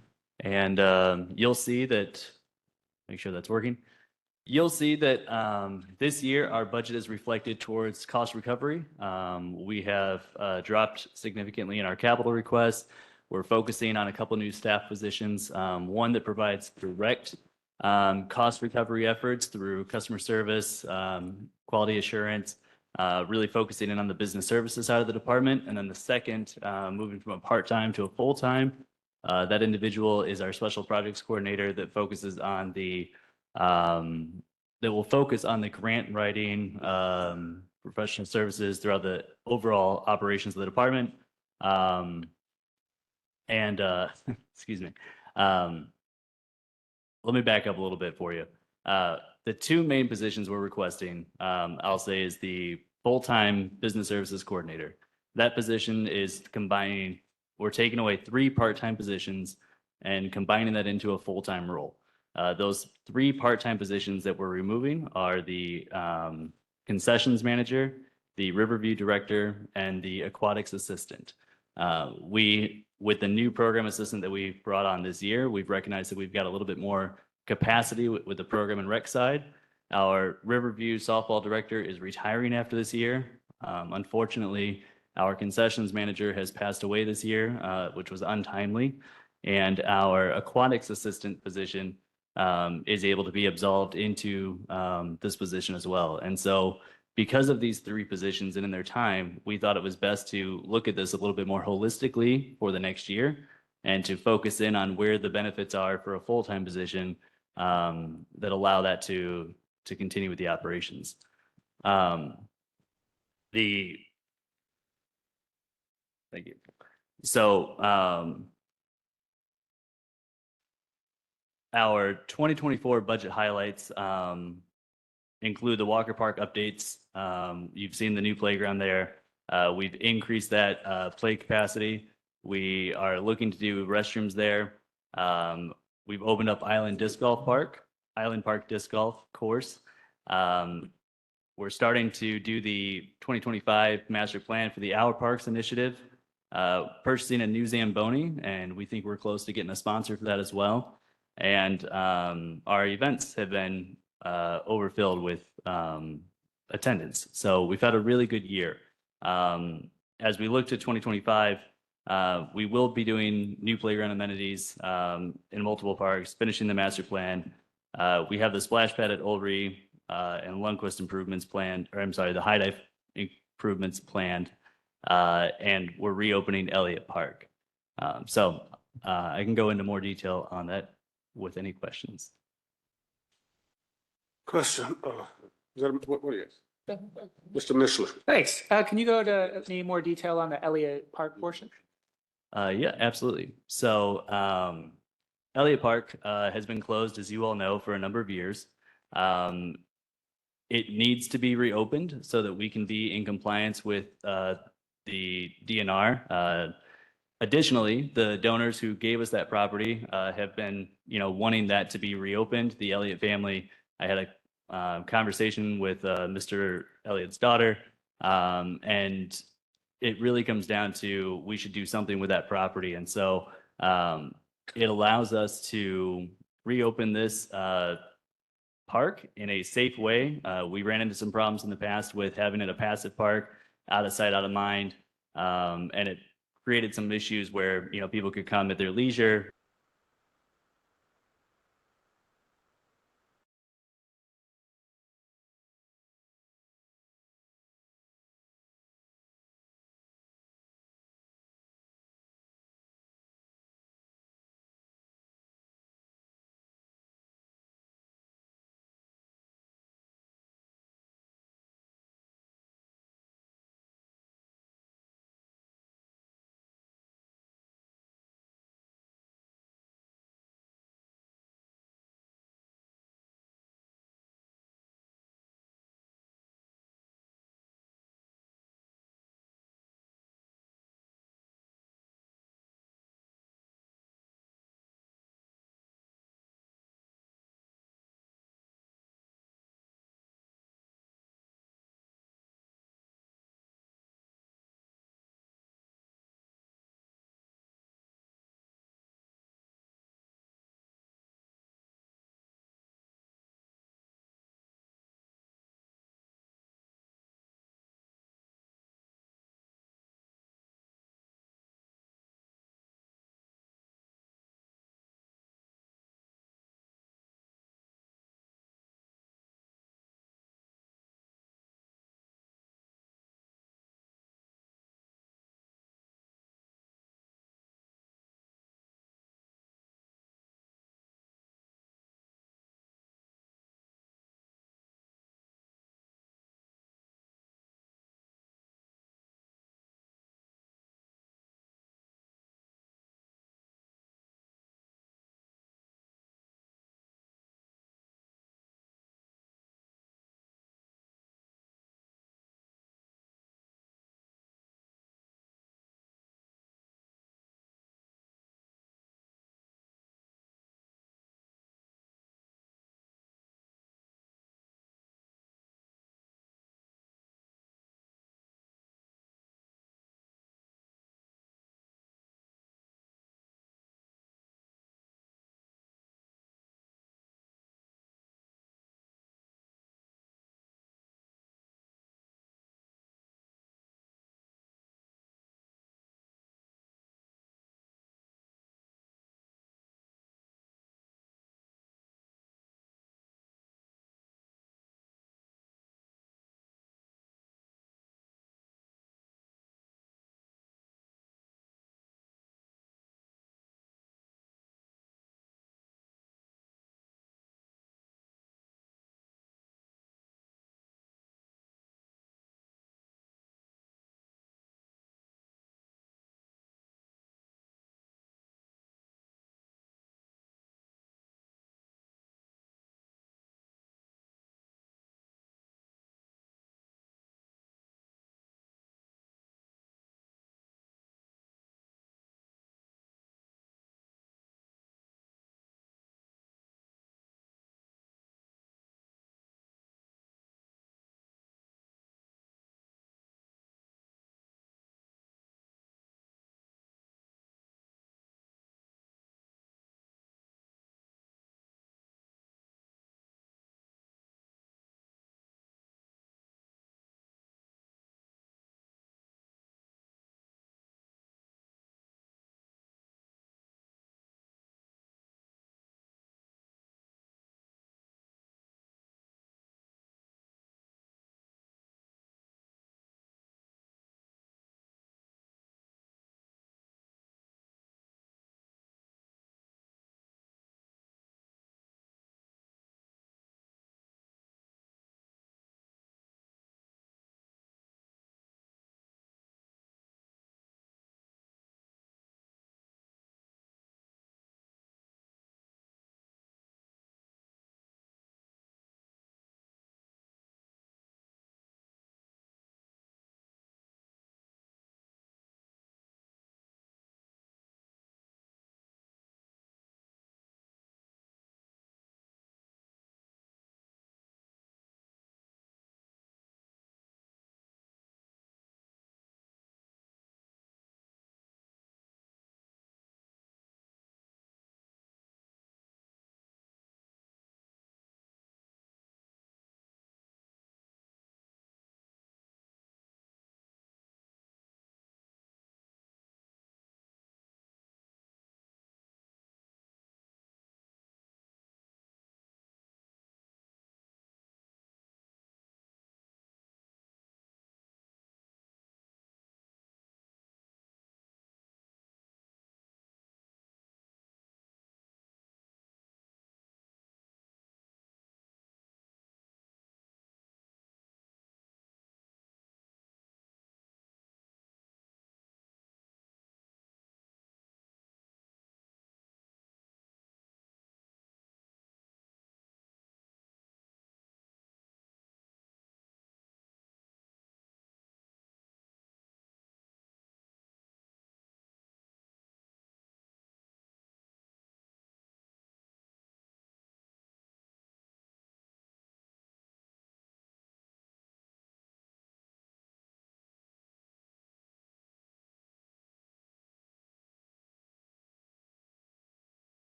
And you'll see that, make sure that's working. You'll see that this year our budget is reflected towards cost recovery. We have dropped significantly in our capital requests. We're focusing on a couple new staff positions, one that provides direct cost recovery efforts through customer service, quality assurance, really focusing in on the business services side of the department. And then the second, moving from a part-time to a full-time. That individual is our special projects coordinator that focuses on the that will focus on the grant writing, professional services throughout the overall operations of the department. Excuse me. Let me back up a little bit for you. The two main positions we're requesting, I'll say, is the full-time business services coordinator. That position is combining, we're taking away 3 part-time positions and combining that into a full-time role. Those 3 part-time positions that we're removing are the concessions manager, the Riverview director, and the aquatics assistant. With the new program assistant that we brought on this year, we've recognized that we've got a little bit more capacity with the program and rec side. Our Riverview softball director is retiring after this year. Unfortunately, our concessions manager has passed away this year, which was untimely. And our aquatics assistant position is able to be absolved into this position as well. And so because of these 3 positions and in their time, we thought it was best to look at this a little bit more holistically for the next year and to focus in on where the benefits are for a full-time position that allow that to continue with the operations. Thank you. So our 2024 budget highlights include the Walker Park updates. You've seen the new playground there. We've increased that play capacity. We are looking to do restrooms there. We've opened up Island Park Disc Golf course. We're starting to do the 2025 master plan for the Our Parks initiative, purchasing a new Zamboni, and we think we're close to getting a sponsor for that as well. And our events have been overfilled with attendance. So we've had a really good year. As we look to 2025, we will be doing new playground amenities in multiple parks, finishing the master plan. We have the splash pad at Ulrey and Lundquist improvements planned, or I'm sorry, the high dive improvements planned, and we're reopening Elliott Park. So I can go into more detail on that with any questions. Question, is that, what is? Mr. Mishler. Thanks. Can you go to any more detail on the Elliott Park portion? Yeah, absolutely. So, Elliott Park, has been closed, as you all know, for a number of years. It needs to be reopened so that we can be in compliance with, the DNR. Additionally, the donors who gave us that property, have been, wanting that to be reopened. The Elliott family, I had a, conversation with, Mr. Elliott's daughter. And it really comes down to, we should do something with that property. And so, it allows us to reopen this, park in a safe way. We ran into some problems in the past with having it a passive park, out of sight, out of mind. And it created some issues where, people could come at their leisure,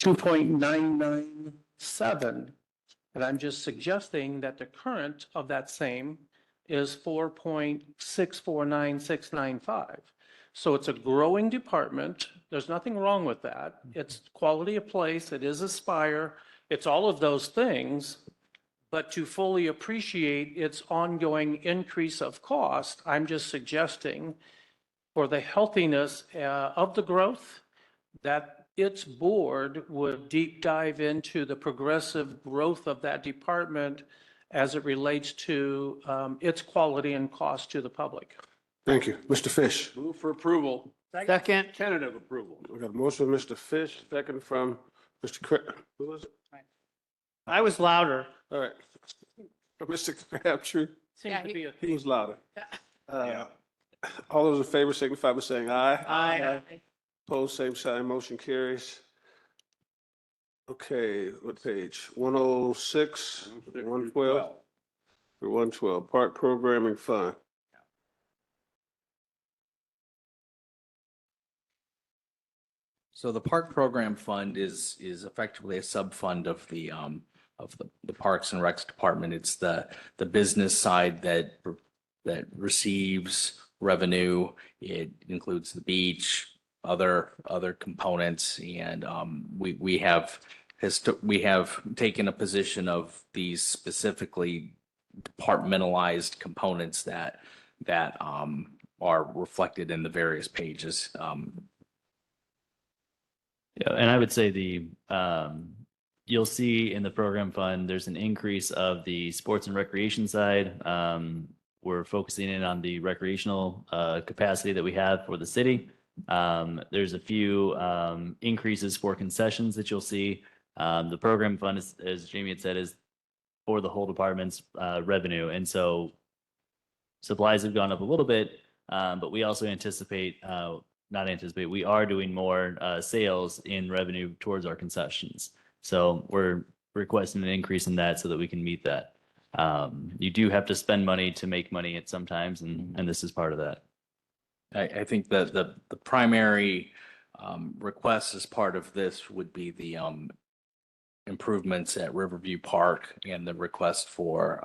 2.997. And I'm just suggesting that the current of that same is 4.649695. So it's a growing department. There's nothing wrong with that. It's quality of place. It is Aspire. It's all of those things. But to fully appreciate its ongoing increase of cost, I'm just suggesting for the healthiness of the growth, that its board would deep dive into the progressive growth of that department as it relates to its quality and cost to the public. Thank you. Mr. Fish. Move for approval. Second. Tentative approval. We got a motion from Mr. Fish, second from Mr. Who was it? I was louder. All right. Mr. Crabtree. Seems to be a. He was louder. All those in favor signify by saying aye. Aye. Opposed, same sign, motion carries. Okay, what page? 106, 112? For 112, Park Programming Fund. So the Park Program Fund is effectively a sub-fund of the Parks and Recs Department. It's the business side that receives revenue. It includes the beach, other components, and we have taken a position of these specifically departmentalized components that are reflected in the various pages. Yeah, and I would say you'll see in the program fund, there's an increase of the sports and recreation side. We're focusing in on the recreational capacity that we have for the city. There's a few increases for concessions that you'll see. The program fund, as Jamie had said, is for the whole department's revenue. And so supplies have gone up a little bit, but we also we are doing more sales in revenue towards our concessions. So we're requesting an increase in that so that we can meet that. You do have to spend money to make money at sometimes, and this is part of that. I think that the primary request as part of this would be the improvements at Riverview Park and the request for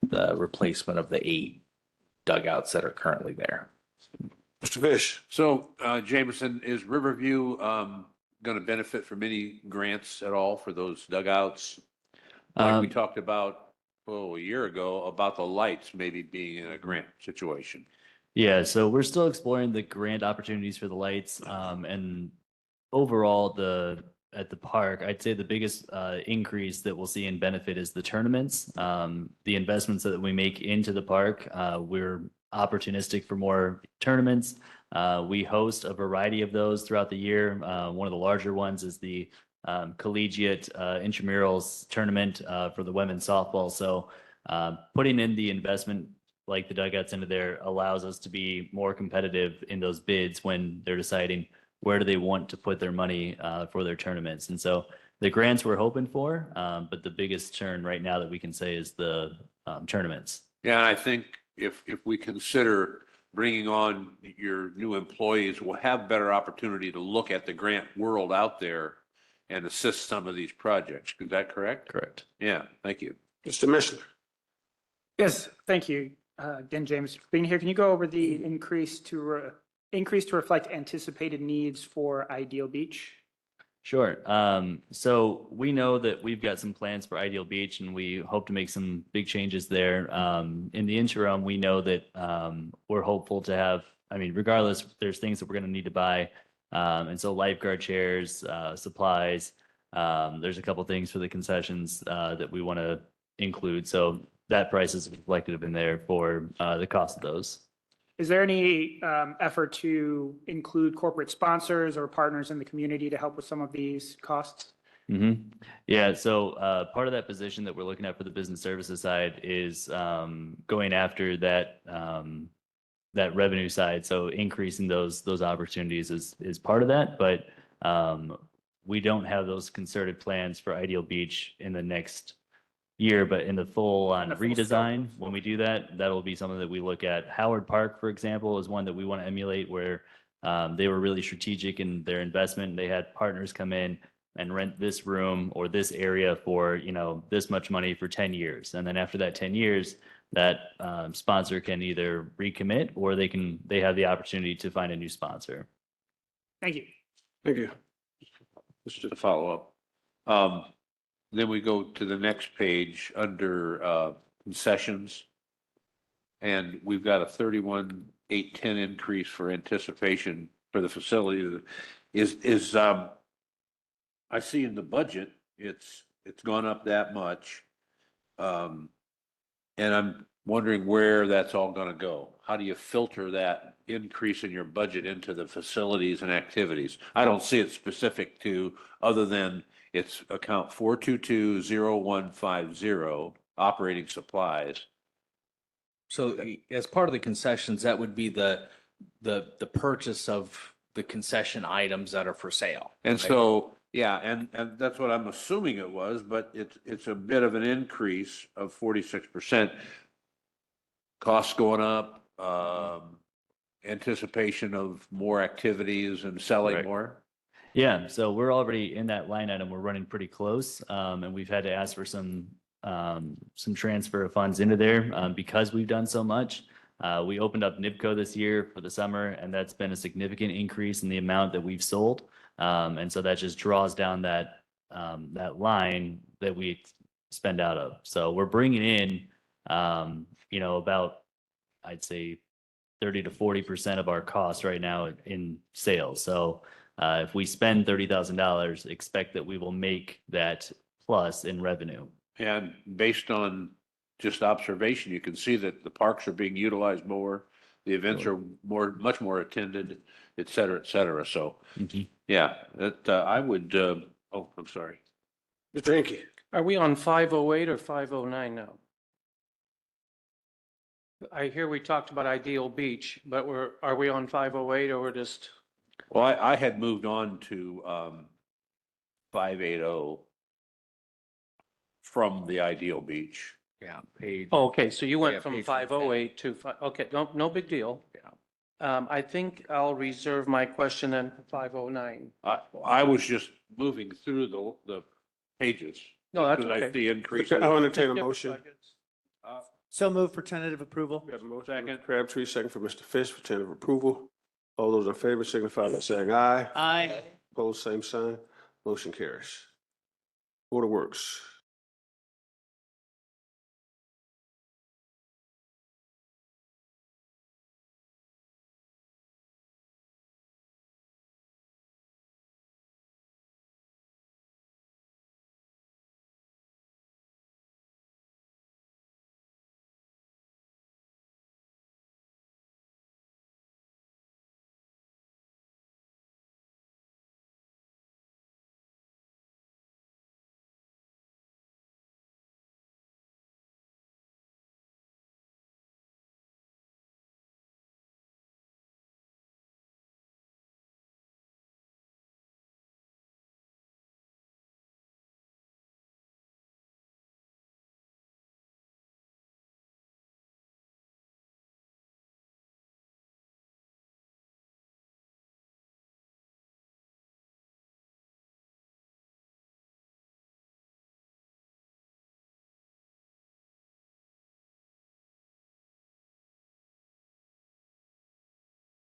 the replacement of the 8 dugouts that are currently there. Mr. Fish. So, Jameson, is Riverview going to benefit from any grants at all for those dugouts? Like we talked about, a year ago, about the lights maybe being in a grant situation. Yeah, so we're still exploring the grant opportunities for the lights. And overall, at the park, I'd say the biggest increase that we'll see in benefit is the tournaments. The investments that we make into the park, we're opportunistic for more tournaments. We host a variety of those throughout the year. One of the larger ones is the collegiate intramurals tournament for the women's softball. So putting in the investment like the dugouts into there allows us to be more competitive in those bids when they're deciding where do they want to put their money for their tournaments. And so the grants we're hoping for, but the biggest churn right now that we can say is the tournaments. Yeah, and I think if we consider bringing on your new employees, we'll have better opportunity to look at the grant world out there and assist some of these projects. Is that correct? Correct. Yeah, thank you. Mr. Mishler. Yes, thank you. Again, James, for being here. Can you go over the increase to reflect anticipated needs for Ideal Beach? Sure. So we know that we've got some plans for Ideal Beach and we hope to make some big changes there. In the interim, we know that we're hopeful to have, regardless, there's things that we're going to need to buy. And so lifeguard chairs, supplies, there's a couple things for the concessions that we want to include. So that price is reflected in there for the cost of those. Is there any effort to include corporate sponsors or partners in the community to help with some of these costs? Yeah, so part of that position that we're looking at for the business services side is going after that that revenue side. So increasing those opportunities is part of that, but we don't have those concerted plans for Ideal Beach in the next year, but in the full on redesign, when we do that, that'll be something that we look at. Howard Park, for example, is one that we want to emulate where they were really strategic in their investment. They had partners come in and rent this room or this area for, you know, this much money for 10 years. And then after that 10 years, that sponsor can either recommit or they have the opportunity to find a new sponsor. Thank you. Thank you. Just to follow up. Then we go to the next page under concessions. And we've got a 31,810 increase for anticipation for the facility. I see in the budget, it's gone up that much. And I'm wondering where that's all gonna go. How do you filter that increase in your budget into the facilities and activities? I don't see it specific to, other than it's account 4220150, operating supplies. So as part of the concessions, that would be the purchase of the concession items that are for sale. And right? so, yeah, and that's what I'm assuming it was, but it's a bit of an increase of 46%. Costs going up, anticipation of more activities and selling Right. more. Yeah, so we're already in that line item. We're running pretty close. And we've had to ask for some transfer of funds into there because we've done so much. We opened up NIPCO this year for the summer, and that's been a significant increase in the amount that we've sold. And so that just draws down that line that we spend out of. So we're bringing in, you know, about, I'd say 30 to 40% of our costs right now in sales. So if we spend $30,000, expect that we will make that plus in revenue. And based on just observation, you can see that the parks are being utilized more, the events are much more attended, et cetera, et cetera. So, yeah, that, I would, oh, I'm sorry. Mr. Hinkie. Are we on 508 or 509 now? I hear we talked about Ideal Beach, but are we on 508 or we're just? Well, I had moved on to 580 from the Ideal Beach. Yeah, page. Oh, okay, so you Yeah, went from page 508 to okay, no big deal. Yeah. I think I'll reserve my question then for 509. I was just moving through the pages. No, that's because I okay. see increases. I'll entertain a Different motion. budgets. So move for tentative approval. We have a motion. Second. Crabtree, second for Mr. Fish for tentative approval. All those in favor signify by saying aye. Aye. Opposed, same sign. Motion carries. Order works.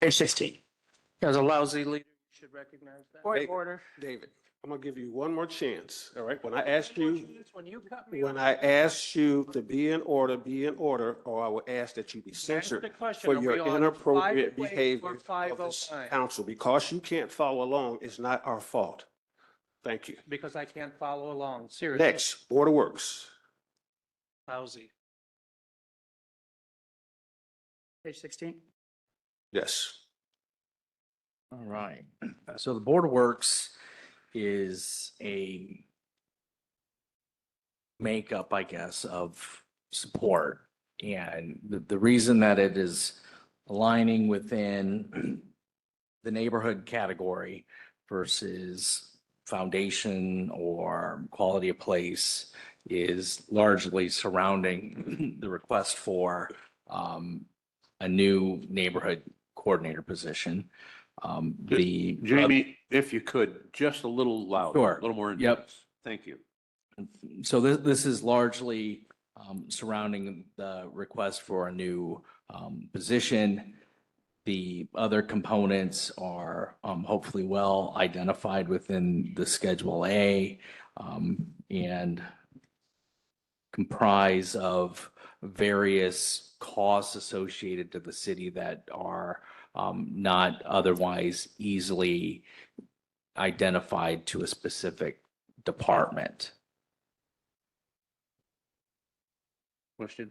Page 16. As a lousy leader, you should recognize that. Point of order. David, I'm gonna give you one more chance, all right? When I ask you, When you cut me when I ask you to be in order, or I will ask that you be censored the question. for Are your we on inappropriate 508 or behavior of this 509? council. Because you can't follow along, it's not our fault. Thank you. Because I can't follow along, seriously. Next, order works. Lousy. Page 16. Yes. All right. So the Board of Works is a makeup, I guess, of support. And the reason that it is aligning within the neighborhood category versus foundation or quality of place is largely surrounding the request for a new neighborhood coordinator position. Jamie, if you could, just a little louder. Sure. A little more. Yep. intense. Thank you. So this is largely surrounding the request for a new position. The other components are hopefully well identified within the Schedule A and comprise of various costs associated to the city that are not otherwise easily identified to a specific department. Question?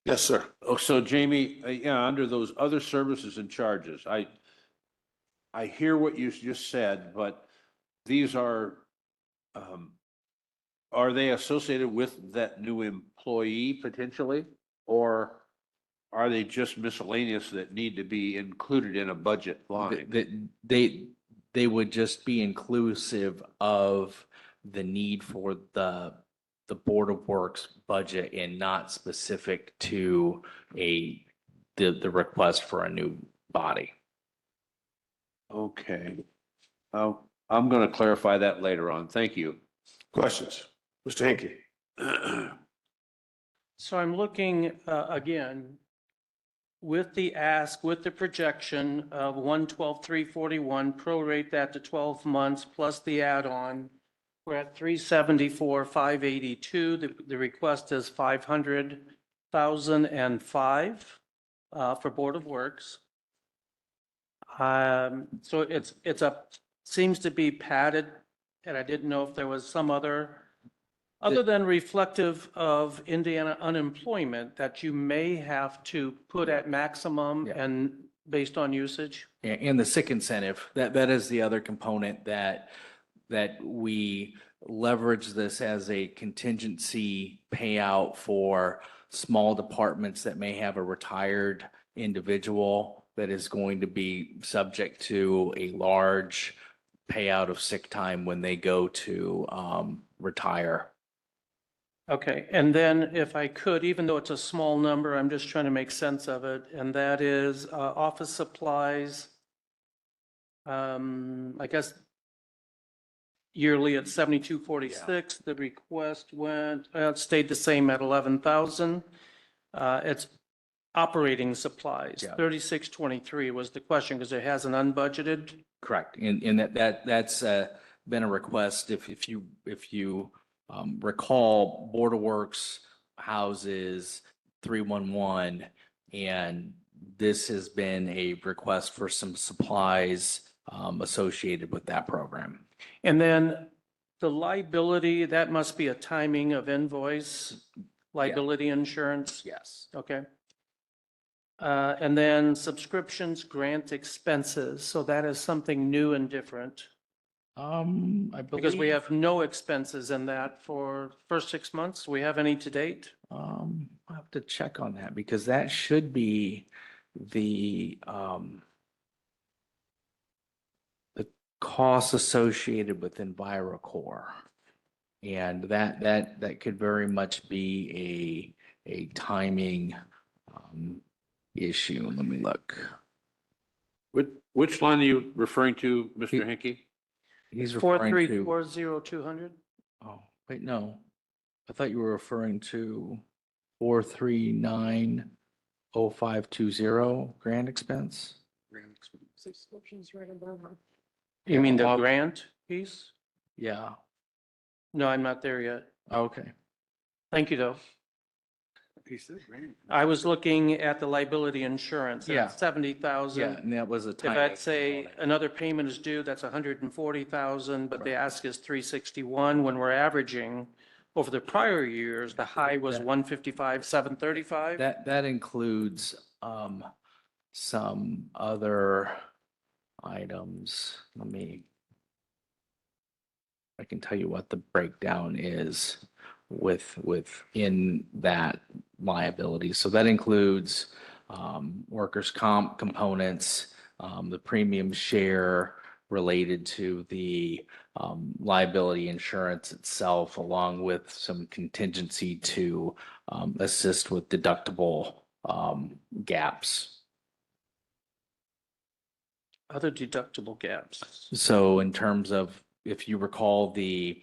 Yes, sir. Oh, so Jamie, yeah, under those other services and charges, I hear what you just said, but these are they associated with that new employee potentially? Or are they just miscellaneous that need to be included in a budget line? They would just be inclusive of the need for the Board of Works budget and not specific to the request for a new body. Okay. I'm going to clarify that later on. Thank you. Questions? Mr. Henke? So I'm looking, again, with the ask, with the projection of 112,341, prorate that to 12 months plus the add-on, we're at 374,582. The request is 500,005 for Board of Works. So it's seems to be padded, and I didn't know if there was some other than reflective of Indiana unemployment that you may have to put at maximum and based on usage. And the sick incentive, that is the other component that we leverage this as a contingency payout for small departments that may have a retired individual that is going to be subject to a large payout of sick time when they go to retire. Okay, and then if I could, even though it's a small number, I'm just trying to make sense of it, and that is office supplies. I guess yearly at 7246, the request it stayed the same at 11,000. It's operating supplies, 3623 was the question because it has an unbudgeted. Correct, and that's been a request. If you recall, Board of Works houses 311, and this has been a request for some supplies associated with that program. And then the liability, that must be a timing of invoice, liability insurance? Yes. Okay. And then subscriptions, grant expenses. So that is something new and different. I Because we believe- have no expenses in that for first 6 months. Do we have any to date? I'll have to check on that because that should be the costs associated with EnviroCore. And that could very much be a timing issue. Let me look. Which line are you referring to, Mr. Henke? He's referring to, 4340200? oh, wait, no. I thought you were referring to 4390520 grant expense. Subscriptions right above. You mean the grant piece? Yeah. No, I'm not there yet. Okay. Thank you, though. I was looking at the liability insurance. Yeah. 70,000. Yeah, and that was a If timing. I'd say another payment is due, that's 140,000, but the ask is 361. When we're averaging over the prior years, the high was 155,735. That includes some other items. I can tell you what the breakdown is within that liability. So that includes workers' comp components, the premium share related to the liability insurance itself, along with some contingency to assist with deductible gaps. Other deductible gaps. So in terms of, if you recall, the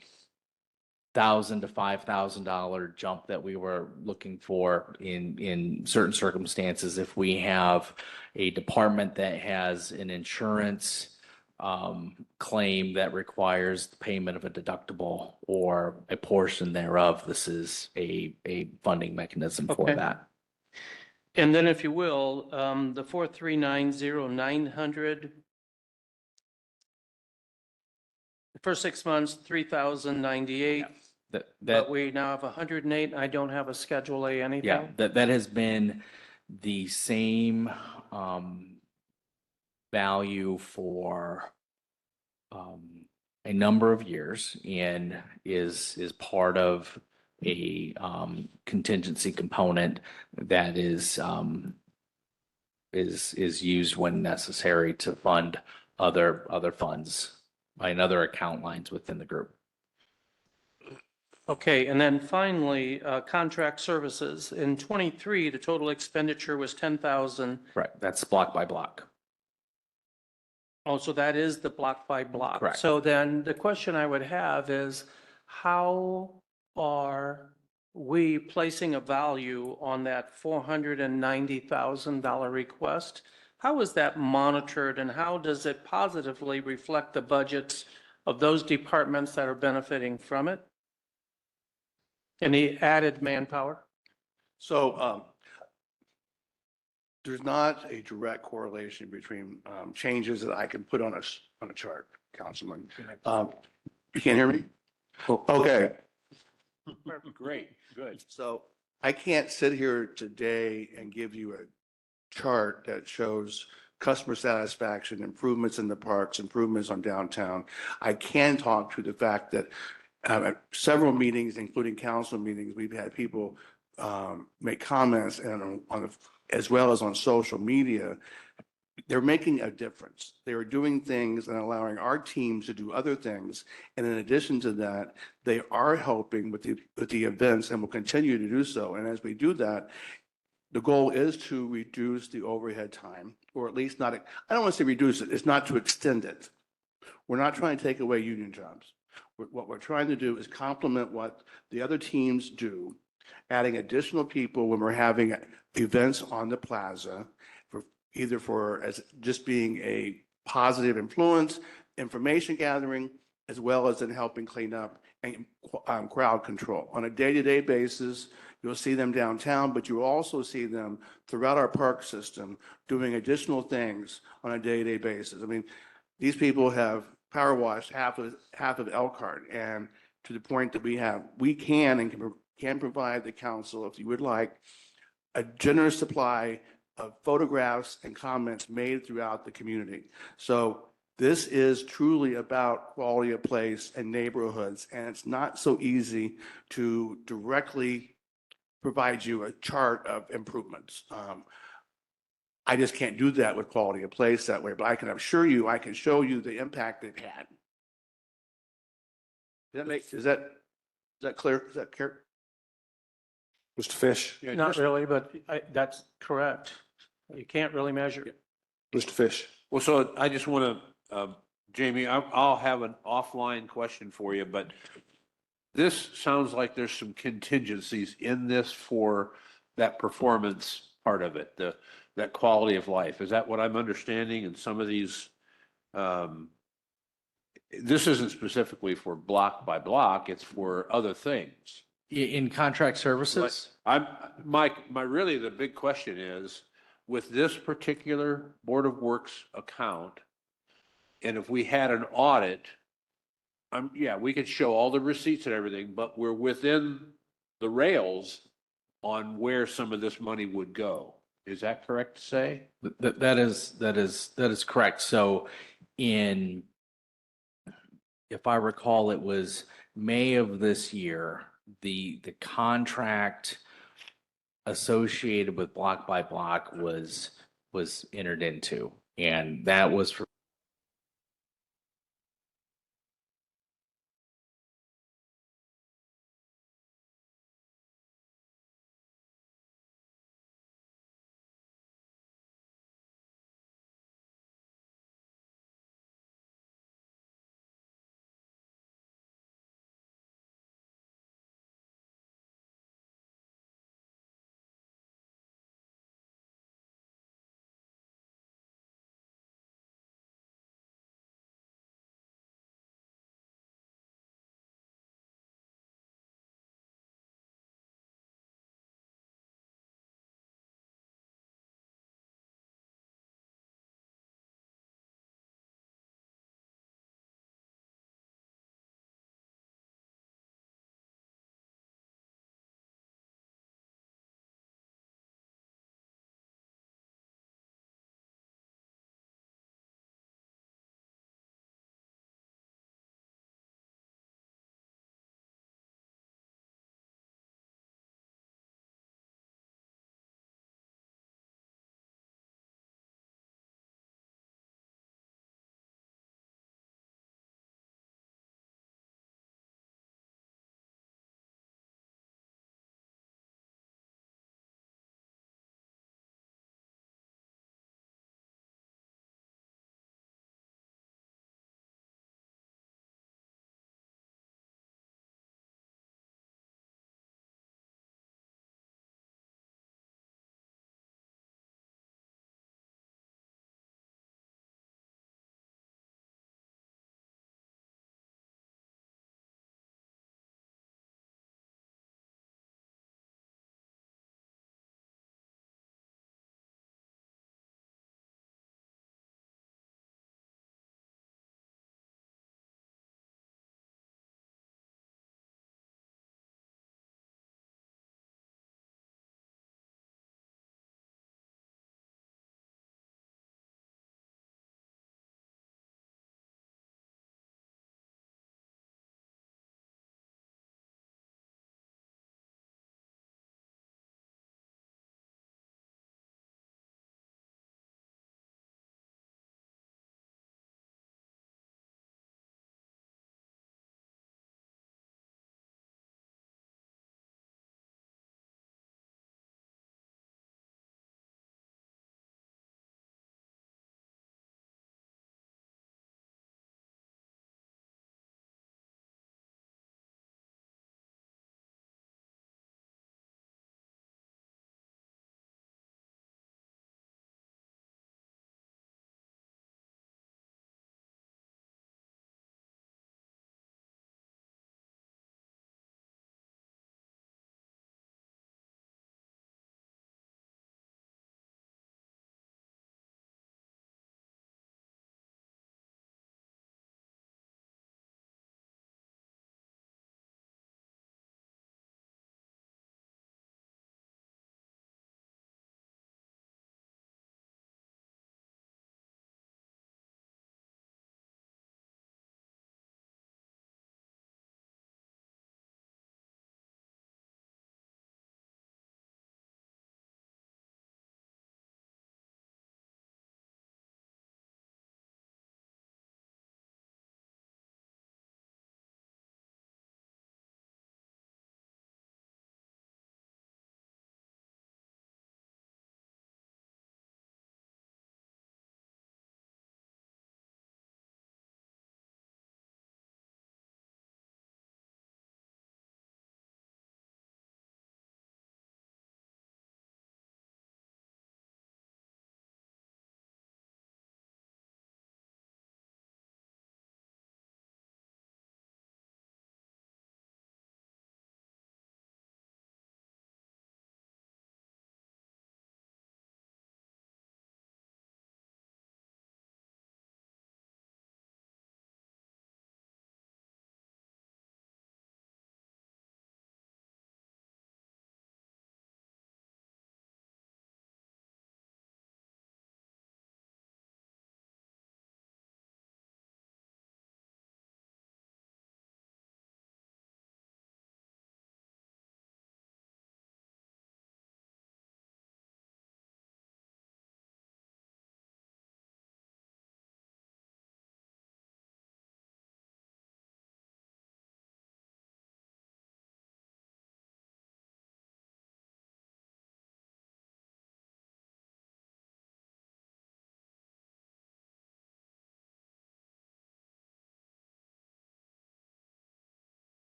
$1,000 to $5,000 jump that we were looking for in certain circumstances, if we have a department that has an insurance claim that requires the payment of a deductible or a portion thereof, this is a funding mechanism for Okay. that. And then if you will, the 4390900. The first 6 months, 3,098. That But we now have 108. I don't have a Schedule A anything. Yeah, that has been the same value for a number of years and is part of a contingency component that is used when necessary to fund other funds and other account lines within the group. Okay, and then finally, contract services. In '23, the total expenditure was 10,000. Right, that's block by block. Oh, so that is the block by block. Correct. So then the question I would have is, how are we placing a value on that $490,000 request? How is that monitored and how does it positively reflect the budgets of those departments that are benefiting from it? Any added manpower? So there's not a direct correlation between changes that I can put on a chart, Councilman. You can't hear me? Okay. Great, good. So I can't sit here today and give you a chart that shows customer satisfaction, improvements in the parks, improvements on downtown. I can talk to the fact that at several meetings, including council meetings, we've had people make comments and as well as on social media. They're making a difference. They are doing things and allowing our teams to do other things. And in addition to that, they are helping with the events and will continue to do so. And as we do that, the goal is to reduce the overhead time, or at least not, I don't want to say reduce it, it's not to extend it. We're not trying to take away union jobs. What we're trying to do is complement what the other teams do, adding additional people when we're having events on the plaza, either as just being a positive influence, information gathering, as well as in helping clean up and crowd control. On a day-to-day basis, you'll see them downtown, but you also see them throughout our park system doing additional things on a day-to-day basis. I mean, these people have power washed half of Elkhart, and to the point that we can provide the council, if you would like, a generous supply of photographs and comments made throughout the community. So this is truly about quality of place and neighborhoods, and it's not so easy to directly provide you a chart of improvements. I just can't do that with quality of place that way, but I can assure you, I can show you the impact they've had. Is that clear? Is that clear? Mr. Fish? Not really, but that's correct. You can't really measure it. Mr. Fish? Well, so I just want to, Jamie, I'll have an offline question for you, but this sounds like there's some contingencies in this for that performance part of it, that quality of life. Is that what I'm understanding? And some of these, this isn't specifically for block by block, it's for other things. In contract services? Really the big question is, with this particular Board of Works account, and if we had an audit, we could show all the receipts and everything, but we're within the rails on where some of this money would go. Is that correct to say? That is correct. So if I recall, it was May of this year, the contract associated with block by block was entered into, and that was for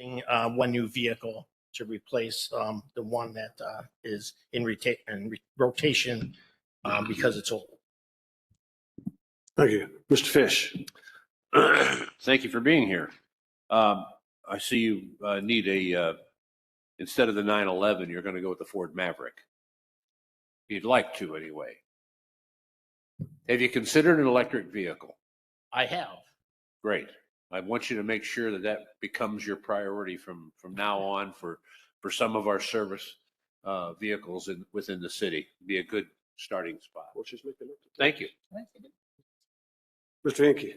getting one new vehicle to replace the one that is in rotation because it's old. Thank you. Mr. Fish. Thank you for being here. I see you need instead of the 911, you're going to go with the Ford Maverick. You'd like to anyway. Have you considered an electric vehicle? I have. Great. I want you to make sure that that becomes your priority from now on for some of our service vehicles within the city. Be a good starting spot. Thank you. Mr. Hinkie.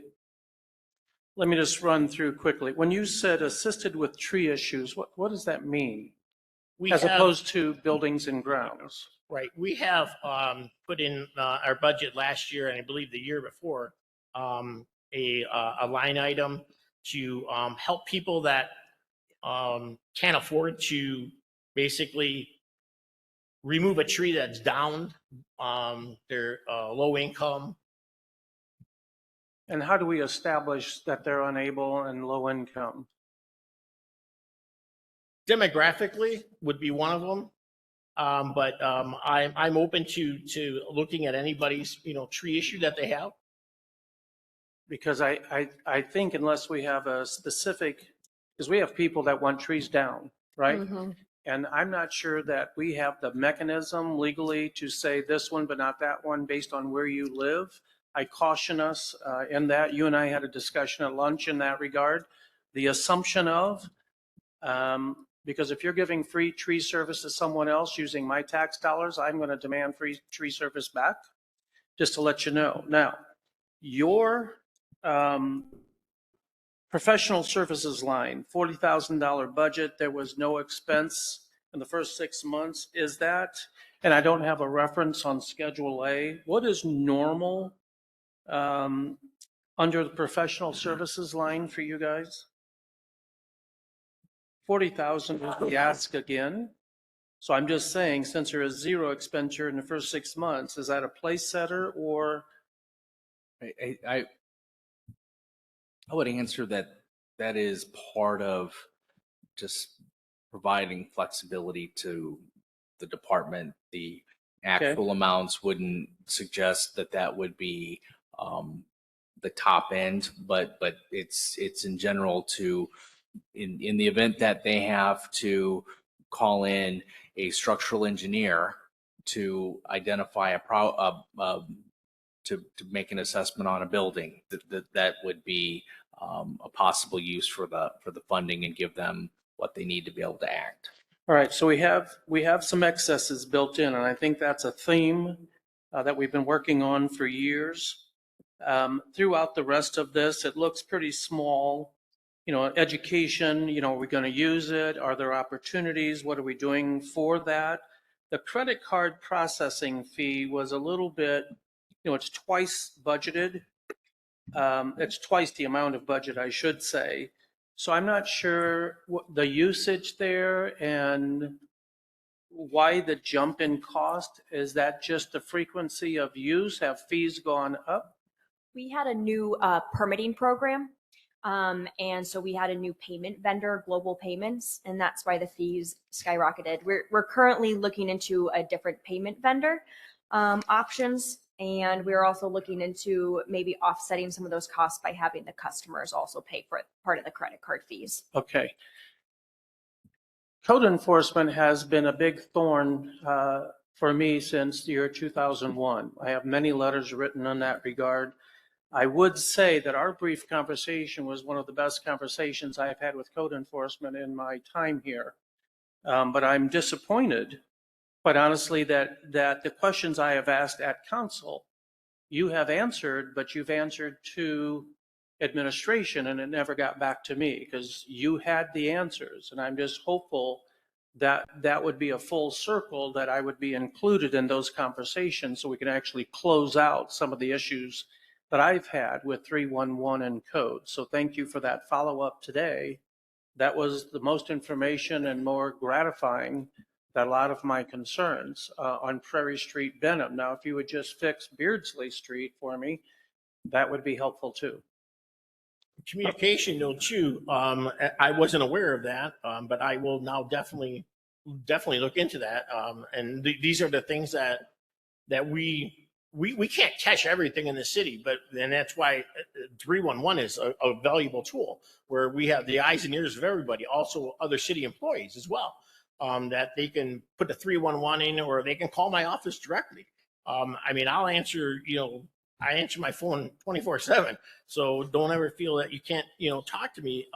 Let me just run through quickly. When you said assisted with tree issues, what does that mean? As opposed to buildings and grounds? Right. We have put in our budget last year, and I believe the year before, a line item to help people that can't afford to basically remove a tree that's downed. They're low income. And how do we establish that they're unable and low income? Demographically would be one of them. But I'm open to looking at anybody's, tree issue that they have. Because I think unless we have a specific, because we have people that want trees down, right? Mm-hmm. And I'm not sure that we have the mechanism legally to say this one, but not that one based on where you live. I caution us in that. You and I had a discussion at lunch in that regard. The assumption of, because if you're giving free tree service to someone else using my tax dollars, I'm going to demand free tree service back, just to let you know. Now, your professional services line, $40,000 budget, there was no expense in the first 6 months. Is that, and I don't have a reference on Schedule A, what is normal under the professional services line for you guys? 40,000 is the ask again. So I'm just saying, since there is zero expenditure in the first 6 months, is that a place setter or? I would answer that is part of just providing flexibility to the department. The actual amounts wouldn't suggest that would be the top end, but it's in general to, in the event that they have to call in a structural engineer to identify to make an assessment on a building, that would be a possible use for the funding and give them what they need to be able to act. All right, so we have some excesses built in, and I think that's a theme that we've been working on for years. Throughout the rest of this, it looks pretty small. Education, are we going to use it? Are there opportunities? What are we doing for that? The credit card processing fee was a little bit, it's twice budgeted. It's twice the amount of budget, I should say. So I'm not sure what the usage there and why the jump in cost. Is that just the frequency of use? Have fees gone up? We had a new permitting program. And so we had a new payment vendor, Global Payments, and that's why the fees skyrocketed. We're currently looking into a different payment vendor options. And we're also looking into maybe offsetting some of those costs by having the customers also pay for part of the credit card fees. Okay. Code enforcement has been a big thorn for me since the year 2001. I have many letters written in that regard. I would say that our brief conversation was one of the best conversations I've had with code enforcement in my time here. But I'm disappointed, quite honestly, that the questions I have asked at council, you have answered, but you've answered to administration and it never got back to me because you had the answers. And I'm just hopeful that that would be a full circle, that I would be included in those conversations so we can actually close out some of the issues that I've had with 311 and code. So thank you for that follow-up today. That was the most information and more gratifying that a lot of my concerns on Prairie Street, Benham. Now, if you would just fix Beardsley Street for me, that would be helpful too. communication note too, I wasn't aware of that, but I will now definitely look into that. And these are the things that we can't catch everything in the city, but then that's why 311 is a valuable tool where we have the eyes and ears of everybody, also other city employees as well, that they can put the 311 in, or they can call my office directly. I mean, I'll answer, I answer my phone 24/7. So don't ever feel that you can't, talk to me.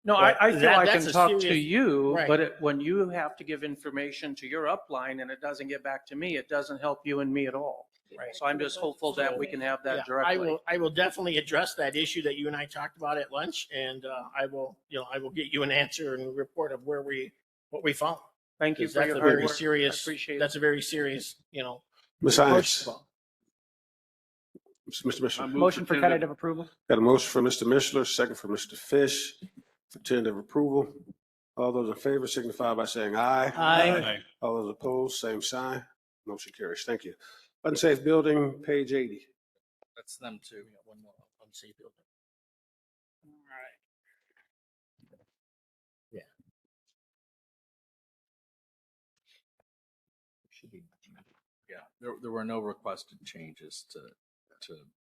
No, But I feel I can that's a talk to serious- you, Right. but when you have to give information to your upline and it doesn't get back to me, it doesn't help you and me at all. Right. So I'm just hopeful that we can have Yeah, that directly. I will definitely address that issue that you and I talked about at lunch, and I will get you an answer and a report of what we found. Thank you 'Cause for that's your a hard very work. I serious. appreciate it. That's a very serious, Ms. Hines. approach. Mr. Mishler. Motion for tentative approval. Got a motion for Mr. Mishler, second for Mr. Fish for tentative approval. All those in favor signify by saying aye. Aye. All those opposed, same sign. Motion carries. Thank you. Unsafe building, page 80. That's them too. One more unsafe building. All right. Yeah. Should be. Yeah, there were no requested changes to.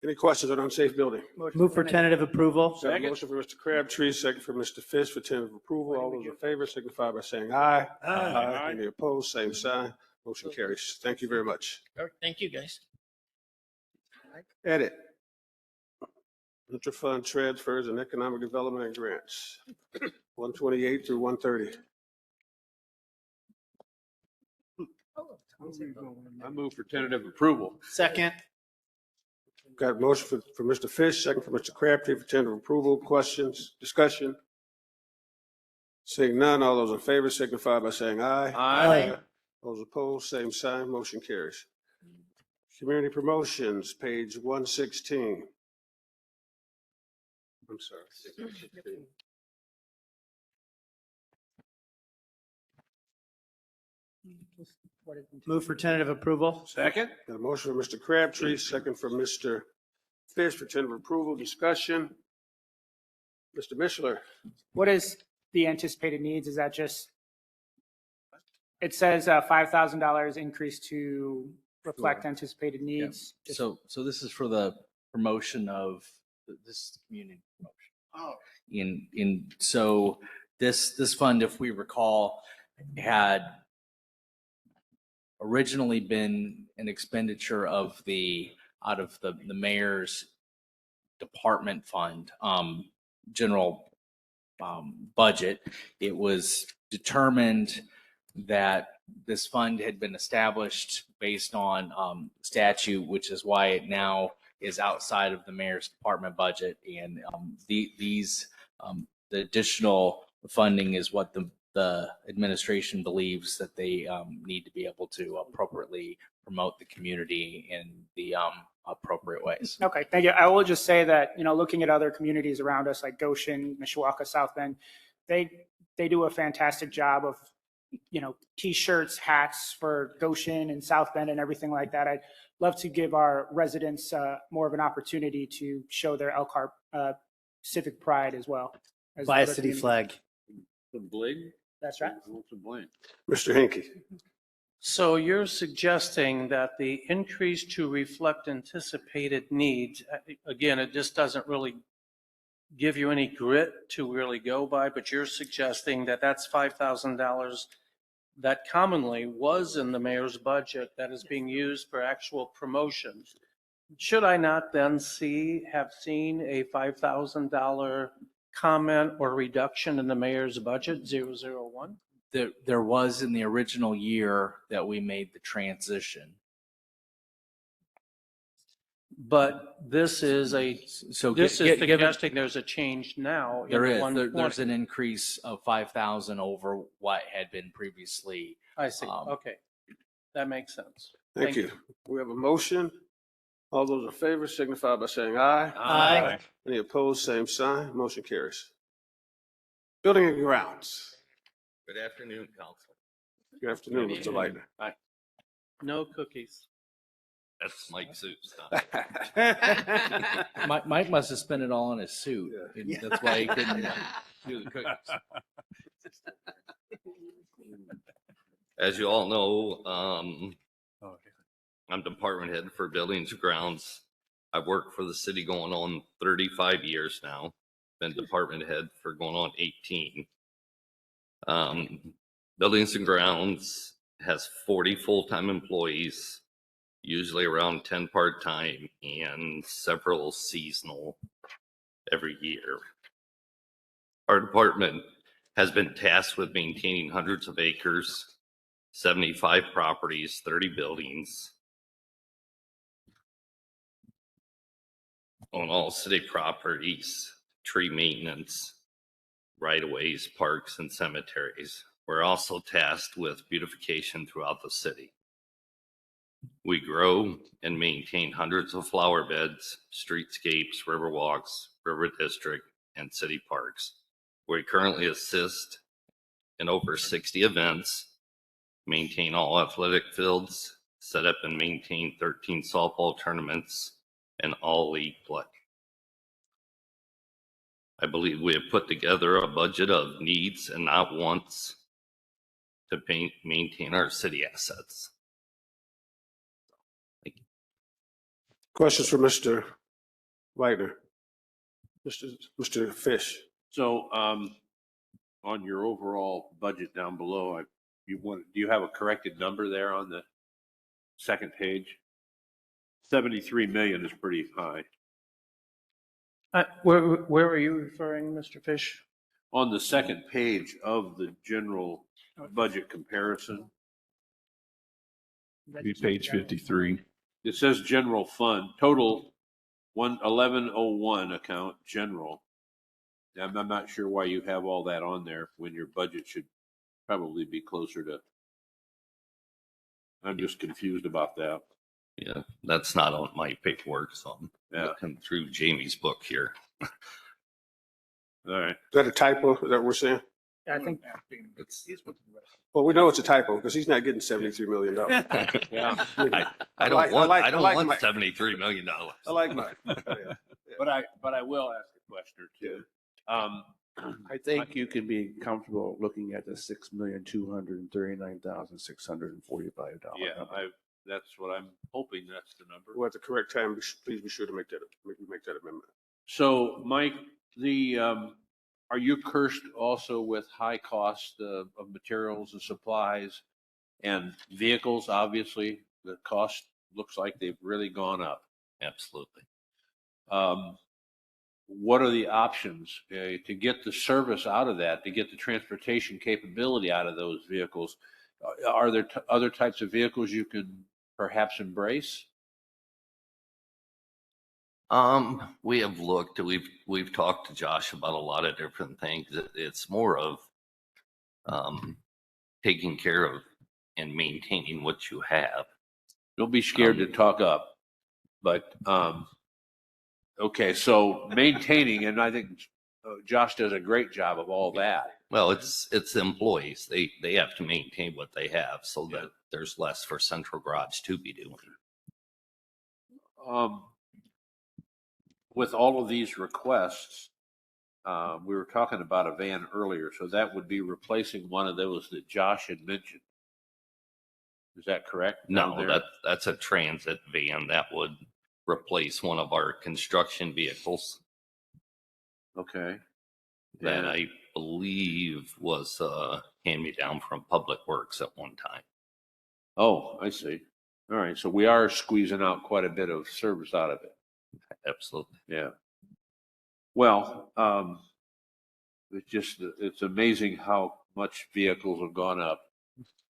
Any questions on unsafe building? Move for tentative approval. Got a motion for Mr. Crabtree, second for Mr. Fish for tentative approval. All those in favor signify by saying aye. Aye. Any opposed, same sign. Motion carries. Thank you very much. All right, thank you, guys. Edit. Interfund transfers and economic development and grants. 128 through 130. I move for tentative approval. Second. Got a motion for Mr. Fish, second for Mr. Crabtree for tentative approval. Questions, discussion? Seeing none, all those in favor signify by saying aye. Aye. Those opposed, same sign. Motion carries. Community promotions, page 116. I'm sorry. Move for tentative approval. Second? Got a motion for Mr. Crabtree, second for Mr. Fish for tentative approval. Discussion? Mr. Mishler. What is the anticipated needs? Is that just, it says $5,000 increase to reflect anticipated needs? Just- So this is for the promotion of this community promotion. Oh. So this fund, if we recall, had originally been an expenditure of out of the mayor's department fund, general budget. It was determined that this fund had been established based on statute, which is why it now is outside of the mayor's department budget. And the additional funding is what the administration believes that they need to be able to appropriately promote the community in the appropriate ways. Okay, thank you. I will just say that, looking at other communities around us like Goshen, Mishawaka, South Bend, they do a fantastic job of, T-shirts, hats for Goshen and South Bend and everything like that. I'd love to give our residents more of an opportunity to show their Elkhart civic pride as well. as Buy a other city communities. flag. The bling? That's right. What's the bling? Mr. Hinkie. So you're suggesting that the increase to reflect anticipated needs, again, it just doesn't really give you any grit to really go by, but you're suggesting that that's $5,000 that commonly was in the mayor's budget that is being used for actual promotion. Should I not then have seen a $5,000 comment or reduction in the mayor's budget, 001? There was in the original year that we made the transition. But this is suggesting there's a change now. in There is, 120. there's an increase of 5,000 over what had been previously. I see. Okay. That makes sense. Thank you. We have a motion. All those in favor signify by saying aye. Aye. Any opposed, same sign. Motion carries. Building and grounds. Good afternoon, council. Good afternoon, Mr. Leitner. No cookies. That's Mike's suit. Mike must have spent it all on his suit. and Yeah. That's why he couldn't do the cookies. As you all know, I'm department head for buildings and grounds. I've worked for the city going on 35 years now. Been department head for going on 18. Buildings and grounds has 40 full-time employees, usually around 10 part-time and several seasonal every year. Our department has been tasked with maintaining hundreds of acres, 75 properties, 30 buildings on all city properties, tree maintenance, right-of-ways, parks, and cemeteries. We're also tasked with beautification throughout the city. We grow and maintain hundreds of flower beds, streetscapes, river walks, river district, and city parks. We currently assist in over 60 events, maintain all athletic fields, set up and maintain 13 softball tournaments, and all league play. I believe we have put together a budget of needs and not wants to maintain our city assets. Questions for Mr. Wagner? Mr. Fish? So, on your overall budget down below, do you have a corrected number there on the second page? 73 million is pretty high. Where are you referring, Mr. Fish? On the second page of the general budget comparison, Be page 53. it says general fund, total 1101 account, general. I'm not sure why you have all that on there when your budget should probably be closer to. I'm just confused about that. Yeah, that's not on my paperwork, so I'm Yeah. looking through Jamie's book here. All right. Is that a typo that we're saying? I think Well, we know it's a typo because he's not getting $73 million. Yeah. I don't want $73 million. I like mine. But I will ask a question or two. I think you can be comfortable looking at the $6,239,645. Yeah, that's what I'm hoping that's the number. Well, at the correct time, please be sure to make that amendment. So, Mike, are you cursed also with high cost of materials and supplies and vehicles? Obviously, the cost looks like they've really gone up. Absolutely. What are the options to get the service out of that, to get the transportation capability out of those vehicles? Are there other types of vehicles you can perhaps embrace? We have looked, we've talked to Josh about a lot of different things. It's more of taking care of and maintaining what you have. Don't be scared to talk up, but okay, so maintaining, and I think Josh does a great job of all that. Well, it's employees. They have to maintain what they have so that there's less for Central Garage to be doing. With all of these requests, we were talking about a van earlier, so that would be replacing one of those that Josh had mentioned. Is that correct? No, that's a transit van that would replace one of our construction vehicles. Okay. That I believe was hand-me-down from Public Works at one time. Oh, I see. All right, so we are squeezing out quite a bit of service out of it. Absolutely. Yeah. Well, it's amazing how much vehicles have gone up,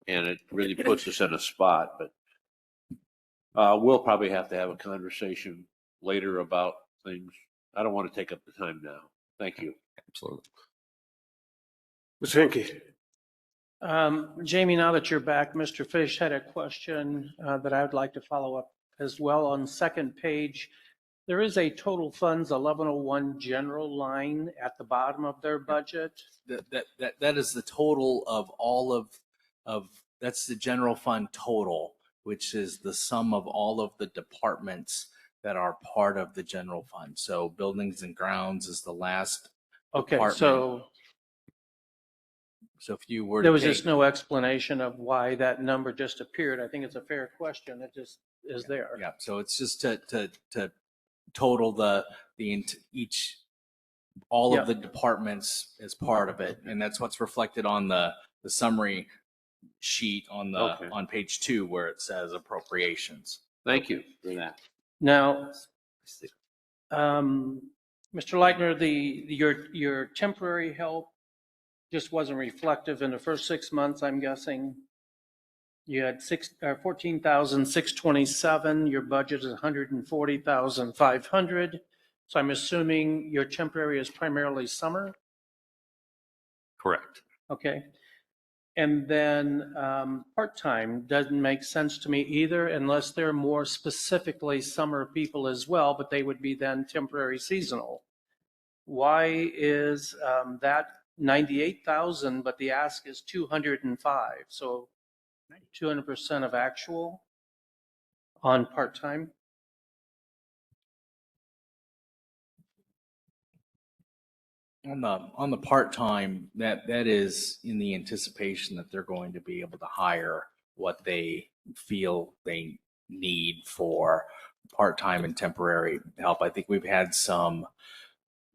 and it really puts us in a spot, but we'll probably have to have a conversation later about things. I don't want to take up the time now. Thank you. Absolutely. Mr. Henke? Jamie, now that you're back, Mr. Fish had a question that I would like to follow up as well. On second page, there is a total funds 1101 general line at the bottom of their budget. That is the total of all of that's the general fund total. which is the sum of all of the departments that are part of the general fund. So buildings and grounds is the last Okay, department. So if you were to there was take- just no explanation of why that number just appeared. I think it's a fair question. It just is there. Yeah, so it's just to total all Yeah. of the departments as part of it. And that's what's reflected on the summary sheet on Okay. on page 2 where it says appropriations. Thank you for that. Now, Mr. Leitner, your temporary help just wasn't reflective in the first 6 months, I'm guessing. You had 14,627. Your budget is 140,500. So I'm assuming your temporary is primarily summer? Correct. Okay. And then part-time doesn't make sense to me either unless they're more specifically summer people as well, but they would be then temporary seasonal. Why is that 98,000, but the ask is 205? So 200% of actual on part-time? On the part-time, that is in the anticipation that they're going to be able to hire what they feel they need for part-time and temporary help. I think we've had some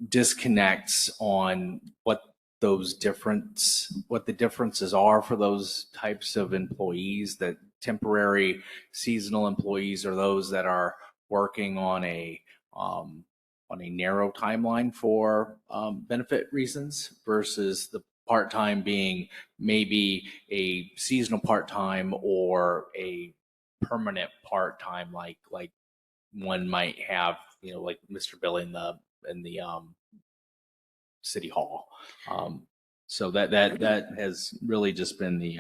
disconnects on what the differences are for those types of employees. That temporary seasonal employees are those that are working on a narrow timeline for benefit reasons versus the part-time being maybe a seasonal part-time or a permanent part-time, like one might have, like Mr. Billy in the city hall. So that has really just been the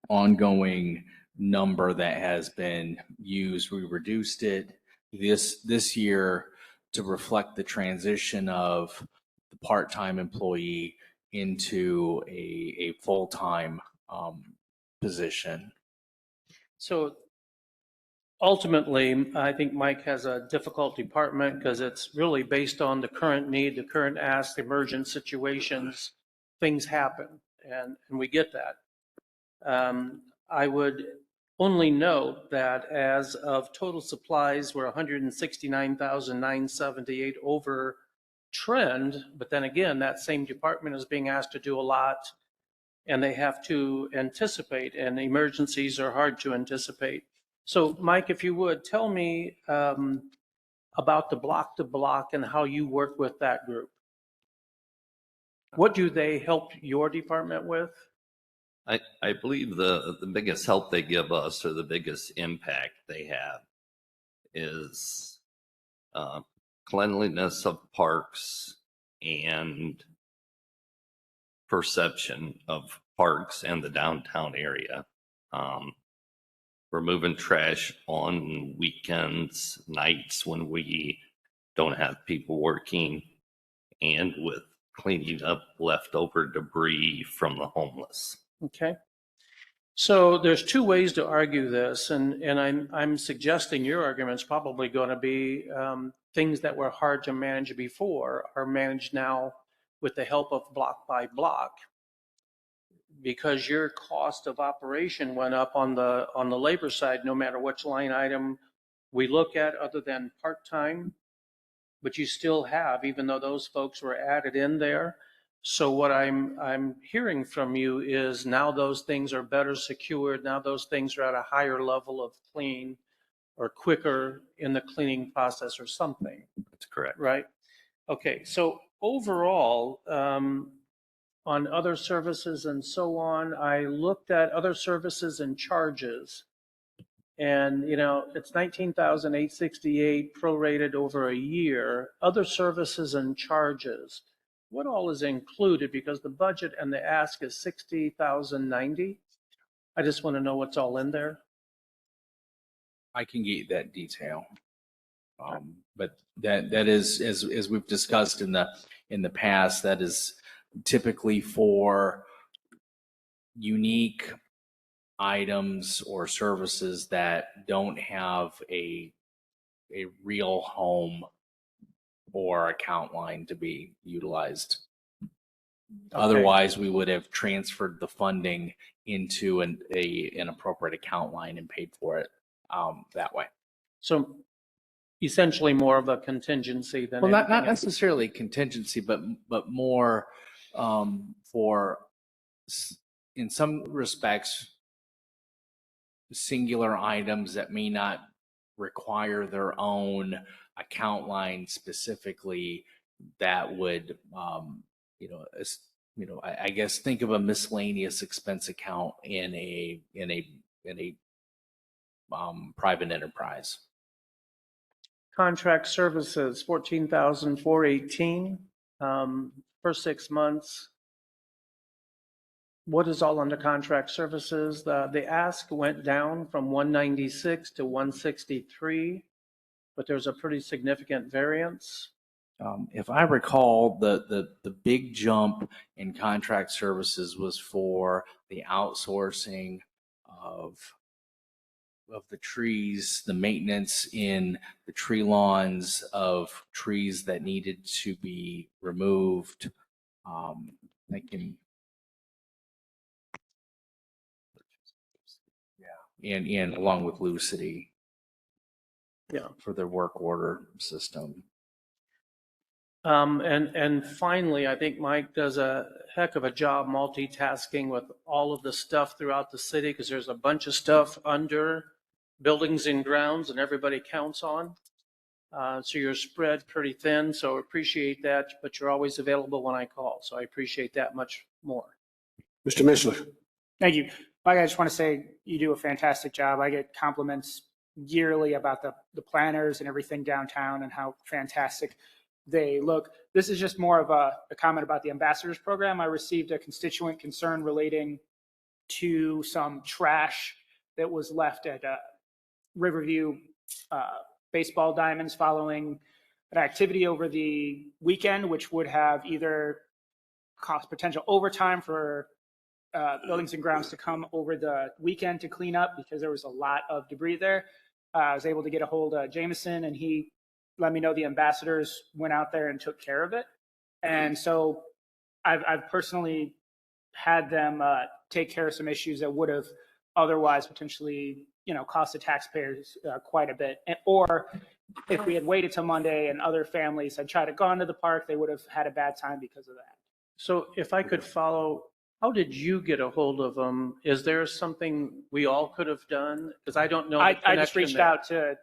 ongoing number that has been used. We reduced it this year to reflect the transition of the part-time employee into a full-time position. So ultimately, I think Mike has a difficult department because it's really based on the current need, the current ask, the emergent situations. Things happen, and we get that. I would only note that as of total supplies, we're 169,978 over trend, but then again, that same department is being asked to do a lot, and they have to anticipate, and emergencies are hard to anticipate. So, Mike, if you would, tell me about the block-to-block and how you work with that group. What do they help your department with? I believe the biggest help they give us, or the biggest impact they have, is cleanliness of parks and perception of parks and the downtown area. Removing trash on weekends, nights when we don't have people working, and with cleaning up leftover debris from the homeless. Okay. So there's two ways to argue this, and I'm suggesting your argument's probably going to be things that were hard to manage before are managed now with the help of block by block, because your cost of operation went up on the labor side, no matter which line item we look at, other than part-time, but you still have, even though those folks were added in there. So what I'm hearing from you is now those things are better secured. Now those things are at a higher level of clean or quicker in the cleaning process or something. That's correct. Right? Okay. So overall, on other services and so on, I looked at other services and charges. And, it's 19,868 prorated over a year. Other services and charges. What all is included? Because the budget and the ask is 60,090. I just want to know what's all in there. I can get you that detail. But that is, as we've discussed in the past, that is typically for unique items or services that don't have a real home or account line to be utilized. Otherwise, we would have transferred the funding into an appropriate account line and paid for it that way. So essentially more of a contingency than Well, not anything else. necessarily contingency, but more for, in some respects, singular items that may not require their own account line specifically that would, I guess think of a miscellaneous expense account in a private enterprise. Contract services, 14,418 for 6 months. What is all under contract services? The ask went down from 196 to 163, but there's a pretty significant variance. If I recall, the big jump in contract services was for the outsourcing of the trees, the maintenance in the tree lawns of trees that needed to be removed. And along with Lou City. Yeah. For their work order system. And finally, I think Mike does a heck of a job multitasking with all of the stuff throughout the city, because there's a bunch of stuff under buildings and grounds and everybody counts on. So you're spread pretty thin, so appreciate that, but you're always available when I call. So I appreciate that much more. Mr. Mishler. Thank you. Mike, I just want to say you do a fantastic job. I get compliments yearly about the planners and everything downtown and how fantastic they look. This is just more of a comment about the ambassadors program. I received a constituent concern relating to some trash that was left at Riverview baseball diamonds following an activity over the weekend, which would have either cost potential overtime for buildings and grounds to come over the weekend to clean up because there was a lot of debris there. I was able to get a hold of Jameson, and he let me know the ambassadors went out there and took care of it. And so I've personally had them take care of some issues that would have otherwise potentially, cost the taxpayers quite a bit. Or if we had waited till Monday and other families had tried to go into the park, they would have had a bad time because of that. So if I could follow, how did you get a hold of them? Is there something we all could have done? Because I don't know. I just reached out to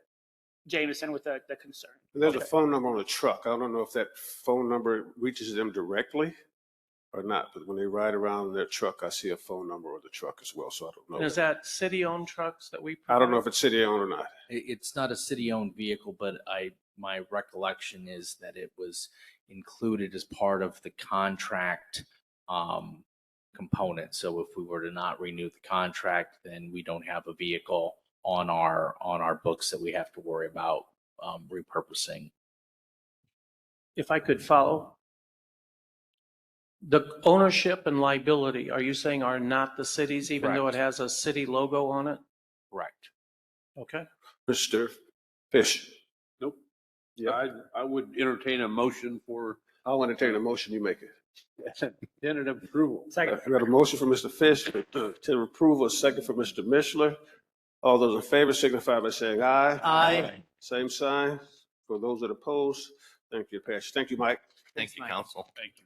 Jameson with the concern. There's a phone number on the truck. I don't know if that phone number reaches them directly or not, but when they ride around in their truck, I see a phone number on the truck as well, so I don't know. Is that city-owned trucks that we provide? I don't know if it's city-owned or not. It's not a city-owned vehicle, but my recollection is that it was included as part of the contract component. So if we were to not renew the contract, then we don't have a vehicle on our books that we have to worry about repurposing. If I could follow, the ownership and liability, are you saying are not the city's, even though it has a city logo on it? Correct. Okay. Mr. Fish. Nope. Yeah, I would entertain a motion for. I'll entertain a motion. You make it. Tentative approval. Second. I got a motion for Mr. Fish, tentative approval, a second for Mr. Mishler. All those in favor signify by saying aye. Aye. Same sign. For those that oppose, thank you, Patrick. Thank you, Mike. Thank you, council. Thank you.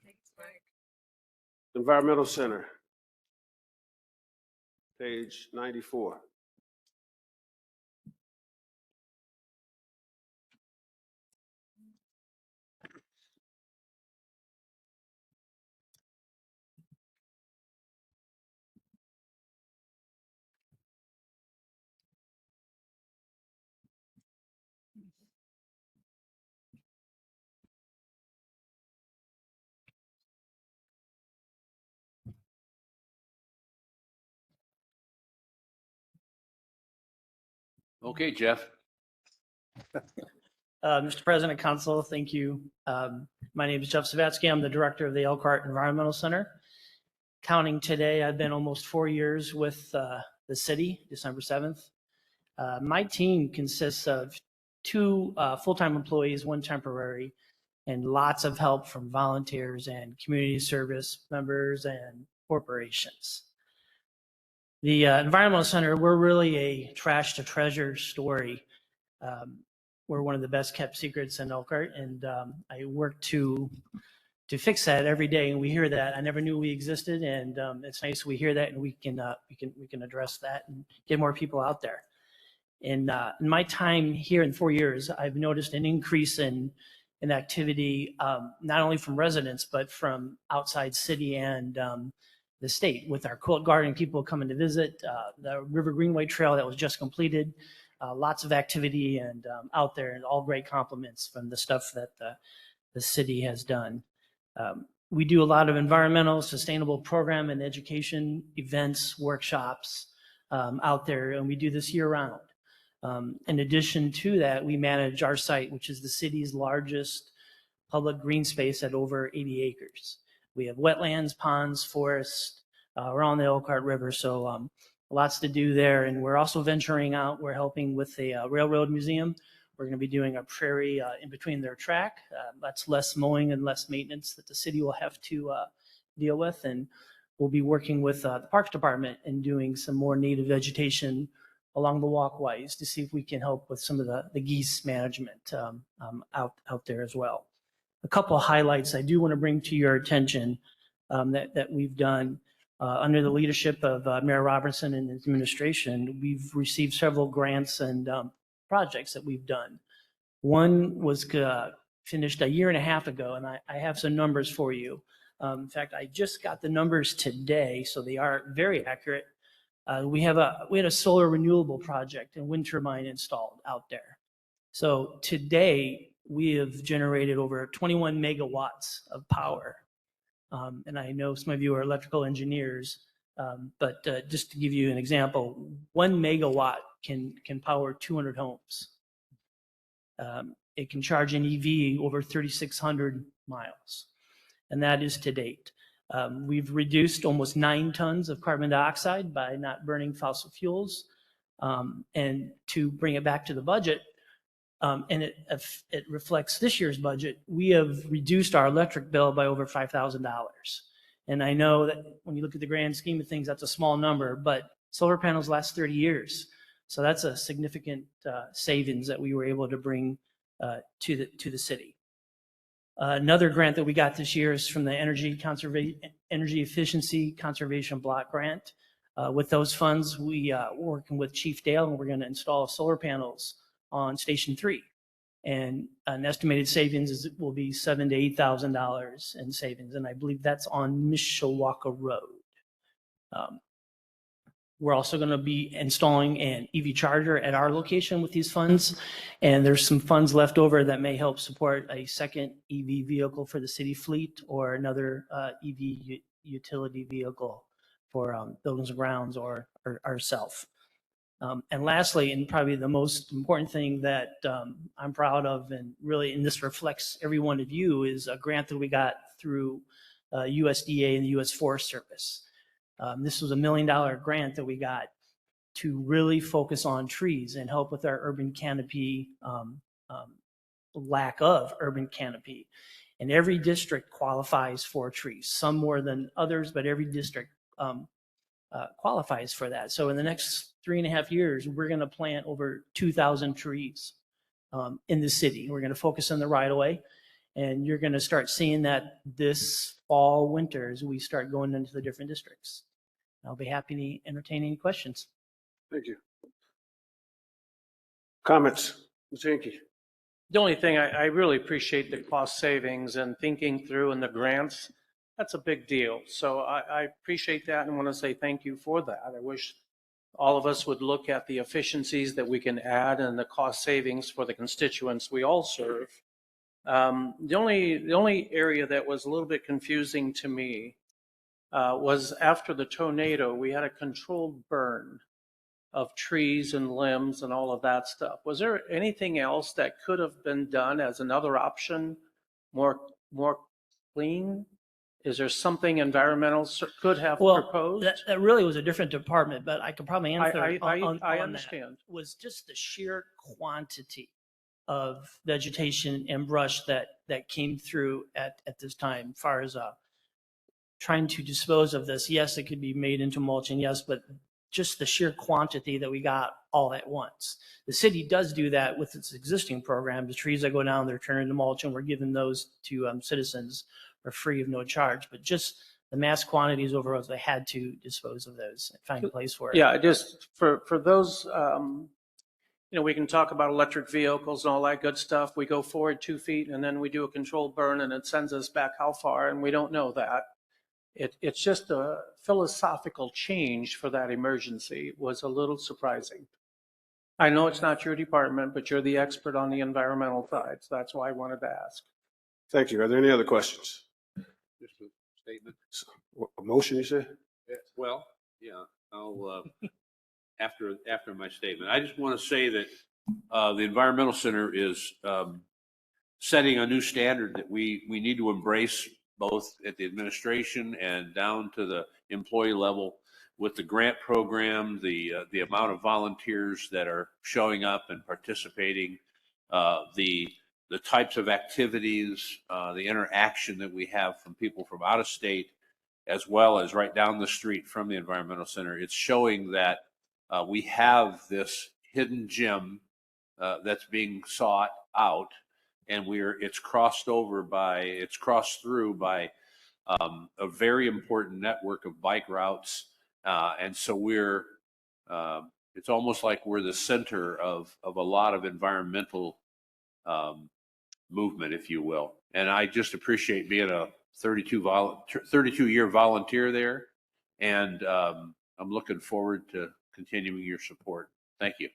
Environmental Center. Page 94. Okay, Jeff. Mr. President, Council, thank you. My name is Jeff Savatsky. I'm the director of the Elkhart Environmental Center. Counting today, I've been almost 4 years with the the city, December 7th. My team consists of 2 full-time employees, 1 temporary, and lots of help from volunteers and community service members and corporations. The Environmental Center, we're really a trash to treasure story. We're one of the best kept secrets in Elkhart, and I work to fix that every day. And we hear that. I never knew we existed, and it's nice we hear that, and we can address that and get more people out there. And in my time here in 4 years, I've noticed an increase in activity, not only from residents, but from outside city and the state, with our quilt garden people coming to visit, the River Greenway Trail that was just completed, lots of activity and out there, and all great compliments from the stuff that the city has done. We do a lot of environmental, sustainable program and education events, workshops out there, and we do this year round. In addition to that, we manage our site, which is the city's largest public green space at over 80 acres. We have wetlands, ponds, forests, we're on the Elkhart River, so lots to do there. And we're also venturing out. We're helping with the Railroad Museum. We're going to be doing a prairie in between their track. That's less mowing and less maintenance that the city will have to deal with. And we'll be working with the Parks Department and doing some more native vegetation along the walkways to see if we can help with some of the geese management out there as well. A couple of highlights I do want to bring to your attention that we've done under the leadership of Mayor Robertson and his administration. We've received several grants and projects that we've done. One was finished a year and a half ago, and I have some numbers for you. In fact, I just got the numbers today, so they are very accurate. We had a solar renewable project and wind turbine installed out there. So today we have generated over 21 megawatts of power. And I know some of you are electrical engineers, but just to give you an example, 1 megawatt can power 200 homes. It can charge an EV over 3,600 miles, and that is to date. We've reduced almost 9 tons of carbon dioxide by not burning fossil fuels. And to bring it back to the budget, and it reflects this year's budget, we have reduced our electric bill by over $5,000. And I know that when you look at the grand scheme of things, that's a small number, but solar panels last 30 years. So that's a significant savings that we were able to bring to the city. Another grant that we got this year is from the Energy Efficiency Conservation Block Grant. With those funds, we're working with Chief Dale, and we're going to install solar panels on Station 3. And an estimated savings will be $7,000 to $8,000 in savings, and I believe that's on Mishawaka Road. We're also going to be installing an EV charger at our location with these funds, and there's some funds left over that may help support a second EV vehicle for the city fleet or another EV utility vehicle for buildings and grounds or ourselves. And lastly, and probably the most important thing that I'm proud of, and really, and this reflects every one of you, is a grant that we got through USDA and the U.S. Forest Service. This was $1 million grant that we got to really focus on trees and help with our urban canopy, lack of urban canopy. And every district qualifies for trees, some more than others, but every district qualifies for that. So in the next 3.5 years, we're going to plant over 2,000 trees in the city. We're going to focus on the right of way, and you're going to start seeing that this fall, winter, as we start going into the different districts. I'll be happy to entertain any questions. Thank you. Comments, Ms. Hinkie? The only thing, I really appreciate the cost savings and thinking through and the grants. That's a big deal. So I appreciate that and want to say thank you for that. I wish all of us would look at the efficiencies that we can add and the cost savings for the constituents we all serve. The only area that was a little bit confusing to me was after the tornado, we had a controlled burn of trees and limbs and all of that stuff. Was there anything else that could have been done as another option, more clean? Is there something environmental could have Well, proposed? that really was a different department, but I could probably answer I on that. understand. Was just the sheer quantity of vegetation and brush that came through at this time, as far as trying to dispose of this. Yes, it could be made into mulching, yes, but just the sheer quantity that we got all at once. The city does do that with its existing program. The trees that go down, they're turned into mulch, and we're giving those to citizens for free of no charge. But just the mass quantities overall, they had to dispose of those and find a place for it. Yeah, just for those, we can talk about electric vehicles and all that good stuff. We go forward 2 feet and then we do a controlled burn and it sends us back how far, and we don't know that. It's just a philosophical change for that emergency. It was a little surprising. I know it's not your department, but you're the expert on the environmental side, so that's why I wanted to ask. Thank you. Are there any other questions? Just a statement. A motion, you say? Well, yeah, I'll, after my statement, I just want to say that the Environmental Center is setting a new standard that we need to embrace, both at the administration and down to the employee level, with the grant program, the amount of volunteers that are showing up and participating, the types of activities, the interaction that we have from people from out of state, as well as right down the street from the Environmental Center. It's showing that we have this hidden gem that's being sought out, and it's crossed through by a very important network of bike routes. And so it's almost like we're the center of a lot of environmental movement, if you will. And I just appreciate being a 32-year volunteer there. And I'm looking forward to continuing your support. Thank you.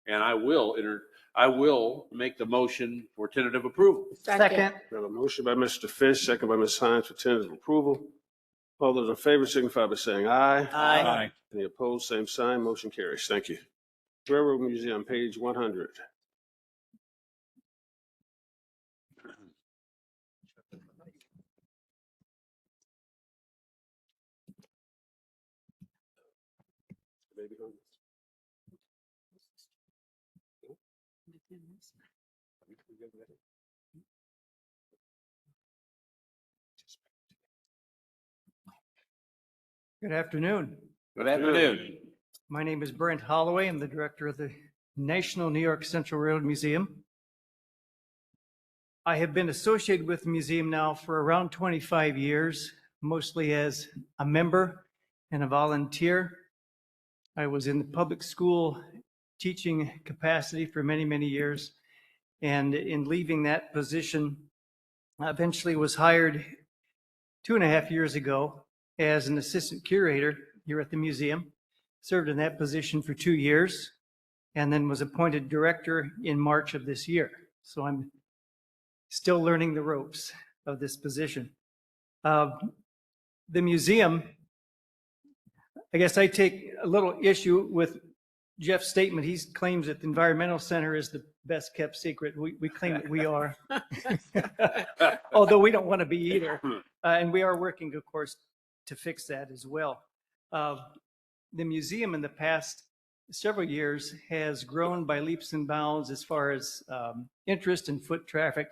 And I will make the motion for tentative approval. Second. We have a motion by Mr. Fish, second by Ms. Hines for tentative approval. All those in favor signify by saying aye. Aye. Any opposed, same sign. Motion carries. Thank you. Railroad Museum, page 100. Good afternoon. Good afternoon. My name is Brent Holloway. I'm the director of the National New York Central Railroad Museum. I have been associated with the museum now for around 25 years, mostly as a member and a volunteer. I was in the public school teaching capacity for many, many years. And in leaving that position, I eventually was hired 2.5 years ago as an assistant curator here at the museum, served in that position for 2 years, and then was appointed director in March of this year. So I'm still learning the ropes of this position. The museum, I guess I take a little issue with Jeff's statement. He claims that the Environmental Center is the best kept secret. We claim that we are, although we don't want to be either. And we are working, of course, to fix that as well. The museum in the past several years has grown by leaps and bounds as far as interest and foot traffic.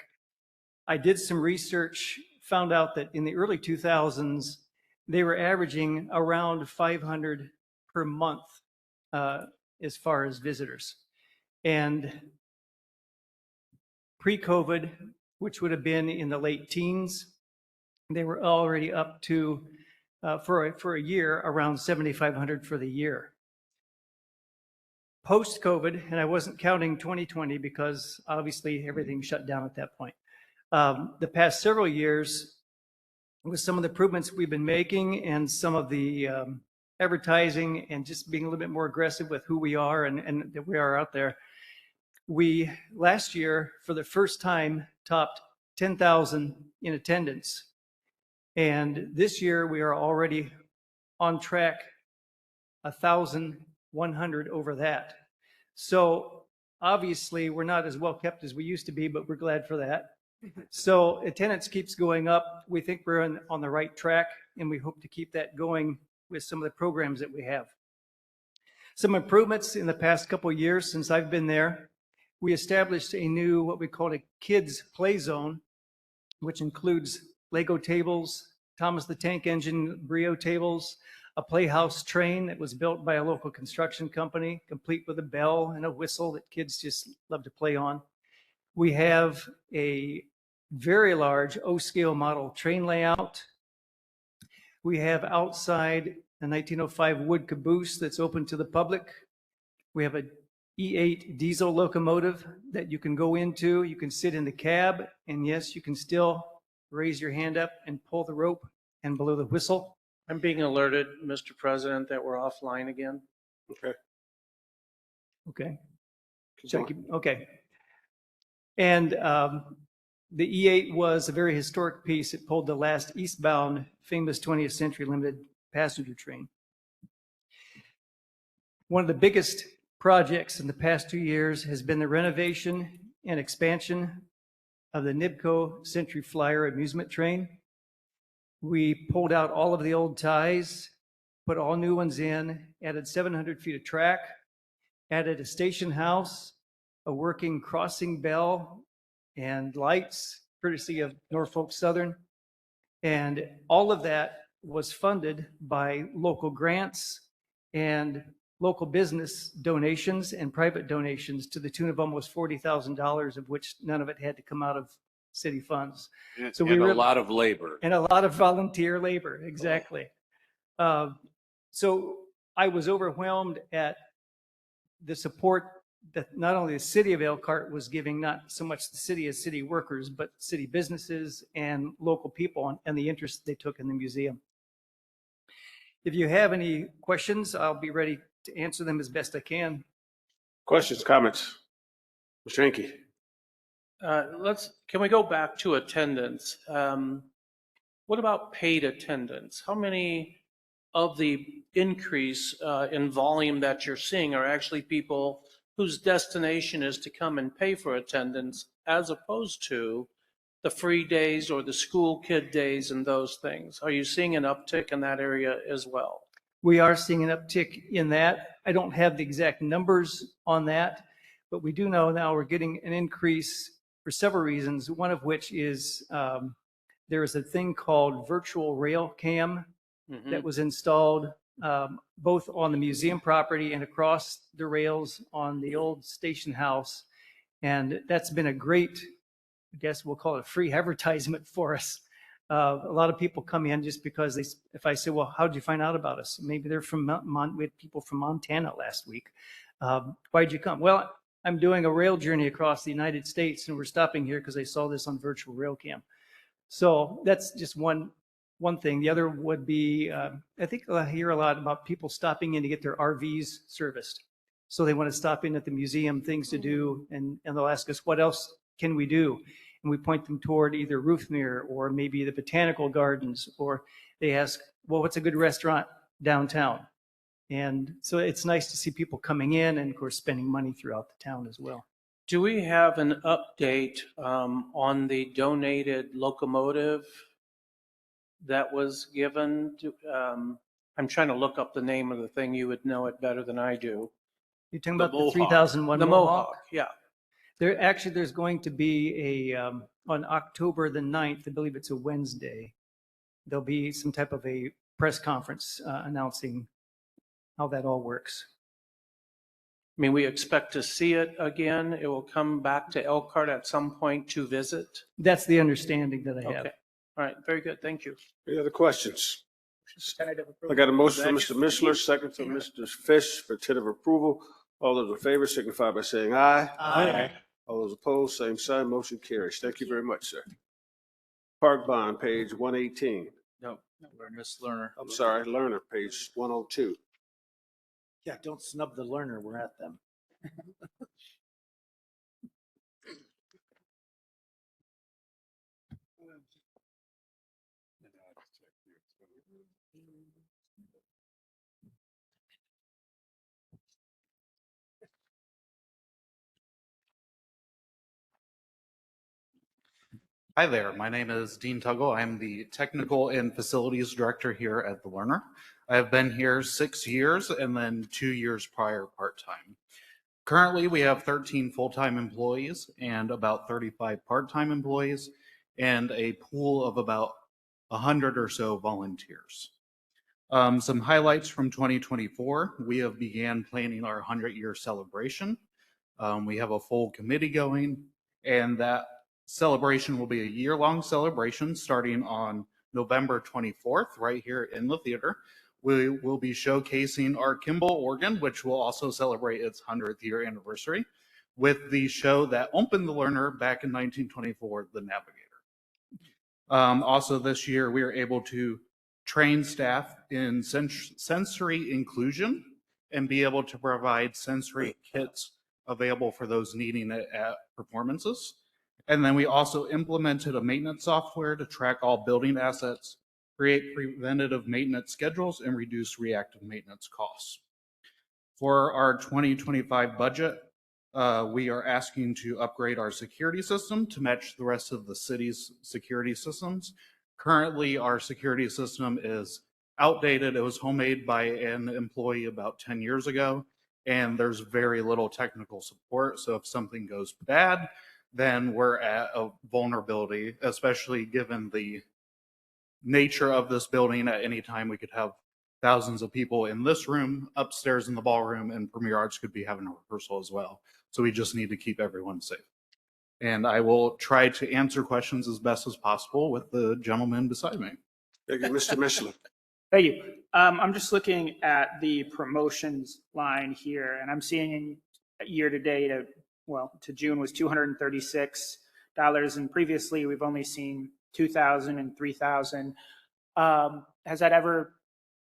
I did some research, found out that in the early 2000s, they were averaging around 500 per month as far as visitors. And pre-COVID, which would have been in the late teens, they were already up to, for a year, around 7,500 for the year. Post-COVID, and I wasn't counting 2020 because obviously everything shut down at that point. The past several years, with some of the improvements we've been making and some of the advertising and just being a little bit more aggressive with who we are and that we are out there, we last year, for the first time, topped 10,000 in attendance. And this year, we are already on track 1,100 over that. So obviously, we're not as well kept as we used to be, but we're glad for that. So attendance keeps going up. We think we're on the right track, and we hope to keep that going with some of the programs that we have. Some improvements in the past couple of years since I've been there. We established a new, what we call a kids play zone, which includes Lego tables, Thomas the Tank Engine Brio tables, a playhouse train that was built by a local construction company, complete with a bell and a whistle that kids just love to play on. We have a very large O-scale model train layout. We have outside a 1905 wood caboose that's open to the public. We have a E8 diesel locomotive that you can go into. You can sit in the cab, and yes, you can still raise your hand up and pull the rope and blow the whistle. I'm being alerted, Mr. President, that we're offline again. Okay. Okay. Okay. And the E8 was a very historic piece. It pulled the last eastbound famous 20th century limited passenger train. One of the biggest projects in the past 2 years has been the renovation and expansion of the Nibco Century Flyer amusement train. We pulled out all of the old ties, put all new ones in, added 700 feet of track, added a station house, a working crossing bell, and lights, courtesy of Norfolk Southern. And all of that was funded by local grants and local business donations and private donations to the tune of almost $40,000, of which none of it had to come out of city funds. And So a really- lot of labor. And a lot of volunteer labor, exactly. So I was overwhelmed at the support that not only the city of Elkhart was giving, not so much the city as city workers, but city businesses and local people and the interest they took in the museum. If you have any questions, I'll be ready to answer them as best I can. Questions, comments? Mr. Henke? Can we go back to attendance? What about paid attendance? How many of the increase in volume that you're seeing are actually people whose destination is to come and pay for attendance, as opposed to the free days or the school kid days and those things? Are you seeing an uptick in that area as well? We are seeing an uptick in that. I don't have the exact numbers on that, but we do know now we're getting an increase for several reasons, one of which is there is a thing called virtual rail cam that was installed both on the museum property and across the rails on the old station house. And that's been a great, I guess we'll call it a free advertisement for us. A lot of people come in just because if I say, well, how'd you find out about us? Maybe they're from, we had people from Montana last week. Why'd you come? Well, I'm doing a rail journey across the United States and we're stopping here because I saw this on virtual rail cam. So that's just one thing. The other would be, I think I hear a lot about people stopping in to get their RVs serviced. So they want to stop in at the museum, things to do, and they'll ask us, what else can we do? And we point them toward either Ruthmere or maybe the Botanical Gardens, or they ask, well, what's a good restaurant downtown? And so it's nice to see people coming in and of course spending money throughout the town as well. Do we have an update on the donated locomotive that was given to, I'm trying to look up the name of the thing. You would know it better than I do. You're talking about the 3001 The Mohawk, yeah. There's going to be on October the 9th, I believe it's a Wednesday, there'll be some type of a press conference announcing how that all works. I mean, we expect to see it again. It will come back to Elkhart at some point to visit. That's the understanding that I have. Okay. All right. Very good. Thank you. Any other questions? I got a motion from Mr. Mishler, second from Mr. Fish for tentative approval. All those in favor signify by saying aye. Aye. All those opposed, same sign. Motion carries. Thank you very much, sir. Park bond, page 118. No, we're Ms. Lerner. I'm sorry, Lerner, page 102. Yeah, don't snub the learner. We're at them. Hi there, my name is Dean Tuggle. I'm the Technical and Facilities Director here at the Learner. I have been here 6 years and then 2 years prior part-time. Currently, we have 13 full-time employees and about 35 part-time employees and a pool of about 100 or so volunteers. Some highlights from 2024, we have began planning our 100-year celebration. We have a full committee going, and that celebration will be a year-long celebration starting on November 24th, right here in the theater. We will be showcasing our Kimball organ, which will also celebrate its 100th year anniversary, with the show that opened the Learner back in 1924, The Navigator. Also this year, we are able to train staff in sensory inclusion and be able to provide sensory kits available for those needing it at performances. And then we also implemented a maintenance software to track all building assets, create preventative maintenance schedules, and reduce reactive maintenance costs. For our 2025 budget, we are asking to upgrade our security system to match the rest of the city's security systems. Currently, our security system is outdated. It was homemade by an employee about 10 years ago, and there's very little technical support. So if something goes bad, then we're at a vulnerability, especially given the nature of this building. At any time, we could have thousands of people in this room, upstairs in the ballroom, and Premier Arts could be having a rehearsal as well. So we just need to keep everyone safe. And I will try to answer questions as best as possible with the gentleman beside me. Thank you, Mr. Michelin. Thank you. I'm just looking at the promotions line here, and I'm seeing year to date, to June was $236, and previously we've only seen $2,000 and $3,000. Has that ever?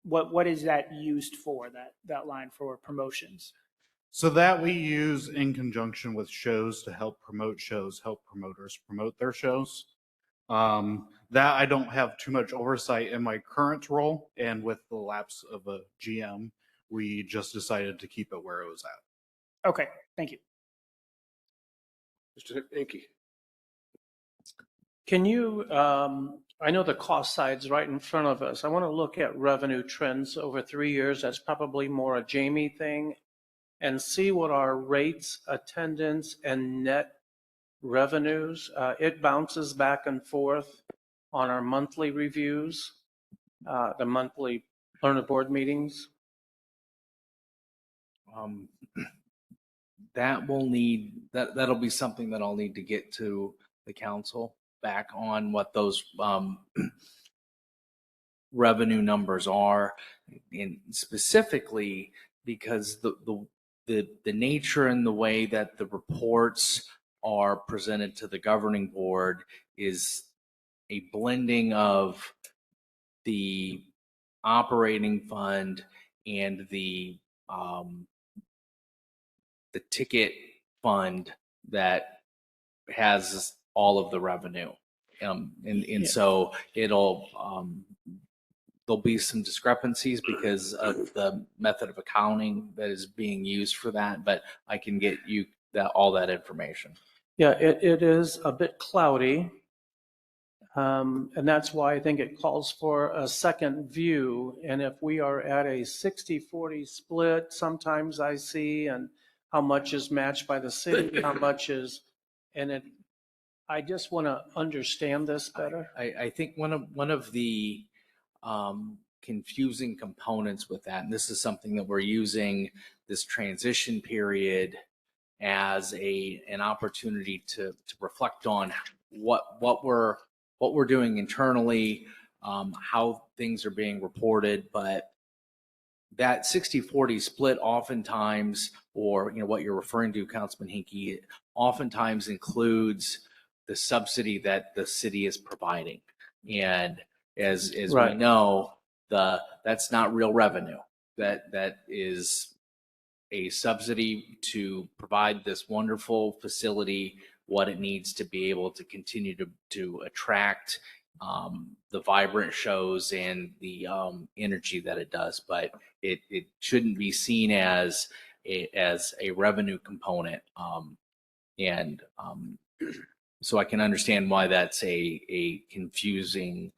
What is that used for? That line for promotions? So that we use in conjunction with shows to help promote shows, help promoters promote their shows. That I don't have too much oversight in my current role, and with the lapse of a GM, we just decided to keep it where it was at. Okay, thank you. Mr. Inky. Can you, I know the cost side's right in front of us. I want to look at revenue trends over 3 years. That's probably more a Jamie thing, and see what our rates, attendance, and net revenues. It bounces back and forth on our monthly reviews, the monthly Learner Board meetings. That'll be something that I'll need to get to the council back on what those revenue numbers are, and specifically because the nature and the way that the reports are presented to the governing board is a blending of the operating fund and the ticket fund that has all of the revenue. So there'll be some discrepancies because of the method of accounting that is being used for that, but I can get you all that information. Yeah, it is a bit cloudy. And that's why I think it calls for a second view. And if we are at a 60-40 split, sometimes I see, and how much is matched by the city, how much is, I just want to understand this better. I think one of the confusing components with that, and this is something that we're using this transition period as an opportunity to reflect on what we're doing internally, how things are being reported, but that 60-40 split oftentimes, or what you're referring to, Councilman Hinkie, oftentimes includes the subsidy that the city is providing. And as Right. we know, that's not real revenue. That is a subsidy to provide this wonderful facility what it needs to be able to continue to attract the vibrant shows and the energy that it does. But it shouldn't be seen as a revenue component. So I can understand why that's a confusing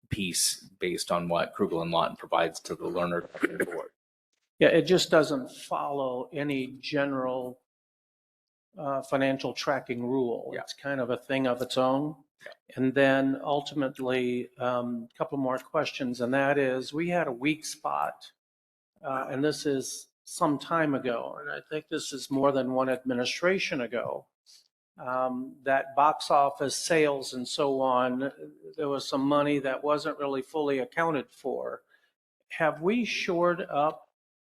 piece based on what Krugel and Lawton provides to the learner board. Yeah, it just doesn't follow any general financial tracking rule. It's kind of a thing of its own. And then ultimately, a couple more questions, and that is, we had a weak spot, and this is some time ago, and I think this is more than one administration ago, that box office sales and so on, there was some money that wasn't really fully accounted for. Have we shored up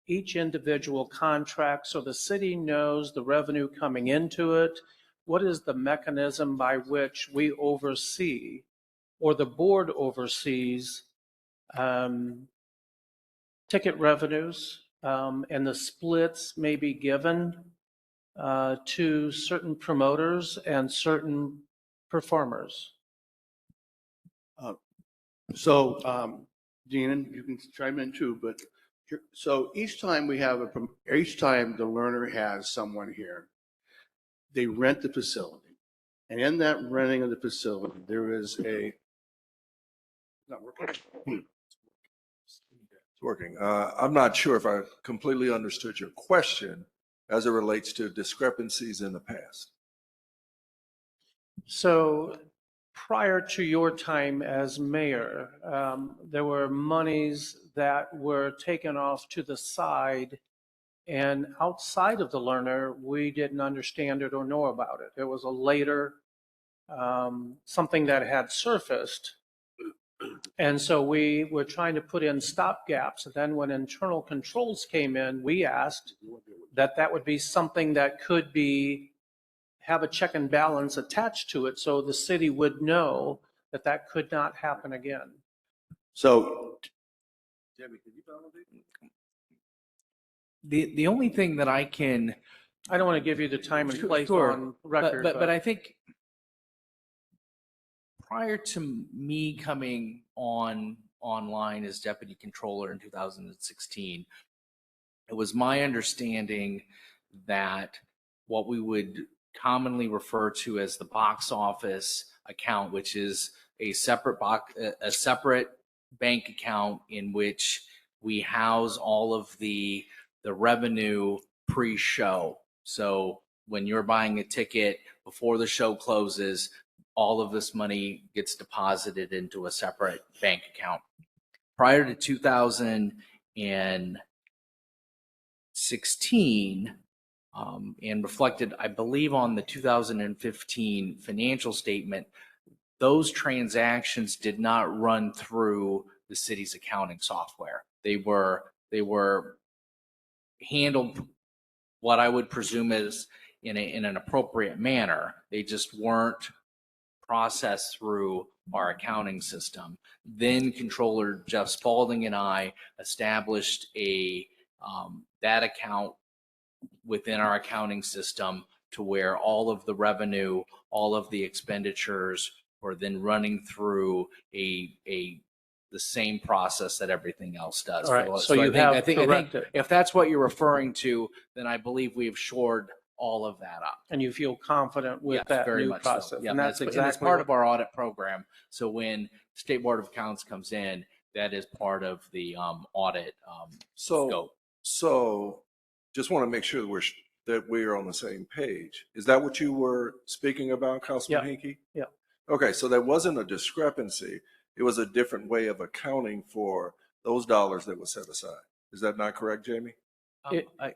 each individual contract so the city knows the revenue coming into it? What is the mechanism by which we oversee, or the board oversees, ticket revenues, and the splits may be given to certain promoters and certain performers? Dean, you can chime in too, but so each time each time the learner has someone here, they rent the facility. And in that renting of the facility, there is not working. It's working. I'm not sure if I completely understood your question as it relates to discrepancies in the past. So prior to your time as mayor, there were monies that were taken off to the side, and outside of the learner, we didn't understand it or know about it. It was a later, something that had surfaced. And so we were trying to put in stopgaps. And then when internal controls came in, we asked that that would be something that could have a check and balance attached to it, so the city would know that that could not happen again. So, Debbie, can you validate? The only thing that I don't want to give you the time and place on record, but I think prior to me coming online as deputy controller in 2016, it was my understanding that what we would commonly refer to as the box office account, which is a separate bank account in which we house all of the revenue pre-show. So when you're buying a ticket before the show closes, all of this money gets deposited into a separate bank account. Prior to 2016, and reflected, I believe, on the 2015 financial statement, those transactions did not run through the city's accounting software. They were handled what I would presume is in an appropriate manner. They just weren't processed through our accounting system. Then Controller Jeff Spalding and I established that account within our accounting system to where all of the revenue, all of the expenditures were then running through the same process that everything else does. All right, so you have I think corrected. if that's what you're referring to, then I believe we've shored all of that up. And you feel confident with Yes, that very new much process? so. Yeah, And that's and it's exactly part what- of our audit program. So when State Board of Accounts comes in, that is part of the audit scope. So just want to make sure that we are on the same page. Is that what you were speaking about, Councilman Hinkie? Yeah. Okay, so there wasn't a discrepancy. It was a different way of accounting for those dollars that were set aside. Is that not correct, Jamie?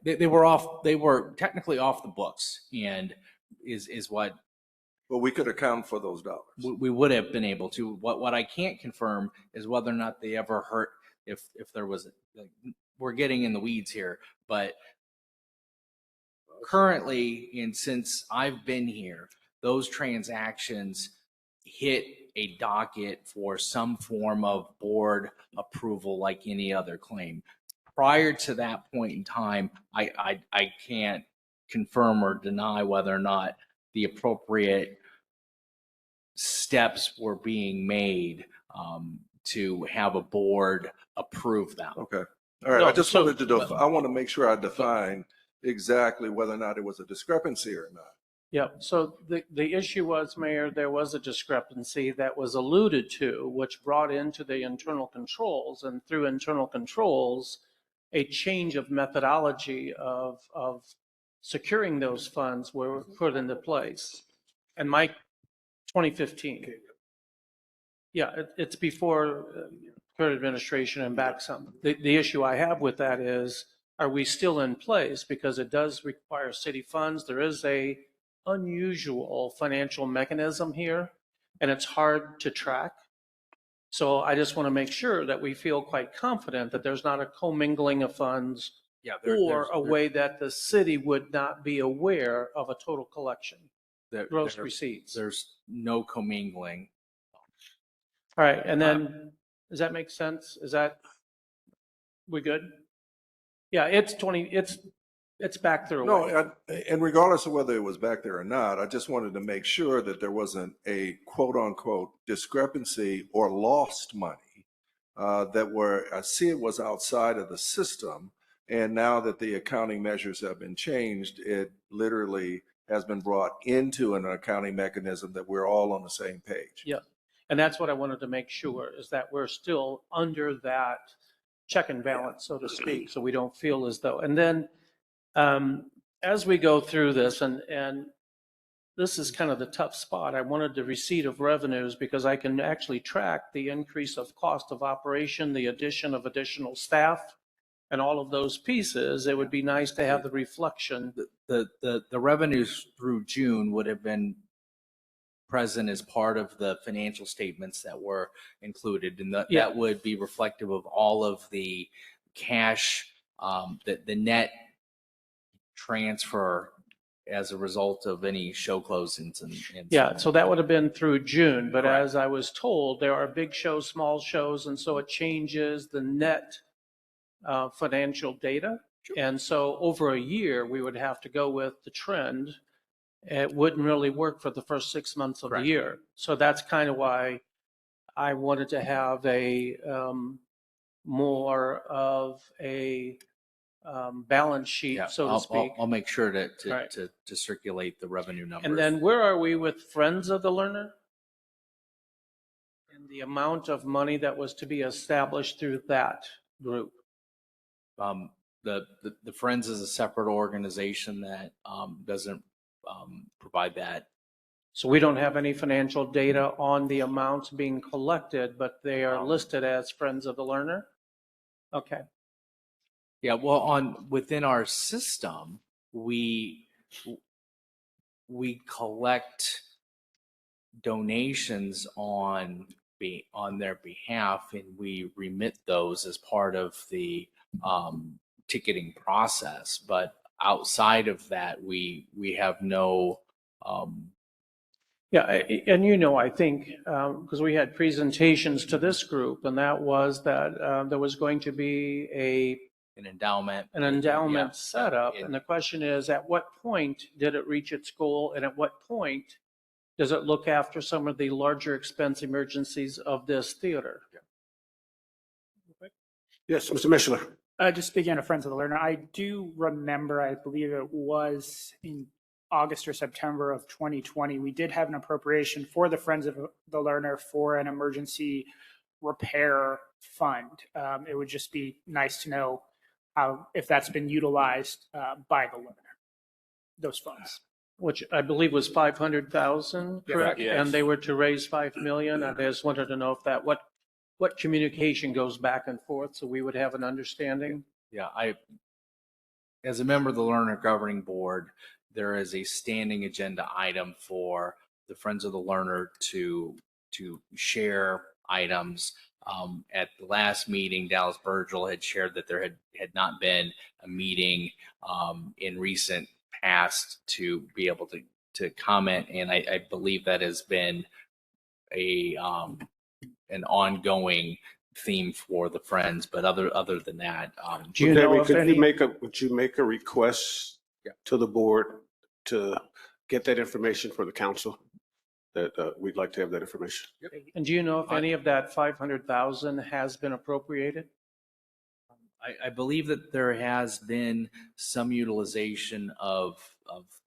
They were technically off the books, and is what. But we could account for those dollars. We would have been able to. What I can't confirm is whether or not they ever hurt, if there was, we're getting in the weeds here, but currently, and since I've been here, those transactions hit a docket for some form of board approval like any other claim. Prior to that point in time, I can't confirm or deny whether or not the appropriate steps were being made to have a board approve them. Okay. All right. I just wanted to I want to make sure I define exactly whether or not it was a discrepancy or not. Yep. So the issue was, Mayor, there was a discrepancy that was alluded to, which brought into the internal controls, and through internal controls, a change of methodology of securing those funds were put into place. And Mike, 2015. Yeah, it's before current administration and back some. The issue I have with that is, are we still in place? Because it does require city funds. There is a unusual financial mechanism here, and it's hard to track. So I just want to make sure that we feel quite confident that there's not a commingling of funds or a way that the city would not be aware of a total collection, gross receipts. There's no commingling. All right, and then, does that make sense? We good? Yeah, it's back there. No, and regardless of whether it was back there or not, I just wanted to make sure that there wasn't a quote unquote discrepancy or lost money I see it was outside of the system. And now that the accounting measures have been changed, it literally has been brought into an accounting mechanism that we're all on the same page. Yeah, and that's what I wanted to make sure, is that we're still under that check and balance, so to speak, so we don't feel as though. And then as we go through this, and this is kind of the tough spot, I wanted the receipt of revenues because I can actually track the increase of cost of operation, the addition of additional staff, and all of those pieces. It would be nice to have the reflection. The revenues through June would have been present as part of the financial statements that were included, and that would be reflective of all of the cash, the net transfer as a result of any show closings and Yeah, so that would have been through June, but Correct. as I was told, there are big shows, small shows, and so it changes the net financial data. And so over a year, we would have to go with the trend. It wouldn't really work for the first 6 months of the year. So that's kind of why I wanted to have a more of a balance sheet, so to speak. I'll make sure Right. to circulate the revenue numbers. And then where are we with Friends of the Learner? And the amount of money that was to be established through that group? The Friends is a separate organization that doesn't provide that. So we don't have any financial data on the amounts being collected, but they are listed as Friends of the Learner? Okay. Yeah, well, within our system, we collect donations on their behalf, and we remit those as part of the ticketing process. But outside of that, we have no. Yeah, and I think, because we had presentations to this group, and that was that there was going to be an endowment. Set up. And the question is, at what point did it reach its goal? And at what point does it look after some of the larger expense emergencies of this theater? Yes, Mr. Mishler. Just speaking of Friends of the Learner, I do remember, I believe it was in August or September of 2020, we did have an appropriation for the Friends of the Learner for an emergency repair fund. It would just be nice to know if that's been utilized by the learner, those funds. Which I believe was 500,000, correct? Yes. And they were to raise 5 million. I just wanted to know if what communication goes back and forth, so we would have an understanding. Yeah, as a member of the Learner Governing Board, there is a standing agenda item for the Friends of the Learner to share items. At the last meeting, Dallas Burgel had shared that there had not been a meeting in recent past to be able to comment, and I believe that has been an ongoing theme for the Friends. But other than that, Would you make a request to the board to get that information for the council? That we'd like to have that information. And do you know if any of that 500,000 has been appropriated? I believe that there has been some utilization of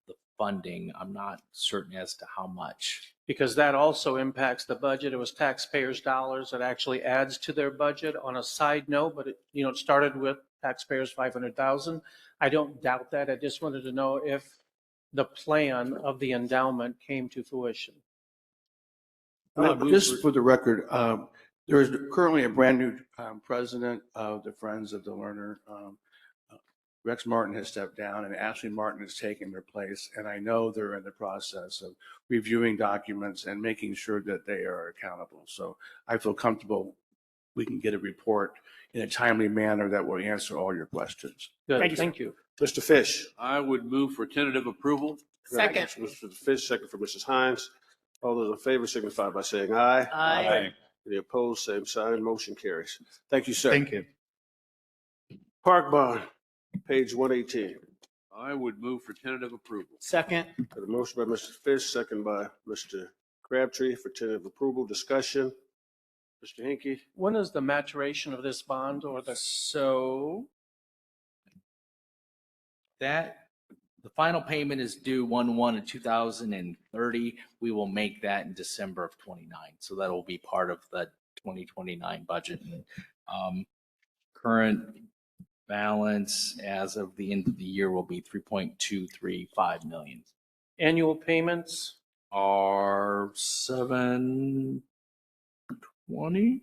the funding. I'm not certain as to how much. Because that also impacts the budget. It was taxpayers' dollars that actually adds to their budget. On a side note, but it started with taxpayers 500,000. I don't doubt that. I just wanted to know if the plan of the endowment came to fruition. Just for the record, there is currently a brand new president of the Friends of the Learner. Rex Martin has stepped down and Ashley Martin has taken their place. And I know they're in the process of reviewing documents and making sure that they are accountable. So I feel comfortable we can get a report in a timely manner that will answer all your questions. Good, thank you. Mr. Fish. I would move for tentative approval. Second. Mr. Fish, second for Mrs. Hines. All those in favor signify by saying aye. Aye. Any opposed, same sign. Motion carries. Thank you, sir. Thank you. Park bond, page 118. I would move for tentative approval. Second. Got a motion by Mr. Fish, second by Mr. Crabtree for tentative approval. Discussion. Mr. Hinkie. When is the maturation of this bond or the? So the final payment is due 1/1/2030. We will make that in December of 29. So that will be part of the 2029 budget. Current balance as of the end of the year will be 3.235 million. Annual payments? Are 720.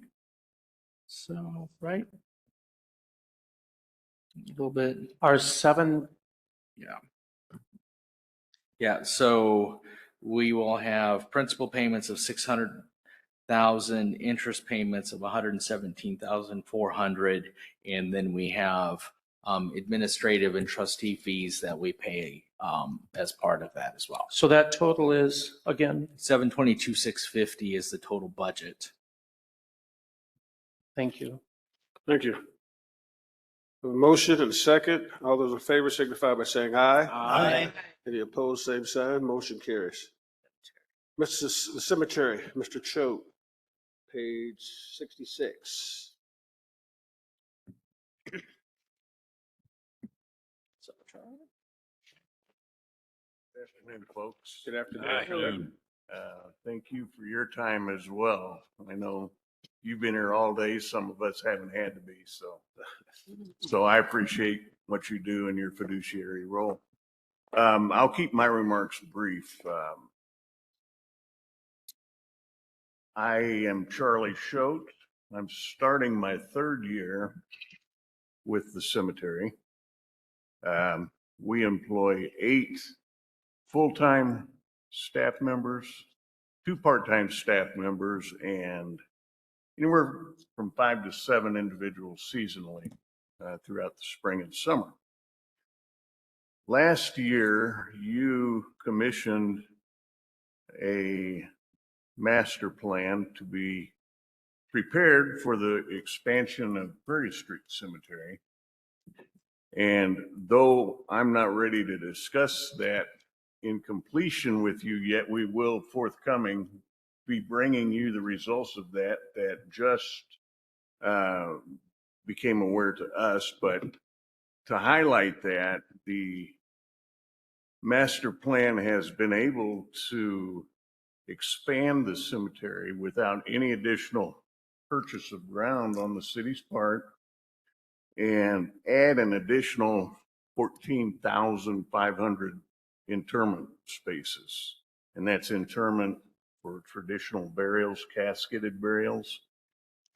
So, right? A little bit. Are 7? Yeah. Yeah, so we will have principal payments of 600,000, interest payments of 117,400, and then we have administrative and trustee fees that we pay as part of that as well. So that total is, again? 722,650 is the total budget. Thank you. Thank you. A motion and a second. All those in favor signify by saying aye. Aye. Any opposed, same sign. Motion carries. The cemetery, Mr. Choate, page 66. Good afternoon, folks. Good afternoon. Afternoon. Thank you for your time as well. I know you've been here all day. Some of us haven't had to be, so I appreciate what you do in your fiduciary role. I'll keep my remarks brief. I am Charlie Choate. I'm starting my third year with the cemetery. We employ 8 full-time staff members, 2 part-time staff members, and anywhere from 5 to 7 individuals seasonally throughout the spring and summer. Last year, you commissioned a master plan to be prepared for the expansion of Prairie Street Cemetery. And though I'm not ready to discuss that in completion with you yet, we will forthcoming be bringing you the results of that just became aware to us. But to highlight that, the master plan has been able to expand the cemetery without any additional purchase of ground on the city's part and add an additional 14,500 interment spaces. And that's interment for traditional burials, casketed burials.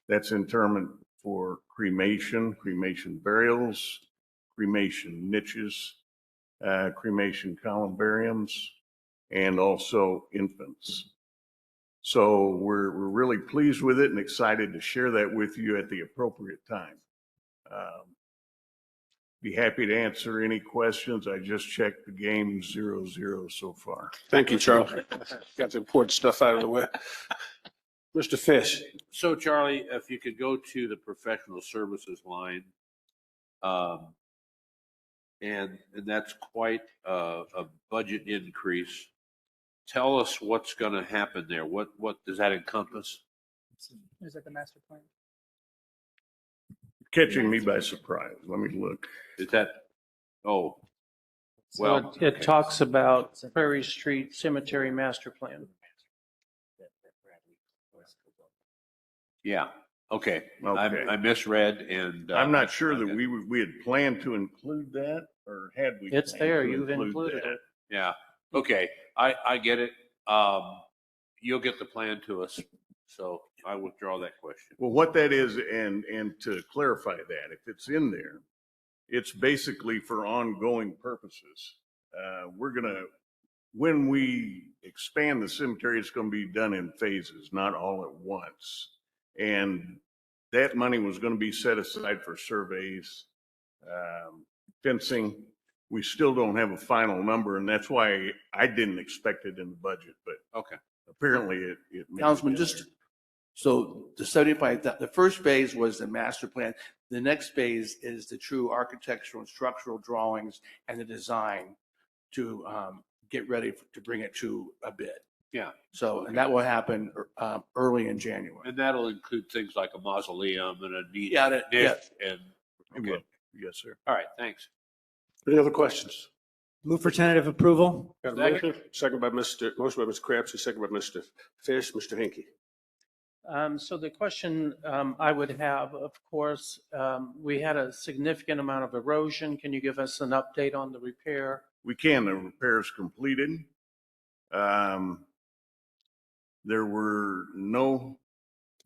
That's interment for cremation burials, cremation niches, cremation columbariums, and also infants. So we're really pleased with it and excited to share that with you at the appropriate time. Be happy to answer any questions. I just checked the game 0-0 so far. Thank you, Charles. Got the important stuff out of the way. Mr. Fish. So Charlie, if you could go to the professional services line, and that's quite a budget increase. Tell us what's going to happen there. What does that encompass? Is it the master plan? Catching me by surprise. Let me look. Is that, So Well, it talks about Prairie Street Cemetery Master Plan. yeah, okay. Okay. I misread and. I'm not sure that we had planned to include that, or had we? It's planned there, to you've include included that? it. Yeah, okay, I get it. You'll get the plan to us, so I withdraw that question. Well, what that is, and to clarify that, if it's in there, it's basically for ongoing purposes. We're gonna, when we expand the cemetery, it's gonna be done in phases, not all at once. And that money was gonna be set aside for surveys, fencing. We still don't have a final number, and that's why I didn't expect it in the budget, but Okay. apparently it may be Councilman, in just, there. so the 75, the first phase was the master plan. The next phase is the true architectural and structural drawings and the design to get ready to bring it to a bid. Yeah. So, and that will happen early in January. And that'll include things like a mausoleum and a neat Yeah, niche yeah. and, It okay, will. Yes, sir. all right, thanks. Any other questions? Move for tentative approval. Got a motion? Motion by Mr. Crabtree, second by Mr. Fish. Mr. Hinkie. So the question I would have, of course, we had a significant amount of erosion. Can you give us an update on the repair? We can, the repair's completed. There were no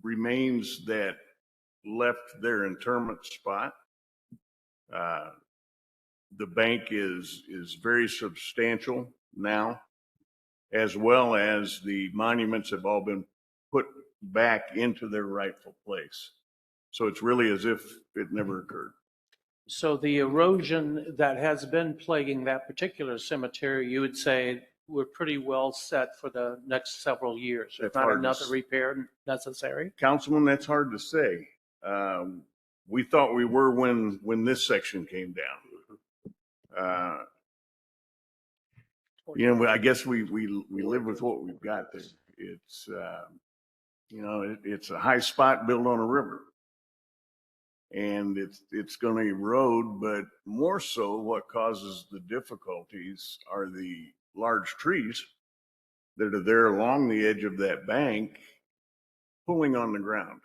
remains that left their interment spot. The bank is very substantial now, as well as the monuments have all been put back into their rightful place. So it's really as if it never occurred. So the erosion that has been plaguing that particular cemetery, you would say we're pretty well set for the next several years. There's That's not hard to another s- repair necessary? Councilman, that's hard to say. We thought we were when this section came down. I guess we live with what we've got there. It's, it's a high spot built on a river. And it's going to erode, but more so what causes the difficulties are the large trees that are there along the edge of that bank pulling on the ground.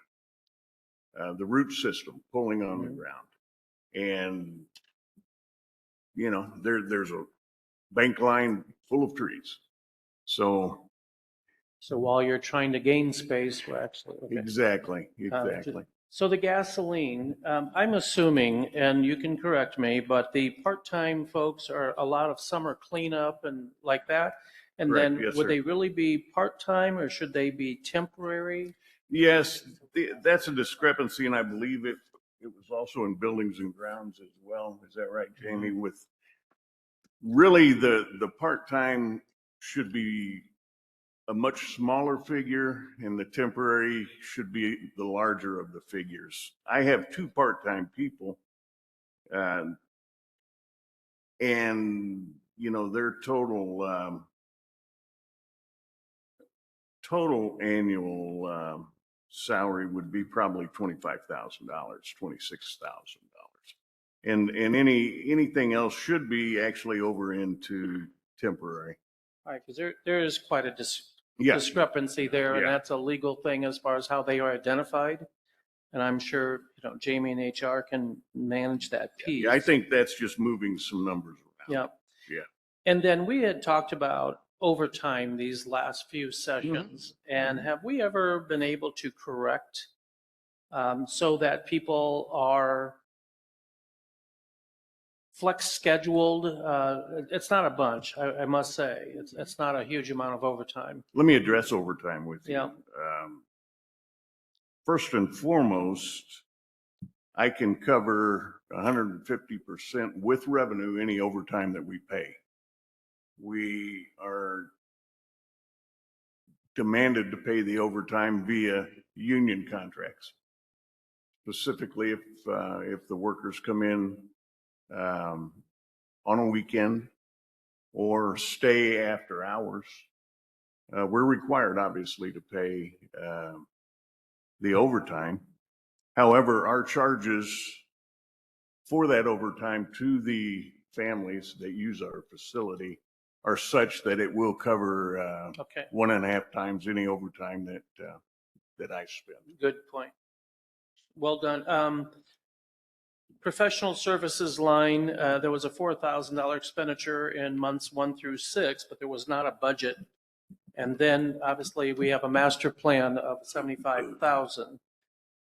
The root system pulling on the ground. And, there's a bank line full of trees. So while you're trying to gain space, we're actually. Okay. exactly. So the gasoline, I'm assuming, and you can correct me, but the part-time folks are a lot of summer cleanup and like that? And Correct. then Yes, would sir. they really be part-time or should they be temporary? Yes, that's a discrepancy, and I believe it was also in buildings and grounds as well. Is that right, Jamie? With really the part-time should be a much smaller figure, and the temporary should be the larger of the figures. I have two part-time people, and their total annual salary would be probably $25,000, $26,000. And anything else should be actually over into temporary. All right, because there is quite a Yeah. discrepancy there, and Yeah. that's a legal thing as far as how they are identified. And I'm sure, Jamie and HR can manage that piece. Yeah, I think that's just moving some numbers around. Yeah. Yeah. And then we had talked about overtime these last few sessions. And have we ever been able to correct so that people are flex scheduled? It's not a bunch, I must say. It's not a huge amount of overtime. Let me address overtime with you. Yeah. First and foremost, I can cover 150% with revenue any overtime that we pay. We are demanded to pay the overtime via union contracts. Specifically, if the workers come in on a weekend or stay after hours, we're required, obviously, to pay the overtime. However, our charges for that overtime to the families that use our facility are such that it will cover Okay. 1.5 times any overtime that I spend. Good point. Well done. Professional services line, there was a $4,000 expenditure in months 1 through 6, but there was not a budget. And then obviously we have a master plan of 75,000.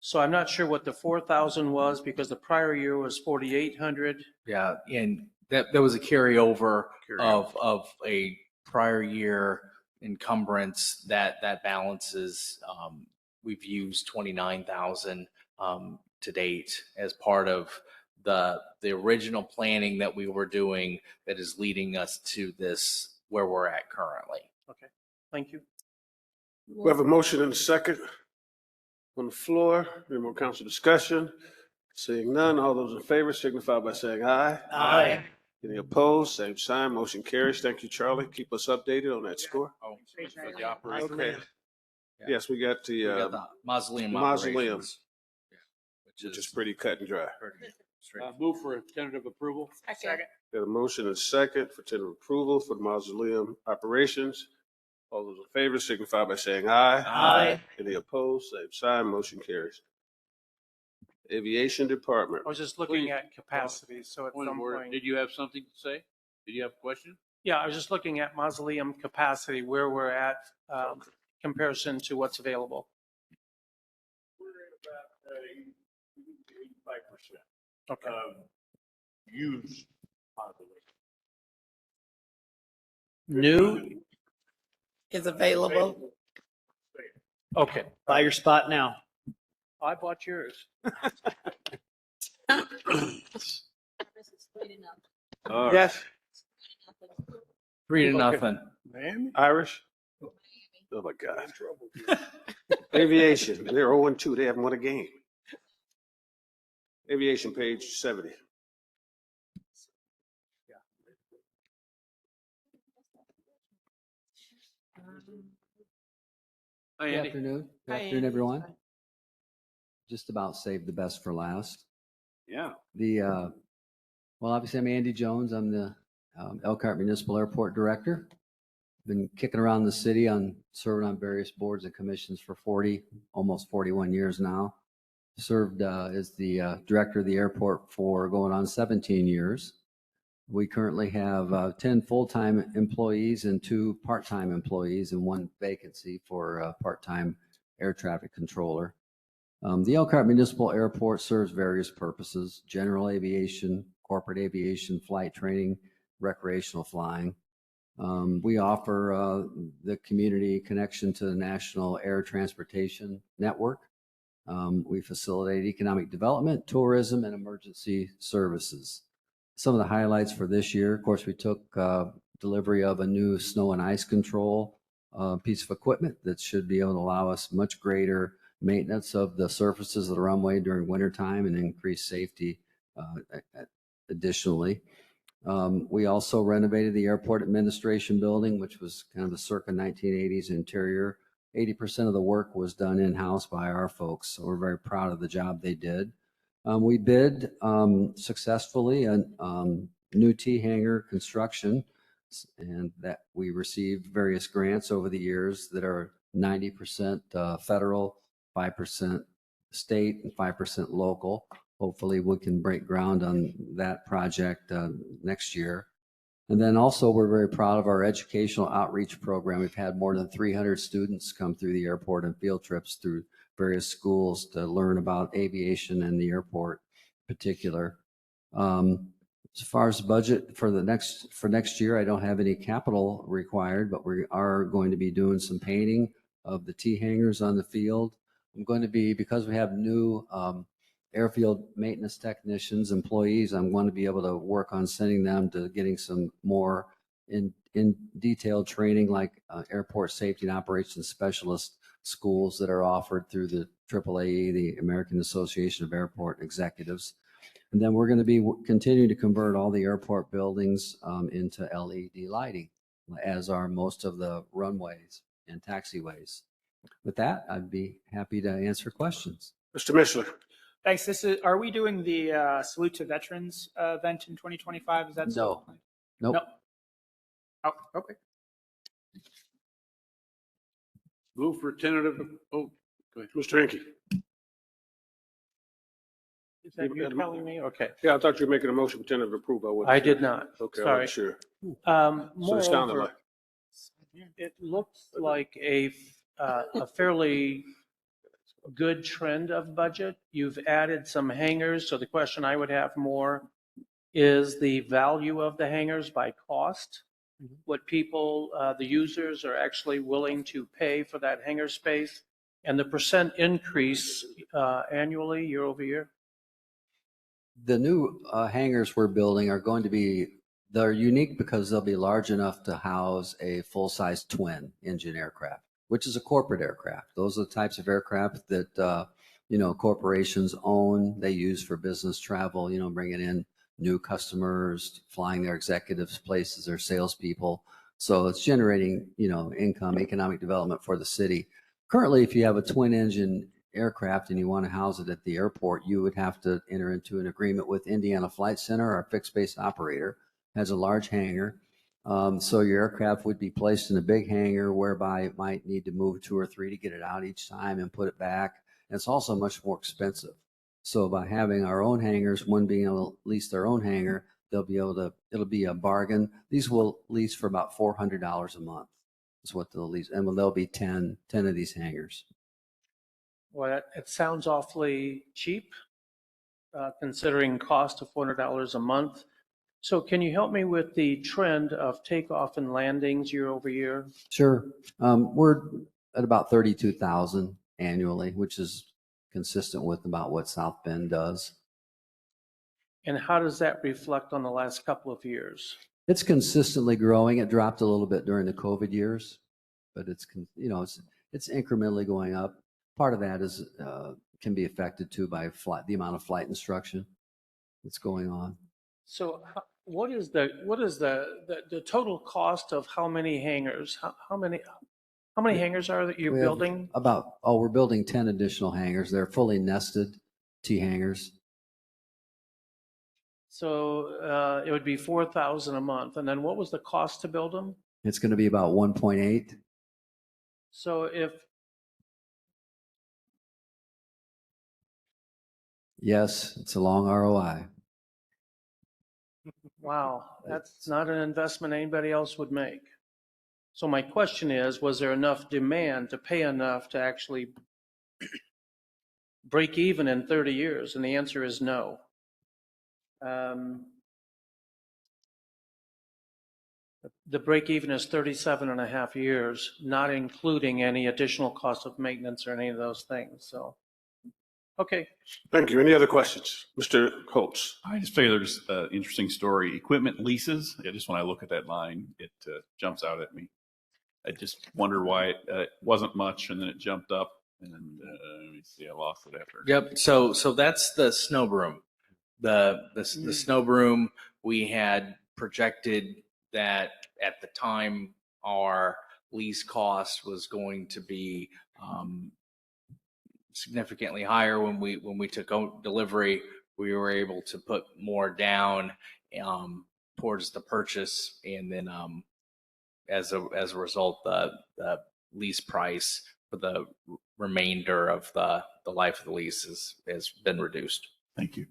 So I'm not sure what the 4,000 was because the prior year was 4,800. Yeah, and that was a carryover of a prior year encumbrance that balances. We've used 29,000 to date as part of the original planning that we were doing that is leading us to this where we're at currently. Okay, thank you. We have a motion and a second on the floor. Any more council discussion? Seeing none, all those in favor signify by saying aye. Aye. Any opposed? Same sign. Motion carries. Thank you, Charlie. Keep us updated on that score. For the operation. Okay. Yes, we got We got the the mausoleum mausoleum, operations, which is pretty cut and dry. Move for tentative approval. Second. Got a motion and a second for tentative approval for the mausoleum operations. All those in favor signify by saying aye. Aye. Any opposed? Same sign. Motion carries. Aviation Department. I was just looking at capacity, so at Point of some order. point. Did you have something to say? Did you have a question? Yeah, I was just looking at mausoleum capacity, where we're at comparison to what's available. We're at about 85% Okay. of used population. New, Is available. okay. Buy your spot now. I bought yours. Yes. 3-0. Miami? Irish? Oh my God. Aviation, they're 0-2. They haven't won a game. Aviation, page 70. Hi, Good Andy. afternoon. Good Hi, afternoon, Andy. everyone. Just about saved the best for last. Yeah. Well, obviously, I'm Andy Jones. I'm the Elkhart Municipal Airport Director. Been kicking around the city serving on various boards and commissions for almost 41 years now. Served as the director of the airport for going on 17 years. We currently have 10 full-time employees and 2 part-time employees and 1 vacancy for a part-time air traffic controller. The Elkhart Municipal Airport serves various purposes: general aviation, corporate aviation, flight training, recreational flying. We offer the community connection to the National Air Transportation Network. We facilitate economic development, tourism, and emergency services. Some of the highlights for this year, of course, we took delivery of a new snow and ice control piece of equipment that should be able to allow us much greater maintenance of the surfaces of the runway during wintertime and increase safety additionally. We also renovated the airport administration building, which was kind of a circa 1980s interior. 80% of the work was done in-house by our folks, so we're very proud of the job they did. We bid successfully a new T-hangar construction, and that we received various grants over the years that are 90% federal, 5% state, and 5% local. Hopefully we can break ground on that project next year. And then also we're very proud of our educational outreach program. We've had more than 300 students come through the airport and field trips through various schools to learn about aviation and the airport in particular. As far as budget for next year, I don't have any capital required, but we are going to be doing some painting of the T-hangars on the field. I'm going to be, because we have new airfield maintenance technicians, employees, I'm going to be able to work on sending them to getting some more in detailed training, like airport safety and operations specialist schools that are offered through the AAAE, the American Association of Airport Executives. And then we're going to be continuing to convert all the airport buildings into LED lighting, as are most of the runways and taxiways. With that, I'd be happy to answer questions. Mr. Mishler. Thanks. Are we doing the Salute to Veterans event in 2025? Is that still? No. Nope. Oh, okay. Move for tentative, oh, go ahead. Mr. Hinkie. Is that you telling me? Okay. Yeah, I thought you were making a motion for tentative approval. wasn't I sure. did not. Okay, I Sorry. wasn't sure. So it sounded Moreover, like. it looks like a fairly good trend of budget. You've added some hangars, so the question I would have more is the value of the hangars by cost. What people, the users are actually willing to pay for that hangar space, and the percent increase annually, year over year. The new hangars we're building are going to be, they're unique because they'll be large enough to house a full-size twin engine aircraft, which is a corporate aircraft. Those are the types of aircraft that, corporations own. They use for business travel, bringing in new customers, flying their executives places, their salespeople. So it's generating, income, economic development for the city. Currently, if you have a twin engine aircraft and you want to house it at the airport, you would have to enter into an agreement with Indiana Flight Center, our fixed base operator, has a large hangar. So your aircraft would be placed in a big hangar whereby it might need to move 2 or 3 to get it out each time and put it back. And it's also much more expensive. So by having our own hangars, one being able to lease their own hangar, they'll be able to, it'll be a bargain. These will lease for about $400 a month is what they'll lease. And there'll be 10 of these hangars. Well, it sounds awfully cheap, considering cost of $400 a month. So can you help me with the trend of takeoff and landings year over year? Sure. We're at about 32,000 annually, which is consistent with about what South Bend does. And how does that reflect on the last couple of years? It's consistently growing. It dropped a little bit during the COVID years, but it's incrementally going up. Part of that is can be affected too by the amount of flight instruction that's going on. So what is the total cost of how many hangars? How many hangars are that you're We have building? we're building 10 additional hangars. They're fully nested T hangars. So it would be $4,000 a month. And then what was the cost to build them? It's going to be about 1.8. So Yes, it's a long ROI. wow, that's not an investment anybody else would make. So my question is, was there enough demand to pay enough to actually break even in 30 years? And the answer is no. The break even is 37 and a half years, not including any additional cost of maintenance or any of those things. So, okay. Thank you. Any other questions? Mr. Holtz. I just figured there's an interesting story. Equipment leases. Just when I look at that line, it jumps out at me. I just wonder why it wasn't much, and then it jumped up. And then let me see, I lost it after. Yep. So that's the snow broom. The snow broom, we had projected that at the time our lease cost was going to be significantly higher. When we took delivery, we were able to put more down towards the purchase, and then as a result, the lease price for the remainder of the life of the lease has been reduced. Thank you.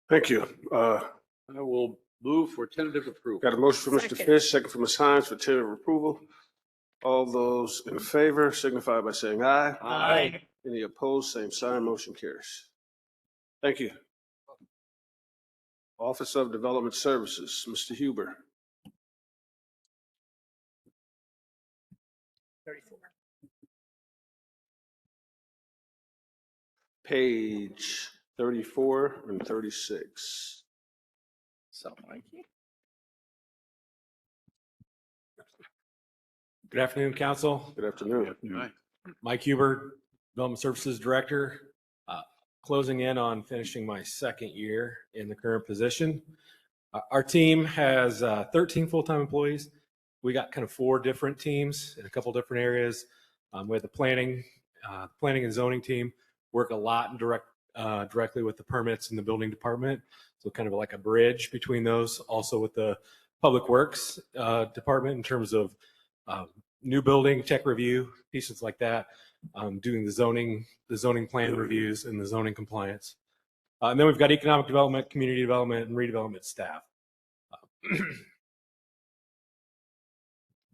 Thank you. I will move for tentative approval. Got a motion for Mr. Fish, second for Ms. Hines for tentative approval. All those in favor signify by saying aye. Aye. Any opposed, same sign, motion carries. Thank you. Office of Development Services, Mr. Huber. 34. Page 34 and 36. So, Mikey. Good afternoon, Council. Good afternoon. Mike Huber, Development Services Director, closing in on finishing my second year in the current position. Our team has 13 full-time employees. We got kind of 4 different teams in a couple different areas. We have the planning and zoning team, work a lot in direct directly with the permits in the building department. So kind of like a bridge between those, also with the Public Works department in terms of new building, tech review, pieces like that, doing the zoning plan reviews and the zoning compliance. And then we've got economic development, community development, and redevelopment staff.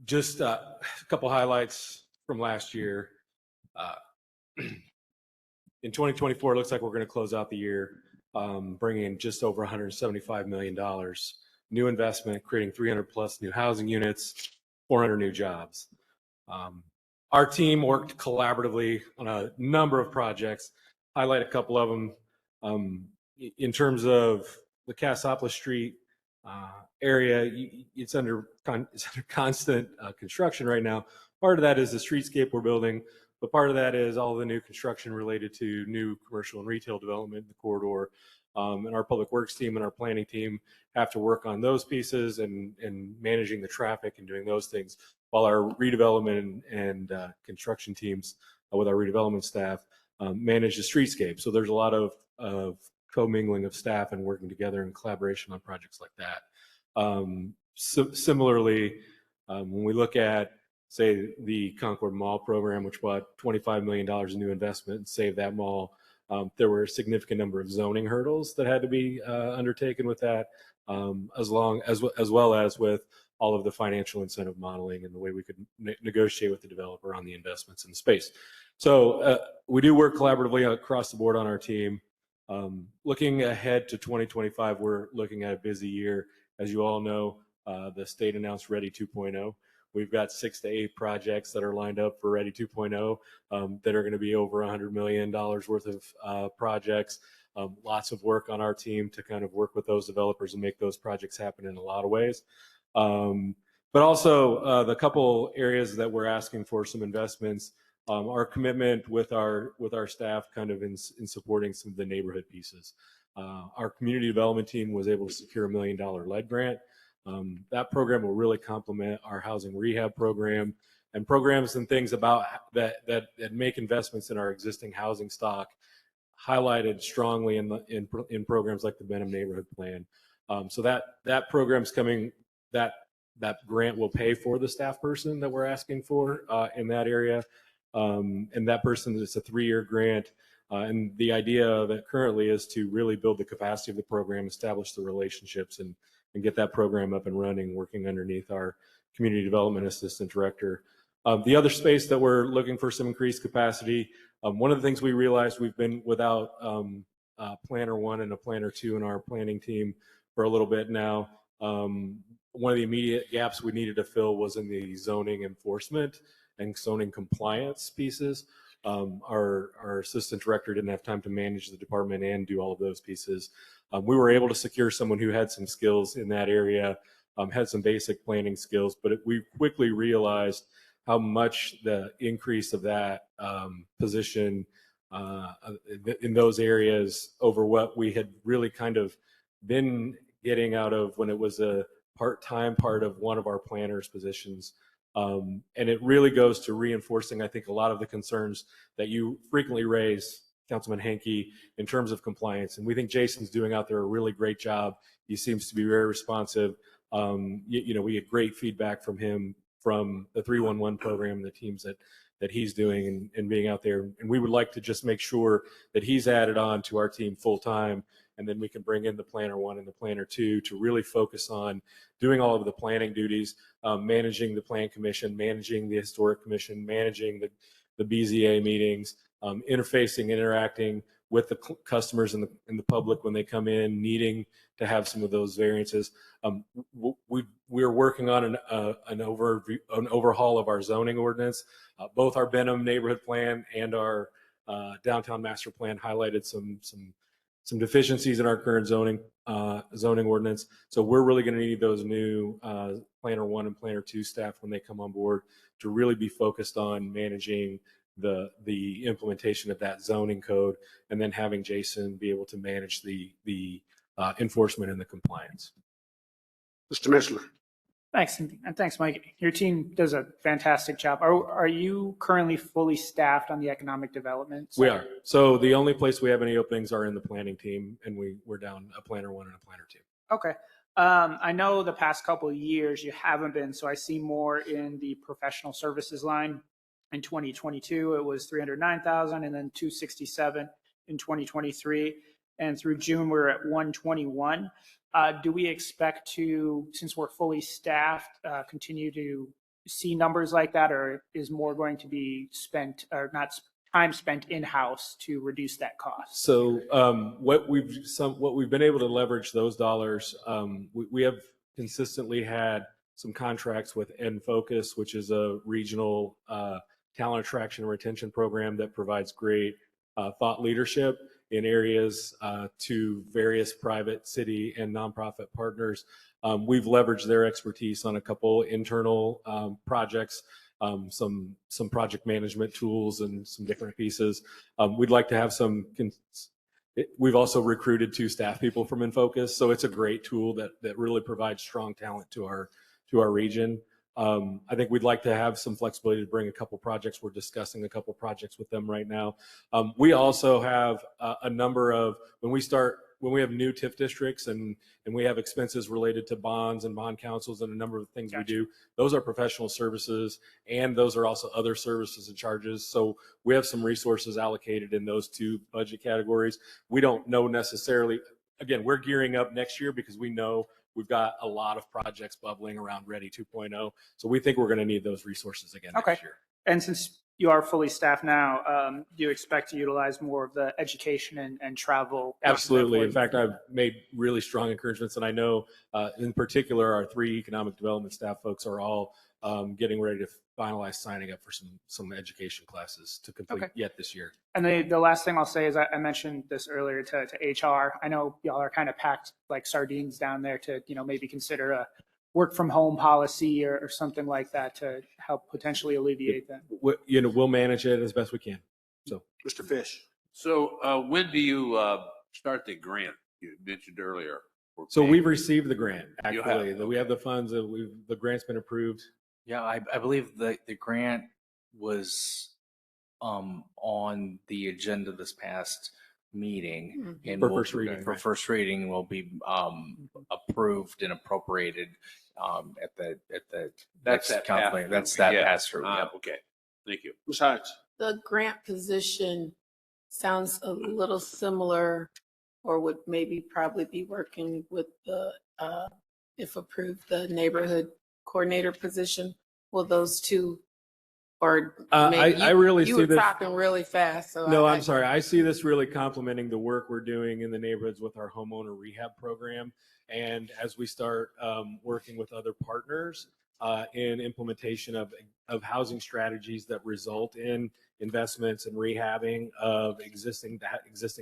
Just a couple highlights from last year. In 2024, it looks like we're going to close out the year bringing in just over $175 million new investment, creating 300 plus new housing units, 400 new jobs. Our team worked collaboratively on a number of projects. Highlight a couple of them. In terms of the Cassopolis Street area, it's under constant construction right now. Part of that is the streetscape we're building, but part of that is all the new construction related to new commercial and retail development in the corridor. And our public works team and our planning team have to work on those pieces and managing the traffic and doing those things, while our redevelopment and construction teams with our redevelopment staff manage the streetscape. So there's a lot of commingling of staff and working together in collaboration on projects like that. Similarly, when we look at, say, the Concord Mall program, which brought $25 million in new investment and saved that mall, there were a significant number of zoning hurdles that had to be undertaken with that, as well as with all of the financial incentive modeling and the way we could negotiate with the developer on the investments in the space. So we do work collaboratively across the board on our team. Looking ahead to 2025, we're looking at a busy year. As you all know, the state announced Ready 2.0. We've got 6 to 8 projects that are lined up for Ready 2.0 that are going to be over $100 million worth of projects. Lots of work on our team to kind of work with those developers and make those projects happen in a lot of ways. But also the couple areas that we're asking for some investments, our commitment with our staff kind of in supporting some of the neighborhood pieces. Our community development team was able to secure $1 million lead grant. That program will really complement our housing rehab program and programs and things about that make investments in our existing housing stock highlighted strongly in programs like the Benham Neighborhood Plan. So that program's coming. That grant will pay for the staff person that we're asking for in that area, and that person, it's a 3-year grant. And the idea of it currently is to really build the capacity of the program, establish the relationships, and get that program up and running, working underneath our community development assistant director. The other space that we're looking for some increased capacity, one of the things we realized, we've been without planner 1 and a planner 2 in our planning team for a little bit now. One of the immediate gaps we needed to fill was in the zoning enforcement and zoning compliance pieces. Our assistant director didn't have time to manage the department and do all of those pieces. We were able to secure someone who had some skills in that area, had some basic planning skills, but we quickly realized how much the increase of that position in those areas over what we had really kind of been getting out of when it was a part-time part of one of our planners' positions. And it really goes to reinforcing, I think, a lot of the concerns that you frequently raise, Councilman Hankey, in terms of compliance. And we think Jason's doing out there a really great job. He seems to be very responsive. We get great feedback from him, from the 311 program, the teams that he's doing and being out there. And we would like to just make sure that he's added on to our team full time. And then we can bring in the planner 1 and the planner 2 to really focus on doing all of the planning duties, managing the plan commission, managing the historic commission, managing the BZA meetings, interfacing, interacting with the customers and the public when they come in, needing to have some of those variances. We're working on an overhaul of our zoning ordinance. Both our Benham neighborhood plan and our downtown master plan highlighted some deficiencies in our current zoning ordinance. So we're really going to need those new planner 1 and planner 2 staff when they come on board to really be focused on managing the implementation of that zoning code, and then having Jason be able to manage the enforcement and the compliance. Mr. Mishler. Thanks, and thanks, Mike. Your team does a fantastic job. Are you currently fully staffed on the economic development side? We are. So the only place we have any openings are in the planning team, and we're down a planner 1 and a planner 2. Okay. I know the past couple of years you haven't been, so I see more in the professional services line. In 2022, it was 309,000 and then 267 in 2023. And through June, we're at 121. Do we expect to, since we're fully staffed, continue to see numbers like that, or is more going to be spent, or not time spent in-house to reduce that cost? So what we've been able to leverage those dollars, we have consistently had some contracts with N-Focus, which is a regional talent attraction and retention program that provides great thought leadership in areas to various private, city, and nonprofit partners. We've leveraged their expertise on a couple internal projects, some project management tools and some different pieces. We'd like to have some. We've also recruited 2 staff people from Infocus, so it's a great tool that really provides strong talent to our region. I think we'd like to have some flexibility to bring a couple projects. We're discussing a couple projects with them right now. We also have a number of, when we have new TIF districts and we have expenses related to bonds and bond councils and a number of things we do, those are professional services, and those are also other services and charges. So we have some resources allocated in those 2 budget categories. We don't know necessarily, again, we're gearing up next year because we know we've got a lot of projects bubbling around Ready 2.0. So we think we're going to need those resources again next year. And since you are fully staffed now, do you expect to utilize more of the education and travel? Absolutely. In fact, I've made really strong encouragements, and I know in particular our 3 economic development staff folks are all getting ready to finalize signing up for some education classes to complete yet this year. And the last thing I'll say is I mentioned this earlier to HR. I know y'all are kind of packed like sardines down there to, maybe consider a work from home policy or something like that to help potentially alleviate that. We'll manage it as best we can. So, Mr. Fish. So when do you start the grant you mentioned earlier? So we've received the grant, You actually. have. We have the funds, the grant's been approved. Yeah, I believe the grant was on the agenda this past meeting. And For will- first reading, For right. first reading will be approved and appropriated at the That's next that council. pass-through. That's that Yeah. pass-through. Yep. Okay, thank you. Ms. Hines. The grant position sounds a little similar, or would maybe probably be working with the, if approved, the neighborhood coordinator position. Will those 2, or maybe I really you see were this. talking really fast. So No, I'm sorry. I see this really complementing the work we're doing in the neighborhoods with our homeowner rehab program. And as we start working with other partners in implementation of housing strategies that result in investments and rehabbing of existing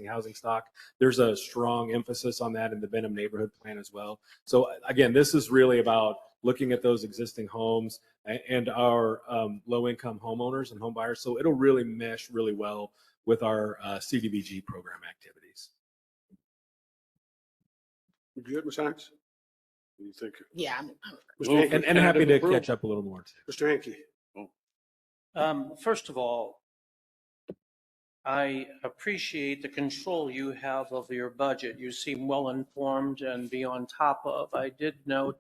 housing stock, there's a strong emphasis on that in the Benham neighborhood plan as well. So again, this is really about looking at those existing homes and our low-income homeowners and home buyers. So it'll really mesh really well with our CDBG program activities. You good, Ms. Hines? What do you think? Yeah. Mr. Hankey. And happy to catch up a little more. Mr. Hankey. First of all, I appreciate the control you have of your budget. You seem well informed and be on top of. I did note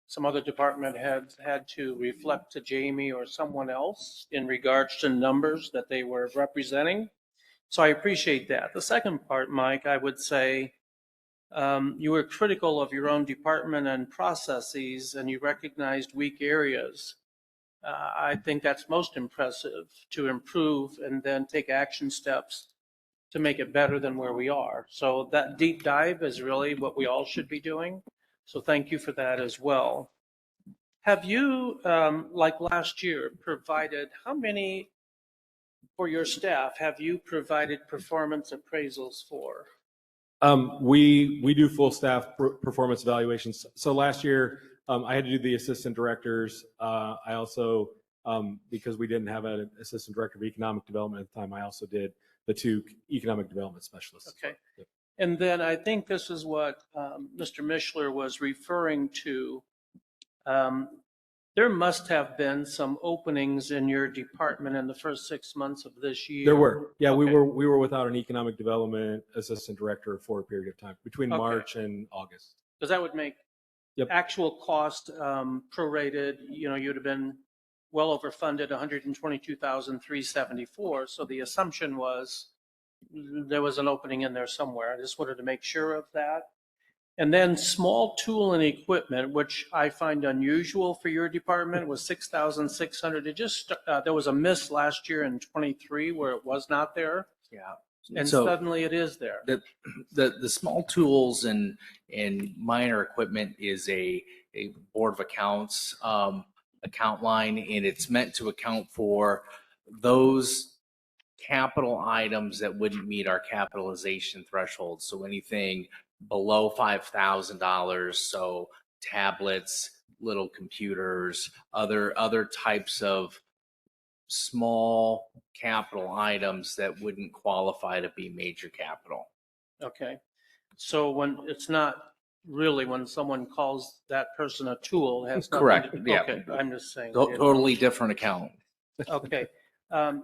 some other department heads had to reflect to Jamie or someone else in regards to numbers that they were representing. So I appreciate that. The second part, Mike, I would say you were critical of your own department and processes, and you recognized weak areas. I think that's most impressive, to improve and then take action steps to make it better than where we are. So that deep dive is really what we all should be doing. So thank you for that as well. Have you, like last year, provided, how many for your staff have you provided performance appraisals for? We do full staff performance evaluations. So last year, I had to do the assistant directors. I also, because we didn't have an assistant director of economic development at the time, I also did the 2 economic development specialists. Okay. And then I think this is what Mr. Mishler was referring to. There must have been some openings in your department in the first 6 months of this year. There were, yeah, we Okay. were without an economic development assistant director for a period of time between Okay. March and August. Because that would make Yep. actual cost prorated, you'd have been well overfunded, 122,374. So the assumption was there was an opening in there somewhere. I just wanted to make sure of that. And then small tool and equipment, which I find unusual for your department, was 6,600. It just, there was a miss last year in 23 where it was not there. Yeah. And So- suddenly it is there. The small tools and minor equipment is a Board of Accounts account line, and it's meant to account for those capital items that wouldn't meet our capitalization threshold. So anything below $5,000, so tablets, little computers, other types of small capital items that wouldn't qualify to be major capital. Okay. So when it's not really when someone calls that person a tool, it has nothing Correct, to- yeah. Okay, I'm just saying. Totally different account. Okay.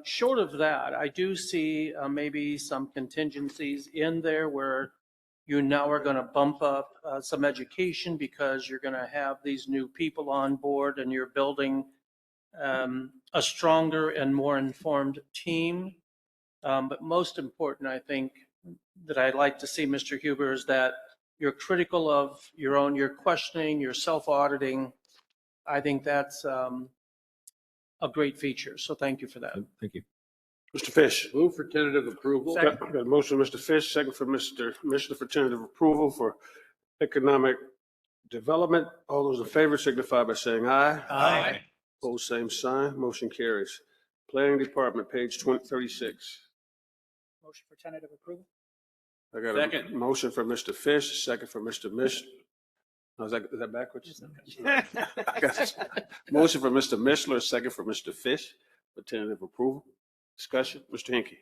Short of that, I do see maybe some contingencies in there where you now are going to bump up some education because you're going to have these new people on board and you're building a stronger and more informed team. But most important, I think, that I'd like to see, Mr. Huber, is that you're critical of you're questioning, you're self-auditing. I think that's a great feature. So thank you for that. Thank you. Mr. Fish. Move for tentative approval. Got a motion, Mr. Fish, second for Mr. Mishler for tentative approval for economic development. All those in favor signify by saying aye. Aye. Opposed, same sign. Motion carries. Planning Department, page 36. Motion for tentative approval? I got a Second. motion for Mr. Fish, second for Mr. Mish. Oh, is that backwards? Motion for Mr. Mishler, second for Mr. Fish for tentative approval. Discussion, Mr. Hinkie.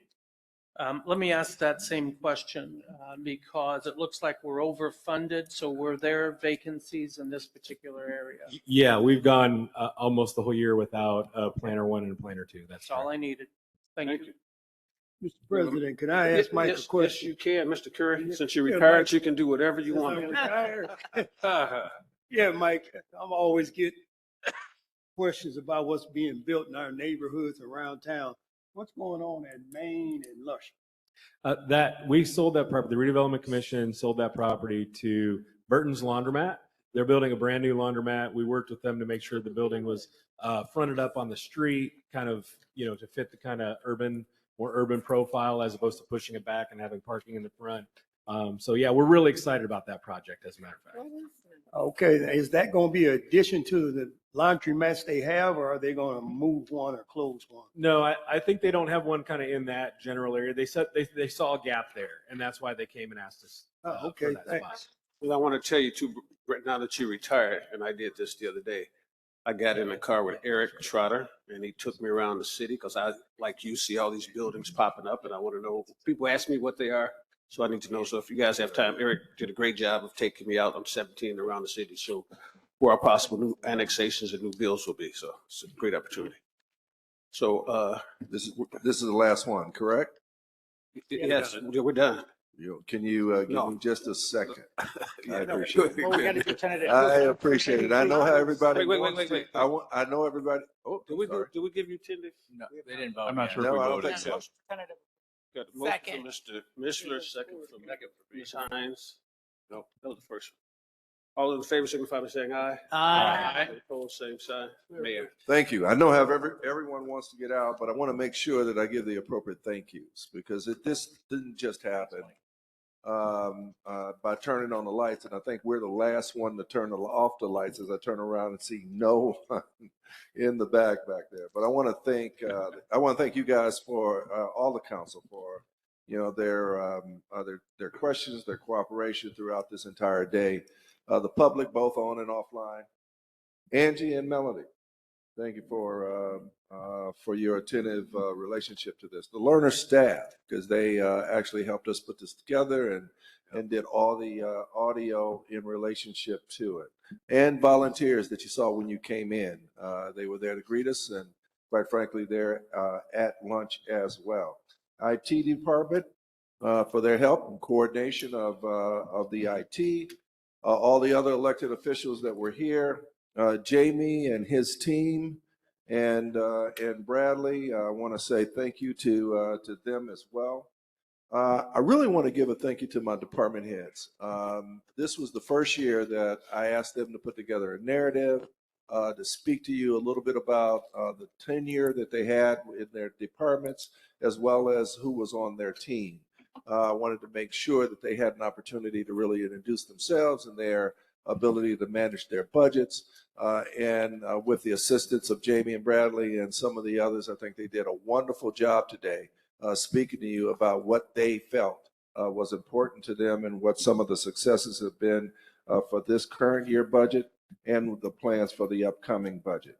Let me ask that same question because it looks like we're overfunded. So were there vacancies in this particular area? Yeah, we've gone almost the whole year without a planner 1 and a planner 2. That's all I needed. Thank you. Mr. President, can I ask Mike a question? Yes, you can, Mr. Curry. Since you Yeah, retired, Mike. you can do whatever you Since want. I'm retired. Yeah, Mike, I'm always get questions about what's being built in our neighborhoods around town. What's going on at Main and Lush? That we sold that property. The redevelopment commission sold that property to Burton's Laundromat. They're building a brand new laundromat. We worked with them to make sure the building was fronted up on the street, kind of, to fit the kind of more urban profile as opposed to pushing it back and having parking in the front. So yeah, we're really excited about that project, as a matter of fact. Okay, is that going to be an addition to the laundromats they have, or are they going to move one or close one? No, I think they don't have one kind of in that general area. They saw a gap there, and that's why they came and asked us. Okay, for that thanks. spot. Well, I want to tell you too, Brett, now that you retired, and I did this the other day, I got in the car with Eric Trotter, and he took me around the city because I, like you, see all these buildings popping up, and I want to know, people ask me what they are, so I need to know. So if you guys have time, Eric did a great job of taking me out. I'm 17 around the city, so where our possible new annexations and new bills will be. So it's a great opportunity. So This is the last one, correct? yes, we're done. Can you give No. me just a second? I Yeah, appreciate Well, we got to it. do tentative. I appreciate it. I know how everybody Wait. wants to. I know everybody. Oh, Did we sorry. give you 10 days? No, they didn't vote. I'm not yet. sure if No, we I don't voted. think so. Motion for tentative. Got a motion Second. from Mr. Mishler, second from Ms. Hines. No, that was the first one. All in favor, signify by saying aye. Aye. Opposed, same sign. Mayor. Thank you. I know how everyone wants to get out, but I want to make sure that I give the appropriate thank yous because this didn't just happen by turning on the lights. And I think we're the last one to turn off the lights as I turn around and see no one in the back there. But I want to thank you guys for all the council for their questions, their cooperation throughout this entire day. The public, both on and offline. Angie and Melody, thank you for your attentive relationship to this. The learner staff, because they actually helped us put this together and did all the audio in relationship to it. And volunteers that you saw when you came in. They were there to greet us, and quite frankly, they're at lunch as well. IT department for their help and coordination of the IT. All the other elected officials that were here, Jamie and his team, and Bradley. I want to say thank you to them as well. I really want to give a thank you to my department heads. This was the first year that I asked them to put together a narrative, to speak to you a little bit about the tenure that they had in their departments, as well as who was on their team. I wanted to make sure that they had an opportunity to really introduce themselves and their ability to manage their budgets. And with the assistance of Jamie and Bradley and some of the others, I think they did a wonderful job today speaking to you about what they felt was important to them and what some of the successes have been for this current year budget and the plans for the upcoming budget.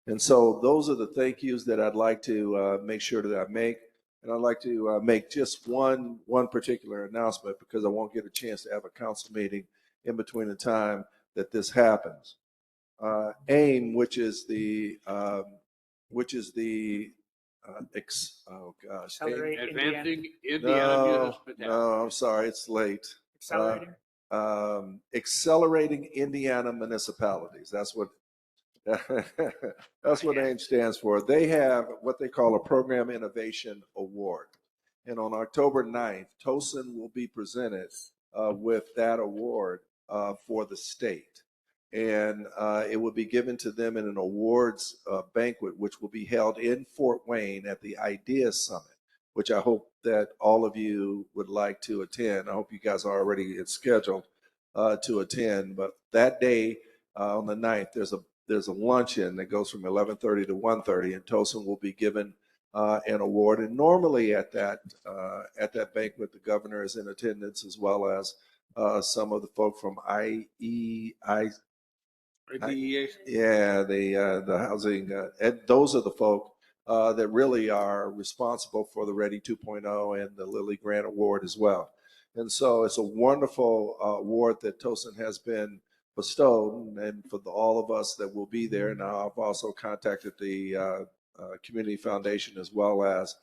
And so those are the thank yous that I'd like to make sure that I make. And I'd like to make just one particular announcement because I won't get a chance to have a council meeting in between the time that this happens. AIM, which is the Advancing Indiana Municipality. No, I'm sorry, it's late. Accelerator. Accelerating Indiana Municipalities. That's what AIM stands for. They have what they call a Program Innovation Award. And on October 9th, Tosin will be presented with that award for the state. And it will be given to them in an awards banquet, which will be held in Fort Wayne at the IDEA Summit, which I hope that all of you would like to attend. I hope you guys are already scheduled to attend. But that day, on the 9th, there's a luncheon that goes from 11:30 to 1:30, and Tosin will be given an award. And normally at that banquet, the governor is in attendance, as well as some of the folk from IDEA. Yeah, the housing. Those are the folk that really are responsible for the Ready 2.0 and the Lilly Grant Award as well. And so it's a wonderful award that Tosin has been bestowed, and for all of us that will be there. Now, I've also contacted the Community Foundation as well as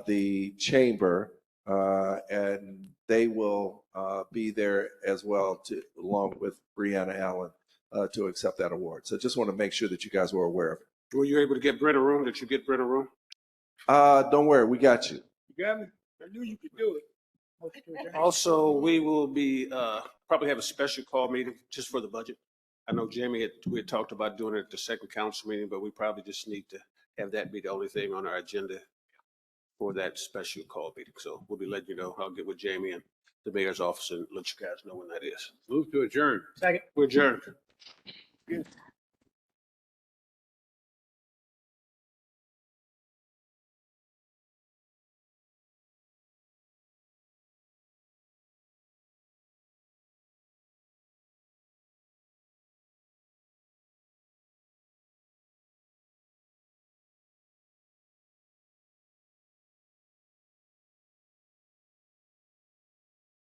the Chamber, and they will be there as well, along with Brianna Allen, to accept that award. So just want to make sure that you guys were aware of it. Were you able to get Brent a room? Did you get Brent a room? Don't worry, we got you. You got me? I knew you could do it. Also, we will be probably have a special call meeting just for the budget. I know Jamie we had talked about doing it at the second council meeting, but we probably just need to have that be the only thing on our agenda for that special call meeting. So we'll be letting you know. I'll get with Jamie and the mayor's office and let you guys know when that is. Move to adjourn. Second. We're adjourned. Good.